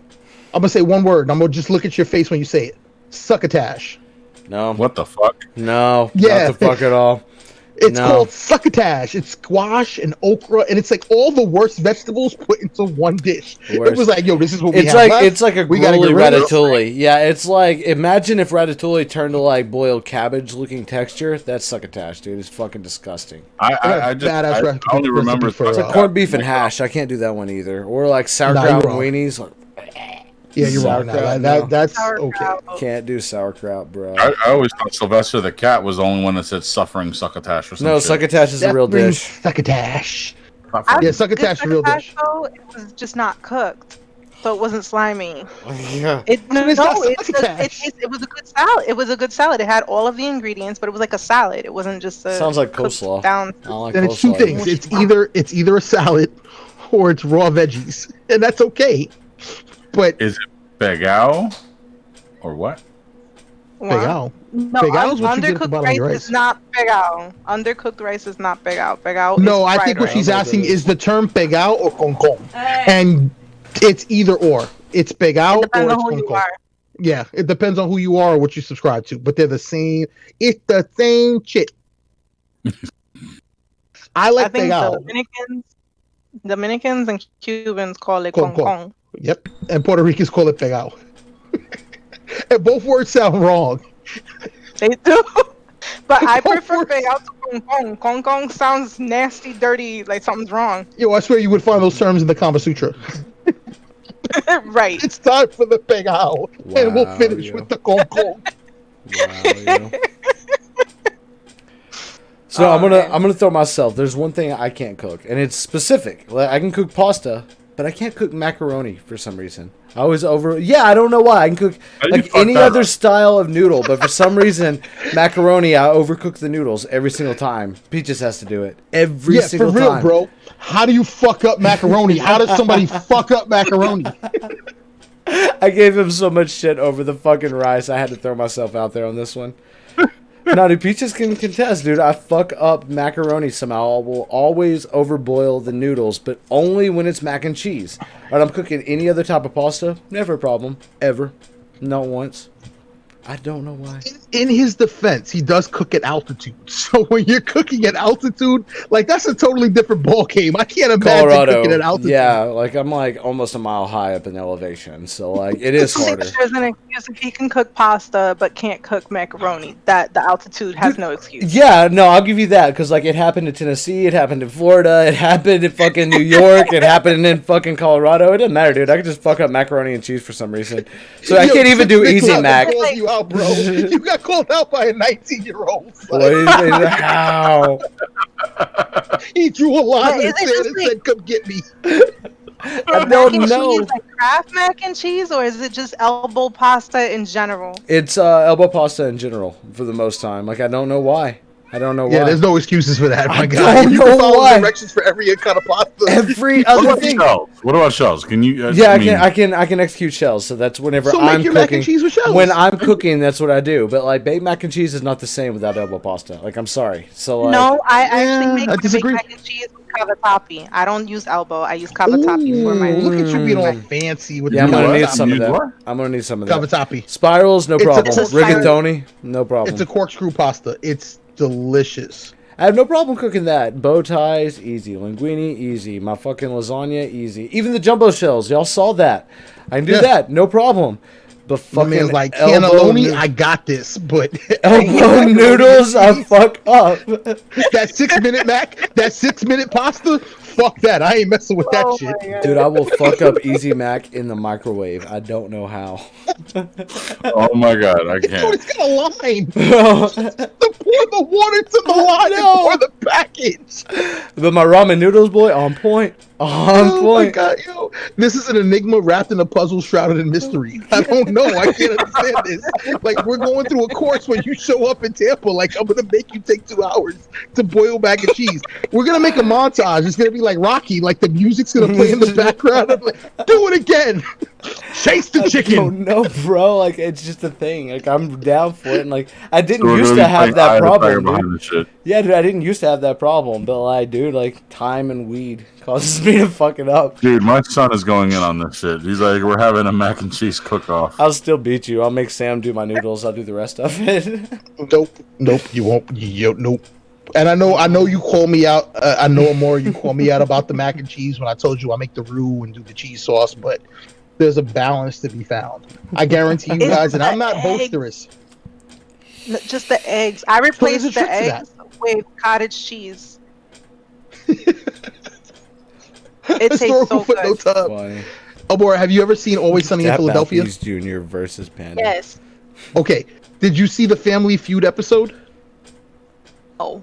Speaker 2: I'm gonna say one word. And I'm gonna just look at your face when you say it. Succotash.
Speaker 1: No.
Speaker 3: What the fuck?
Speaker 1: No.
Speaker 2: Yeah.
Speaker 1: Not the fuck at all.
Speaker 2: It's
Speaker 1: No.
Speaker 2: called succotash. It's squash and okra, and it's like all the worst vegetables put into one dish.
Speaker 1: Worst.
Speaker 2: It was like, yo, this is what we
Speaker 1: It's
Speaker 2: have
Speaker 1: like
Speaker 2: left.
Speaker 1: it's like a
Speaker 2: We gotta
Speaker 1: growly
Speaker 2: get rid of it.
Speaker 1: ratatouille. Yeah, it's like imagine if ratatouille turned to like boiled cabbage looking texture. That's succotash, dude. It's fucking disgusting.
Speaker 3: I
Speaker 2: got
Speaker 3: just
Speaker 2: badass
Speaker 3: I
Speaker 2: recipe
Speaker 3: only remember
Speaker 2: for,
Speaker 1: It's like corned beef and hash. I can't do that one either. Or like sauerkraut
Speaker 2: you're
Speaker 1: and
Speaker 2: wrong.
Speaker 1: weenies.
Speaker 2: Yeah, you're wrong.
Speaker 1: Sauerkraut,
Speaker 2: That's
Speaker 6: Sauerkraut.
Speaker 2: okay.
Speaker 1: Can't do sauerkraut, bro.
Speaker 3: I always thought Sylvester the cat was the only one that said suffering succotash or something.
Speaker 1: No, succotash is a real dish.
Speaker 2: Succotash.
Speaker 6: I-
Speaker 2: Yeah, succotash is a real
Speaker 6: Succotash,
Speaker 2: dish.
Speaker 6: though, it was just not cooked, so it wasn't slimy.
Speaker 1: Yeah.
Speaker 6: It no,
Speaker 2: It's not
Speaker 6: it
Speaker 2: succotash.
Speaker 6: was a good salad. It was a good salad. It had all of the ingredients, but it was like a salad. It wasn't just a
Speaker 1: Sounds like
Speaker 6: cooked
Speaker 1: coleslaw.
Speaker 6: down.
Speaker 1: I don't like
Speaker 2: Then it's two
Speaker 1: coleslaw.
Speaker 2: things. It's either a salad or it's raw veggies, and that's okay. But
Speaker 3: Is it Begao or what?
Speaker 2: Begao.
Speaker 6: No,
Speaker 2: Begao is what you get at the
Speaker 6: undercooked
Speaker 2: bottom of
Speaker 6: rice
Speaker 2: your rice.
Speaker 6: is not begao. Undercooked rice is not begao. Begao.
Speaker 2: No,
Speaker 6: is
Speaker 2: I
Speaker 6: fried
Speaker 2: think what
Speaker 6: rice.
Speaker 2: she's
Speaker 1: I don't know what
Speaker 2: asking
Speaker 1: that is.
Speaker 2: is the term pegao or concon, and it's either or. It's pegao
Speaker 6: It
Speaker 2: or
Speaker 6: depends
Speaker 2: it's
Speaker 6: on who you
Speaker 2: concon.
Speaker 6: are.
Speaker 2: Yeah, it depends on who you are or what you subscribe to, but they're the same. It's the same shit. I
Speaker 6: I
Speaker 2: like
Speaker 6: think
Speaker 2: pegao.
Speaker 6: Dominicans and Cubans call it
Speaker 2: Con
Speaker 6: con
Speaker 2: con.
Speaker 6: con.
Speaker 2: Yep, and Puerto Ricans call it pegao. And both words sound wrong.
Speaker 6: They do. But I
Speaker 2: Con
Speaker 6: prefer
Speaker 2: con.
Speaker 6: begao to con con. Con con sounds nasty, dirty, like something's wrong.
Speaker 2: Yo, I swear you would find those terms in the Kama Sutra.
Speaker 6: Right.
Speaker 2: It's time for the pegao, and we'll
Speaker 1: Wow,
Speaker 2: finish
Speaker 1: yo.
Speaker 2: with the con con.
Speaker 1: Wow, yo. So
Speaker 6: Oh,
Speaker 1: I'm gonna throw myself. There's one thing I can't cook, and it's specific. Like, I can cook pasta, but I can't cook macaroni for some reason. I always I don't know why. I can cook
Speaker 3: How do you
Speaker 1: like
Speaker 3: fuck
Speaker 1: any
Speaker 3: that
Speaker 1: other
Speaker 3: up?
Speaker 1: style of noodle, but for some reason, macaroni, I overcook the noodles every single time. Peaches has to do it every
Speaker 2: Yeah, for
Speaker 1: single
Speaker 2: real,
Speaker 1: time.
Speaker 2: bro. How do you fuck up macaroni? How does somebody fuck up macaroni?
Speaker 1: I gave him so much shit over the fucking rice. I had to throw myself out there on this one. No, dude, Peaches can contest, dude. I fuck up macaroni somehow. I will always overboil the noodles, but only when it's mac and cheese. Right, I'm cooking any other type of pasta, never a problem, ever. Not once. I don't know why.
Speaker 2: In his defense, he does cook at altitude. So when you're cooking at altitude, like that's a totally different ball game. I can't imagine cooking at
Speaker 1: Colorado,
Speaker 2: altitude.
Speaker 1: yeah, like I'm like almost a mile high up in elevation, so like it is harder.
Speaker 6: There's an excuse if he can cook pasta but can't cook macaroni. That the altitude has no excuse.
Speaker 1: Yeah, no, I'll give you that because like it happened in Tennessee, it happened in Florida, it happened in fucking New York, it happened in fucking Colorado. It doesn't matter, dude. I can just fuck up macaroni and cheese for some reason. So I
Speaker 2: Yo,
Speaker 1: can't even do
Speaker 2: Nick
Speaker 1: easy
Speaker 2: Lauder
Speaker 1: mac.
Speaker 2: called you out, bro. You got called out by a 19-year-old.
Speaker 1: How?
Speaker 2: He drew a line
Speaker 6: But
Speaker 2: in
Speaker 6: is
Speaker 2: the
Speaker 6: it
Speaker 2: sand
Speaker 6: just
Speaker 2: and
Speaker 6: like-
Speaker 2: said, "Come get me."
Speaker 1: I
Speaker 6: Mac
Speaker 1: don't
Speaker 6: and
Speaker 1: know.
Speaker 6: cheese, like Kraft mac and cheese, or is it just elbow pasta in general?
Speaker 1: It's elbow pasta in general for the most time. Like I don't know why. I don't know why.
Speaker 2: Yeah, there's no excuses for that. My
Speaker 1: I
Speaker 2: God,
Speaker 1: don't
Speaker 2: you
Speaker 1: know
Speaker 2: can follow
Speaker 1: why.
Speaker 2: directions for every kind of pasta.
Speaker 1: Every
Speaker 3: What
Speaker 1: other
Speaker 3: about
Speaker 1: thing.
Speaker 3: shells? What about shells? Can you?
Speaker 1: Yeah,
Speaker 3: I mean,
Speaker 1: I can execute shells. So that's whenever
Speaker 2: So make
Speaker 1: I'm
Speaker 2: your
Speaker 1: cooking.
Speaker 2: mac and cheese with shells.
Speaker 1: When I'm cooking, that's what I do. But like baked mac and cheese is not the same without elbow pasta. Like I'm sorry. So like,
Speaker 6: No, I
Speaker 2: Yeah,
Speaker 6: actually make
Speaker 2: I
Speaker 6: my
Speaker 2: disagree.
Speaker 6: baked mac and cheese with cavatappi. I don't use elbow. I use cavatappi for my.
Speaker 2: Look at you being all fancy with
Speaker 1: yeah, I'm
Speaker 2: the
Speaker 1: gonna
Speaker 3: what?
Speaker 1: need some of
Speaker 3: You
Speaker 1: that.
Speaker 3: what?
Speaker 1: I'm gonna need some of that.
Speaker 2: cavatappi.
Speaker 1: Spirals, no
Speaker 2: It's a-
Speaker 1: problem.
Speaker 2: it's a
Speaker 1: Rigatoni, no problem.
Speaker 2: It's a corkscrew pasta. It's delicious.
Speaker 1: I have no problem cooking that. Bow ties, easy. Linguine, easy. My fucking lasagna, easy. Even the jumbo shells, y'all saw that. I can do
Speaker 2: Yeah.
Speaker 1: that, no problem. But
Speaker 2: My
Speaker 1: fucking
Speaker 2: man's like,
Speaker 1: elbow
Speaker 2: cannelloni,
Speaker 1: noo-
Speaker 2: I got this, but
Speaker 1: elbow noodles, I fuck up.
Speaker 2: that 6-minute mac, that 6-minute pasta, fuck that. I ain't messing with that
Speaker 6: Oh
Speaker 2: shit.
Speaker 6: my God.
Speaker 1: Dude, I will fuck up Easy Mac in the microwave. I don't know how.
Speaker 3: Oh my god, I
Speaker 2: Dude,
Speaker 3: can't.
Speaker 2: it's got a line.
Speaker 1: But
Speaker 2: To pour the water to the line
Speaker 1: No.
Speaker 2: and pour the package.
Speaker 1: my ramen noodles, boy, on point. On
Speaker 2: Oh my
Speaker 1: point.
Speaker 2: god, yo. This is an enigma wrapped in a puzzle shrouded in mystery. I don't know. I can't understand this. Like, we're going through a course when you show up in Tampa. Like, I'm going to make you take 2 hours to boil mac and cheese. We're going to make a montage. It's going to be like Rocky. Like, the music's going to play in the background. I'm like, do it again. Chase the
Speaker 1: I
Speaker 2: chicken.
Speaker 1: don't know, bro. Like, it's just a thing. Like, I'm down for it. And, like, I didn't
Speaker 3: So we're
Speaker 1: used
Speaker 3: gonna
Speaker 1: to
Speaker 3: be
Speaker 1: have
Speaker 3: playing
Speaker 1: that
Speaker 3: Eye of the Tiger
Speaker 1: problem,
Speaker 3: behind
Speaker 1: dude.
Speaker 3: this shit.
Speaker 1: Yeah, dude, I didn't used to have that problem. But, like, dude, like, time and weed causes me to fuck it up.
Speaker 3: Dude, my son is going in on this shit. He's like, we're having a mac and cheese cook-off.
Speaker 1: I'll still beat you. I'll make Sam do my noodles. I'll do the rest of it.
Speaker 2: Nope, you won't. Nope. And I know you call me out. I know more. You call me out about the mac and cheese when I told you I make the roux and do the cheese sauce, but there's a balance to be found. I guarantee you
Speaker 6: It's
Speaker 2: guys, and I'm not
Speaker 6: the egg.
Speaker 2: boisterous.
Speaker 6: Just the eggs. I
Speaker 2: there's a
Speaker 6: replaced the
Speaker 2: trick to
Speaker 6: eggs with cottage cheese. It tastes
Speaker 2: Historical
Speaker 6: so good.
Speaker 2: footnote time.
Speaker 1: Funny.
Speaker 2: Amora, have you ever seen Always Sunny in
Speaker 1: That
Speaker 2: Philadelphia?
Speaker 1: Balthus Jr. versus Panda.
Speaker 6: Yes.
Speaker 2: Okay. Did you see the Family Feud episode?
Speaker 6: Oh.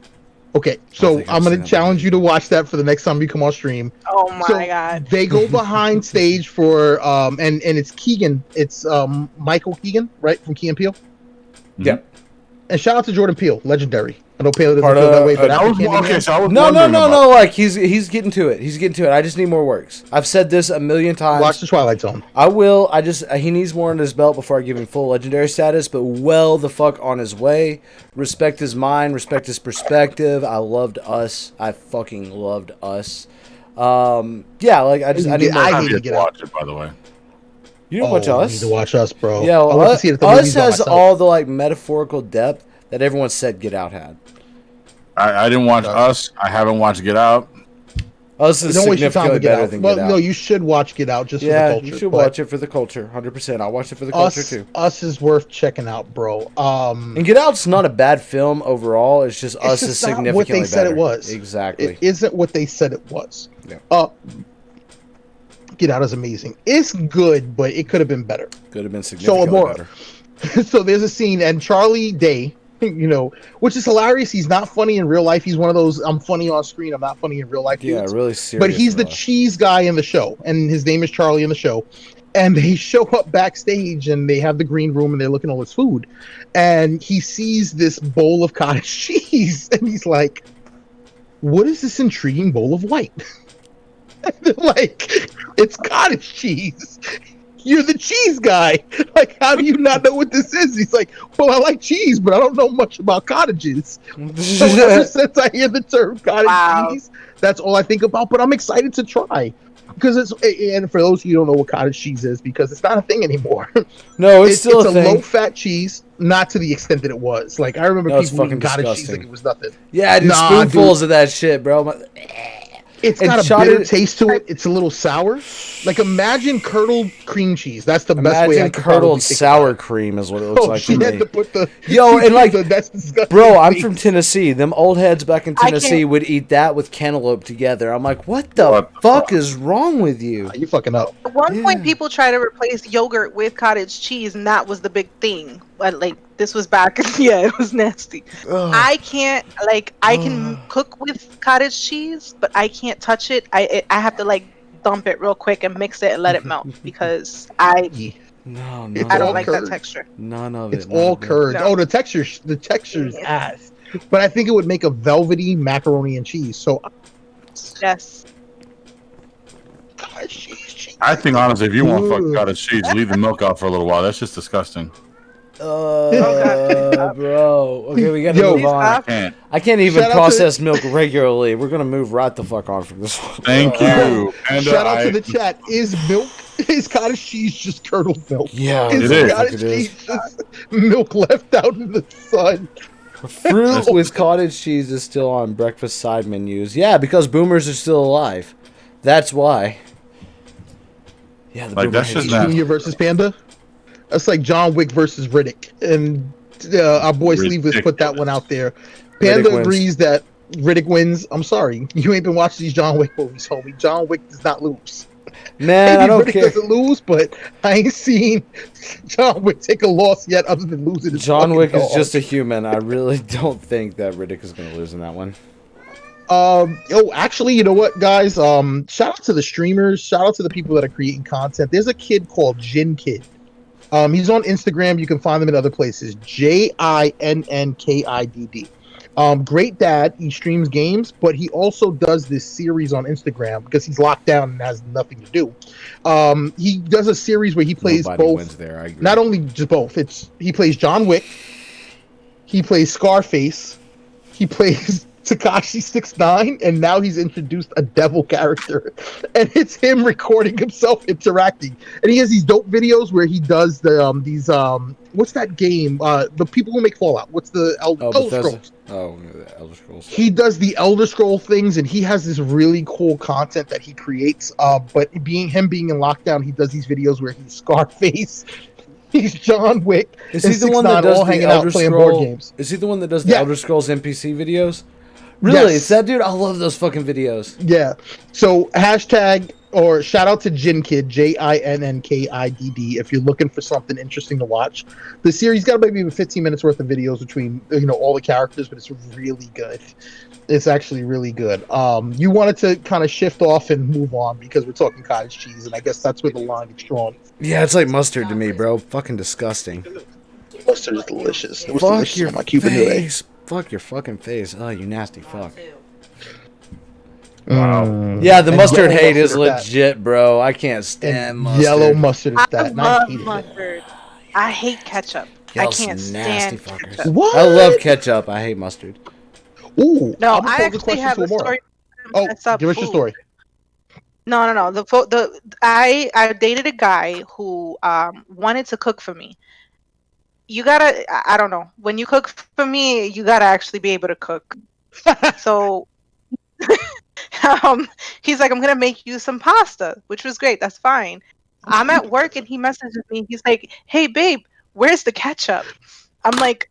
Speaker 2: Okay,
Speaker 1: I
Speaker 2: so
Speaker 1: think I've
Speaker 2: I'm
Speaker 1: seen
Speaker 2: going
Speaker 1: that
Speaker 2: to challenge
Speaker 1: movie.
Speaker 2: you to watch that for the next time you come on stream.
Speaker 6: Oh my
Speaker 2: So
Speaker 6: god.
Speaker 2: they go behind stage for and it's Keegan. It's Michael Keegan, right, from Key and Peele.
Speaker 1: Yep.
Speaker 2: And shout out to Jordan Peele, legendary. I know Peele doesn't
Speaker 1: Part
Speaker 2: feel
Speaker 1: of-
Speaker 2: that way, but
Speaker 3: I
Speaker 2: after
Speaker 3: was,
Speaker 2: Candyman,
Speaker 3: okay, so I was
Speaker 1: No,
Speaker 3: wondering about-
Speaker 1: like he's getting to it. He's getting to it. I just need more works. I've said this a million times.
Speaker 2: watch the Twilight Zone.
Speaker 1: I will. He needs more on his belt before I give him full legendary status, but well the fuck on his way. Respect his mind, respect his perspective. I loved Us. I fucking loved Us. Yeah, like I need more.
Speaker 2: I
Speaker 3: I
Speaker 2: need to
Speaker 3: did
Speaker 2: get
Speaker 3: watch it, by the way.
Speaker 1: You didn't watch
Speaker 2: I
Speaker 1: Us?
Speaker 2: need to watch Us, bro.
Speaker 1: Yeah,
Speaker 2: I
Speaker 1: well,
Speaker 2: went to see it at the
Speaker 1: Us
Speaker 2: movies by
Speaker 1: has
Speaker 2: myself.
Speaker 1: all the like metaphorical depth that everyone said Get Out had.
Speaker 3: I didn't watch Us. I haven't watched Get Out.
Speaker 1: Us is
Speaker 2: Don't waste your time
Speaker 1: significantly
Speaker 2: with Get
Speaker 1: better
Speaker 2: Out.
Speaker 1: than
Speaker 2: Well,
Speaker 1: Get Out.
Speaker 2: no, you should watch Get Out just for the
Speaker 1: Yeah,
Speaker 2: culture.
Speaker 1: you should
Speaker 2: but
Speaker 1: watch it for the culture, 100%. I'll watch it for the culture too.
Speaker 2: Us is worth checking out, bro.
Speaker 1: And Get Out's not a bad film overall. It's just Us
Speaker 2: just
Speaker 1: is
Speaker 2: not
Speaker 1: significantly
Speaker 2: what they said
Speaker 1: better.
Speaker 2: it was.
Speaker 1: Exactly.
Speaker 2: It isn't what they said it was.
Speaker 1: Yeah.
Speaker 2: Get Out is amazing. It's good, but it could have been better.
Speaker 1: Could have been significantly
Speaker 2: Amora.
Speaker 1: better.
Speaker 2: So there's a scene, and Charlie Day, which is hilarious. He's not funny in real life. He's one of those I'm funny on screen, I'm not funny in real life
Speaker 1: Yeah,
Speaker 2: dudes.
Speaker 1: really serious.
Speaker 2: But he's the
Speaker 1: in real life.
Speaker 2: cheese guy in the show, and his name is Charlie in the show. And they show up backstage, and they have the green room, and they're looking at all this food. And he sees this bowl of cottage cheese, and he's like, "What is this intriguing bowl of white?" And they're like, "It's cottage cheese. You're the cheese guy. Like, how do you not know what this is?" He's like, "Well, I like cheese, but I don't know much about cottages." So ever since I hear the term cottage cheese, that's all I think about. But I'm excited to try because and for those of you who don't know what cottage cheese is, because it's not a thing anymore.
Speaker 1: No, it's still
Speaker 2: it's
Speaker 1: a thing.
Speaker 2: low-fat cheese, not to the extent that it was. Like I remember
Speaker 1: No, it's
Speaker 2: people eating
Speaker 1: fucking
Speaker 2: cottage cheese
Speaker 1: disgusting.
Speaker 2: like it was nothing.
Speaker 1: Yeah, dude,
Speaker 2: Nah,
Speaker 1: spoonfuls of that shit, bro.
Speaker 2: It's
Speaker 1: And
Speaker 2: got a
Speaker 1: shot
Speaker 2: bitter
Speaker 1: it-
Speaker 2: taste to it. It's a little sour. Like imagine curdled cream cheese. That's the best way I
Speaker 1: Imagine
Speaker 2: could probably
Speaker 1: curdled
Speaker 2: think
Speaker 1: sour
Speaker 2: about it.
Speaker 1: cream is what it looks
Speaker 2: Oh,
Speaker 1: like
Speaker 2: she
Speaker 1: to
Speaker 2: had
Speaker 1: me.
Speaker 2: to put the
Speaker 1: Yo, and like,
Speaker 2: that's disgusting.
Speaker 1: bro, I'm
Speaker 2: thing.
Speaker 1: from Tennessee. Them old heads back in
Speaker 6: I
Speaker 1: Tennessee
Speaker 6: can't-
Speaker 1: would eat that with cantaloupe together. I'm like, what the fuck is wrong with you?
Speaker 2: You fucking up.
Speaker 6: At one point,
Speaker 1: Yeah.
Speaker 6: people try to replace yogurt with cottage cheese, and that was the big thing. But like, this was back. Yeah, it was nasty. I can't I can cook with cottage cheese, but I can't touch it. I have to like dump it real quick and mix it and let it melt because I
Speaker 1: No,
Speaker 2: It's
Speaker 6: don't
Speaker 2: all
Speaker 6: like
Speaker 2: curd.
Speaker 6: that texture.
Speaker 1: none of
Speaker 2: It's
Speaker 1: it.
Speaker 2: all
Speaker 1: none of it.
Speaker 2: curd.
Speaker 6: No.
Speaker 2: Oh, the texture's ass. But I think it would make a velvety macaroni and cheese. So
Speaker 6: Yes.
Speaker 2: cottage cheese.
Speaker 3: I think honestly, if you want
Speaker 2: Ooh.
Speaker 3: fucking cottage cheese, leave the milk out for a little while. That's just disgusting.
Speaker 1: Bro. Okay, we gotta
Speaker 2: Yo.
Speaker 1: move on.
Speaker 6: Stop.
Speaker 3: Can't.
Speaker 1: I can't even
Speaker 2: Shout out to-
Speaker 1: process milk regularly. We're gonna move right the fuck on from this one.
Speaker 3: Thank you. And
Speaker 2: Shout out to the chat. Is cottage cheese just curdled milk?
Speaker 1: Yeah,
Speaker 2: Is
Speaker 3: It is.
Speaker 2: cottage
Speaker 1: It is.
Speaker 2: cheese just milk left out in the sun?
Speaker 1: Fruit with cottage cheese is still on breakfast side menus. Yeah, because boomers are still alive. That's why. Yeah, the
Speaker 3: Like,
Speaker 1: boomer
Speaker 3: that's
Speaker 1: hates
Speaker 3: just
Speaker 1: cheese.
Speaker 3: not-
Speaker 2: Junior versus Panda. That's like John Wick versus Riddick, and our boy Sleeveless put that one out there. Panda
Speaker 1: Riddick wins.
Speaker 2: agrees that Riddick wins. I'm sorry, you ain't been watching these John Wick movies, homie. John Wick does not lose.
Speaker 1: Man,
Speaker 2: Maybe
Speaker 1: I don't
Speaker 2: Riddick
Speaker 1: care.
Speaker 2: doesn't lose, but I ain't seen John Wick take a loss yet, other than losing. His
Speaker 1: John
Speaker 2: fucking
Speaker 1: Wick is
Speaker 2: dog.
Speaker 1: just a human. I really don't think that Riddick is going to lose in that one.
Speaker 2: Actually, you know what, guys? Shout out to the streamers. Shout out to the people that are creating content. There's a kid called Jin Kid. He's on Instagram. You can find him in other places. JINNKIDD. Great dad. He streams games, but he also does this series on Instagram because he's locked down and has nothing to do. He does a series where he plays
Speaker 1: Nobody
Speaker 2: both.
Speaker 1: wins there. I agree.
Speaker 2: Not only just both. He plays John Wick. He plays Scarface. He plays Tekashi 6ix9ine, and now he's introduced a devil character, and it's him recording himself interacting. And he has these dope videos where he does these what's that game? The people who make Fallout. What's the Elder
Speaker 1: Bethesda.
Speaker 2: Scrolls?
Speaker 1: Oh, Elder Scrolls.
Speaker 2: He does the Elder Scroll things, and he has this really cool content that he creates. But being in lockdown, he does these videos where he's Scarface. He's John Wick.
Speaker 1: Is he
Speaker 2: and
Speaker 1: the one that
Speaker 2: 6ix9ine all
Speaker 1: does the
Speaker 2: hanging out
Speaker 1: Elder
Speaker 2: playing
Speaker 1: Scroll?
Speaker 2: board games.
Speaker 1: Is he the one that does the
Speaker 2: Yeah.
Speaker 1: Elder Scrolls NPC videos? Really?
Speaker 2: Yes.
Speaker 1: It's that dude? I love those fucking videos.
Speaker 2: Yeah. So hashtag or shout out to Jinkid, JINNKIDD, if you're looking for something interesting to watch. The series got maybe 15 minutes worth of videos between all the characters, but it's really good. It's actually really good. You wanted to kind of shift off and move on because we're talking cottage cheese, and I guess that's where the line is drawn.
Speaker 1: Yeah, it's like mustard to me, bro. Fucking disgusting.
Speaker 2: Mustard is delicious. It was
Speaker 1: Fuck
Speaker 2: delicious
Speaker 1: your
Speaker 2: on my Cuban noodle.
Speaker 1: face. Fuck your fucking face. Oh, you nasty fuck.
Speaker 3: Wow.
Speaker 1: Yeah, the
Speaker 2: And
Speaker 1: mustard
Speaker 2: yellow
Speaker 1: hate is
Speaker 2: mustard at that.
Speaker 1: legit, bro. I can't stand
Speaker 2: And
Speaker 1: mustard.
Speaker 2: yellow mustard is
Speaker 6: I
Speaker 2: that. And I
Speaker 6: love
Speaker 2: hate it.
Speaker 6: mustard. I hate ketchup.
Speaker 1: Y'all's
Speaker 6: I can't
Speaker 1: nasty
Speaker 6: stand
Speaker 1: fuckers.
Speaker 6: ketchup.
Speaker 2: What?
Speaker 1: I love ketchup. I hate mustard.
Speaker 2: Ooh,
Speaker 6: No,
Speaker 2: I'm gonna
Speaker 6: I
Speaker 2: pose a
Speaker 6: actually
Speaker 2: question
Speaker 6: have
Speaker 2: to
Speaker 6: a
Speaker 2: Amora.
Speaker 6: story.
Speaker 2: Oh,
Speaker 6: Mess up
Speaker 2: give us your
Speaker 6: food.
Speaker 2: story.
Speaker 6: No. I dated a guy who wanted to cook for me. You gotta, I don't know. When you cook for me, you gotta actually be able to cook. So, he's like, I'm gonna make you some pasta, which was great. That's fine. I'm at work and he messages me. He's like, hey babe, where's the ketchup? I'm like,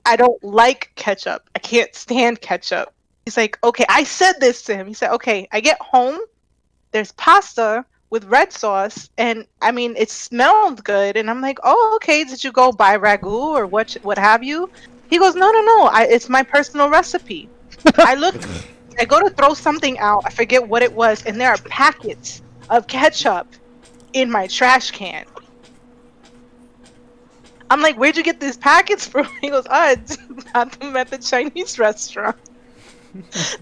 Speaker 6: I don't like ketchup. I can't stand ketchup. He's like, okay, I said this to him. He said, okay, I get home, there's pasta with red sauce, and I mean, it smelled good. And I'm like, oh, okay, did you go buy ragu or what have you? He goes, no, it's my personal recipe. I go to throw something out, I forget what it was, and there are packets of ketchup in my trash can. I'm like, where'd you get these packets from? He goes, I got them at the Chinese restaurant.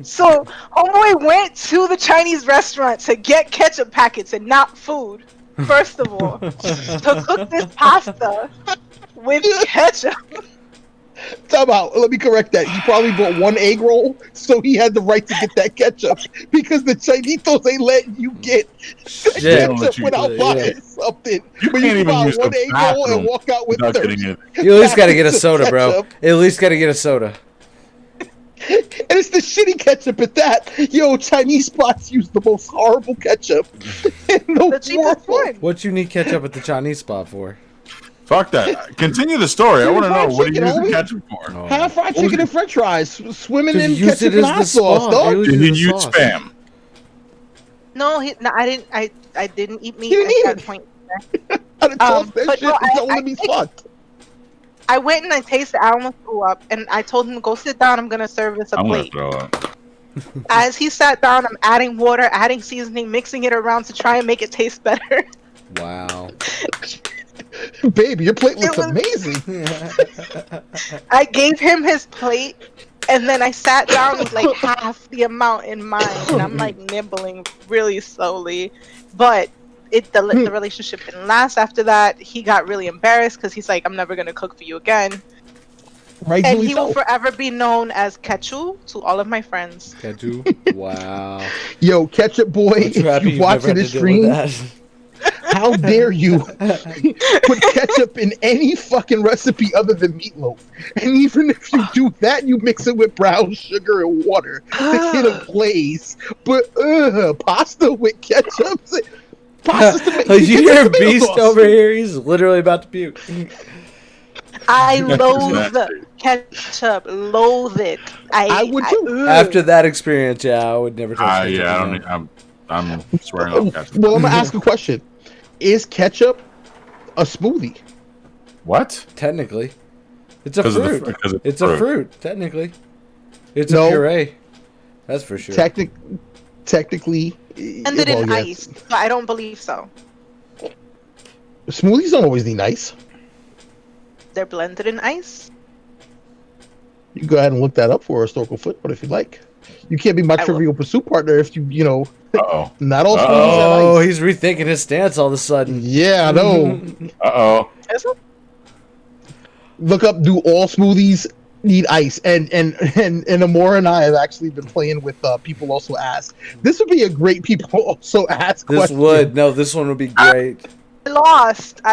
Speaker 6: So homeboy went to the Chinese restaurant to get ketchup packets and not food. First of all, to cook this pasta with ketchup.
Speaker 2: Time out. Let me correct that. He probably bought one egg roll, so he had the right to get that ketchup because the Chinese ain't letting you get
Speaker 1: Shit.
Speaker 2: ketchup without buying something.
Speaker 3: You
Speaker 2: But
Speaker 3: can't
Speaker 2: you can
Speaker 3: even
Speaker 2: buy
Speaker 3: use
Speaker 2: one
Speaker 3: the
Speaker 2: egg roll and
Speaker 3: bathroom
Speaker 2: walk out with
Speaker 3: without
Speaker 2: 30.
Speaker 3: getting it.
Speaker 1: You at least gotta get a
Speaker 2: packets of
Speaker 1: soda, bro.
Speaker 2: ketchup.
Speaker 1: You at least gotta get a soda.
Speaker 2: And it's the shitty ketchup at that. Yo, Chinese spots use the most horrible ketchup in
Speaker 6: The
Speaker 2: the
Speaker 6: cheapest
Speaker 2: world.
Speaker 6: one.
Speaker 1: What you need ketchup at the Chinese spot for?
Speaker 3: Fuck that. Continue the story. I want to know
Speaker 2: Fried
Speaker 3: what do you
Speaker 2: chicken,
Speaker 3: use the
Speaker 2: homie.
Speaker 3: ketchup for?
Speaker 1: Oh.
Speaker 2: Have fried chicken and french fries swimming
Speaker 1: Just
Speaker 2: in
Speaker 1: use it
Speaker 2: ketchup and
Speaker 1: as
Speaker 2: hot
Speaker 1: the
Speaker 2: sauce,
Speaker 1: spot.
Speaker 2: dog.
Speaker 1: Use
Speaker 3: Did
Speaker 1: it
Speaker 3: you
Speaker 1: as
Speaker 3: use
Speaker 1: sauce.
Speaker 3: spam?
Speaker 6: No, I didn't eat meat
Speaker 2: You didn't
Speaker 6: at
Speaker 2: eat
Speaker 6: that point.
Speaker 2: I toss that
Speaker 6: but
Speaker 2: shit.
Speaker 6: no,
Speaker 2: It's
Speaker 6: I
Speaker 2: only me spot.
Speaker 6: I went and I tasted. I almost threw up, and I told him, "Go sit down. I'm gonna serve this a
Speaker 3: I'm gonna
Speaker 6: plate."
Speaker 3: throw up.
Speaker 6: As he sat down, I'm adding water, adding seasoning, mixing it around to try and make it taste better.
Speaker 1: Wow.
Speaker 2: Baby, your plate looks
Speaker 6: was-
Speaker 2: amazing.
Speaker 6: I gave him his plate, and then I sat down with like half the amount in mine, and I'm like nibbling really slowly. But the relationship didn't last after that. He got really embarrassed because he's like, "I'm never gonna cook for you again."
Speaker 2: Right,
Speaker 6: And he will forever be known as Ketchu to all of my friends.
Speaker 1: Ketchup? Wow.
Speaker 2: Yo, Ketchup Boy,
Speaker 1: Aren't you
Speaker 2: if
Speaker 1: happy
Speaker 2: you
Speaker 1: you've never
Speaker 2: watching
Speaker 1: had to
Speaker 2: this
Speaker 1: deal with
Speaker 2: stream,
Speaker 1: that?
Speaker 2: how dare you put ketchup in any fucking recipe other than meatloaf? And even if you do that, you mix it with brown sugar and water to get a glaze. But pasta with ketchup? Pasta's to make
Speaker 1: You hear
Speaker 2: tomato
Speaker 1: Beast
Speaker 2: sauce.
Speaker 1: over here? He's literally about to puke.
Speaker 6: I loathe ketchup. Loathe it.
Speaker 2: I would too.
Speaker 1: After that experience, yeah, I would never touch ketchup
Speaker 3: Yeah, I
Speaker 1: again.
Speaker 3: don't. I'm swearing off ketchup.
Speaker 2: Well, I'm gonna ask a question: is ketchup a smoothie?
Speaker 3: What?
Speaker 1: Technically. It's a
Speaker 3: 'Cause of the
Speaker 1: fruit.
Speaker 3: fr- 'cause of the
Speaker 1: It's a
Speaker 3: fruit.
Speaker 1: fruit, technically. It's
Speaker 2: No.
Speaker 1: a puree. That's for sure.
Speaker 2: Technically,
Speaker 6: Blended in
Speaker 2: well,
Speaker 6: ice. But I don't believe so.
Speaker 2: Smoothies don't always need ice.
Speaker 6: They're blended in ice.
Speaker 2: You can go ahead and look that up for a historical footnote if you like. You can't be my
Speaker 6: I will.
Speaker 2: Trivial Pursuit partner if you know,
Speaker 3: Uh
Speaker 2: not all smoothies
Speaker 1: Oh,
Speaker 2: have ice.
Speaker 1: he's rethinking his stance all of a sudden.
Speaker 2: Yeah, I know.
Speaker 3: oh.
Speaker 6: Is it?
Speaker 2: Look up, do all smoothies need ice? And Amora and I have actually been playing with people also ask. This would be a great people also ask
Speaker 1: This
Speaker 2: question.
Speaker 1: would. No, this one would be great.
Speaker 6: I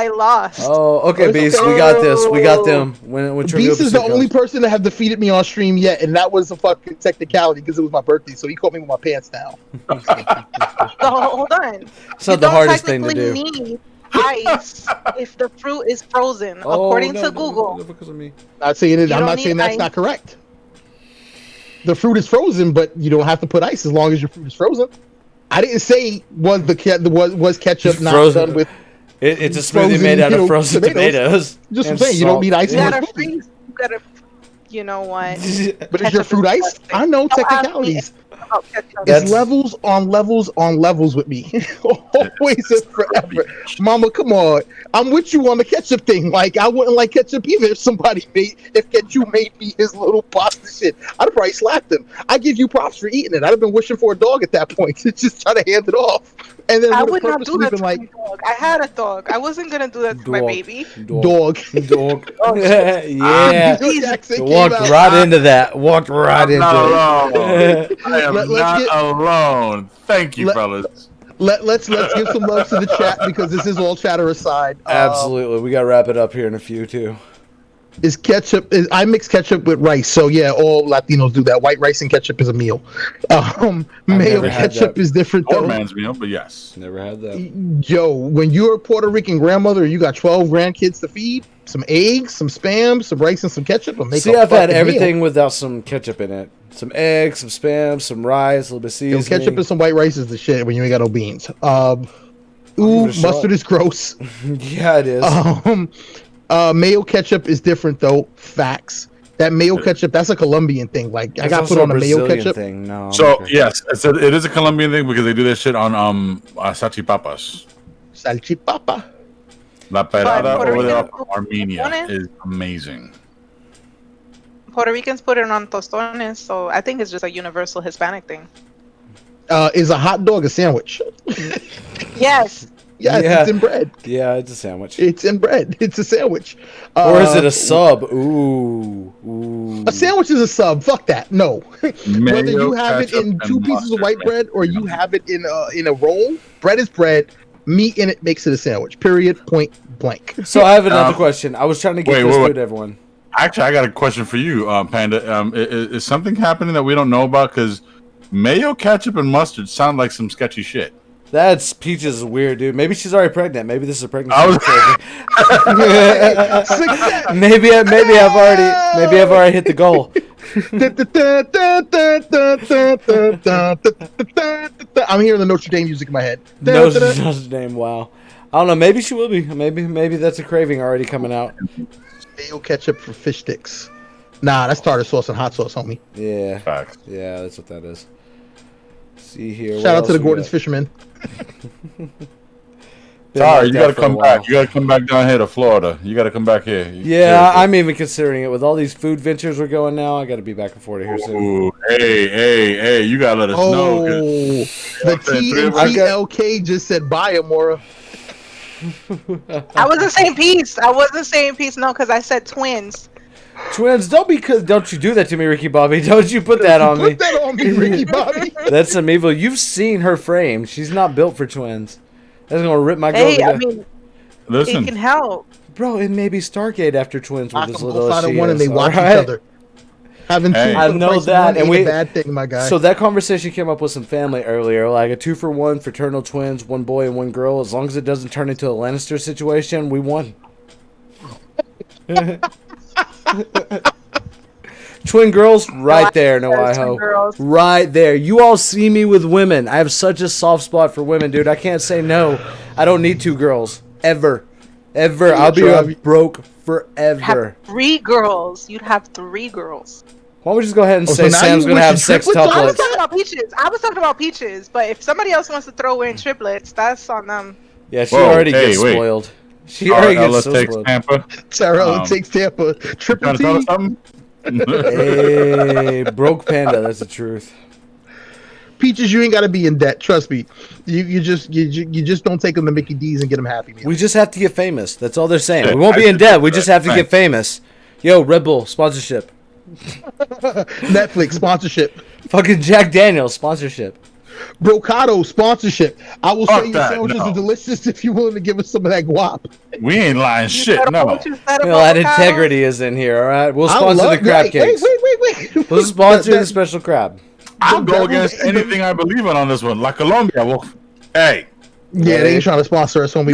Speaker 6: lost.
Speaker 1: Oh, okay,
Speaker 2: It's
Speaker 1: Beast.
Speaker 2: okay.
Speaker 1: We got this. We got them. When Trivial
Speaker 2: Beast is the
Speaker 1: Pursuit
Speaker 2: only
Speaker 1: comes.
Speaker 2: person to have defeated me on stream yet, and that was a fucking technicality because it was my birthday, so he caught me with my pants down.
Speaker 6: So, hold on.
Speaker 1: It's not the hardest thing to do.
Speaker 6: You need ice if the fruit is frozen,
Speaker 1: Oh,
Speaker 6: according
Speaker 1: no,
Speaker 6: to
Speaker 1: no,
Speaker 6: Google.
Speaker 1: no, because of me.
Speaker 2: Not saying it.
Speaker 6: You
Speaker 2: I'm
Speaker 6: don't
Speaker 2: not
Speaker 6: need
Speaker 2: saying that's
Speaker 6: ice.
Speaker 2: not correct. the fruit is frozen, but you don't have to put ice as long as your fruit is frozen. I didn't say was ketchup not
Speaker 1: frozen.
Speaker 2: done with.
Speaker 1: It's a smoothie
Speaker 2: frozen,
Speaker 1: made out
Speaker 2: you
Speaker 1: of
Speaker 2: know,
Speaker 1: frozen tomatoes.
Speaker 2: Just
Speaker 1: and
Speaker 2: saying, you don't need ice
Speaker 6: You
Speaker 2: in your
Speaker 6: gotta
Speaker 2: smoothie.
Speaker 6: freeze. You gotta. You know what?
Speaker 2: But is your
Speaker 6: Ketchup
Speaker 2: fruit
Speaker 6: is
Speaker 2: ice?
Speaker 6: disgusting.
Speaker 2: I know
Speaker 6: Don't ask me
Speaker 2: technicalities.
Speaker 6: about ketchup.
Speaker 1: That's-
Speaker 2: It's levels on levels on levels with me. Always and forever. Mama, come on. I'm with you on the ketchup thing. Like, I wouldn't like ketchup either if ketchup made me his little pasta shit. I'd have probably slapped him. I give you props for eating it. I'd have been wishing for a dog at that point to just try to hand it off. And then
Speaker 6: I
Speaker 2: would
Speaker 6: would
Speaker 2: have
Speaker 6: not do
Speaker 2: purposely
Speaker 6: that
Speaker 2: been
Speaker 6: to
Speaker 2: like,
Speaker 6: my dog. I had a dog. I wasn't gonna do that to my baby.
Speaker 2: dog.
Speaker 1: Dog.
Speaker 6: Oh,
Speaker 1: Yeah.
Speaker 2: Your accent came
Speaker 1: Walked
Speaker 2: out.
Speaker 1: right into that. Walked right
Speaker 3: I'm
Speaker 1: into
Speaker 3: not
Speaker 1: it.
Speaker 3: alone. I am
Speaker 2: Let's
Speaker 3: not
Speaker 2: get-
Speaker 3: alone. Thank you,
Speaker 2: Let-
Speaker 3: fellas.
Speaker 2: Let's give some love to the chat because this is all chatter aside.
Speaker 1: Absolutely. We got to wrap it up here in a few, too.
Speaker 2: I mix ketchup with rice, so yeah, all Latinos do that. White rice and ketchup is a meal. Mayo
Speaker 1: never had
Speaker 2: ketchup
Speaker 1: that.
Speaker 2: is different
Speaker 3: Poor
Speaker 2: though.
Speaker 3: man's meal, but yes.
Speaker 1: Never had that.
Speaker 2: Yo, when you're a Puerto Rican grandmother, you got 12 grandkids to feed, some eggs, some spam, some rice, and some ketchup.
Speaker 1: See, I've had everything without some ketchup in it. Some eggs, some spam, some rice, a little bit of seasoning.
Speaker 2: Ketchup and some white rice is the shit when you ain't got no beans.
Speaker 1: give it
Speaker 2: Ooh,
Speaker 1: a shot.
Speaker 2: mustard is gross.
Speaker 1: Yeah, it is.
Speaker 2: Mayo ketchup is different though. Facts. That mayo ketchup, that's a Colombian thing. Like I
Speaker 1: It's
Speaker 2: got
Speaker 1: also
Speaker 2: put on
Speaker 1: a
Speaker 2: a mayo
Speaker 1: Brazilian
Speaker 2: ketchup.
Speaker 1: thing. No, I'm
Speaker 3: So
Speaker 1: okay.
Speaker 3: yes, it is a Colombian thing because they do that shit on salchipapas.
Speaker 2: Salchipapa.
Speaker 3: La perada
Speaker 6: Puerto
Speaker 3: over there
Speaker 6: Rican-
Speaker 3: from Armenia
Speaker 6: Tostones?
Speaker 3: is amazing.
Speaker 6: Puerto Ricans put it on tostones, so I think it's just a universal Hispanic thing.
Speaker 2: Is a hot dog a sandwich?
Speaker 6: Yes.
Speaker 2: Yes,
Speaker 1: Yeah.
Speaker 2: it's in bread.
Speaker 1: Yeah, it's a sandwich.
Speaker 2: It's in bread. It's a sandwich.
Speaker 1: Or is it a sub? Ooh.
Speaker 2: A sandwich is a sub. Fuck that. No. Whether
Speaker 3: Mayo,
Speaker 2: you have it
Speaker 3: ketchup,
Speaker 2: in
Speaker 3: and
Speaker 2: 2 pieces of
Speaker 3: mustard,
Speaker 2: white
Speaker 3: man.
Speaker 2: bread or you have it in a roll, bread is bread. Meat in it makes it a sandwich. Period. Point blank.
Speaker 1: So I have another question. I was trying to get
Speaker 3: wait,
Speaker 1: this
Speaker 3: wait,
Speaker 1: food to everyone.
Speaker 3: Actually, I got a question for you, Panda. Is something happening that we don't know about? Because mayo, ketchup, and mustard sound like some sketchy shit.
Speaker 1: That's Peaches is weird, dude. Maybe she's already pregnant. Maybe this is a pregnancy.
Speaker 3: I was-
Speaker 2: Success.
Speaker 1: maybe I've already hit the goal.
Speaker 2: I'm hearing the Notre Dame music in my head.
Speaker 1: Notre Dame. Wow. I don't know. Maybe she will be. Maybe that's a craving already coming out.
Speaker 2: Mayo ketchup for fish sticks. Nah, that's tartar sauce and hot sauce, homie.
Speaker 1: Yeah.
Speaker 3: Facts.
Speaker 1: Yeah, that's what that is. See here.
Speaker 2: Shout out to the Gordon's Fishermen.
Speaker 3: Sorry, you gotta come back. You gotta come back down here to Florida. You gotta come back here.
Speaker 1: Yeah, I'm even considering it with all these food ventures we're going now. I got to be back in Florida here soon.
Speaker 3: Ooh, hey, you gotta let us know. 'Cause-
Speaker 2: The
Speaker 3: Three of us-
Speaker 2: TNTLK just said bye, Amora.
Speaker 6: I wasn't saying peace. No, because I said twins.
Speaker 1: Twins, don't you do that to me, Ricky Bobby? Don't you put that on me?
Speaker 2: Put that on me, Ricky Bobby.
Speaker 1: That's some evil. You've seen her frame. She's not built for twins. That's gonna rip my girl.
Speaker 6: Hey,
Speaker 1: to
Speaker 6: I
Speaker 1: death.
Speaker 6: mean,
Speaker 3: Listen,
Speaker 6: it can help.
Speaker 1: Bro, it may be Stargate after twins with
Speaker 2: Knock
Speaker 1: as
Speaker 2: them
Speaker 1: little
Speaker 2: both
Speaker 1: as
Speaker 2: out
Speaker 1: she
Speaker 2: of one and
Speaker 1: is,
Speaker 2: they watch
Speaker 1: alright?
Speaker 2: each other. Having two
Speaker 3: Hey.
Speaker 2: for
Speaker 1: I
Speaker 2: the
Speaker 1: know
Speaker 2: price of
Speaker 1: that,
Speaker 2: one
Speaker 1: and
Speaker 2: ain't a bad thing, my guy.
Speaker 1: So that conversation came up with some family earlier, like a 2-for-1 fraternal twins, 1 boy and 1 girl. As long as it doesn't turn into a Lannister situation, we won. Twin girls, right there, no
Speaker 6: Twin
Speaker 1: Iho.
Speaker 6: girls.
Speaker 1: Right there. You all see me with women. I have such a soft spot for women, dude. I can't say no. I don't need 2 girls. Ever. I'll be broke forever.
Speaker 6: Have 3 girls. You'd have 3 girls.
Speaker 1: Why don't we just go ahead and
Speaker 2: Oh,
Speaker 1: say
Speaker 2: so now
Speaker 1: Sam's
Speaker 2: you
Speaker 1: going to have
Speaker 2: wishing
Speaker 1: 6
Speaker 2: triplets?
Speaker 6: I was
Speaker 1: tuplets?
Speaker 6: talking about peaches. But if somebody else wants to throw in triplets, that's on them.
Speaker 1: Yeah, she
Speaker 3: Whoa,
Speaker 1: already
Speaker 3: hey,
Speaker 1: gets
Speaker 3: wait.
Speaker 1: spoiled. She already gets so
Speaker 3: takes
Speaker 1: spoiled.
Speaker 3: Tampa.
Speaker 2: Sarah takes Tampa. Triple
Speaker 3: Trying to tell us
Speaker 2: T.
Speaker 3: something?
Speaker 1: Hey, broke panda. That's the truth.
Speaker 2: Peaches, you ain't got to be in debt. Trust me. You just don't take them to Mickey D's and get them happy. Man.
Speaker 1: We just have to get famous. That's all they're saying.
Speaker 3: Yeah,
Speaker 1: We won't be in debt. We
Speaker 3: that.
Speaker 1: just have to get
Speaker 3: Thanks.
Speaker 1: famous. Yo, Red Bull sponsorship.
Speaker 2: Netflix sponsorship.
Speaker 1: Fucking Jack Daniels sponsorship.
Speaker 2: Brocado sponsorship. I will
Speaker 3: Fuck
Speaker 2: say your
Speaker 3: that,
Speaker 2: sandwiches
Speaker 3: no.
Speaker 2: are delicious if you're willing to give us some of that guap.
Speaker 3: We ain't lying shit, no.
Speaker 6: What you said
Speaker 1: You know,
Speaker 6: about
Speaker 1: that
Speaker 6: avocados?
Speaker 1: integrity is in here, all right? We'll
Speaker 2: I
Speaker 1: sponsor
Speaker 2: love-
Speaker 1: the crab
Speaker 2: wait,
Speaker 1: cakes.
Speaker 2: Wait.
Speaker 1: We'll sponsor
Speaker 2: That-
Speaker 1: the special crab.
Speaker 3: I'll go
Speaker 2: devil's
Speaker 3: against
Speaker 2: advocate-
Speaker 3: anything I believe in on this one. La Colombia. Well, hey,
Speaker 2: Yeah, they ain't trying to sponsor us, homie.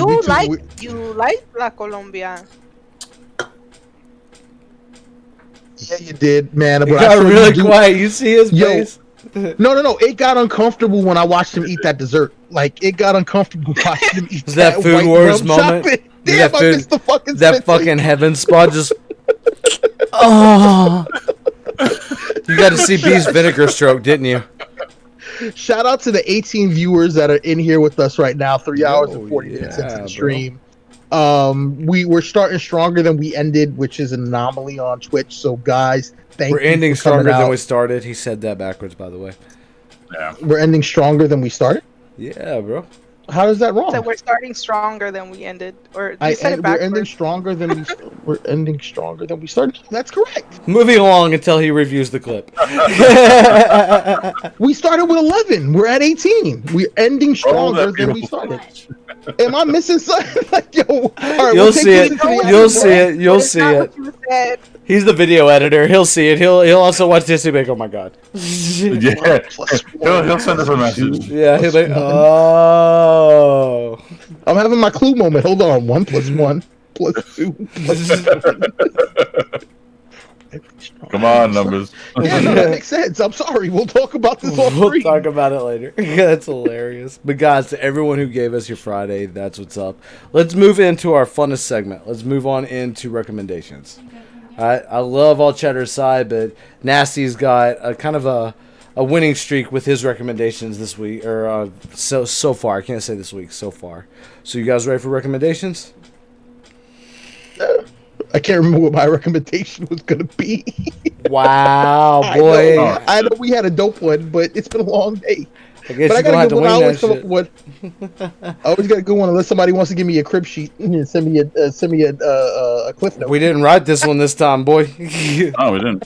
Speaker 6: You like La Colombia.
Speaker 2: Yeah, you did, man.
Speaker 1: It
Speaker 2: But
Speaker 1: got
Speaker 2: I saw you
Speaker 1: really
Speaker 2: do-
Speaker 1: quiet. You see his
Speaker 2: Yo.
Speaker 1: face?
Speaker 2: No. It got uncomfortable when I watched him eat that dessert. Like, it got uncomfortable watching him eat
Speaker 1: Was that Food
Speaker 2: white
Speaker 1: Wars
Speaker 2: rum
Speaker 1: moment?
Speaker 2: chocolate.
Speaker 1: Did
Speaker 2: Damn,
Speaker 1: that
Speaker 2: I
Speaker 1: food-
Speaker 2: missed the fucking
Speaker 1: That
Speaker 2: spit
Speaker 1: fucking
Speaker 2: take.
Speaker 1: heaven spot just. Oh. You got to see B's vinegar stroke, didn't you?
Speaker 2: Shout out to the 18 viewers that are in here with us right now. 3 hours and 40 minutes into
Speaker 1: yeah,
Speaker 2: the
Speaker 1: bro.
Speaker 2: stream. We're starting stronger than we ended, which is an anomaly on Twitch. So, guys, thank
Speaker 1: We're
Speaker 2: you
Speaker 1: ending
Speaker 2: for coming
Speaker 1: stronger than
Speaker 2: out.
Speaker 1: we started. He said that backwards, by the way.
Speaker 3: Yeah.
Speaker 2: We're ending stronger than we started.
Speaker 1: Yeah, bro.
Speaker 2: How is that wrong?
Speaker 6: So we're starting stronger than we ended, or you
Speaker 2: I
Speaker 6: said
Speaker 2: end,
Speaker 6: it
Speaker 2: we're
Speaker 6: backwards.
Speaker 2: ending stronger than we. We're ending stronger than we started. That's correct.
Speaker 1: Moving along until he reviews the clip.
Speaker 2: We started with 11. We're at 18. We're ending stronger than we started. Am I missing something? Like, yo, all right,
Speaker 1: You'll
Speaker 2: we'll
Speaker 1: see
Speaker 2: take
Speaker 1: it.
Speaker 2: into the
Speaker 1: You'll
Speaker 2: after,
Speaker 1: see
Speaker 2: bro.
Speaker 1: it. You'll
Speaker 6: It's
Speaker 1: see
Speaker 6: not
Speaker 1: it.
Speaker 6: what you said.
Speaker 1: He's the video editor. He'll see it. He'll also watch this and be like, oh my god.
Speaker 3: Yeah. He'll send us a message.
Speaker 1: Yeah, he'll be like,
Speaker 2: Plus one.
Speaker 1: oh.
Speaker 2: I'm having my clue moment. Hold on. 1 + 1 + 2 +.
Speaker 3: Come on, numbers.
Speaker 2: Yeah, no, that makes sense. I'm sorry. We'll talk about this off
Speaker 1: We'll
Speaker 2: screen.
Speaker 1: talk about it later. That's hilarious. But guys, to everyone who gave us your Friday, that's what's up. Let's move into our funnest segment. Let's move on into recommendations. I love all chatter aside, but Nasty's got a kind of a winning streak with his recommendations this week, or so far. I can't say this week, so far. So you guys ready for recommendations?
Speaker 2: I can't remember what my recommendation was going to be.
Speaker 1: Wow, boy.
Speaker 2: I know we had a dope one, but it's been a long day.
Speaker 1: I guess
Speaker 2: But I
Speaker 1: you're gonna
Speaker 2: got
Speaker 1: have
Speaker 2: a
Speaker 1: to
Speaker 2: good one. I
Speaker 1: wing
Speaker 2: always
Speaker 1: that
Speaker 2: come up
Speaker 1: shit.
Speaker 2: with one. I always got a good one unless somebody wants to give me a crib sheet and send me a cliff note.
Speaker 1: We didn't write this one this time, boy.
Speaker 3: Oh, we didn't.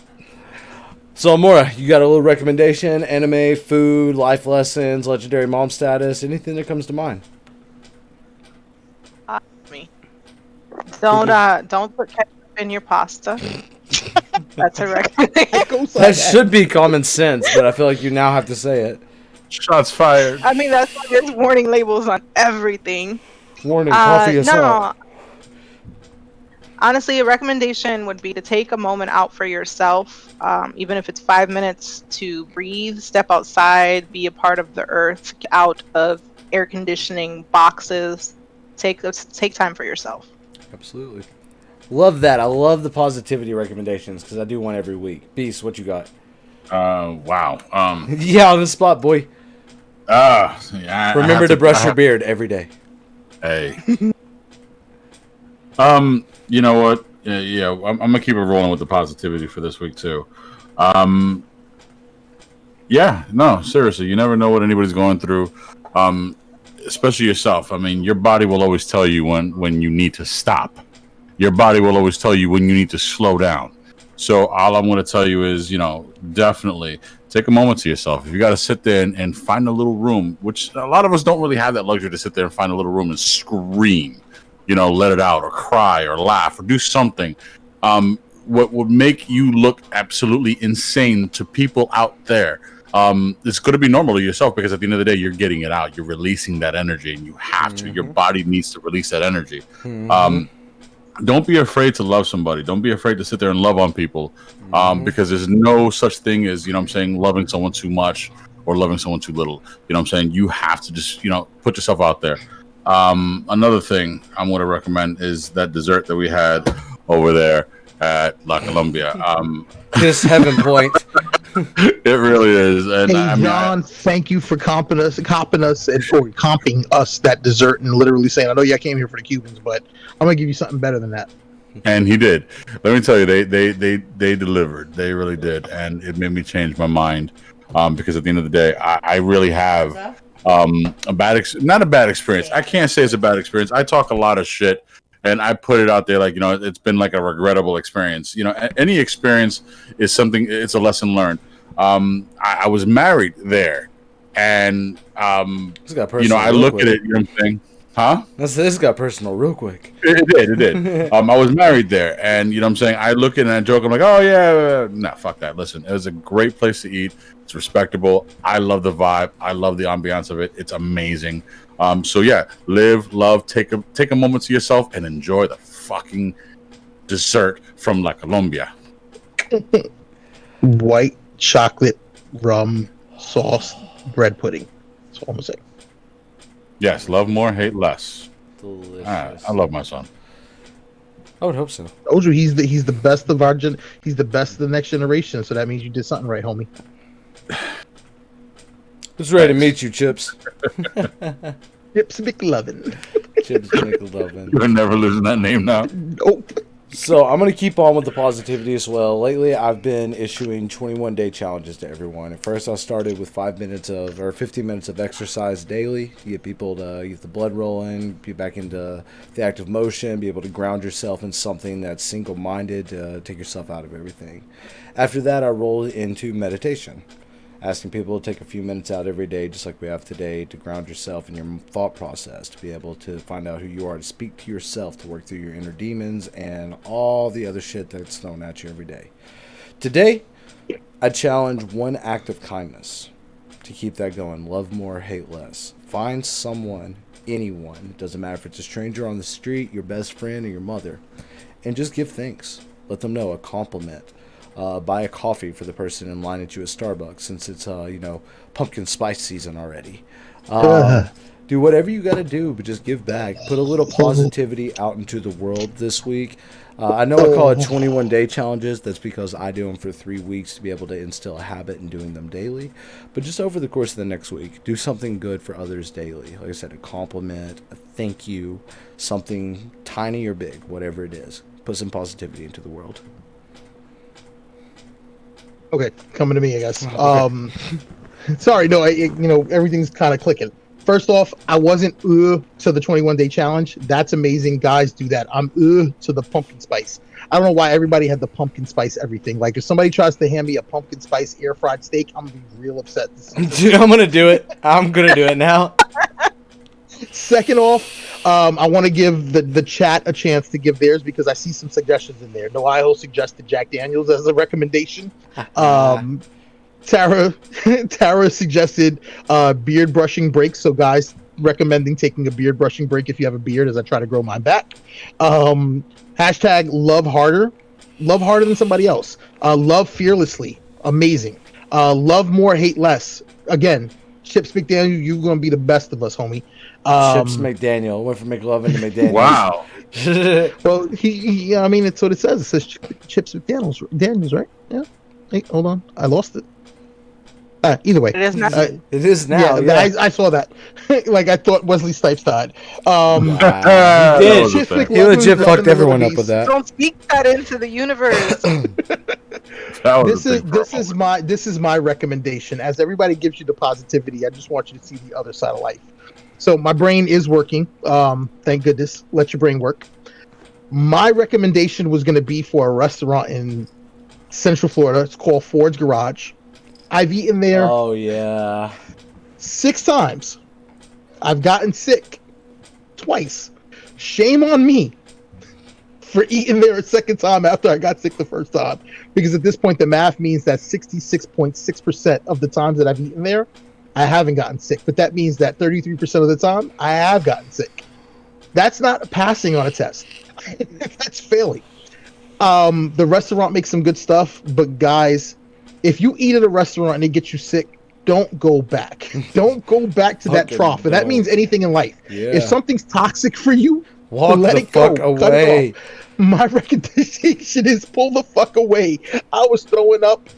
Speaker 1: So, Amora, you got a little recommendation? Anime, food, life lessons, legendary mom status, anything that comes to mind?
Speaker 6: Me. Don't put ketchup in your pasta. That's a recommendation.
Speaker 1: That should be common sense, but I feel like you now have to say it.
Speaker 3: Shots fired.
Speaker 6: I mean, that's why there's warning labels on everything.
Speaker 1: Warning, coffee is hot.
Speaker 6: Honestly, a recommendation would be to take a moment out for yourself, even if it's 5 minutes, to breathe, step outside, be a part of the earth, out of air conditioning boxes. Take time for yourself.
Speaker 1: Absolutely. Love that. I love the positivity recommendations because I do one every week. Beast, what you got?
Speaker 3: Wow.
Speaker 1: Yeah, on the spot, boy.
Speaker 3: Yeah.
Speaker 1: Remember to brush your beard every day.
Speaker 3: Hey. You know what? Yeah, I'm gonna keep it rolling with the positivity for this week too. Yeah, no, seriously, you never know what anybody's going through. Especially yourself. I mean, your body will always tell you when you need to stop. Your body will always tell you when you need to slow down. So all I'm going to tell you is, definitely take a moment to yourself. If you got to sit there and find a little room, which a lot of us don't really have that luxury to sit there and find a little room and scream, let it out or cry or laugh or do something. What would make you look absolutely insane to people out there, it's going to be normal to yourself because at the end of the day, you're getting it out. You're releasing that energy and you have to. Your body needs to release that energy. Don't be afraid to love somebody. Don't be afraid to sit there and love on people because there's no such thing as, loving someone too much or loving someone too little. You have to just, put yourself out there. Another thing I'm going to recommend is that dessert that we had over there at La Colombia.
Speaker 1: This heaven point.
Speaker 3: It really is. And
Speaker 2: Hey, John, thank you for comping us that dessert and literally saying, I know you came here for the Cubans, but I'm going to give you something better than that.
Speaker 3: And he did. Let me tell you, they delivered. They really did. And it made me change my mind because at the end of the day, I really have not a bad experience. I can't say it's a bad experience. I talk a lot of shit. And I put it out there like, it's been like a regrettable experience. Any experience is something, it's a lesson learned. I was married there. And, I look at it, you know what I'm saying? Huh?
Speaker 1: This got personal real quick.
Speaker 3: It did. I was married there. And, I'm saying? I look at it and I joke. I'm like, oh, yeah. Nah, fuck that. Listen, it was a great place to eat. It's respectable. I love the vibe. I love the ambiance of it. It's amazing. So yeah, live, love, take a moment to yourself and enjoy the fucking dessert from La Colombia.
Speaker 2: White chocolate rum sauce bread pudding. That's all I'm gonna say.
Speaker 3: Yes, love more, hate less.
Speaker 1: Delicious.
Speaker 3: I love my son.
Speaker 1: I would hope so.
Speaker 2: Told you he's the best of our he's the best of the next generation. So that means you did something right, homie.
Speaker 1: Just ready to meet you, Chips.
Speaker 2: Chips McLovin.
Speaker 1: Chips McLovin.
Speaker 3: You're never losing that name now.
Speaker 2: Nope.
Speaker 1: So I'm gonna keep on with the positivity as well. Lately, I've been issuing 21-day challenges to everyone. At first, I started with 15 minutes of exercise daily to get people to get the blood rolling, be back into the active motion, be able to ground yourself in something that's single-minded, to take yourself out of everything. After that, I rolled into meditation, asking people to take a few minutes out every day, just like we have today, to ground yourself in your thought process, to be able to find out who you are, to speak to yourself, to work through your inner demons and all the other shit that's thrown at you every day. Today, I challenge one act of kindness to keep that going. Love more, hate less. Find someone, anyone, doesn't matter if it's a stranger on the street, your best friend, or your mother, and just give thanks. Let them know, a compliment. Buy a coffee for the person in line at you at Starbucks, since it's pumpkin spice season already. Do whatever you got to do, but just give back. Put a little positivity out into the world this week. I know I call it 21-day challenges. That's because I do them for 3 weeks to be able to instill a habit in doing them daily. But just over the course of the next week, do something good for others daily. Like I said, a compliment, a thank you, something tiny or big, whatever it is. Put some positivity into the world.
Speaker 2: Okay, coming to me, I guess.
Speaker 1: Okay.
Speaker 2: Sorry, no, everything's kind of clicking. First off, I wasn't to the 21-day challenge. That's amazing. Guys, do that. I'm to the pumpkin spice. I don't know why everybody had the pumpkin spice everything. Like, if somebody tries to hand me a pumpkin spice air fried steak, I'm gonna be real upset.
Speaker 1: Dude, I'm gonna do it. I'm gonna do it now.
Speaker 2: Second off, I want to give the chat a chance to give theirs because I see some suggestions in there. Noio suggested Jack Daniels as a recommendation. Tara suggested beard brushing breaks. So guys, recommending taking a beard brushing break if you have a beard, as I try to grow mine back. Hashtag love harder than somebody else. Love fearlessly, amazing. Love more, hate less. Again, Chips McDaniel, you're gonna be the best of us, homie.
Speaker 1: Chips McDaniel went from McLovin to McDaniel.
Speaker 3: Wow.
Speaker 2: Well, he I mean, it's what it says. It says Chips McDaniels, right? Yeah. Hey, hold on, I lost it. Either way,
Speaker 6: It is not.
Speaker 1: It is now.
Speaker 2: Yeah. I saw that. Like, I thought Wesley Snipes died.
Speaker 1: Wow. He
Speaker 3: That
Speaker 1: did.
Speaker 3: was a thing.
Speaker 1: He legit fucked everyone up with that.
Speaker 6: Don't speak that into the universe.
Speaker 3: That was a thing for a moment.
Speaker 2: This is my recommendation. As everybody gives you the positivity, I just want you to see the other side of life. So my brain is working. Thank goodness. Let your brain work. My recommendation was going to be for a restaurant in Central Florida. It's called Ford's Garage. I've eaten there
Speaker 1: Oh yeah.
Speaker 2: 6 times. I've gotten sick twice. Shame on me for eating there a second time after I got sick the first time. Because at this point, the math means that 66.6% of the times that I've eaten there, I haven't gotten sick. But that means that 33% of the time, I have gotten sick. That's not passing on a test. That's failing. The restaurant makes some good stuff, but guys, if you eat at a restaurant and it gets you sick, don't go back. Don't go back to that
Speaker 1: Fucking
Speaker 2: trough. And that
Speaker 1: don't.
Speaker 2: means anything in life.
Speaker 1: Yeah.
Speaker 2: If something's toxic for you,
Speaker 1: Walk
Speaker 2: let
Speaker 1: the
Speaker 2: it go.
Speaker 1: fuck
Speaker 2: Cut it
Speaker 1: away.
Speaker 2: off. My recommendation is pull the fuck away. I was throwing up.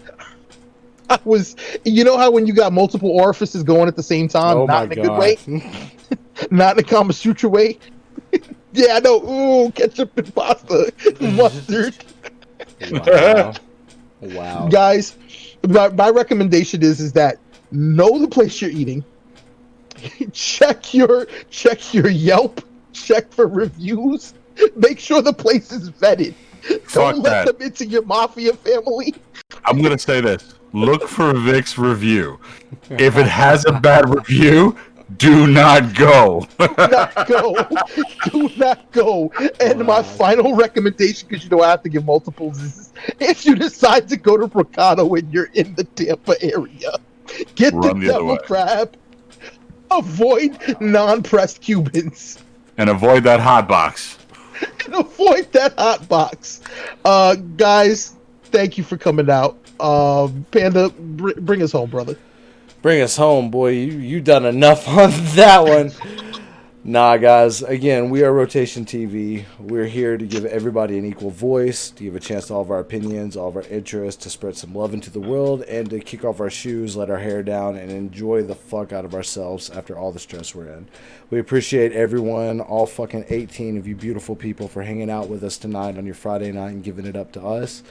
Speaker 2: You know how when you got multiple orifices going at the same time,
Speaker 1: Oh my
Speaker 2: not in a good way,
Speaker 1: god.
Speaker 2: not in a Kama Sutra way. Yeah, I know. Ooh, ketchup and pasta, mustard.
Speaker 1: Wow. Wow.
Speaker 2: Guys, my recommendation is that know the place you're eating. check your Yelp. Check for reviews. Make sure the place is vetted.
Speaker 3: Fuck
Speaker 2: Don't let
Speaker 3: that.
Speaker 2: them into your mafia family.
Speaker 3: I'm gonna say this. Look for Vic's review. If it has a bad review, do not go.
Speaker 2: Do not go. Do not go. And my final recommendation, because I have to give multiples, is if you decide to go to Brocado when you're in the Tampa area, get
Speaker 3: Run
Speaker 2: the
Speaker 3: the other
Speaker 2: devil
Speaker 3: way.
Speaker 2: crab. Avoid non-pressed Cubans.
Speaker 3: And avoid that hot box.
Speaker 2: And avoid that hot box. Guys, thank you for coming out. Panda, bring us home, brother.
Speaker 1: Bring us home, boy. You done enough on that one. Nah, guys. Again, we are Rotation TV. We're here to give everybody an equal voice, to give a chance to all of our opinions, all of our interests, to spread some love into the world, and to kick off our shoes, let our hair down, and enjoy the fuck out of ourselves after all the stress we're in. We appreciate everyone, all fucking 18 of you beautiful people, for hanging out with us tonight on your Friday night and giving it up to us.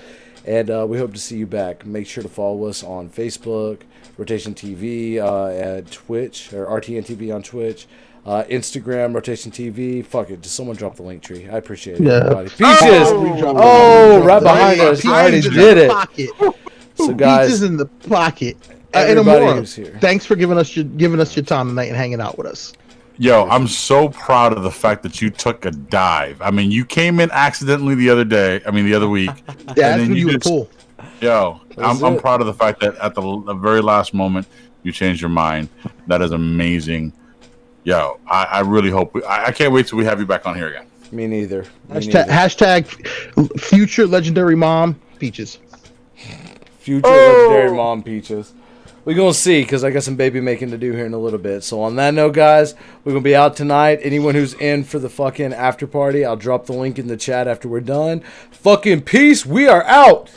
Speaker 1: And we hope to see you back. Make sure to follow us on Facebook, Rotation TV at Twitch, or RTN TV on Twitch. Instagram, Rotation TV. Fuck it. Just someone drop the link tree. I appreciate it, everybody. Peaches! Right behind us. You already did it. So, guys.
Speaker 2: Peaches in the pocket.
Speaker 1: Everybody who's here.
Speaker 2: Thanks for giving us your time tonight and hanging out with us.
Speaker 3: Yo, I'm so proud of the fact that you took a dive. I mean, you came in accidentally the other week.
Speaker 2: Yeah, that's when you were pool.
Speaker 3: Yo, I'm proud of the fact that at the very last moment, you changed your mind. That is amazing. Yo, I really hope I can't wait till we have you back on here again.
Speaker 1: Me neither.
Speaker 2: Hashtag future legendary mom Peaches.
Speaker 1: Future legendary mom Peaches. We're going to see, because I got some baby making to do here in a little bit. So on that note, guys, we're going to be out tonight. Anyone who's in for the fucking after party, I'll drop the link in the chat after we're done. Fucking peace. We are out.